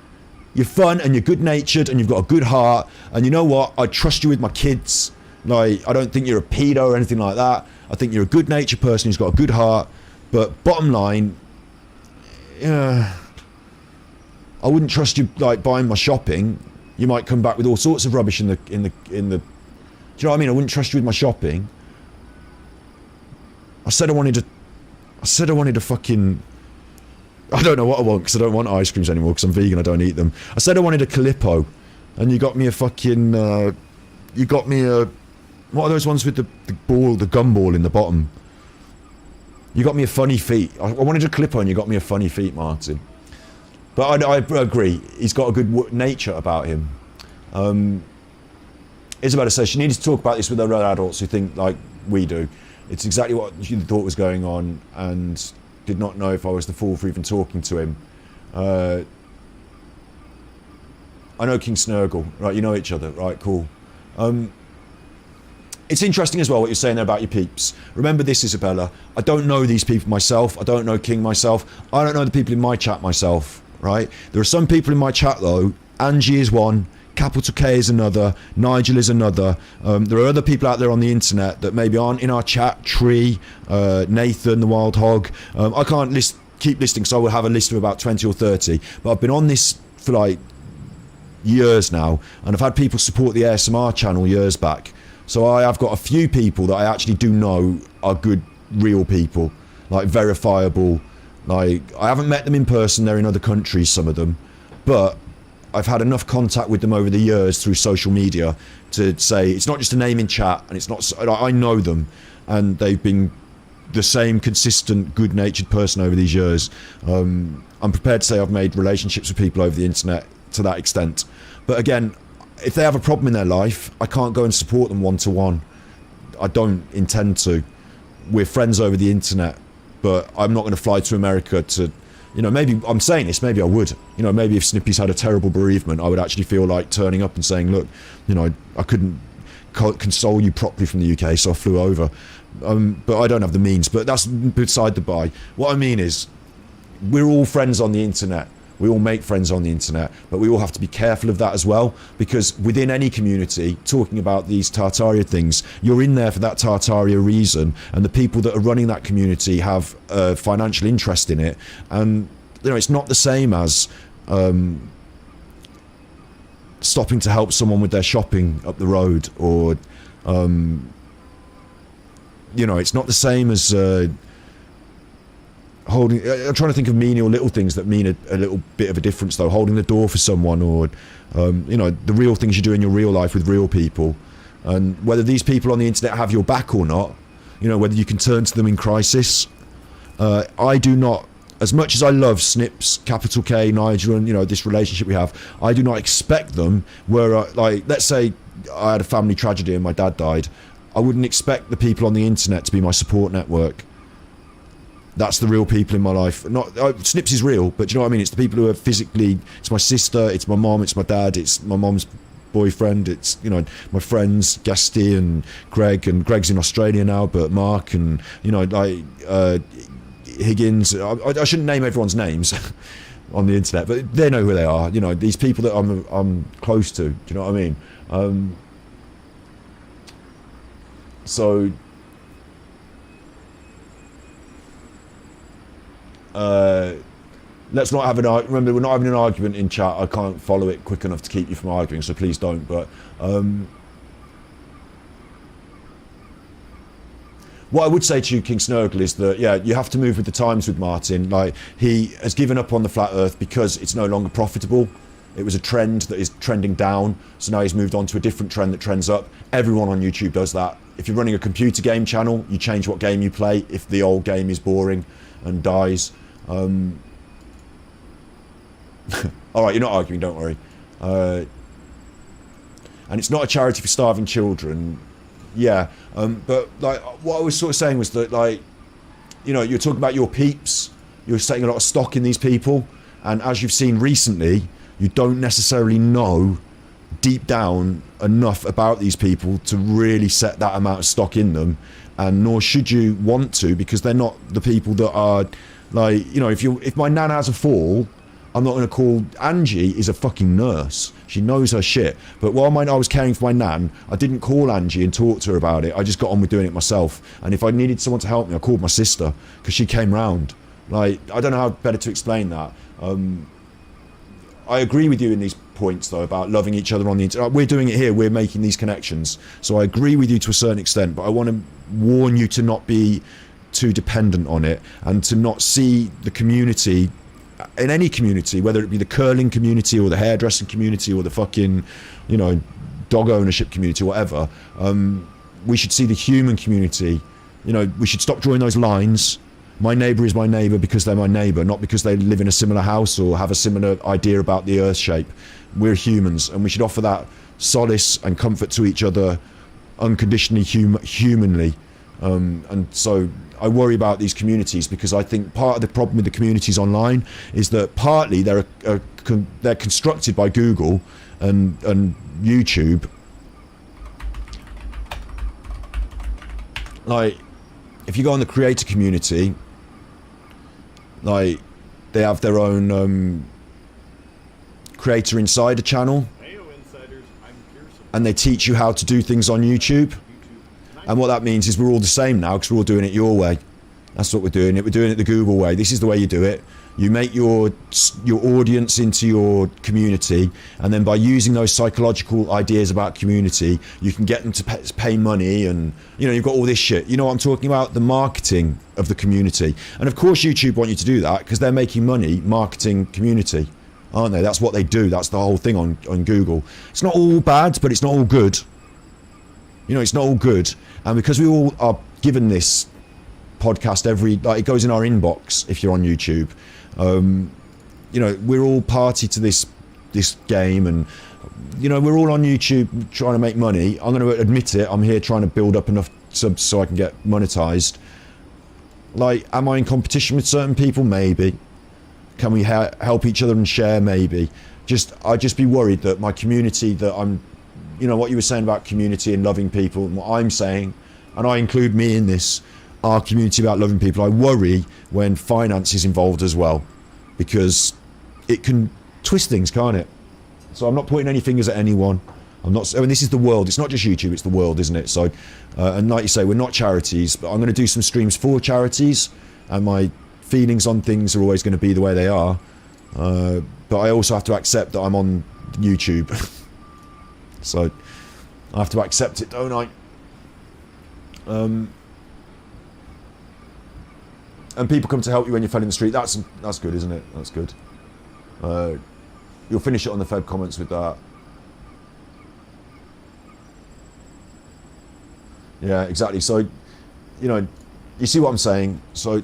and you're good-natured, and you've got a good heart. And you know what? I trust you with my kids. Like, I don't think you're a pedo or anything like that. I think you're a good-natured person who's got a good heart. But bottom line, I wouldn't trust you like buying my shopping. You might come back with all sorts of rubbish in the. Do you know what I mean? I wouldn't trust you with my shopping. I said I wanted a fucking. I don't know what I want because I don't want ice creams anymore because I'm vegan. I don't eat them. I said I wanted a Calippo, and you got me a fucking. You got me a. What are those ones with the ball, the gumball in the bottom? You got me a funny feet. I wanted a Calippo, and you got me a funny feet, Martin. But I agree, he's got a good nature about him. Isabella says she needed to talk about this with other adults who think like we do. It's exactly what she thought was going on and did not know if I was the fool for even talking to him. I know King Snurgle, right? You know each other, right? Cool. It's interesting as well what you're saying there about your peeps. Remember this, Isabella. I don't know these people myself. I don't know King myself. I don't know the people in my chat myself. Right? There are some people in my chat though. Angie is one, Capital K is another, Nigel is another. There are other people out there on the internet that maybe aren't in our chat. Tree, Nathan, the Wild Hog. I can't keep listing, so I will have a list of about 20 or 30. But I've been on this for like years now, and I've had people support the ASMR channel years back. So I have got a few people that I actually do know are good, real people, like verifiable. Like, I haven't met them in person, they're in other countries, some of them, but I've had enough contact with them over the years through social media to say it's not just a name in chat, and it's not, I know them, and they've been the same consistent, good-natured person over these years. I'm prepared to say I've made relationships with people over the internet to that extent. But again, if they have a problem in their life, I can't go and support them one-to-one. I don't intend to. We're friends over the internet. But I'm not going to fly to America to, you know, maybe, I'm saying this, maybe I would. You know, maybe if Snippy's had a terrible bereavement, I would actually feel like turning up and saying, look, you know, I couldn't console you properly from the UK, so I flew over. But I don't have the means, but that's beside the by. What I mean is, we're all friends on the internet. We all make friends on the internet, but we all have to be careful of that as well, because within any community, talking about these Tartaria things, you're in there for that Tartaria reason, and the people that are running that community have a financial interest in it, and you know, it's not the same as stopping to help someone with their shopping up the road, or you know, it's not the same as holding. I'm trying to think of menial little things that mean a little bit of a difference though. Holding the door for someone, or you know, the real things you do in your real life with real people, and whether these people on the internet have your back or not, you know, whether you can turn to them in crisis. I do not as much as I love Snips, Capital K, Nigel, and this relationship we have, I do not expect them. Where like, let's say I had a family tragedy and my dad died, I wouldn't expect the people on the internet to be my support network. That's the real people in my life. Snips is real, but do you know what I mean? It's the people who are physically. It's my sister, it's my mom, it's my dad, it's my mom's boyfriend, it's my friends Guesty and Greg's in Australia now, but Mark and Higgins. I shouldn't name everyone's names on the internet, but they know who they are. These people that I'm close to. Do you know what I mean? So let's not have remember, we're not having an argument in chat. I can't follow it quick enough to keep you from arguing, so please don't. But what I would say to you, King Snurgle, is that you have to move with the times with Martin. Like, he has given up on the flat earth because it's no longer profitable. It was a trend that is trending down, so now he's moved on to a different trend that trends up. Everyone on YouTube does that. If you're running a computer game channel, you change what game you play if the old game is boring and dies. Alright, you're not arguing, don't worry. And it's not a charity for starving children. But like, what I was sort of saying was that, like, you're talking about your peeps, you're taking a lot of stock in these people, and as you've seen recently, you don't necessarily know deep down enough about these people to really set that amount of stock in them, and nor should you want to, because they're not the people that are like, if my nan has a fall, I'm not going to call. Angie is a fucking nurse, she knows her shit, but while I was caring for my nan, I didn't call Angie and talk to her about it. I just got on with doing it myself, and if I needed someone to help me, I called my sister, because she came round. Like, I don't know how better to explain that. I agree with you in these points, though, about loving each other on the internet. We're doing it here, we're making these connections, so I agree with you to a certain extent, but I want to warn you to not be too dependent on it, and to not see the community, in any community, whether it be the curling community or the hairdressing community or the fucking dog ownership community, whatever. We should see the human community. We should stop drawing those lines. My neighbour is my neighbour because they're my neighbour, not because they live in a similar house or have a similar idea about the earth shape. We're humans, and we should offer that solace and comfort to each other unconditionally, humanly. And so I worry about these communities, because I think part of the problem with the communities online is that partly they're constructed by Google and YouTube. Like, if you go on the creator community, like, they have their own creator insider channel, and they teach you how to do things on YouTube. And what that means is we're all the same now, because we're all doing it your way. That's what we're doing it. We're doing it the Google way. This is the way you do it. You make your audience into your community, and then by using those psychological ideas about community, you can get them to pay money, and you've got all this shit. You know what I'm talking about? The marketing of the community. And of course YouTube want you to do that, because they're making money marketing community, aren't they? That's what they do. That's the whole thing on Google. It's not all bad, but it's not all good. It's not all good. And because we all are given this podcast it goes in our inbox if you're on YouTube, we're all party to this game, and we're all on YouTube trying to make money. I'm going to admit it. I'm here trying to build up enough subs so I can get monetized. Like, am I in competition with certain people? Maybe. Can we help each other and share? Maybe. I'd just be worried that my community, that I'm, what you were saying about community and loving people, and what I'm saying, and I include me in this, our community about loving people. I worry when finance is involved as well, because it can twist things, can't it? So I'm not pointing any fingers at anyone. This is the world. It's not just YouTube, it's the world, isn't it? So, and like you say, we're not charities, but I'm going to do some streams for charities, and my feelings on things are always going to be the way they are. But I also have to accept that I'm on YouTube. So I have to accept it, don't I? And people come to help you when you fell in the street. That's good, isn't it? That's good. You'll finish it on the Feb comments with that. Yeah, exactly. So, you see what I'm saying. So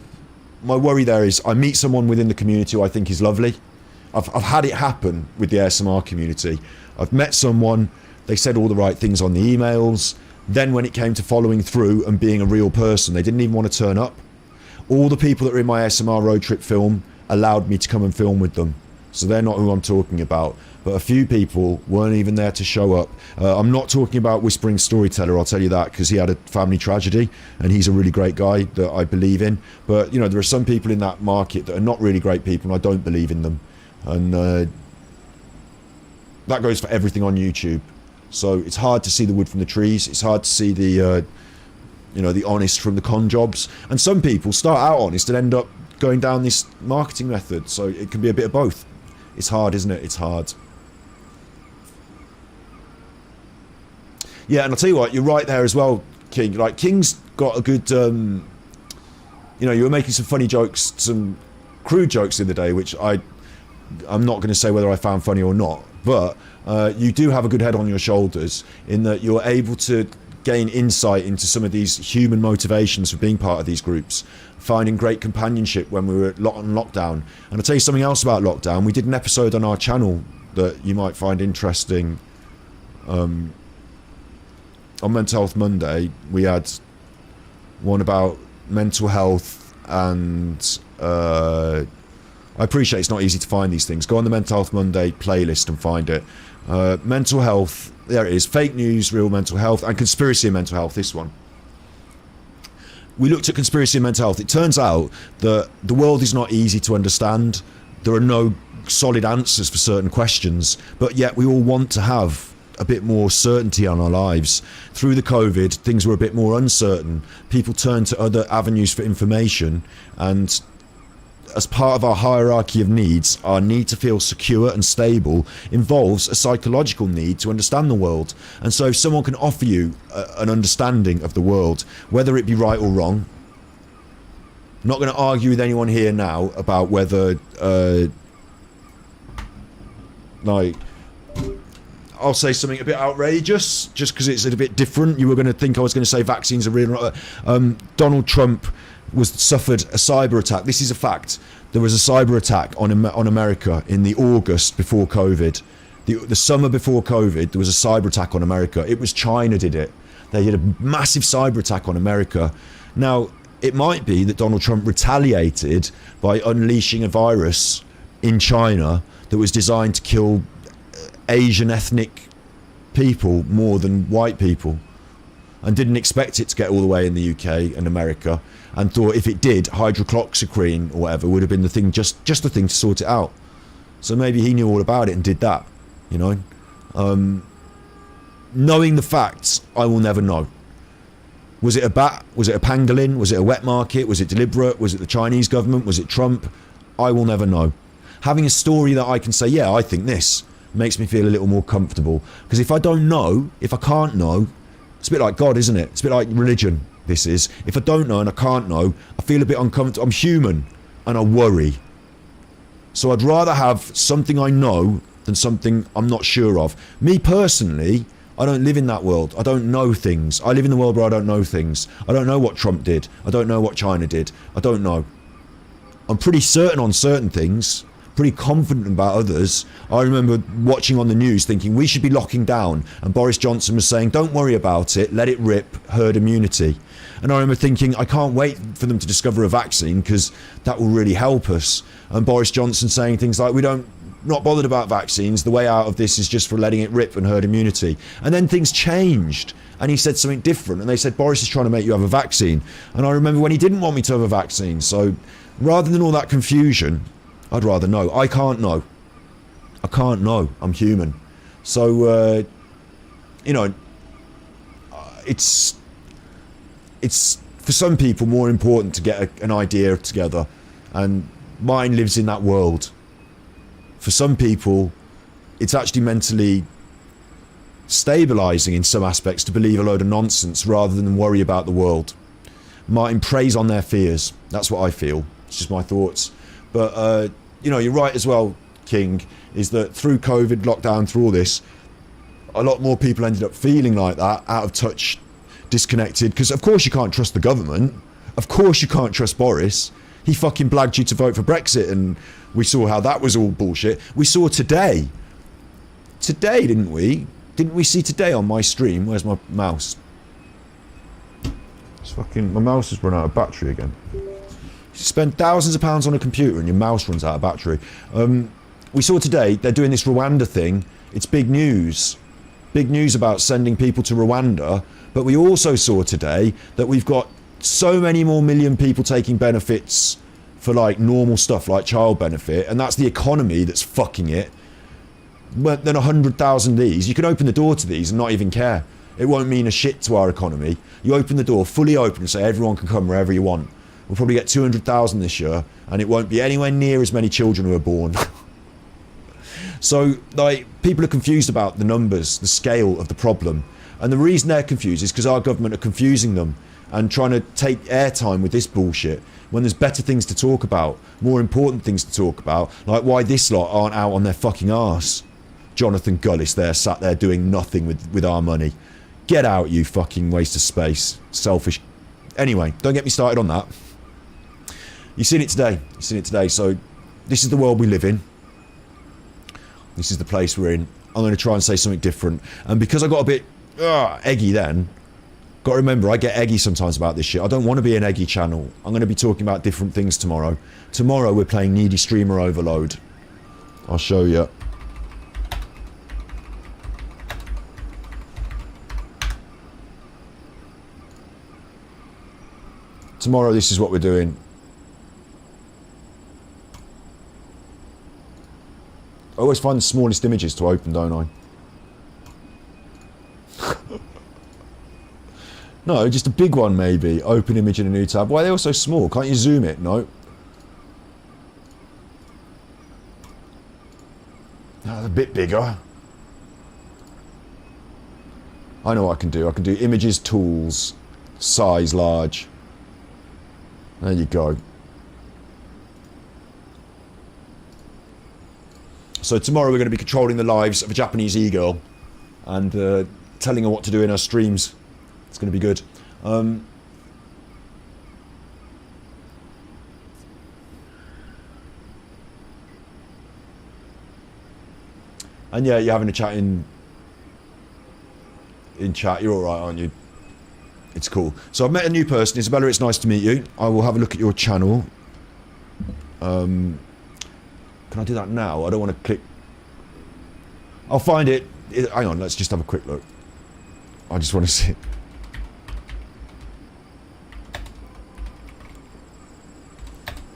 my worry there is I meet someone within the community who I think is lovely. I've had it happen with the ASMR community. I've met someone, they said all the right things on the emails. Then when it came to following through and being a real person, they didn't even want to turn up. All the people that were in my ASMR road trip film allowed me to come and film with them. So they're not who I'm talking about. But a few people weren't even there to show up. I'm not talking about Whispering Storyteller, I'll tell you that, because he had a family tragedy and he's a really great guy that I believe in. But, you know, there are some people in that market that are not really great people and I don't believe in them. And that goes for everything on YouTube. So it's hard to see the wood from the trees. It's hard to see the, you know, the honest from the con jobs. And some people start out honest and end up going down this marketing method. So it can be a bit of both. It's hard, isn't it? It's hard. Yeah, and I'll tell you what, you're right there as well, King. Like, King's got a good, you know, you were making some funny jokes, some crude jokes the other day, which I'm not going to say whether I found funny or not, but you do have a good head on your shoulders in that you're able to gain insight into some of these human motivations for being part of these groups, finding great companionship when we were on lockdown. And I'll tell you something else about lockdown. We did an episode on our channel that you might find interesting. On Mental Health Monday, we had one about mental health, and I appreciate it's not easy to find these things. Go on the Mental Health Monday playlist and find it. Mental health, there it is. Fake news, real mental health, and conspiracy and mental health, this one. We looked at conspiracy and mental health. It turns out that the world is not easy to understand. There are no solid answers for certain questions, but yet we all want to have a bit more certainty on our lives. Through the COVID, things were a bit more uncertain. People turned to other avenues for information, and as part of our hierarchy of needs, our need to feel secure and stable involves a psychological need to understand the world. And so if someone can offer you an understanding of the world, whether it be right or wrong, I'm not going to argue with anyone here now about whether like, I'll say something a bit outrageous just because it's a bit different. You were going to think I was going to say vaccines are real. Donald Trump suffered a cyber attack. This is a fact. There was a cyber attack on America in the August before COVID. The summer before COVID, there was a cyber attack on America. It was China did it. They had a massive cyber attack on America. Now, it might be that Donald Trump retaliated by unleashing a virus in China that was designed to kill Asian ethnic people more than white people, and didn't expect it to get all the way in the UK and America, and thought if it did, hydroxychloroquine or whatever would have been the thing, just the thing to sort it out. So maybe he knew all about it and did that, you know. Knowing the facts, I will never know. Was it a bat? Was it a pangolin? Was it a wet market? Was it deliberate? Was it the Chinese government? Was it Trump? I will never know. Having a story that I can say, yeah, I think this, makes me feel a little more comfortable. Because if I don't know, if I can't know, it's a bit like God, isn't it? It's a bit like religion, this is. If I don't know and I can't know, I feel a bit uncomfortable. I'm human and I worry. So I'd rather have something I know than something I'm not sure of. Me personally, I don't live in that world. I don't know things. I live in the world where I don't know things. I don't know what Trump did. I don't know what China did. I don't know. I'm pretty certain on certain things. Pretty confident about others. I remember watching on the news thinking we should be locking down, and Boris Johnson was saying don't worry about it, let it rip, herd immunity. And I remember thinking I can't wait for them to discover a vaccine because that will really help us. And Boris Johnson saying things like not bothered about vaccines, the way out of this is just for letting it rip and herd immunity. And then things changed and he said something different, and they said Boris is trying to make you have a vaccine. And I remember when he didn't want me to have a vaccine. So rather than all that confusion, I'd rather know. I can't know. I can't know. I'm human. So, you know, it's for some people more important to get an idea together, and mine lives in that world. For some people, it's actually mentally stabilising in some aspects to believe a load of nonsense rather than worry about the world. Mine preys on their fears. That's what I feel. It's just my thoughts. But, you know, you're right as well, King, is that through COVID, lockdown, through all this, a lot more people ended up feeling like that, out of touch, disconnected, because of course you can't trust the government. Of course you can't trust Boris. He fucking blagged you to vote for Brexit, and we saw how that was all bullshit. We saw today, didn't we? Didn't we see today on my stream? Where's my mouse? It's fucking, my mouse has run out of battery again. You spend thousands of pounds on a computer and your mouse runs out of battery. We saw today they're doing this Rwanda thing. It's big news. Big news about sending people to Rwanda. But we also saw today that we've got so many more million people taking benefits for like normal stuff like child benefit, and that's the economy that's fucking it. But then 100,000 these, you can open the door to these and not even care. It won't mean a shit to our economy. You open the door fully open and say everyone can come wherever you want. We'll probably get 200,000 this year, and it won't be anywhere near as many children who are born. So, like, people are confused about the numbers, the scale of the problem. And the reason they're confused is because our government are confusing them and trying to take airtime with this bullshit when there's better things to talk about, more important things to talk about, like why this lot aren't out on their fucking arse. Jonathan Gullis there, sat there doing nothing with our money. Get out, you fucking waste of space. Selfish. Anyway, don't get me started on that. You've seen it today. You've seen it today. So, this is the world we live in. This is the place we're in. I'm going to try and say something different. And because I got a bit eggy then, got to remember, I get eggy sometimes about this shit. I don't want to be an eggy channel. I'm going to be talking about different things tomorrow. Tomorrow we're playing Needy Streamer Overload. I'll show you. Tomorrow this is what we're doing. I always find the smallest images to open, don't I? No, just a big one maybe. Open image in a new tab. Why are they all so small? Can't you zoom it? No. No, a bit bigger. I know what I can do. I can do images, tools, size large. There you go. So tomorrow we're going to be controlling the lives of a Japanese e-girl and telling her what to do in her streams. It's going to be good. And yeah, you're having a chat in chat. You're all right, aren't you? It's cool. So I've met a new person. Isabella, it's nice to meet you. I will have a look at your channel. Can I do that now? I don't want to click. I'll find it. Hang on, let's just have a quick look. I just want to see it.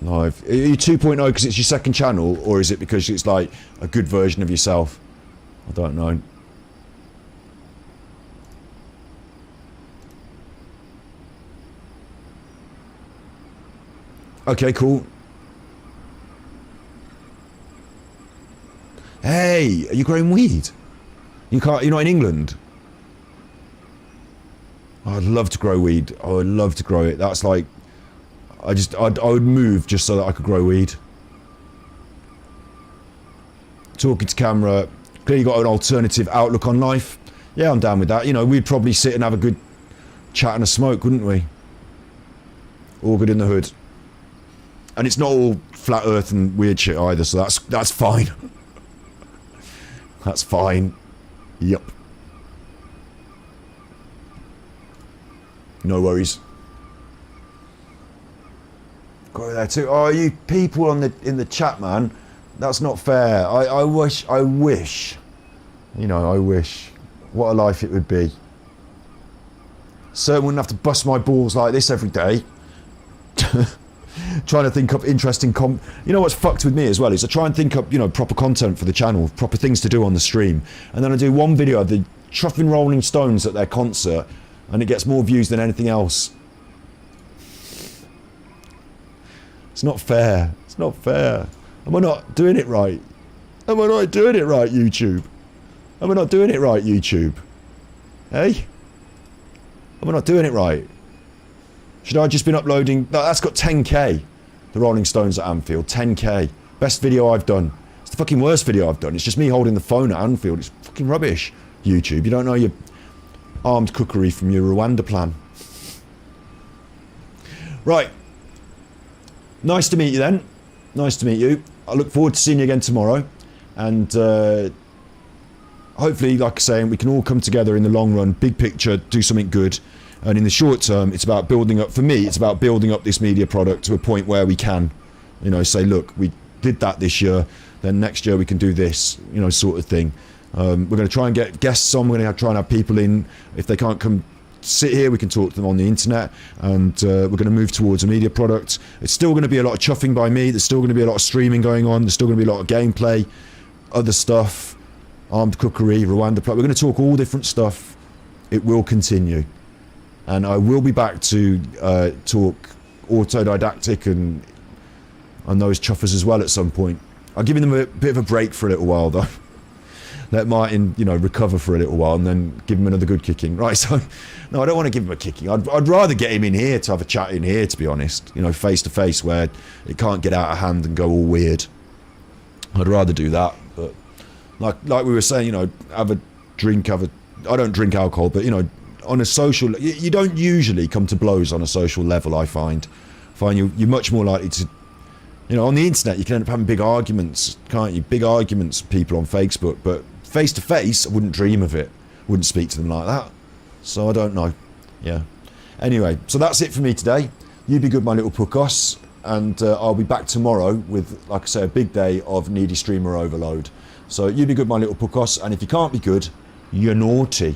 Live. Are you 2.0 because it's your second channel, or is it because it's like a good version of yourself? I don't know. Okay, cool. Hey, are you growing weed? You can't. You're not in England. Oh, I'd love to grow weed. I would love to grow it. That's like, I would move just so that I could grow weed. Talking to camera. Clearly got an alternative outlook on life. Yeah, I'm down with that. You know, we'd probably sit and have a good chat and a smoke, wouldn't we? All good in the hood. And it's not all flat earth and weird shit either, so that's fine. That's fine. Yep. No worries. Go there too. Oh, you people in the chat, man. That's not fair. I wish. You know, I wish. What a life it would be. Certainly wouldn't have to bust my balls like this every day. Trying to think up interesting you know what's fucked with me as well is I try and think up, you know, proper content for the channel, proper things to do on the stream, and then I do one video of the truffing Rolling Stones at their concert, and it gets more views than anything else. It's not fair. It's not fair. Am I not doing it right? Am I not doing it right, YouTube? Am I not doing it right, YouTube? Hey? Am I not doing it right? Should I have just been uploading? No, that's got 10k. The Rolling Stones at Anfield, 10k. Best video I've done. It's the fucking worst video I've done. It's just me holding the phone at Anfield. It's fucking rubbish. YouTube, you don't know your armed cookery from your Rwanda plan. Right. nice to meet you then. Nice to meet you. I look forward to seeing you again tomorrow. And hopefully, like I say, we can all come together in the long run, big picture, do something good. And in the short term, it's about building up, for me, it's about building up this media product to a point where we can, you know, say, look, we did that this year, then next year we can do this, you know, sort of thing. We're going to try and get guests on, we're going to try and have people in. If they can't come sit here, we can talk to them on the internet, and we're going to move towards a media product. It's still going to be a lot of chuffing by me, there's still going to be a lot of streaming going on, there's still going to be a lot of gameplay, other stuff, armed cookery, Rwanda. We're going to talk all different stuff. It will continue. And I will be back to talk Autodidactic and those chuffers as well at some point. I'll give them a bit of a break for a little while though. Let Martin, you know, recover for a little while and then give him another good kicking. Right, so, no, I don't want to give him a kicking. I'd rather get him in here to have a chat in here, to be honest. You know, face to face, where it can't get out of hand and go all weird. I'd rather do that, but like we were saying, you know, have a drink, I don't drink alcohol, but, you know, on a social, you don't usually come to blows on a social level, I find. You're much more likely to, you know, on the internet, you can end up having big arguments, can't you? Big arguments with people on Facebook, but face to face, I wouldn't dream of it. Wouldn't speak to them like that. So I don't know. Yeah. Anyway, so that's it for me today. You be good, my little puckos, and I'll be back tomorrow with, like I say, a big day of needy streamer overload. So you be good, my little puckos, and if you can't be good, you're naughty.